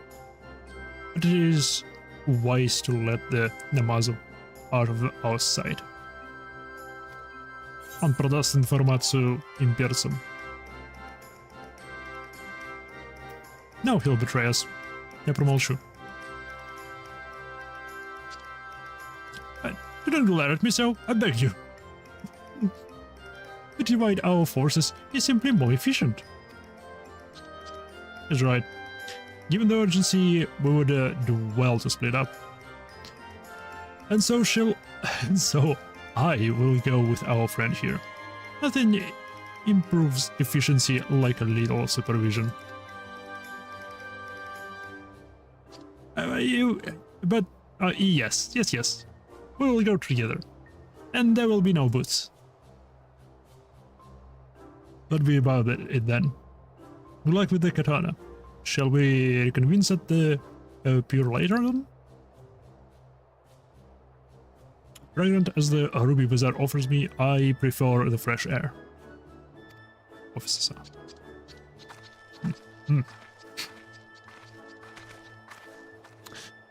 But it is wise to let the Namazo out of our sight. Он продаст информацию имперцам. No, he'll betray us. Я промолчу. You don't glare at me so, I beg you. To divide our forces is simply more efficient. That's right. Given the urgency, we would do well to split up. And so I will go with our friend here. Nothing improves efficiency like a little supervision. Yes. We will go together. And there will be no boots. Let be about it then. Good luck with the katana. Shall we reconvene at the pier later then? Fragrant as the Ruby Bazaar offers me, I prefer the fresh air. Officer.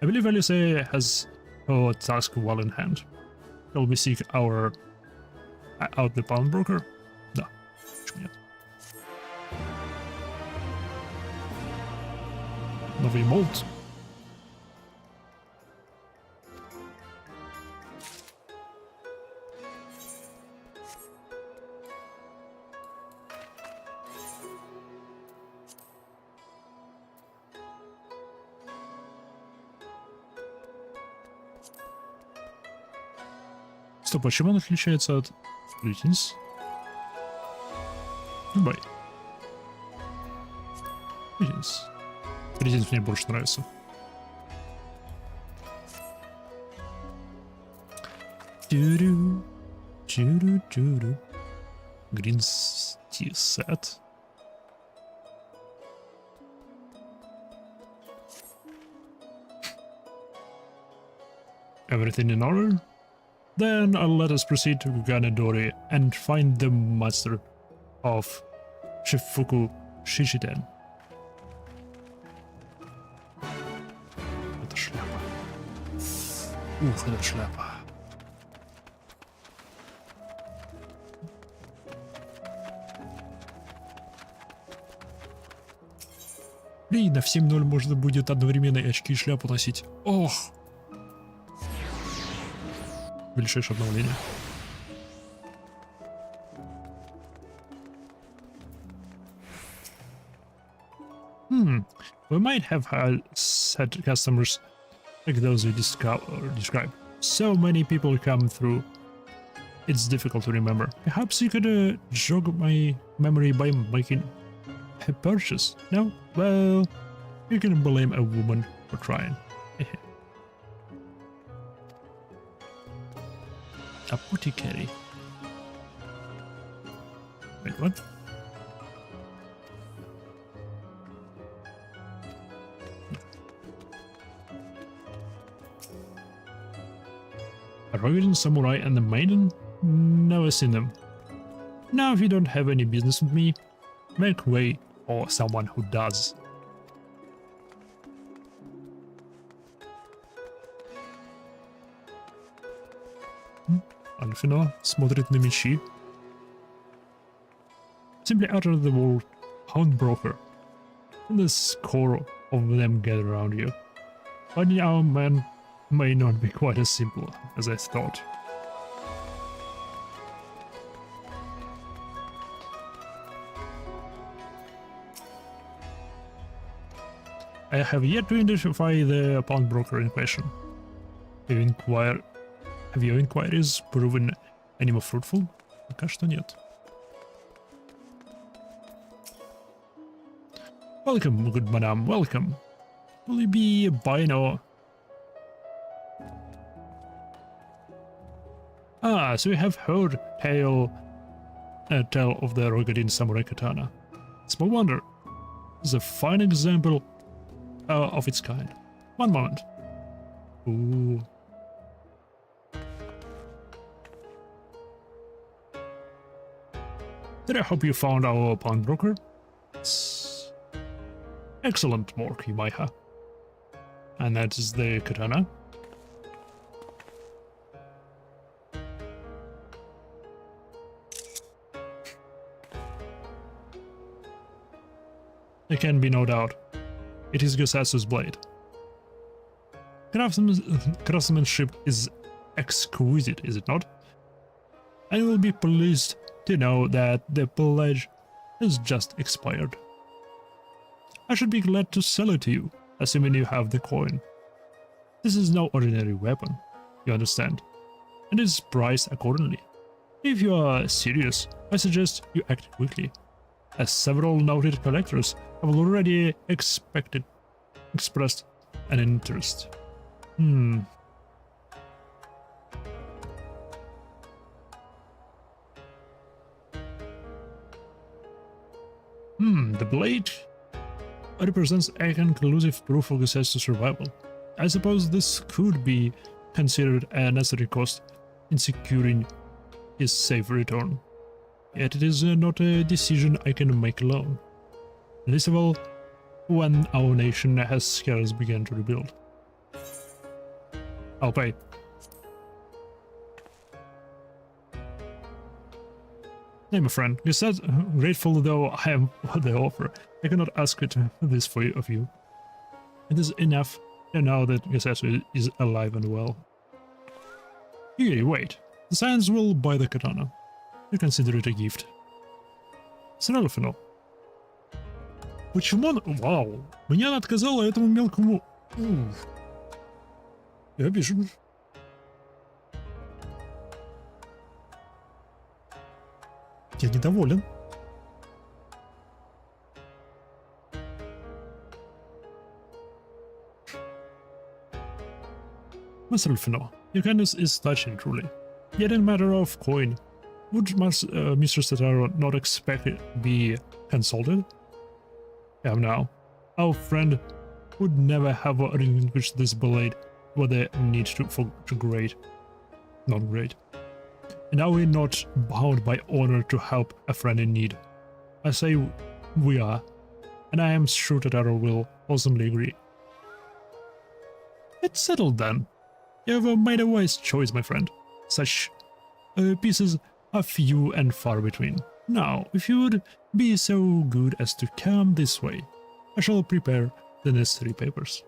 I believe Alice has a task well in hand. Shall we seek out the pawnbroker? No. Новый молот. Стоп, а чем он отличается от Greetings? Бай. Greetings. Greetings мне больше нравится. Green set. Everything in order? Then let us proceed to Ganedori and find the master of Shifuku Shichiden. Это шляпа. Ух, это шляпа. Блин, на 7.0 можно будет одновременно и очки и шляпу носить. Ох! Величайшее обновление. We might have had customers like those we described. So many people come through. It's difficult to remember. Perhaps you could jog my memory by making a purchase. No? Well, you can blame a woman for trying. Apothecary. Wait, what? A Rohirrim samurai and the maiden? Never seen them. Now if you don't have any business with me, make way for someone who does. Альфина смотрит на мечи. Simply utter the word Houndbroker, and the score of them gather around you. Finding our man may not be quite as simple as I thought. I have yet to identify the pawnbroker in question. Have your inquiries proven any more fruitful? Пока что нет. Welcome, good madam, welcome. Will you be buying or... Ah, so you have heard tell of the Rohirrim samurai katana. Small wonder. It's a fine example of its kind. One moment. Ooh. Did I hope you found our pawnbroker? Excellent work, Yumaiha. And that is the katana. There can be no doubt. It is Gosatsu's blade. Craftsmanship is exquisite, is it not? I will be pleased to know that the pledge has just expired. I should be glad to sell it to you, assuming you have the coin. This is no ordinary weapon, you understand, and is priced accordingly. If you are serious, I suggest you act quickly, as several noted collectors have already expressed an interest. The blade represents a conclusive proof of Gosatsu's survival. I suppose this could be considered a necessary cost in securing his safe return. Yet it is not a decision I can make alone. Least of all, when our nation has scarce begun to rebuild. I'll pay. Hey, my friend, you said, grateful though I am for the offer, I cannot ask this of you. It is enough to know that Gosatsu is alive and well. Hey, wait. The Science will buy the katana. You consider it a gift. Сральфино. Почему он... Вау! Меня она отказала этому мелкому... Я обижен. Я недоволен. Masrulfino, your kindness is touching, truly. Yet in matter of coin, would Mr. Sataro not expect it to be consulted? Come now, our friend would never have relinquished this blade were the need to grade. Not great. And now we're not bound by honor to help a friend in need. I say we are, and I am sure Tataro will awesomely agree. It's settled then. You have made a wise choice, my friend. Such pieces are few and far between. Now, if you would be so good as to come this way, I shall prepare the necessary papers.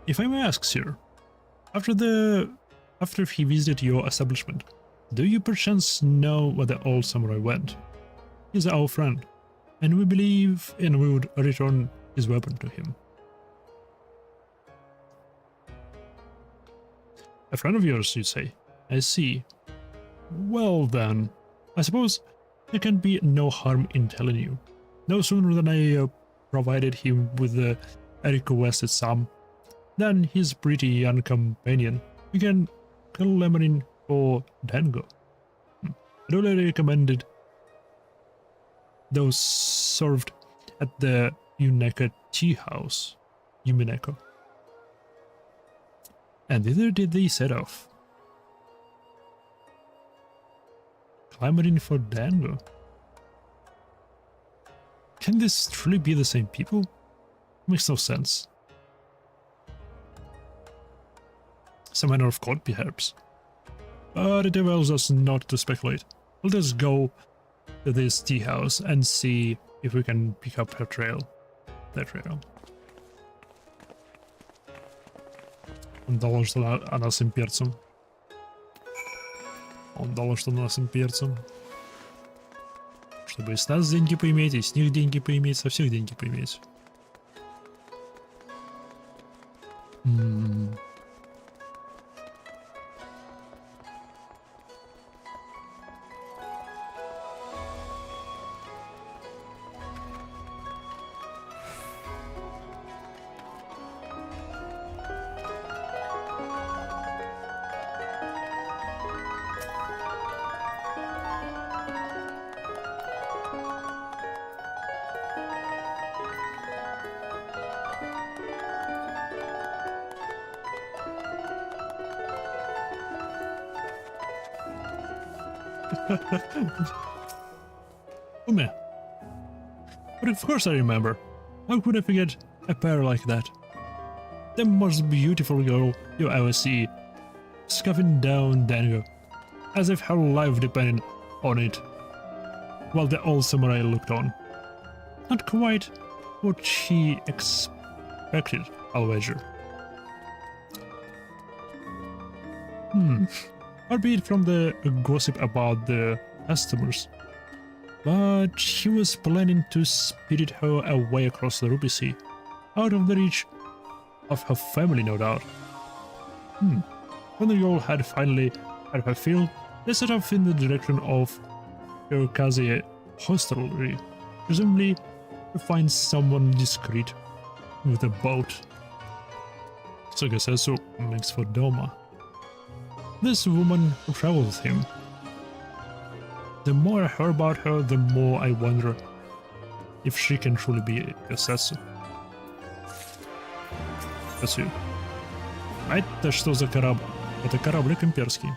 If I may ask, sir, after he visited your establishment, do you perchance know where the old samurai went? He's our friend, and we believe we would return his weapon to him. A friend of yours, you say? I see. Well then, I suppose there can be no harm in telling you. No sooner than I provided him with the requested sum, then his pretty young companion began clamoring for Dango. strongly recommended those served at the Uneka Tea House. Yumineko. And neither did they set off. Clamoring for Dango. Can this truly be the same people? Makes no sense. Some manner of code, perhaps. But it avails us not to speculate. Let us go to this tea house and see if we can pick up her trail. That trail. Он доложит о нас имперцам. Он доложит о нас имперцам. Чтобы и с нас деньги поиметь, и с них деньги поиметь, со всех деньги поиметь. Ume. But of course I remember. How could I forget a pair like that? The most beautiful girl you ever see, scuffing down Dango, as if her life depended on it, while the old samurai looked on. Not quite what she expected, I'll wager. Albeit from the gossip about the customers, but he was planning to spirit her away across the Ruby Sea, out of the reach of her family, no doubt. When the girl had finally had her fill, they set off in the direction of Yokaze hostelry, presumably to find someone discreet with a boat. Sagasetsu makes for Doma. This woman who traveled with him. The more I hear about her, the more I wonder if she can truly be a Setsu. Setsu. А это что за корабль? Это кораблик имперский.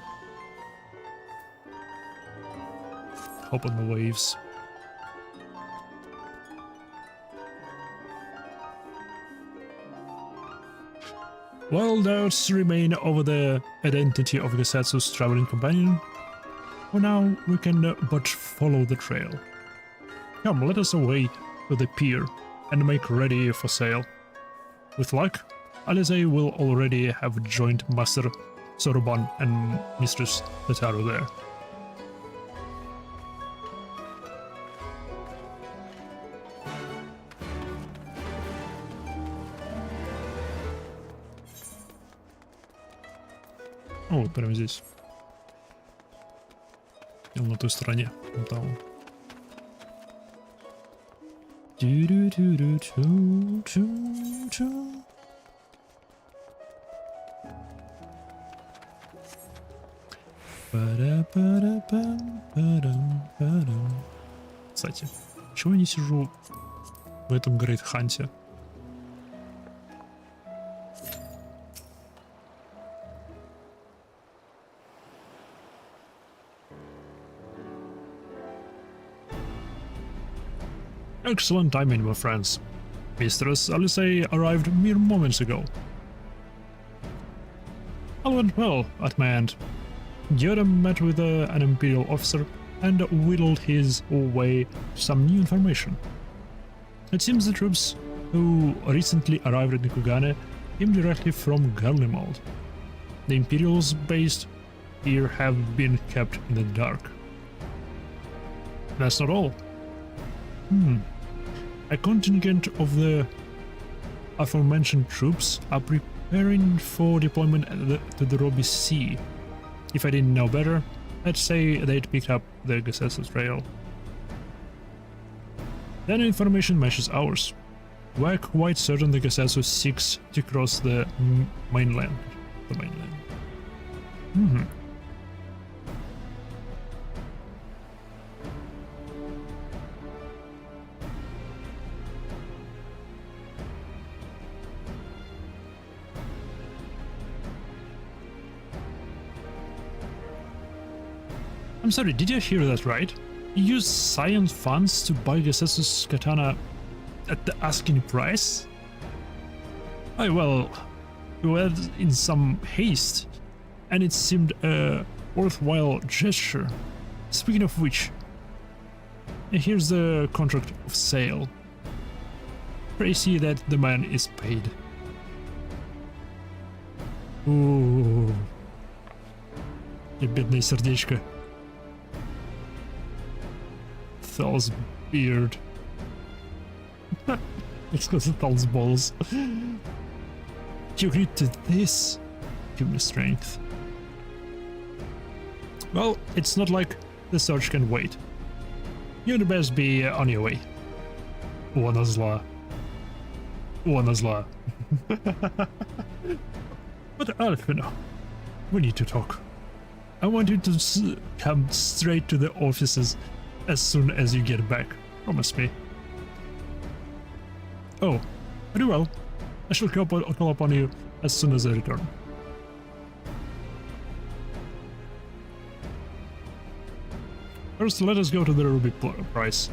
Hop on the waves. While doubts remain over the identity of Gesetsu's traveling companion, for now we can but follow the trail. Come, let us away to the pier and make ready for sail. With luck, Alize will already have joined Master Soroban and Mistress Netaru there. О, вот прямо здесь. И он на той стороне. Вот там. Кстати, чего я не сижу в этом Грейт Ханте? Excellent timing, my friends. Mistress Alice arrived mere moments ago. All went well at my end. Yoda met with an Imperial officer and whittled his way some new information. It seems the troops who recently arrived at Nikugane came directly from Garlemald. The Imperials based here have been kept in the dark. That's not all. A contingent of the aforementioned troops are preparing for deployment to the Roby Sea. If I didn't know better, I'd say they'd picked up the Gesetsu trail. Then information matches ours. We're quite certain the Gesetsu seeks to cross the mainland. I'm sorry, did you hear that right? You used science funds to buy Gesessus katana at the asking price? Oh, well, you were in some haste, and it seemed a worthwhile gesture. Speaking of which, here's the contract of sale. Pray see that the man is paid. Ooh. И бедное сердечко. Thal's beard. It's because of Thal's balls. You agreed to this? Give me strength. Well, it's not like the search can wait. You'd best be on your way. One zla. One zla. But Alfino, we need to talk. I want you to come straight to the offices as soon as you get back. Promise me. Oh, very well. I shall call upon you as soon as I return. First, let us go to the ruby price.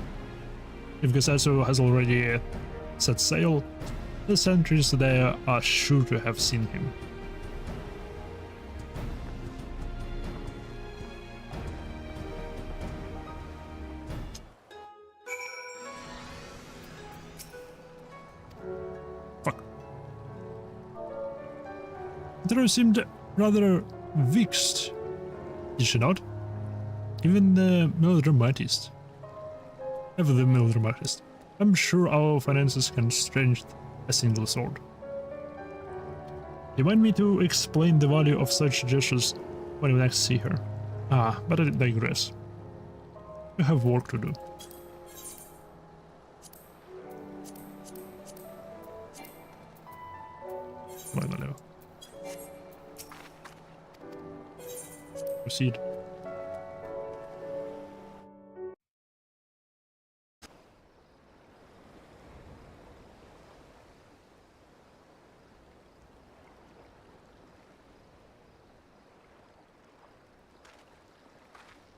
If Gesessu has already set sail, the sentries there are sure to have seen him. Fuck. Dero seemed rather vexed, did she not? Even the melodramatist. Ever the melodramatist. I'm sure our finances can stretch a single sword. Remind me to explain the value of such gestures when we next see her. Ah, but I digress. We have work to do. Proceed.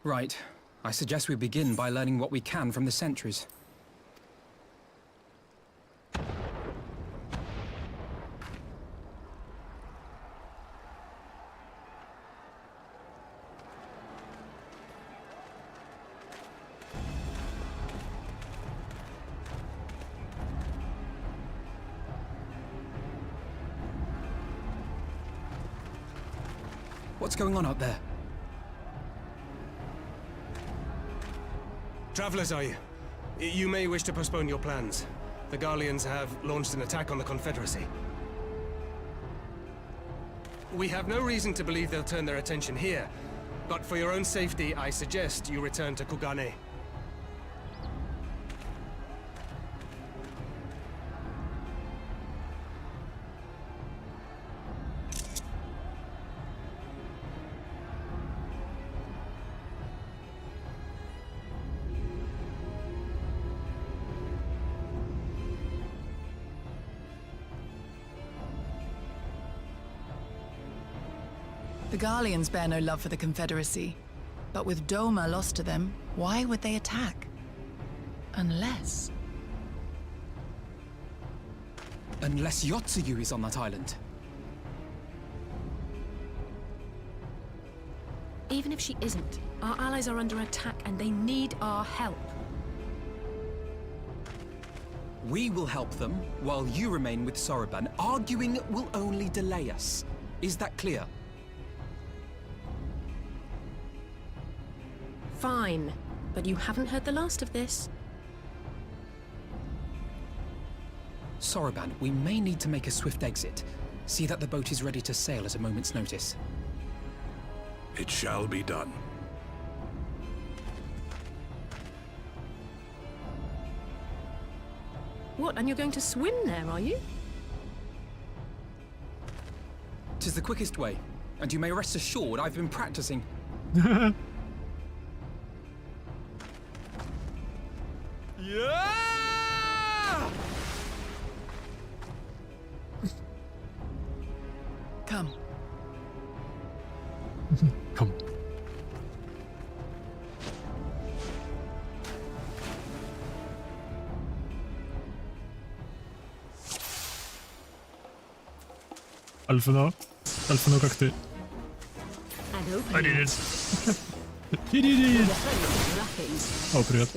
Right. I suggest we begin by learning what we can from the sentries. What's going on out there? Travelers, are you? You may wish to postpone your plans. The Garleans have launched an attack on the Confederacy. We have no reason to believe they'll turn their attention here, but for your own safety, I suggest you return to Kugane. The Garleans bear no love for the Confederacy, but with Doma lost to them, why would they attack? Unless Yotsuyu is on that island. Even if she isn't, our allies are under attack and they need our help. We will help them, while you remain with Soroban. Arguing will only delay us. Is that clear? Fine, but you haven't heard the last of this. Soroban, we may need to make a swift exit. See that the boat is ready to sail at a moment's notice. It shall be done. What, and you're going to swim there, are you? 'Tis the quickest way, and you may rest assured I've been practicing. Yeah! Come. Come. Альфино, как ты? I did it. He did it. О, привет.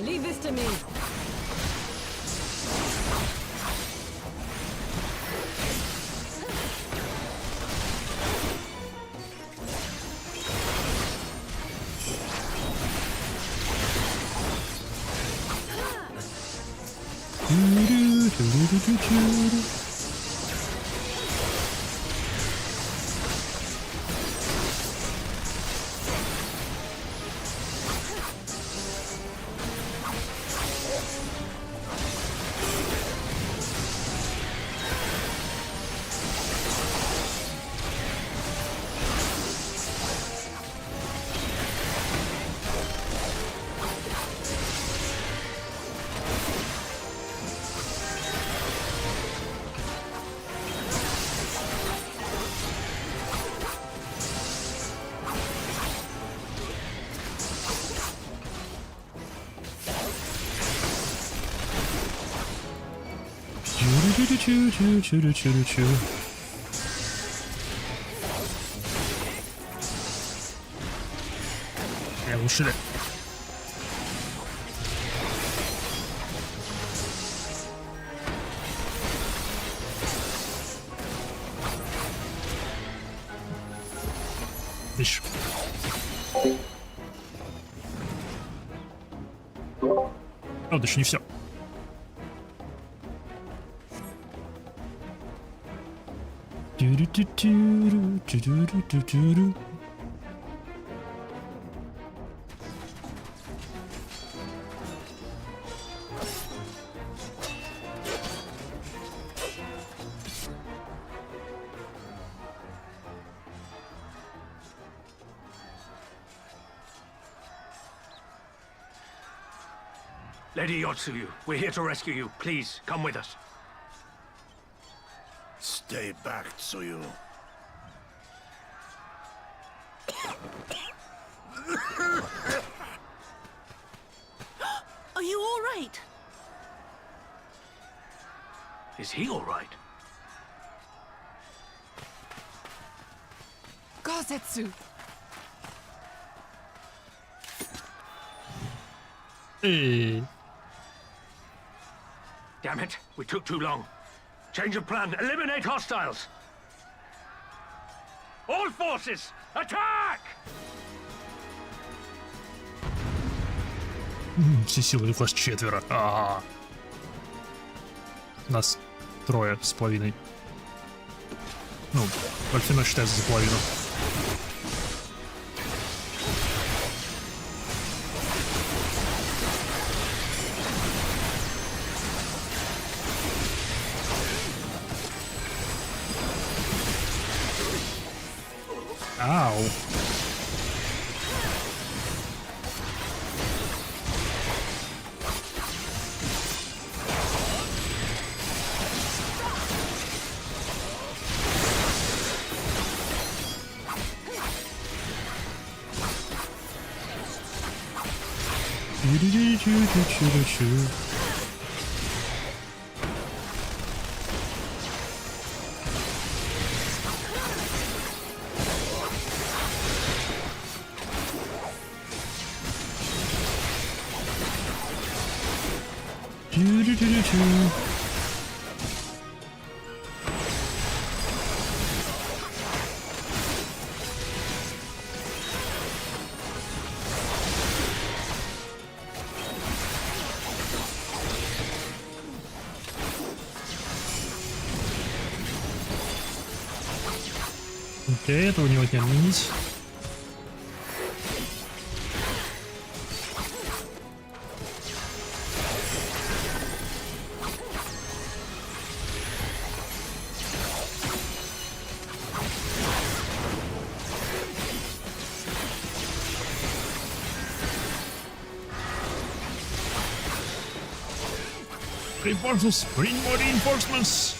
Чу-чу-чу-чу-чу-чу-чу. Ушли. Еще. Правда, еще не все. Lady Yotsuyu, we're here to rescue you. Please, come with us. Stay back, Tsuyu. Are you all right? Is he all right? Gosetsu! Hey. Damn it, we took too long. Change of plan. Eliminate hostiles. All forces, attack! Все силы класс 4. Нас 3,5. Ну, Альфино считается за половину. Ау. Чу-чу-чу-чу-чу-чу. Чу-чу-чу-чу. Окей, этого у него не отменить. Reinforcements! Bring more reinforcements!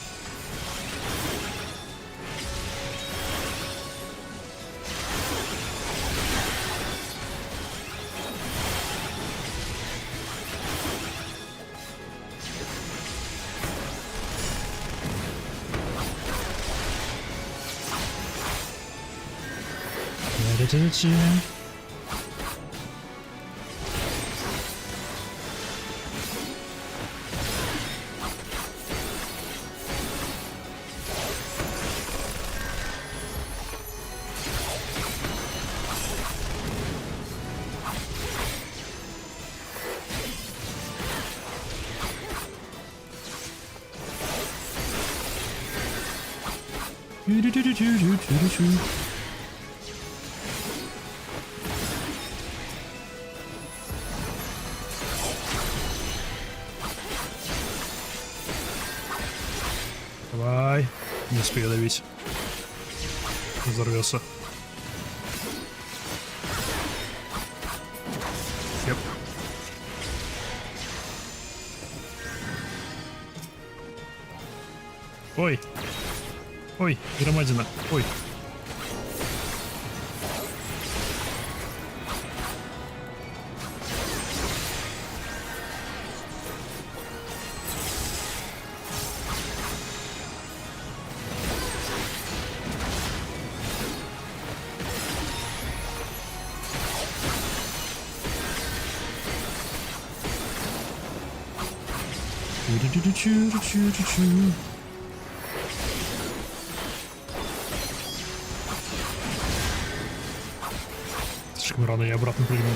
Давай. Не успею давить. Взорвется. Yep. Ой. Ой, громадина. Ой. Чу-чу-чу-чу-чу-чу. Слишком рано я обратно прыгнул.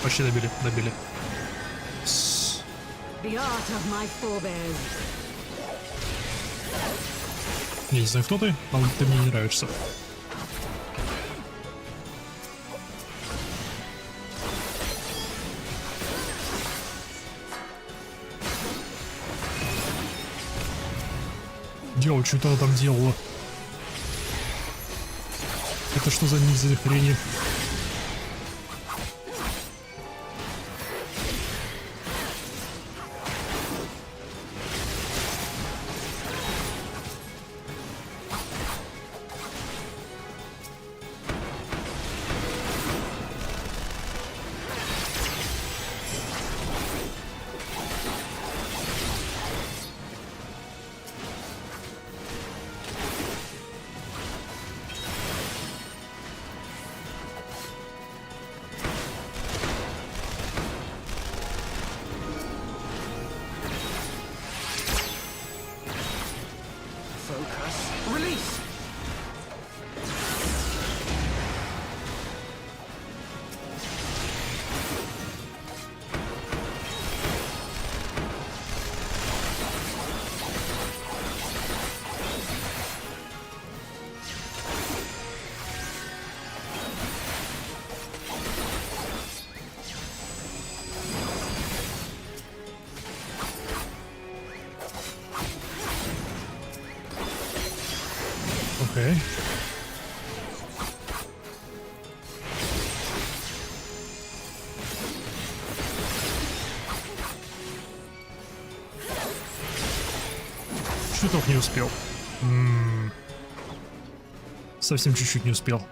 Почти добили, добили. The art of my forebears. Я не знаю, кто ты, но ты мне не нравишься. Дело, что она там делала? Это что за низ за хрени? Release! Окей. Чуток не успел. Совсем чуть-чуть не успел.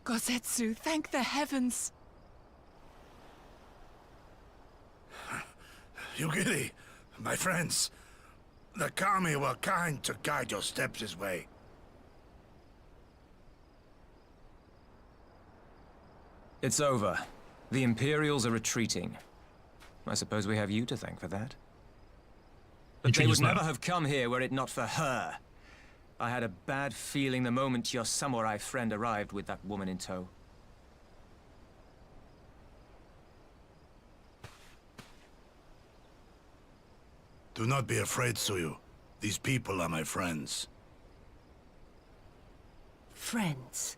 Gozetsu, thank the heavens. Yugiri, my friends, the Kami were kind to guide your steps this way. It's over. The Imperials are retreating. I suppose we have you to thank for that. But they would never have come here were it not for her. I had a bad feeling the moment your samurai friend arrived with that woman in tow. Do not be afraid, Suyu. These people are my friends. Friends.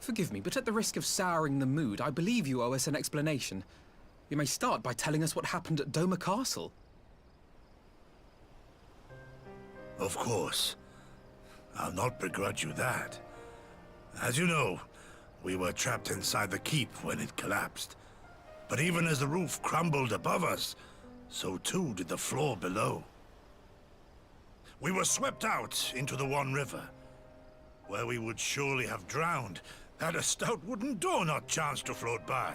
Forgive me, but at the risk of souring the mood, I believe you owe us an explanation. You may start by telling us what happened at Domer Castle. Of course. I'll not begrudge you that. As you know, we were trapped inside the keep when it collapsed. But even as the roof crumbled above us, so too did the floor below. We were swept out into the One River, where we would surely have drowned had a stout wooden door not chanced to float by,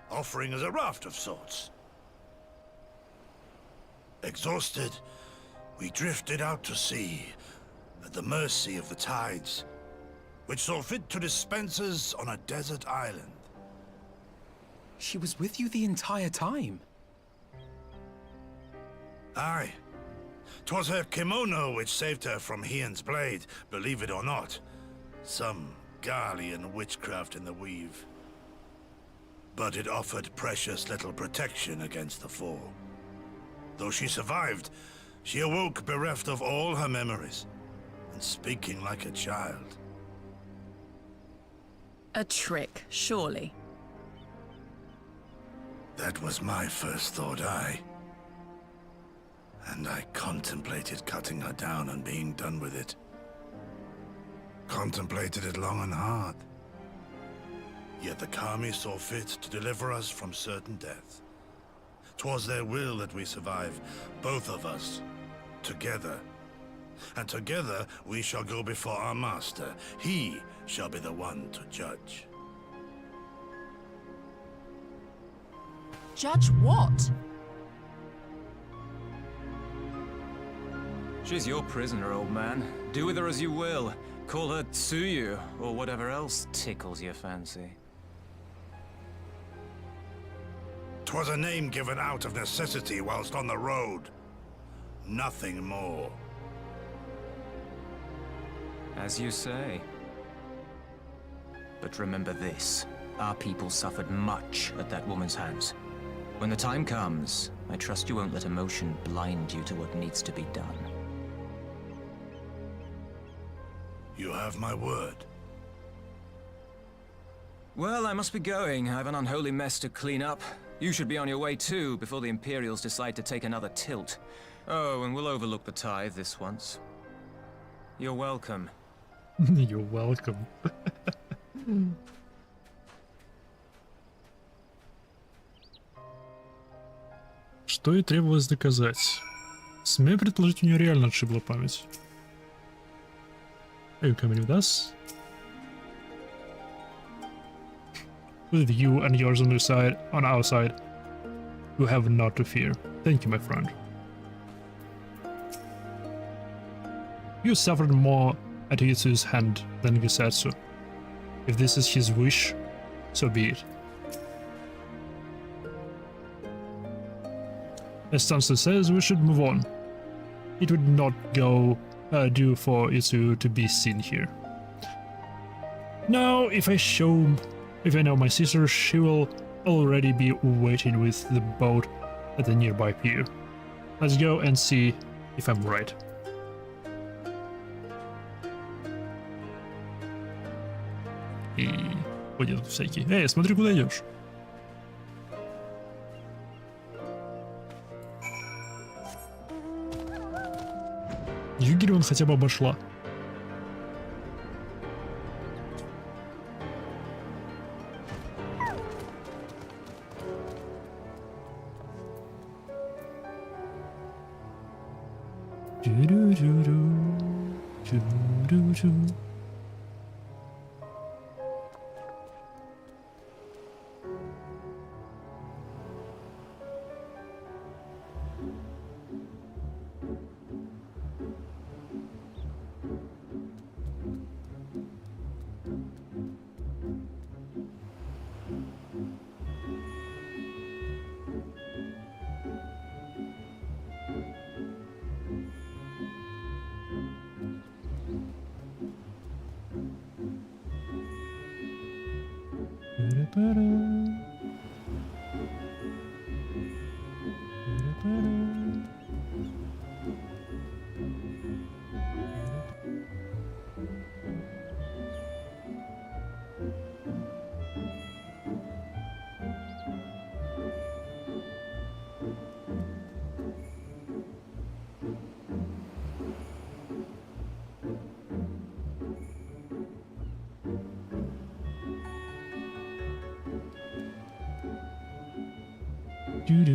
offering us a raft of sorts. Exhausted, we drifted out to sea, at the mercy of the tides, which saw fit to dispense us on a desert island. She was with you the entire time? Aye. 'Twas her kimono which saved her from Hien's blade, believe it or not. Some Garlean witchcraft in the weave. But it offered precious little protection against the fall. Though she survived, she awoke bereft of all her memories, and speaking like a child. A trick, surely. That was my first thought, aye. And I contemplated cutting her down and being done with it. Contemplated it long and hard. Yet the Kami saw fit to deliver us from certain death. 'Twas their will that we survive, both of us, together. And together we shall go before our master. He shall be the one to judge. Judge what? She's your prisoner, old man. Do with her as you will. Call her Tsuyu, or whatever else tickles your fancy. 'Twas a name given out of necessity whilst on the road. Nothing more. As you say. But remember this. Our people suffered much at that woman's hands. When the time comes, I trust you won't let emotion blind you to what needs to be done. You have my word. Well, I must be going. I have an unholy mess to clean up. You should be on your way too, before the Imperials decide to take another tilt. Oh, and we'll overlook the tithe this once. You're welcome. You're welcome. Что и требовалось доказать. Смею предположить, у нее реально отшибла память. Are you coming with us? With you and yours on our side, you have not to fear. Thank you, my friend. You suffered more at Yutsu's hand than Gisatsu. If this is his wish, so be it. As Sansa says, we should move on. It would not do for Yutsu to be seen here. Now, if I know my sister, she will already be waiting with the boat at the nearby pier. Let's go and see if I'm right. И ходят всякие. Эй, смотри, куда идешь. Югири он хотя бы обошла. Okay.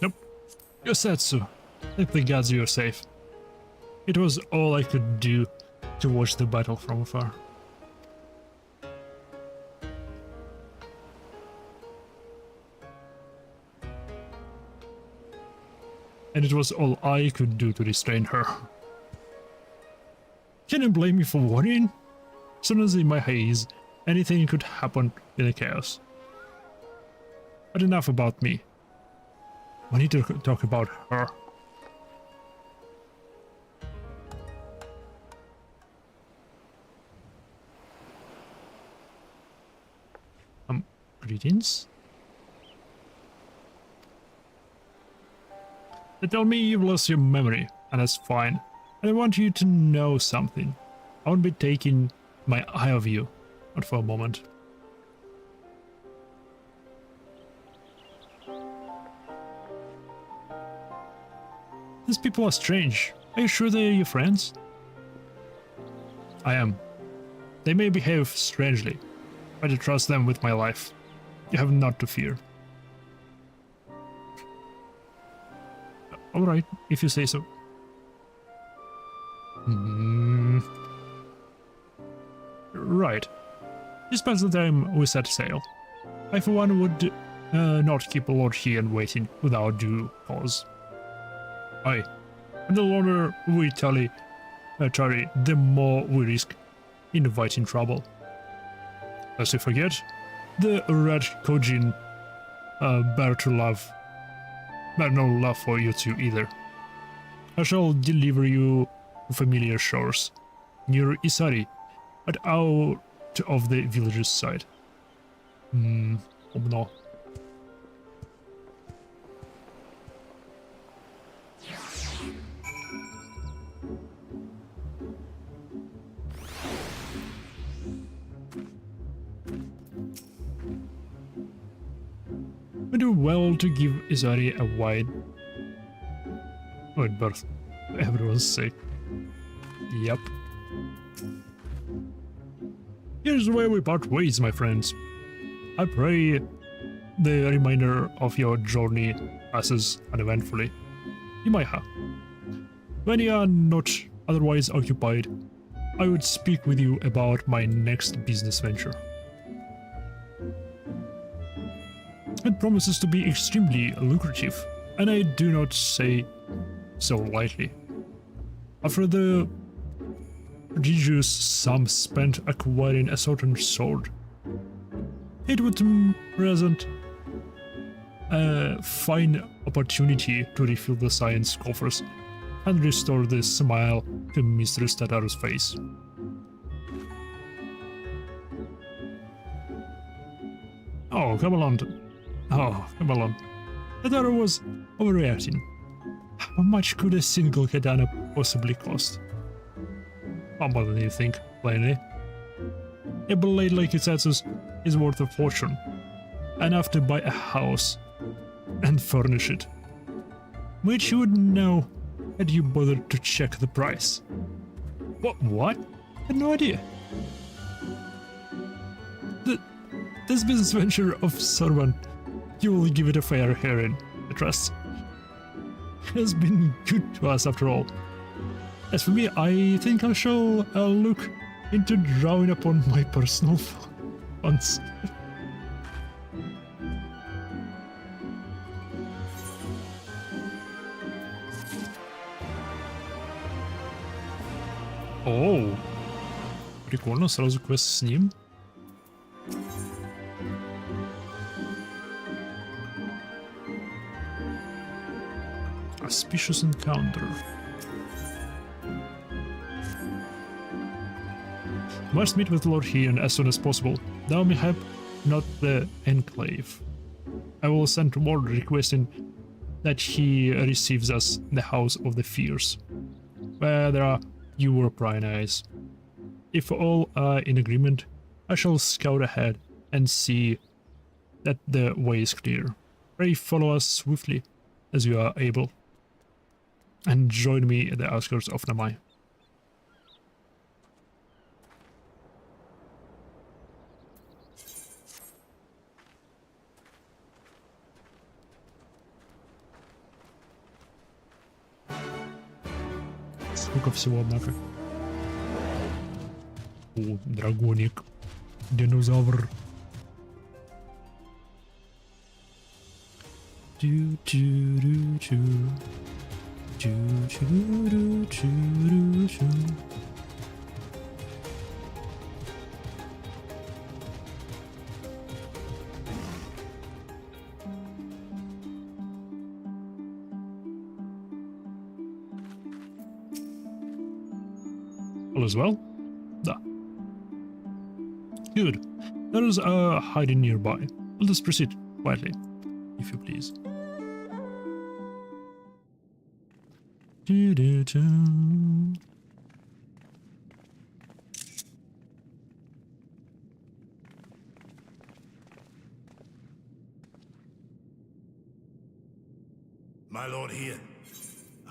Nope. Yosetsu. Thank the gods you're safe. It was all I could do to watch the battle from afar. And it was all I could do to restrain her. Can you blame me for worrying? As soon as in my haze, anything could happen in the chaos. But enough about me. We need to talk about her. Greetings? They tell me you've lost your memory, and that's fine. And I want you to know something. I won't be taking my eye off you, not for a moment. These people are strange. Are you sure they're your friends? I am. They may behave strangely, but I trust them with my life. You have naught to fear. Alright, if you say so. Right. This past the time we set sail. I for one would not keep a lord here waiting without due cause. Aye. And the longer we tarry, the more we risk inviting trouble. Lest you forget, the red Kojin bear no love for you two either. I shall deliver you to familiar shores, near Isari, but out of the village's side. No. We do well to give Isari a wide berth. Everyone's sick. Yep. Here's where we part ways, my friends. I pray the remainder of your journey passes uneventfully. Imaiha. When you are not otherwise occupied, I would speak with you about my next business venture. It promises to be extremely lucrative, and I do not say so lightly. After the prodigious sum spent acquiring a certain sword, it would present a fine opportunity to refill the science coffers and restore the smile to Mistress Tataru's face. Oh, come along. Tataru was overreacting. How much could a single katana possibly cost? How more than you think, plainly. A blade like Yusetsu's is worth a fortune, enough to buy a house and furnish it. Which you would know had you bothered to check the price. What? I had no idea. This business venture of Sorban, you will give it a fair hearing, I trust. Has been good to us after all. As for me, I think I shall look into drawing upon my personal funds. О, прикольно, сразу квест с ним. Auspicious encounter. Must meet with Lord Heian as soon as possible. Thou mayhap not the Enclave. I will send word requesting that he receives us in the House of the Fierce, where there are European eyes. If all are in agreement, I shall scout ahead and see that the way is clear. Pray follow us swiftly as you are able, and join me at the outskirts of Namai. Сколько всего, однако. О, драгоник. Динозавр. All is well? Da. Good. Others are hiding nearby. Let us proceed quietly, if you please. My lord here,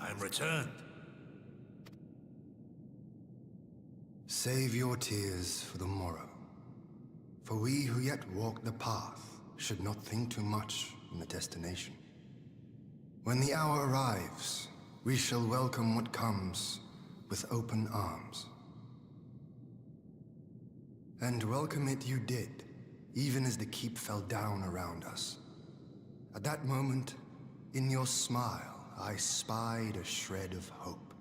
I am returned. Save your tears for the morrow. For we who yet walk the path should not think too much on the destination. When the hour arrives, we shall welcome what comes with open arms. And welcome it you did, even as the keep fell down around us. At that moment, in your smile, I spied a shred of hope.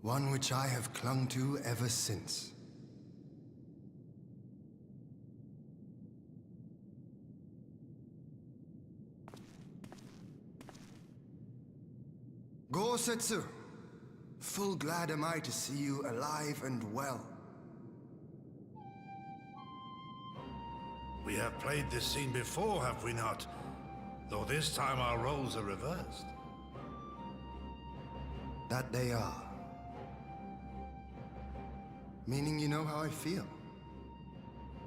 One which I have clung to ever since. Gorsetsu, full glad am I to see you alive and well. We have played this scene before, have we not? Though this time our roles are reversed. That they are. Meaning you know how I feel.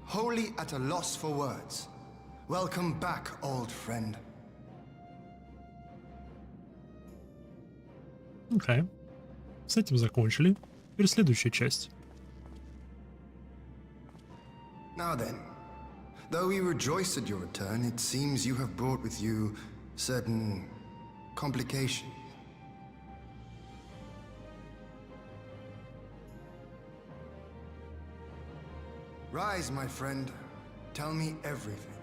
Wholly at a loss for words. Welcome back, old friend. Окей. С этим закончили. Теперь следующая часть. Now then, though we rejoice at your return, it seems you have brought with you certain complications. Rise, my friend. Tell me everything.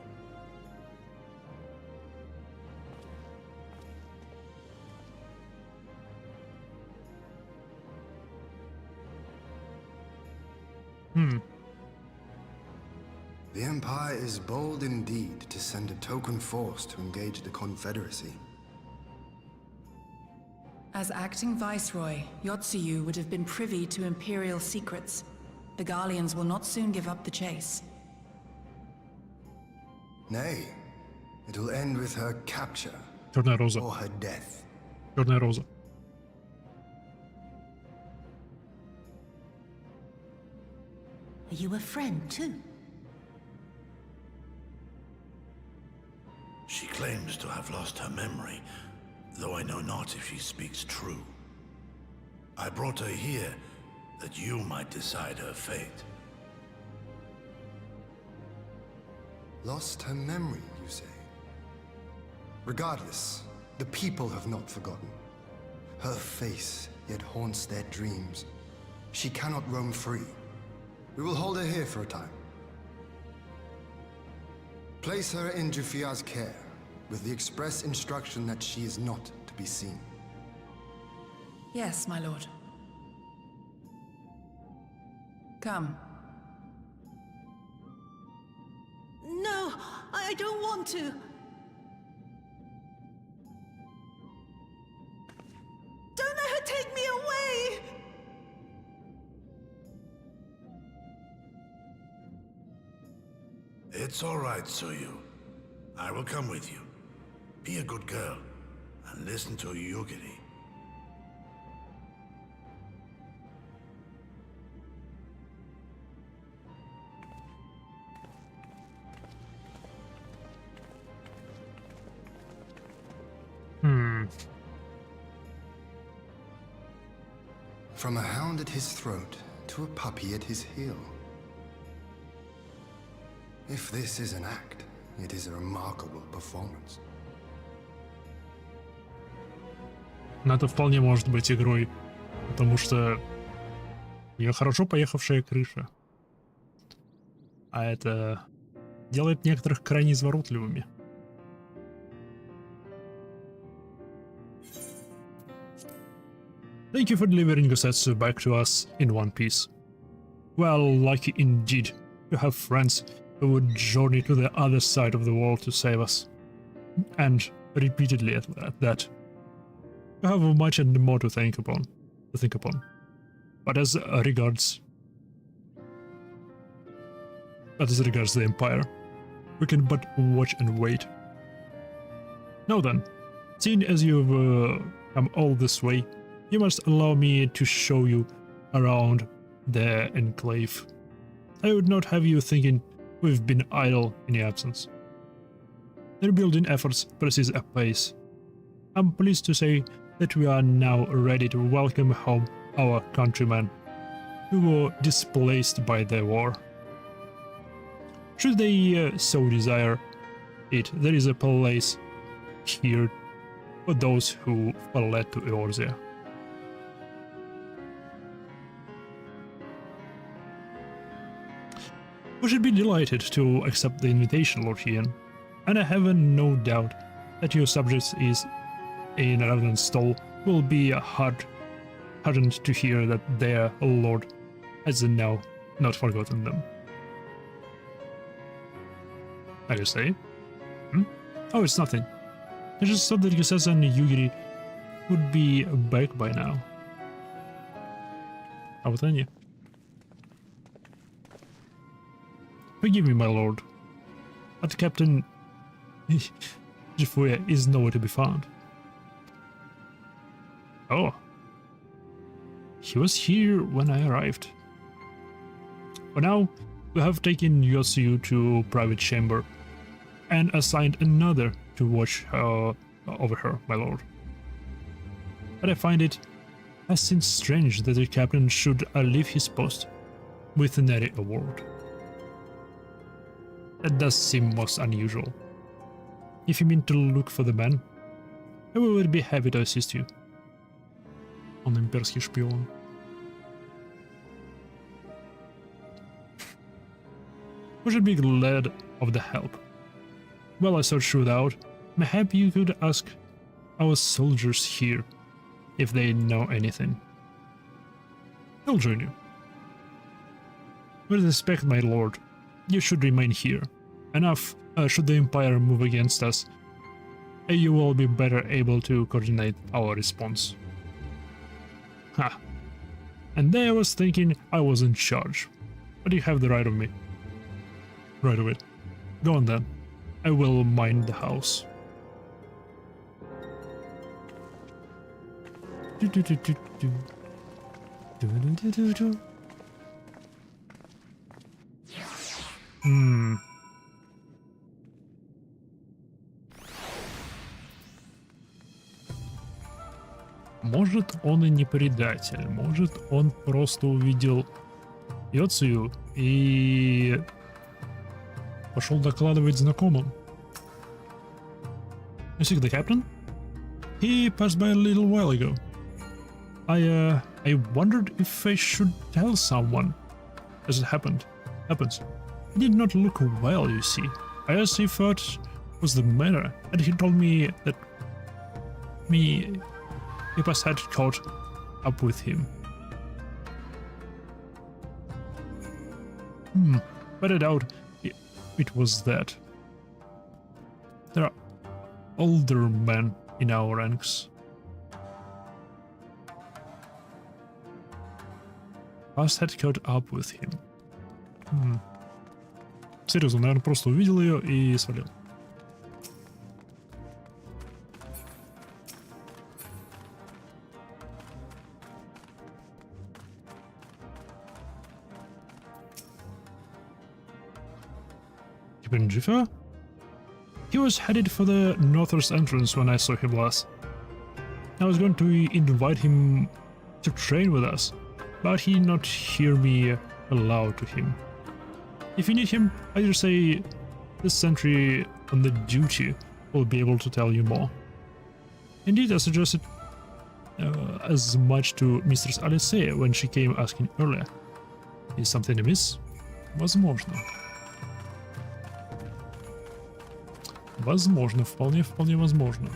The Empire is bold indeed to send a token force to engage the Confederacy. As acting Viceroy, Yotsuyu would have been privy to Imperial secrets. The Garleans will not soon give up the chase. Nay, it will end with her capture Черная роза. or her death. Черная роза. Are you a friend too? She claims to have lost her memory, though I know not if she speaks true. I brought her here that you might decide her fate. Lost her memory, you say? Regardless, the people have not forgotten. Her face yet haunts their dreams. She cannot roam free. We will hold her here for a time. Place her in Jufia's care, with the express instruction that she is not to be seen. Yes, my lord. Come. No, I don't want to. Don't let her take me away! It's all right, Suyu. I will come with you. Be a good girl, and listen to Yugiri. From a hound at his throat to a puppy at his heel. If this is an act, it is a remarkable performance. Но это вполне может быть игрой, потому что у нее хорошо поехавшая крыша. А это делает некоторых крайне изворотливыми. Thank you for delivering your sets back to us in one piece. Well, lucky indeed to have friends who would journey to the other side of the world to save us. And repeatedly at that. You have much and more to think upon. But as regards the Empire, we can but watch and wait. Now then, seeing as you've come all this way, you must allow me to show you around the Enclave. I would not have you thinking we've been idle in your absence. The rebuilding efforts proceed apace. I'm pleased to say that we are now ready to welcome home our countrymen who were displaced by the war. Should they so desire it, there is a place here for those who fled to Eorzea. We should be delighted to accept the invitation, Lord Ian, and I have no doubt that your subjects in Ravenstall will be heartened to hear that their lord has now not forgotten them. Are you say? Oh, it's nothing. I just thought that Yusesa and Yugiri would be back by now. А вот они. Forgive me, my lord, but Captain Jifuya is nowhere to be found. Oh. He was here when I arrived. For now, we have taken Yotsuyu to private chamber and assigned another to watch over her, my lord. But I find it has seemed strange that the captain should leave his post with nary a word. That does seem most unusual. If you mean to look for the man, I will be happy to assist you. Он имперский шпион. We should be glad of the help. While I search without, mayhap you could ask our soldiers here if they know anything. I'll join you. With respect, my lord, you should remain here. Enough, should the Empire move against us, you will be better able to coordinate our response. Ha! And there I was thinking I was in charge. But you have the right of me. Right of it. Go on then. I will mind the house. Может, он и не предатель, может, он просто увидел Йоцию и пошел докладывать знакомым. You see the captain? He passed by a little while ago. I wondered if I should tell someone, as it happens. He did not look well, you see. I asked if what was the matter, and he told me that Ipas had caught up with him. But I doubt it was that. There are older men in our ranks. Ipas had caught up with him. Серьезно, наверное, просто увидел ее и свалил. Jifa? He was headed for the northwest entrance when I saw him last. I was going to invite him to train with us, but he did not hear me aloud to him. If you need him, I just say the sentry on the duty will be able to tell you more. Indeed, I suggested as much to Mistress Alice when she came asking earlier. Is something amiss? Возможно. Возможно, вполне возможно.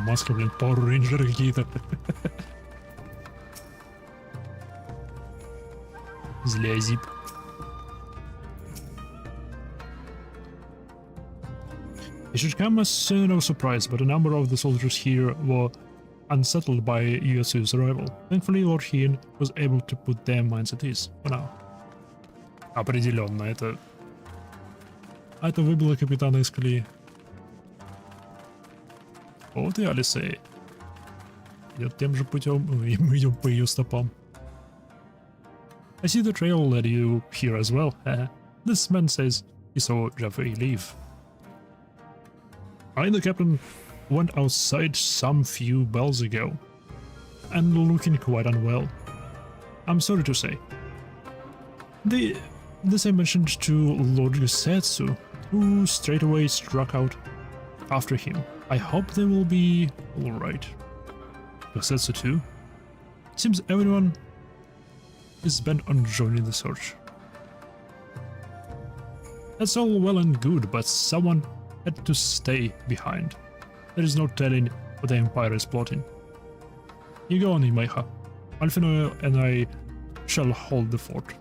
Маска, блин, Power Ranger какие-то. Злязип. It should come as no surprise, but a number of the soldiers here were unsettled by Yuasu's arrival. Thankfully, Lord Hien was able to put their minds at ease for now. Определенно, это выбило капитана из колеи. Вот и Алисей. Идет тем же путем, и мы идем по ее стопам. I see the trail led you here as well. This man says he saw Jeffrey leave. I, the captain, went outside some few bells ago, and looking quite unwell. I'm sorry to say. This I mentioned to Lord Gusetsu, who straight away struck out after him. I hope they will be alright. Gusetsu too? Seems everyone is bent on joining the search. That's all well and good, but someone had to stay behind. There is no telling what the Empire is plotting. You go on, Imaiha. Alfino and I shall hold the fort.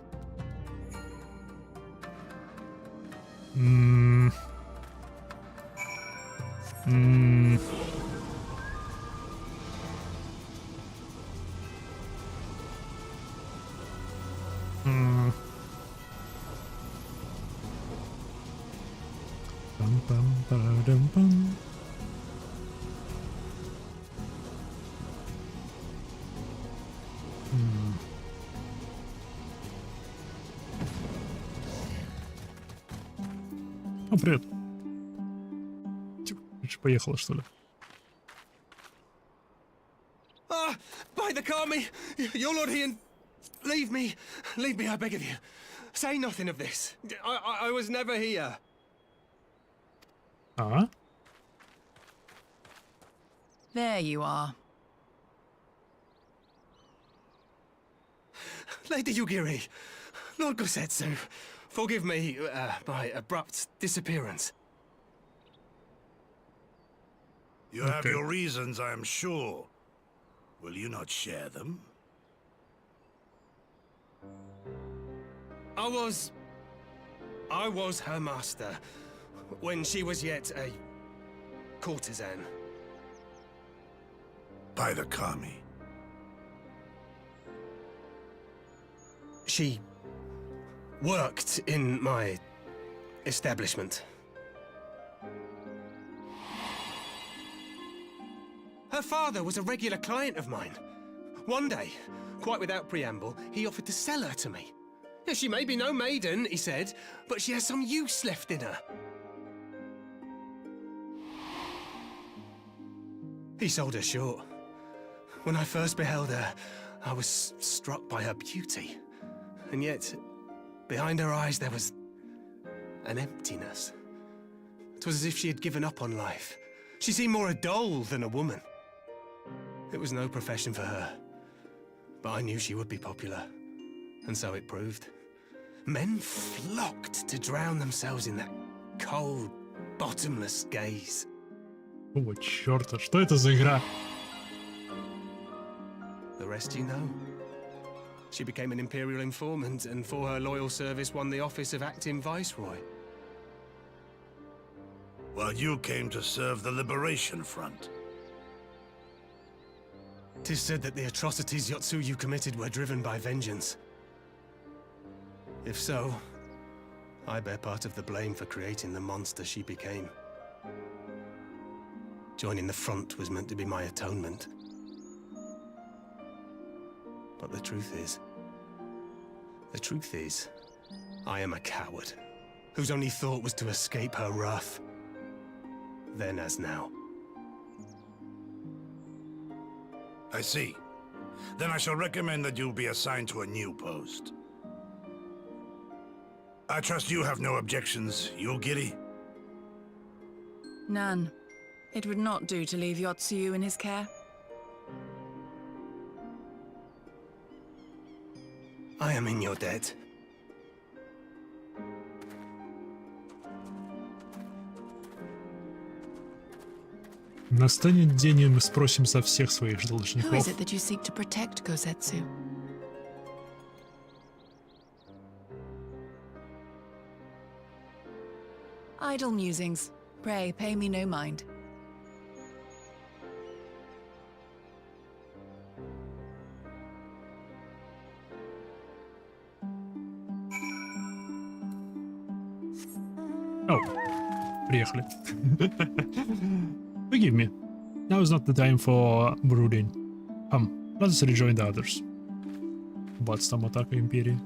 О, привет. Поехала, что ли? By the Kami! Your Lord Hien! Leave me, I beg of you. Say nothing of this. I was never here. There you are. Lady Yugiri, Lord Gusetsu, forgive me my abrupt disappearance. You have your reasons, I am sure. Will you not share them? I was her master when she was yet a courtesan. By the Kami. She worked in my establishment. Her father was a regular client of mine. One day, quite without preamble, he offered to sell her to me. Yeah, she may be no maiden, he said, but she has some use left in her. He sold her short. When I first beheld her, I was struck by her beauty. And yet, behind her eyes there was an emptiness. It was as if she had given up on life. She seemed more a doll than a woman. It was no profession for her, but I knew she would be popular, and so it proved. Men flocked to drown themselves in that cold, bottomless gaze. О, чёрта, что это за игра? The rest you know. She became an Imperial informant, and for her loyal service won the office of acting Viceroy. While you came to serve the Liberation Front. 'Tis said that the atrocities Yotsuyu committed were driven by vengeance. If so, I bear part of the blame for creating the monster she became. Joining the front was meant to be my atonement. But the truth is, The truth is, I am a coward, whose only thought was to escape her wrath. Then as now. I see. Then I shall recommend that you be assigned to a new post. I trust you have no objections, Yulgiri? None. It would not do to leave Yotsuyu in his care. I am in your debt. Настанет день, и мы спросим со всех своих Who должников. is it that you seek to protect, Gosetsu? Idle musings. Pray, pay me no mind. Oh, приехали. Forgive me. Now is not the time for brooding. Let us rejoin the others. Бац, там атака Империи.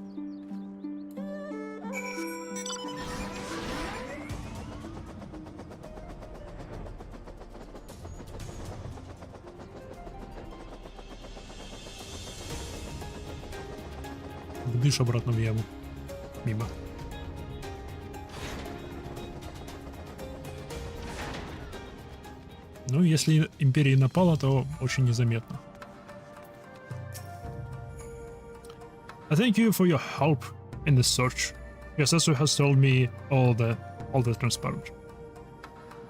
Бдышь обратно в яму. Мимо. Ну, если Империя напала, то очень незаметно. I thank you for your help in the search. Your sister has told me all the transparent.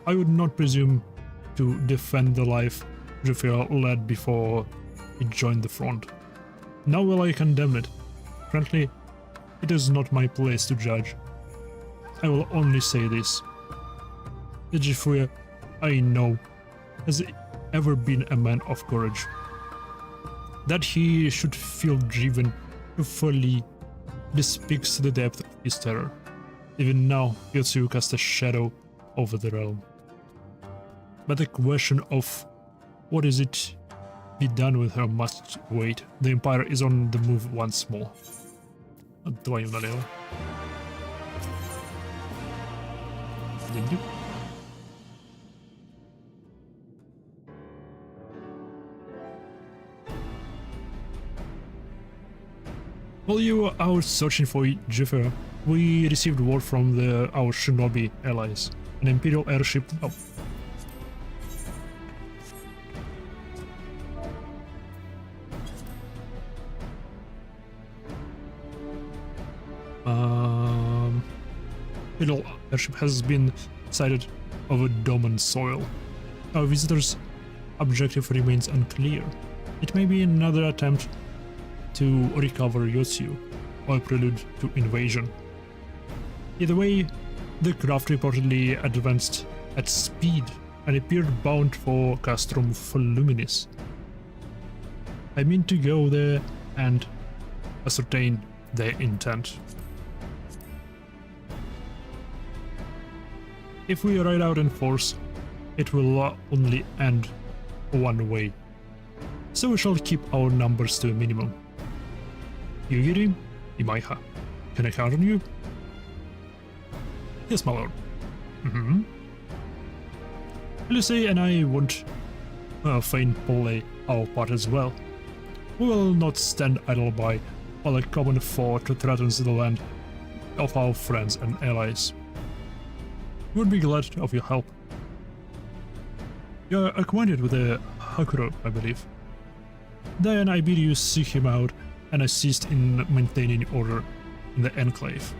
I would not presume to defend the life Jufia led before he joined the front. Now will I condemn it. Frankly, it is not my place to judge. I will only say this. The Jufia I know has ever been a man of courage. That he should feel driven to fully bespeaks the depth of his terror. Even now, Yotsuyu casts a shadow over the realm. But the question of what is it be done with her must wait. The Empire is on the move once more. Твою налево. Деньги. While you were out searching for Jufia, we received word from our shinobi allies. An Imperial airship... Oh. Imperial airship has been sighted over Doman soil. Our visitor's objective remains unclear. It may be another attempt to recover Yotsuyu, or a prelude to invasion. Either way, the craft reportedly advanced at speed and appeared bound for Castrum Voluminis. I mean to go there and ascertain their intent. If we ride out in force, it will only end one way, so we shall keep our numbers to a minimum. Yugiri, Imaiha, can I count on you? Yes, my lord. Lucy and I won't feign play our part as well. We will not stand idle by while a common foe threatens the land of our friends and allies. We would be glad of your help. You are acquainted with the Hakuro, I believe. Then I bid you seek him out and assist in maintaining order in the Enclave.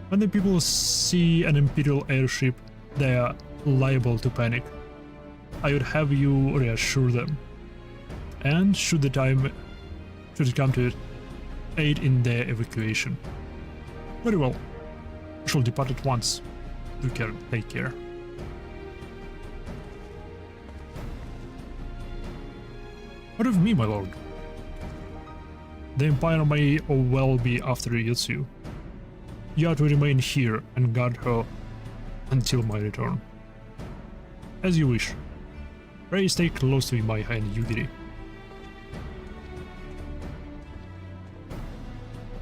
When the people see an Imperial airship, they are liable to panic. I would have you reassure them. And should it come to it, aid in their evacuation. Very well. We shall depart at once. Take care. What of me, my lord? The Empire may well be after Yotsuyu. You are to remain here and guard her until my return. As you wish. Pray stay close to Imaiha and Yugiri.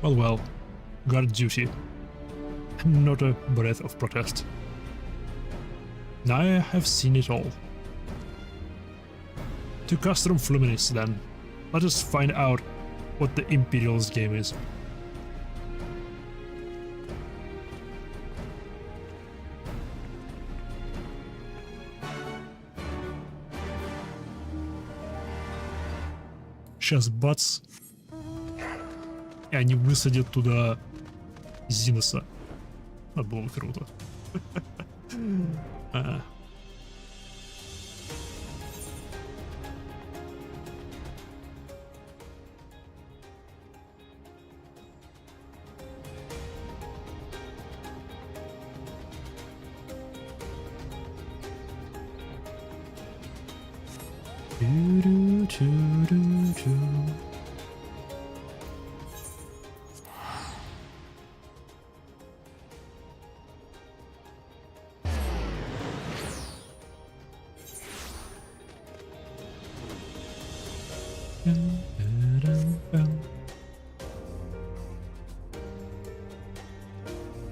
Well, guard duty. Not a breath of protest. I have seen it all. To Castrum Fluminis, then. Let us find out what the Imperial's game is. Сейчас бац, и они высадят туда Зиноса. Это было бы круто.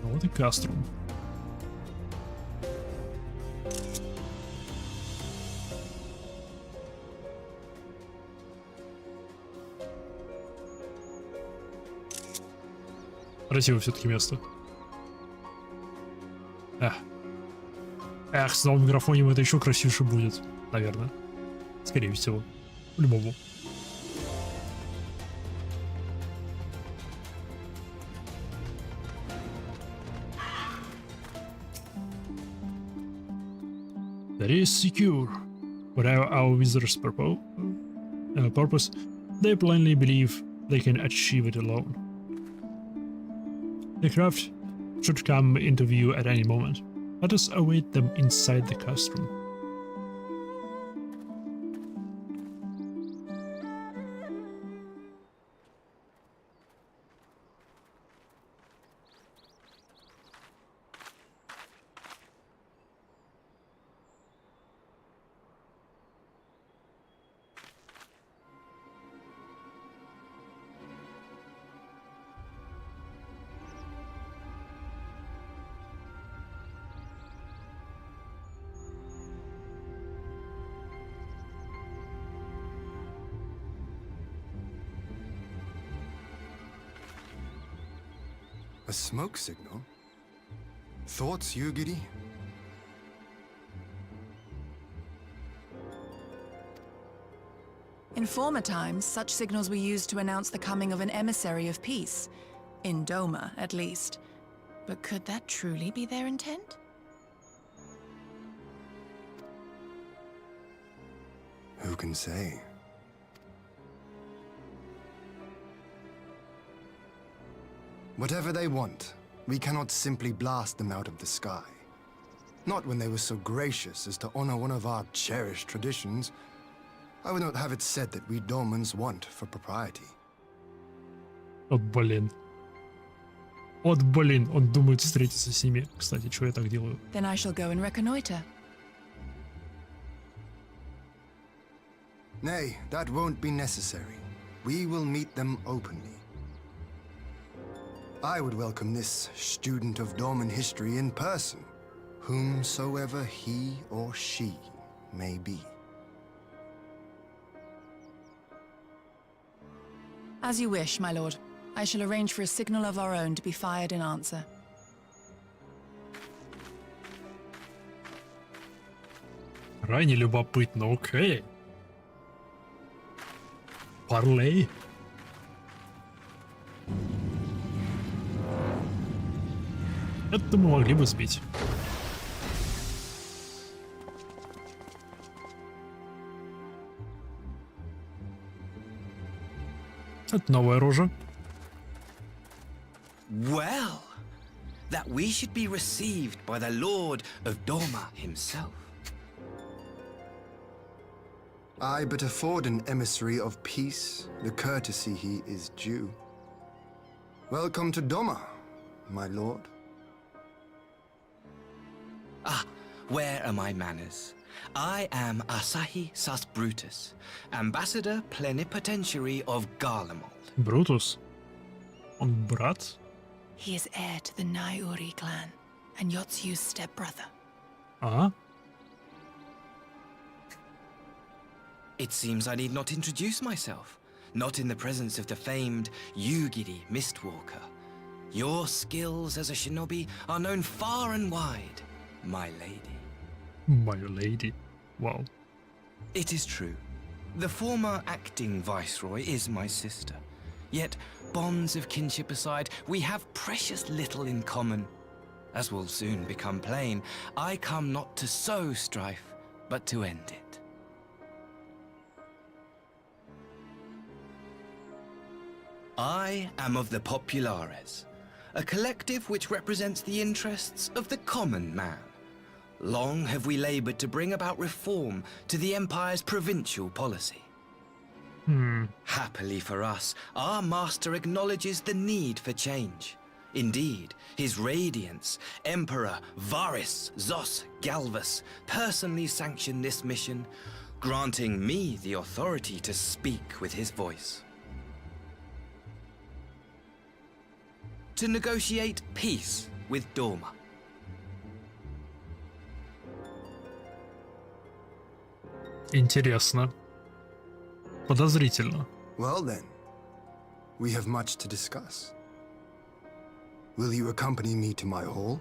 Вот и Каструм. Красивое все-таки место. Эх, с новым графонием это еще красивее будет, наверное. Скорее всего. По-любому. That is secure. Whatever our visitors' purpose, they plainly believe they can achieve it alone. The craft should come into view at any moment. Let us await them inside the castrum. A smoke signal? Thoughts, Yugiri? In former times, such signals were used to announce the coming of an emissary of peace. In Doma, at least. But could that truly be their intent? Who can say? Whatever they want, we cannot simply blast them out of the sky. Not when they were so gracious as to honor one of our cherished traditions. I would not have it said that we Domans want for propriety. Вот блин. Вот блин, он думает встретиться с ними. Кстати, что я так делаю? Then I shall go and reconnoiter. Nay, that won't be necessary. We will meet them openly. I would welcome this student of Dorman history in person, whomsoever he or she may be. As you wish, my lord. I shall arrange for a signal of our own to be fired in answer. Крайне любопытно, окей. Парлей. Это мы могли бы сбить. Это новая рожа. Well, that we should be received by the Lord of Doma himself. I but afford an emissary of peace the courtesy he is due. Welcome to Doma, my lord. Ah, where are my manners? I am Asahi Sus Brutus, ambassador plenipotentiary of Garlemald. Брутус? Он брат? He is heir to the Naiuri clan and Yotsu's stepbrother. Ага. It seems I need not introduce myself. Not in the presence of the famed Yugiri Mistwalker. Your skills as a shinobi are known far and wide, my lady. My lady. Wow. It is true. The former acting viceroy is my sister. Yet, bonds of kinship aside, we have precious little in common. As will soon become plain, I come not to sow strife, but to end it. I am of the Populares, a collective which represents the interests of the common man. Long have we labored to bring about reform to the Empire's provincial policy. Happily for us, our master acknowledges the need for change. Indeed, His Radiance, Emperor Varys Zos Galvus, personally sanctioned this mission, granting me the authority to speak with his voice. To negotiate peace with Dorma. Интересно. Подозрительно. Well then, we have much to discuss. Will you accompany me to my hall?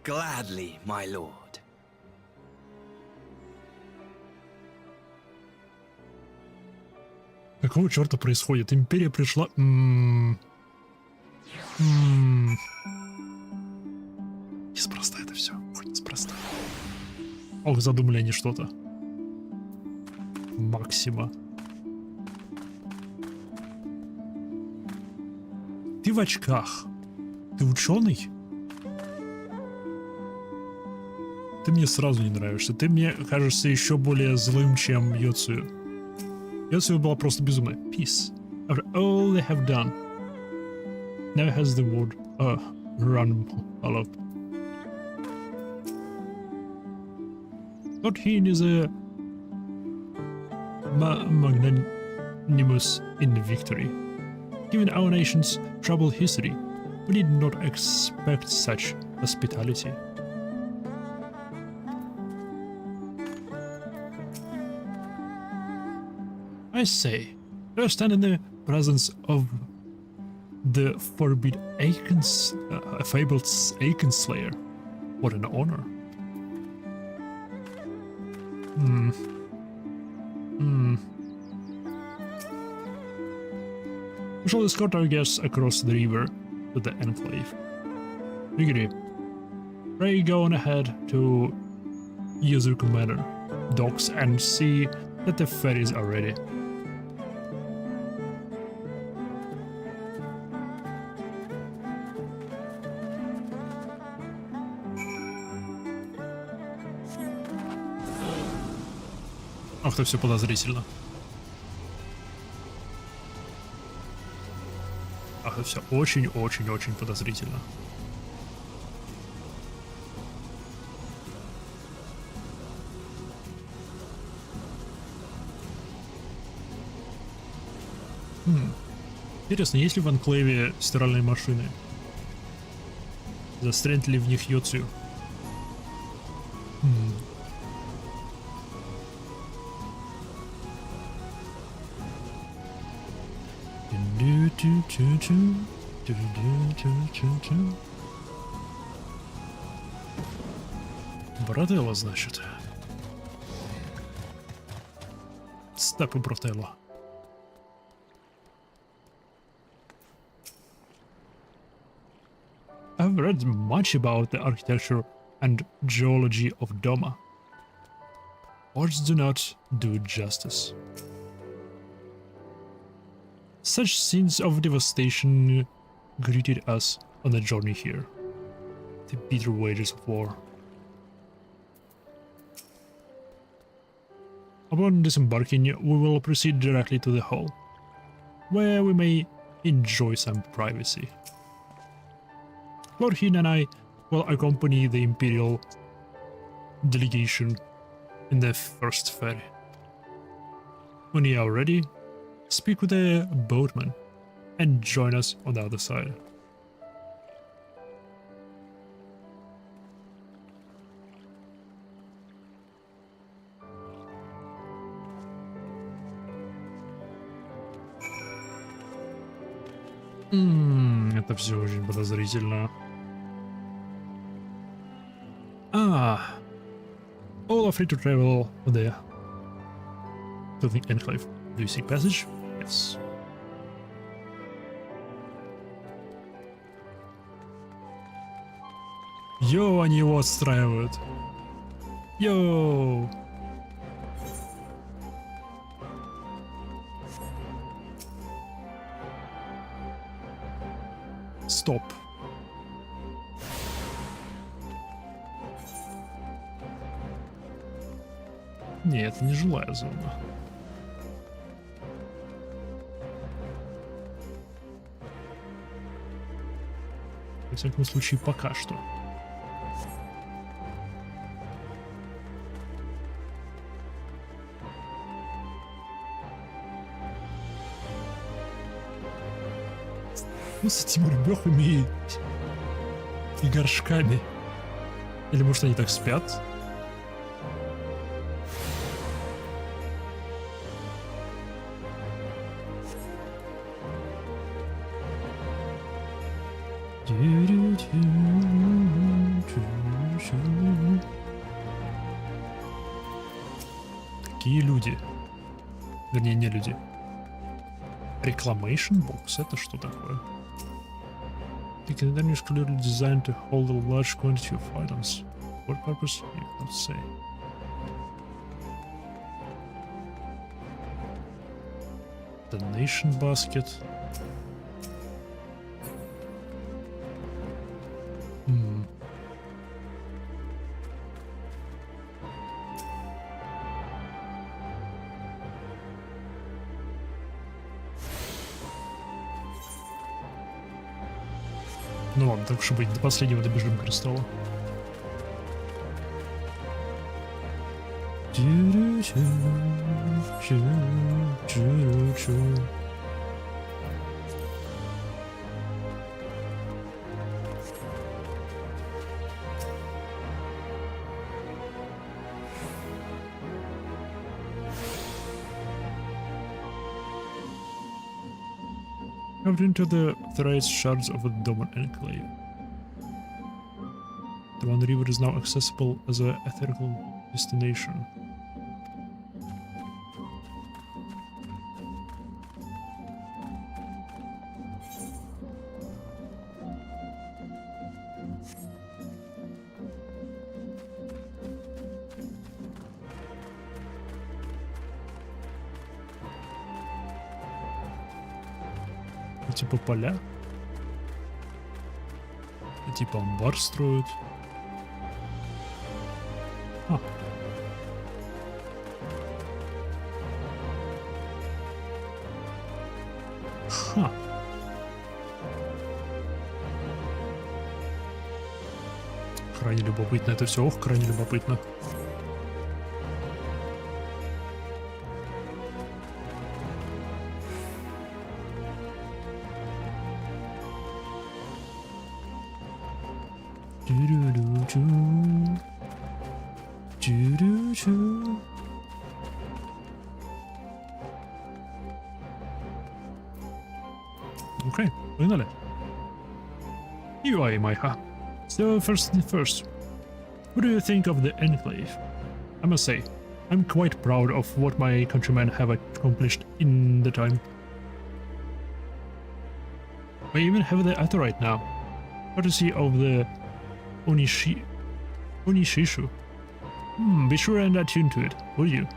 Gladly, my lord. Какого черта происходит? Империя пришла... Неспроста это все. Ой, неспроста. Ох, задумали они что-то. Максима. Ты в очках. Ты ученый? Ты мне сразу не нравишься. Ты мне кажешься еще более злым, чем Йоцую. Йоцию была просто безумная. Peace. After all they have done. Now has the word run a lot. Lord Heen is a magnanimous in victory. Given our nation's troubled history, we did not expect such hospitality. I say, I stand in the presence of the fabled Aiken Slayer. What an honor. We shall escort our guests across the river to the enclave. Rigiri, pray go on ahead to Yuzu Commander docks and see that the ferries are ready. Ах, это все подозрительно. Ах, это все очень-очень-очень подозрительно. Интересно, есть ли в анклаве стиральные машины? Застрянет ли в них Йоцию? Брателло, значит. Степу брателло. I've read much about the architecture and geology of Doma. Words do not do it justice. Such scenes of devastation greeted us on the journey here. The bitter wages of war. Upon disembarking, we will proceed directly to the hall, where we may enjoy some privacy. Lord Heen and I will accompany the Imperial delegation in the first ferry. When you are ready, speak with the boatman, and join us on the other side. Это все очень подозрительно. All are free to travel there. To the Enclave. Do you seek passage? Yes. Йоу, они его отстраивают. Йоу. Стоп. Нет, это не жилая зона. Во всяком случае, пока что. Ну, с этими рыбёхами и горшками. Или может они так спят? Какие люди? Вернее, не люди. Reclamation box? Это что такое? The container is clearly designed to hold a large quantity of items. What purpose? You cannot say. Donation basket. Ну ладно, так уж и быть, до последнего добежим кристалла. Moved into the thrice shards of the Doman Enclave. The One River is now accessible as an ethereal destination. Типа поля. Типа амбар строят. Ха. Крайне любопытно это все. Ох, крайне любопытно. Okay, finally. You are Maiha. So first things first, what do you think of the Enclave? I must say, I'm quite proud of what my countrymen have accomplished in the time. I even have the Aetheryte now, courtesy of the Onishishu. Be sure and attune to it, will you?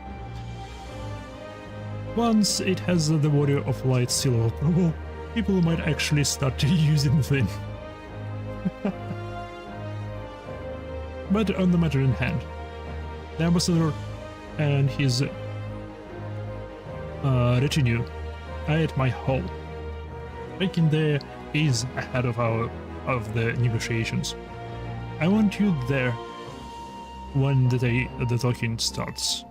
Once it has the Warrior of Light seal of approval, people might actually start to use it then. But on the matter in hand, the ambassador and his retinue are at my hall, making their ease ahead of the negotiations. I want you there when the talking starts.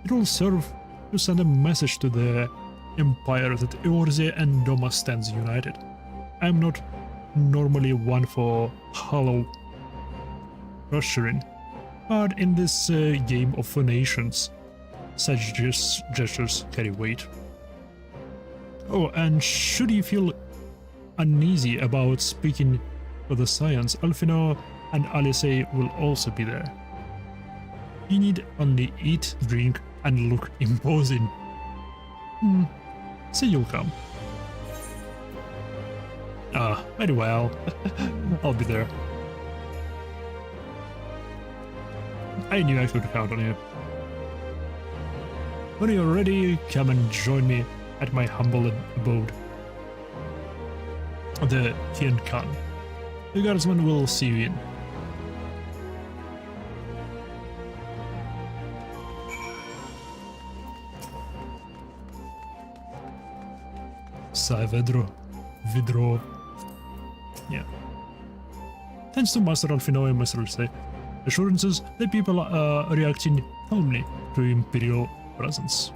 It will serve to send a message to the empire that Eorzea and Doma stands united. I'm not normally one for hollow posturing, but in this game of nations, such gestures carry weight. Oh, and should you feel uneasy about speaking for the Scions, Alfino and Alice will also be there. You need only eat, drink, and look imposing. So you'll come. Ah, very well. I'll be there. I knew I could count on you. When you're ready, come and join me at my humble abode, the Tian Khan. The guardsman will see you in. Saavedro. Vidro. Yeah. Thanks to Master Alfino and Master Ulse, assurances that people are reacting calmly to Imperial presence.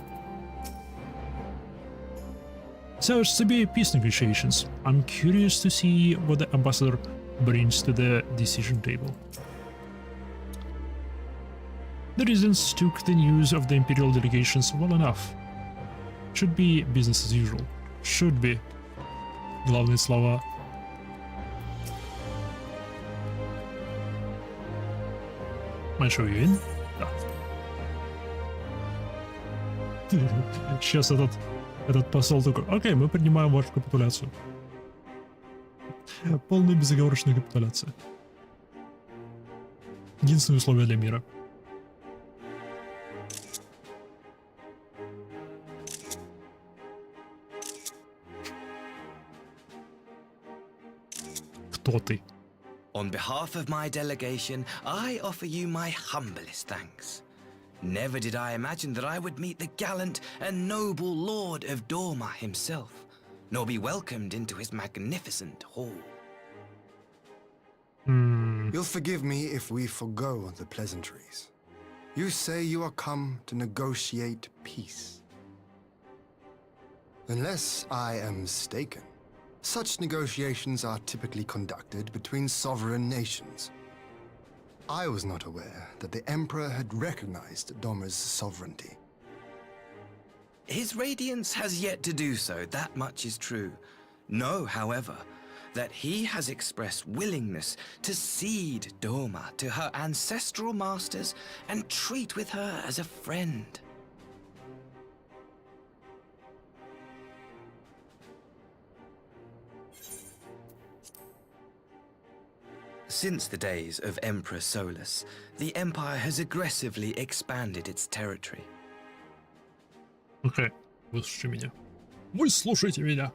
So it's to be peace negotiations. I'm curious to see what the ambassador brings to the decision table. The reasons took the news of the Imperial delegations well enough. Should be business as usual. Should be. Главные слова. I show you in? Да. Сейчас этот посол такой: окей, мы принимаем вашу капитуляцию. Полная безоговорочная капитуляция. Единственное условие для мира. Кто ты? On behalf of my delegation, I offer you my humblest thanks. Never did I imagine that I would meet the gallant and noble Lord of Dorma himself, nor be welcomed into his magnificent hall. You'll forgive me if we forgo the pleasantries. You say you are come to negotiate peace. Unless I am mistaken, such negotiations are typically conducted between sovereign nations. I was not aware that the Emperor had recognized Doma's sovereignty. His Radiance has yet to do so, that much is true. Know, however, that he has expressed willingness to cede Doma to her ancestral masters and treat with her as a friend. Since the days of Emperor Solus, the Empire has aggressively expanded its territory. Окей, выслушайте меня. Выслушайте меня.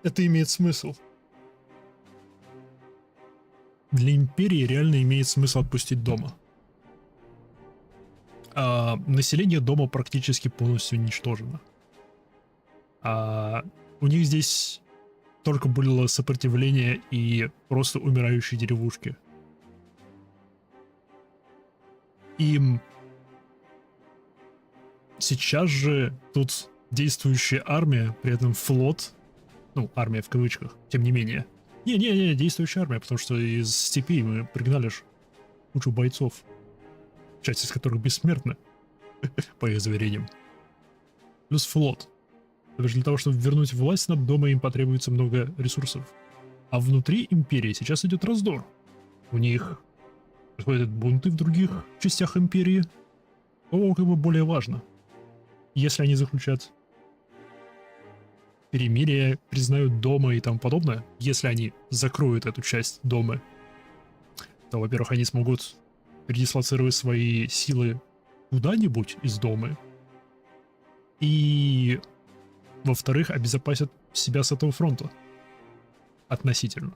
Это имеет смысл. Для Империи реально имеет смысл отпустить Дома. Население Дома практически полностью уничтожено. У них здесь только было сопротивление и просто умирающие деревушки. Им сейчас же тут действующая армия, при этом флот, ну, армия в кавычках, тем не менее. Не-не-не, действующая армия, потому что из степей мы пригнали ж кучу бойцов, часть из которых бессмертна, по их заверениям. Плюс флот. Для того, чтобы вернуть власть над Домой, им потребуется много ресурсов. А внутри Империи сейчас идет раздор. У них происходят бунты в других частях Империи. То как бы более важно. Если они заключат перемирие, признают Дома и тому подобное, если они закроют эту часть Домы, то, во-первых, они смогут передислоцировать свои силы куда-нибудь из Домы. И... во-вторых, обезопасят себя с этого фронта. Относительно.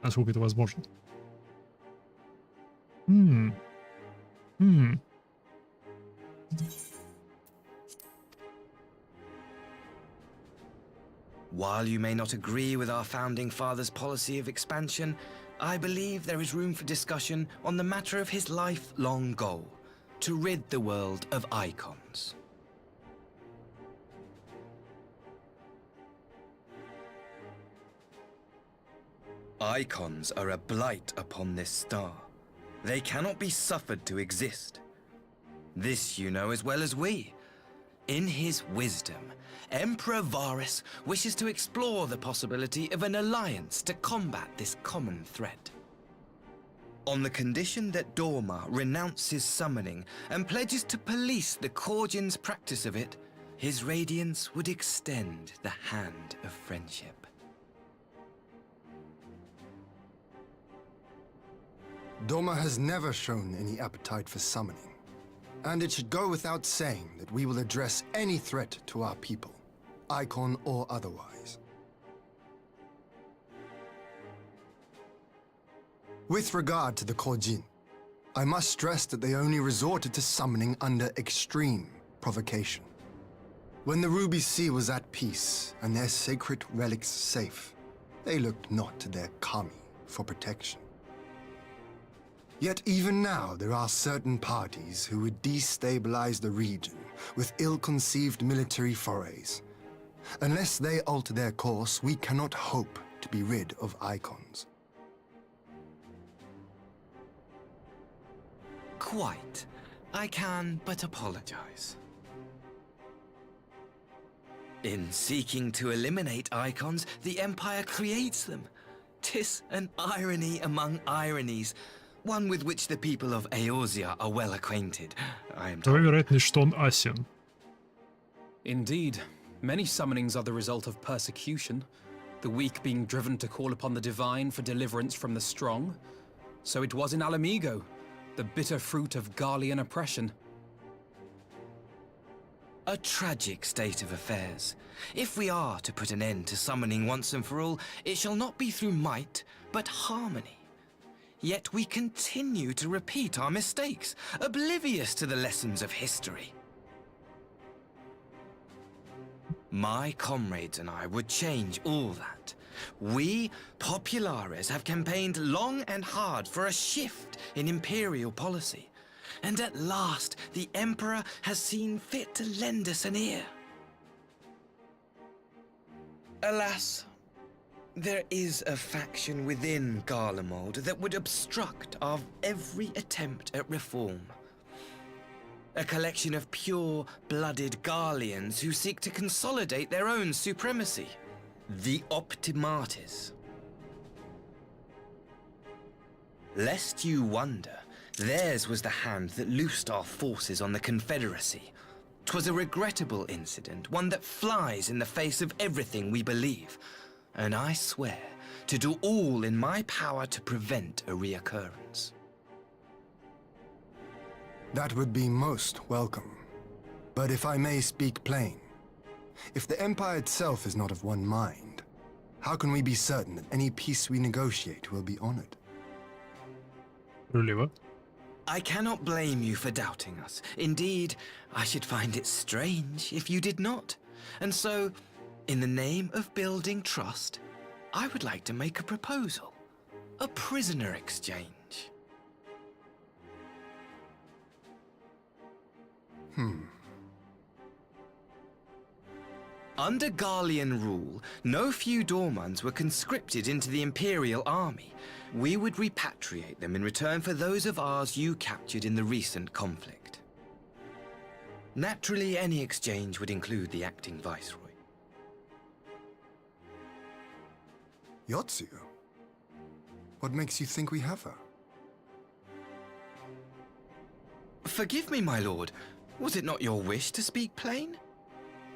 Насколько это возможно. While you may not agree with our founding father's policy of expansion, I believe there is room for discussion on the matter of his lifelong goal, to rid the world of icons. Icons are a blight upon this star. They cannot be suffered to exist. This you know as well as we. In his wisdom, Emperor Varus wishes to explore the possibility of an alliance to combat this common threat. On the condition that Dorma renounces summoning and pledges to police the Korgians' practice of it, his radiance would extend the hand of friendship. Dorma has never shown any appetite for summoning. And it should go without saying that we will address any threat to our people, icon or otherwise. With regard to the Korjin, I must stress that they only resorted to summoning under extreme provocation. When the Ruby Sea was at peace and their sacred relics safe, they looked not to their kami for protection. Yet even now, there are certain parties who would destabilize the region with ill-conceived military forays. Unless they alter their course, we cannot hope to be rid of icons. Quite. I can but apologize. In seeking to eliminate icons, the Empire creates them. 'Tis an irony among ironies. One with which the people of Eorzea are well acquainted, I am told. Вероятность, что он асен. Indeed. Many summonings are the result of persecution, the weak being driven to call upon the divine for deliverance from the strong. So it was in Alamigo, the bitter fruit of Garlean oppression. A tragic state of affairs. If we are to put an end to summoning once and for all, it shall not be through might, but harmony. Yet we continue to repeat our mistakes, oblivious to the lessons of history. My comrades and I would change all that. We, Populares, have campaigned long and hard for a shift in imperial policy. And at last, the Emperor has seen fit to lend us an ear. Alas, there is a faction within Garlemald that would obstruct our every attempt at reform. A collection of pure-blooded Garleans who seek to consolidate their own supremacy. The Optimates. Lest you wonder, theirs was the hand that loosed our forces on the Confederacy. 'Twas a regrettable incident, one that flies in the face of everything we believe. And I swear to do all in my power to prevent a reoccurrence. That would be most welcome. But if I may speak plain, if the Empire itself is not of one mind, how can we be certain that any peace we negotiate will be honored? Really? I cannot blame you for doubting us. Indeed, I should find it strange if you did not. And so, in the name of building trust, I would like to make a proposal. A prisoner exchange. Under Garlean rule, no few Dormans were conscripted into the Imperial Army. We would repatriate them in return for those of ours you captured in the recent conflict. Naturally, any exchange would include the acting Viceroy. Yotsuyo? What makes you think we have her? Forgive me, my lord. Was it not your wish to speak plain?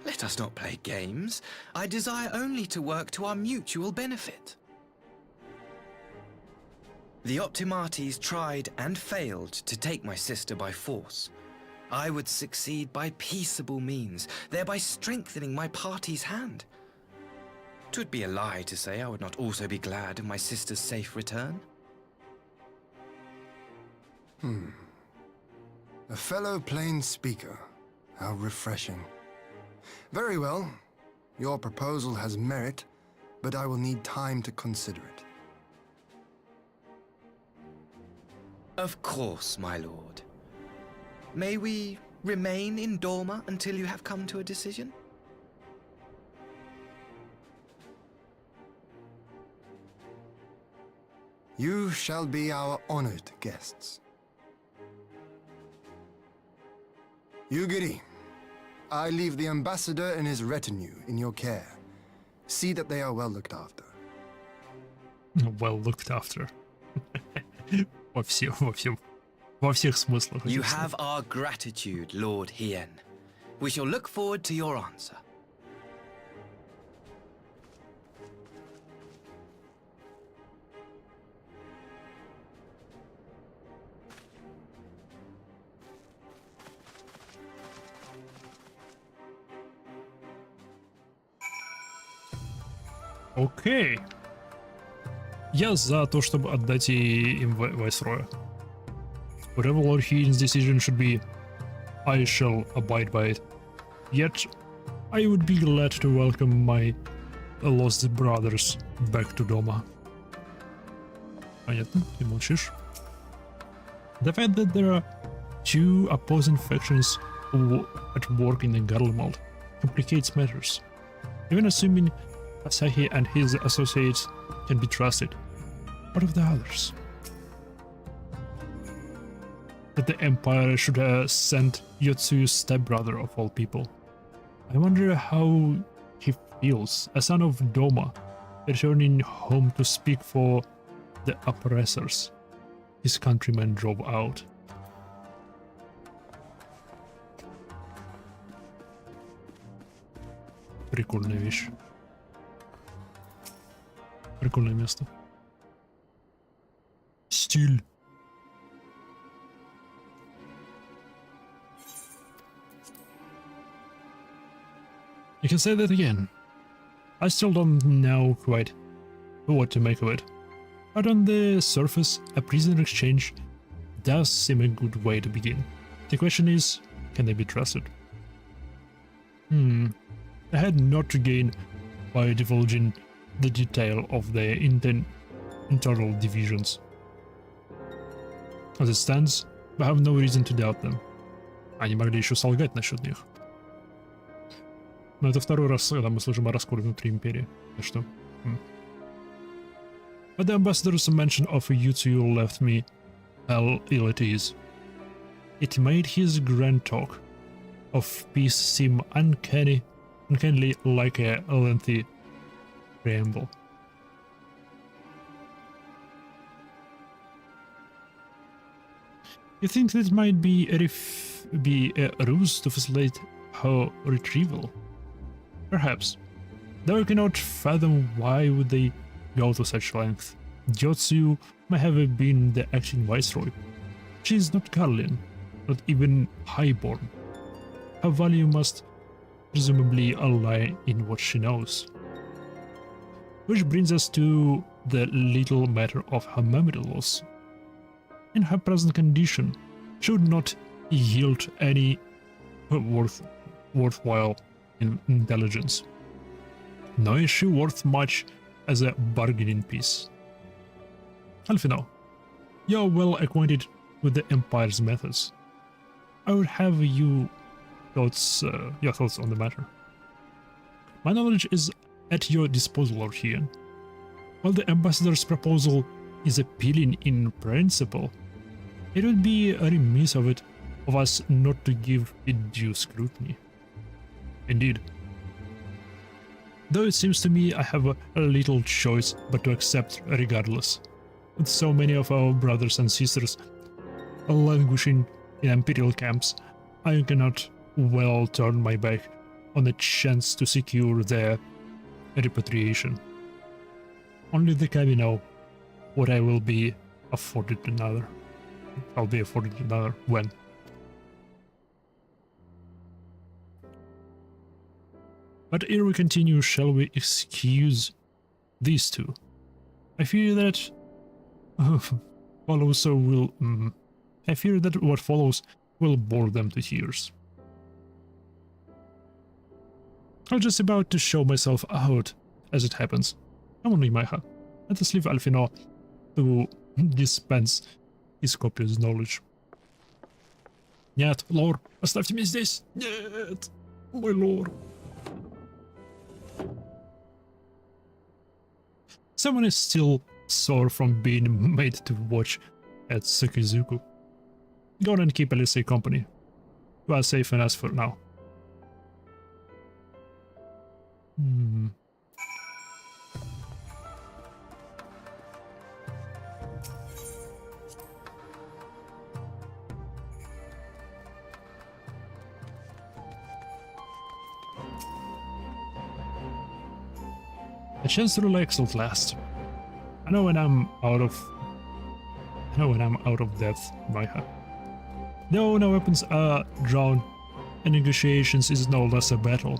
Let us not play games. I desire only to work to our mutual benefit. The Optimates tried and failed to take my sister by force. I would succeed by peaceable means, thereby strengthening my party's hand. 'Twould be a lie to say I would not also be glad of my sister's safe return. A fellow plain speaker. How refreshing. Very well. Your proposal has merit, but I will need time to consider it. Of course, my lord. May we remain in Dorma until you have come to a decision? You shall be our honored guests. Yugiri, I leave the ambassador and his retinue in your care. See that they are well looked after. Well looked after. Во всех смыслах. You have our gratitude, Lord Hien. We shall look forward to your answer. Окей. Я за то, чтобы отдать им Вайсроя. Whatever Lord Hien's decision should be, I shall abide by it. Yet, I would be glad to welcome my lost brothers back to Дома. Понятно? Ты молчишь? The fact that there are two opposing factions at work in the Garlemald complicates matters. Even assuming Asahi and his associates can be trusted, what of the others? That the Empire should have sent Yotsu's stepbrother of all people. I wonder how he feels, a son of Doma, returning home to speak for the oppressors his countrymen drove out. Прикольная вещь. Прикольное место. Стиль. You can say that again. I still don't know quite what to make of it. But on the surface, a prisoner exchange does seem a good way to begin. The question is, can they be trusted? I had not to gain by divulging the detail of their internal divisions. As it stands, I have no reason to doubt them. Они могли еще солгать насчет них. Но это второй раз, когда мы слышим о расколе внутри Империи. Так что... But the ambassador's mention of Yutsuyu left me ill at ease. It made his grand talk of peace seem uncannily like a lengthy preamble. You think that might be a ruse to facilitate her retrieval? Perhaps. Though I cannot fathom why would they go to such length. Yotsuyu may have been the acting viceroy. She is not Garlean, not even highborn. Her value must presumably lie in what she knows. Which brings us to the little matter of her memory loss. In her present condition, she would not yield any worthwhile intelligence. Nor is she worth much as a bargaining piece. Alfino, you're well acquainted with the Empire's methods. I would have your thoughts on the matter. My knowledge is at your disposal, Lord Hien. While the Ambassador's proposal is appealing in principle, it would be remiss of us not to give it due scrutiny. Indeed. Though it seems to me I have a little choice but to accept regardless. With so many of our brothers and sisters languishing in imperial camps, I cannot well turn my back on the chance to secure their repatriation. Only the Kami know what I will be afforded another. I'll be afforded another when. But ere we continue, shall we excuse these two? I fear that I fear that what follows will bore them to tears. I'm just about to show myself out as it happens. Come on, Imaiha. Let us leave Alfino to dispense his copious knowledge. Нет, лор, оставьте меня здесь. Нет, мой лор. Someone is still sore from being made to watch at Sukizuku. Go on and keep Elise company. You are safe enough for now. A chance to relax at last. I know when I'm out of depth, Maiha. Though no weapons are drawn, and negotiations is no less a battle,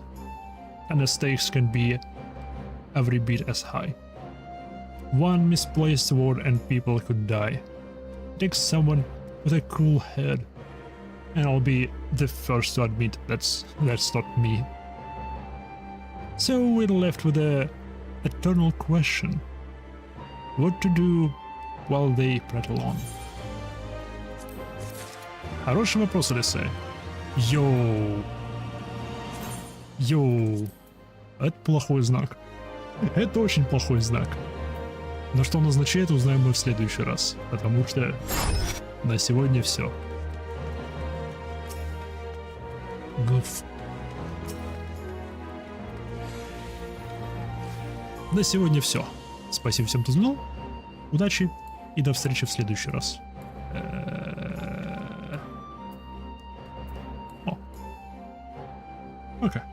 and the stakes can be every bit as high. One misplaced word and people could die. It takes someone with a cool head, and I'll be the first to admit that's not me. So we're left with a eternal question. What to do while they prattle on? Хороший вопрос, Алисе. Йоу. Это плохой знак. Это очень плохой знак. Но что он означает, узнаем мы в следующий раз. Потому что на сегодня все. Гуф. На сегодня все. Спасибо всем, кто знал. Удачи и до встречи в следующий раз. Пока.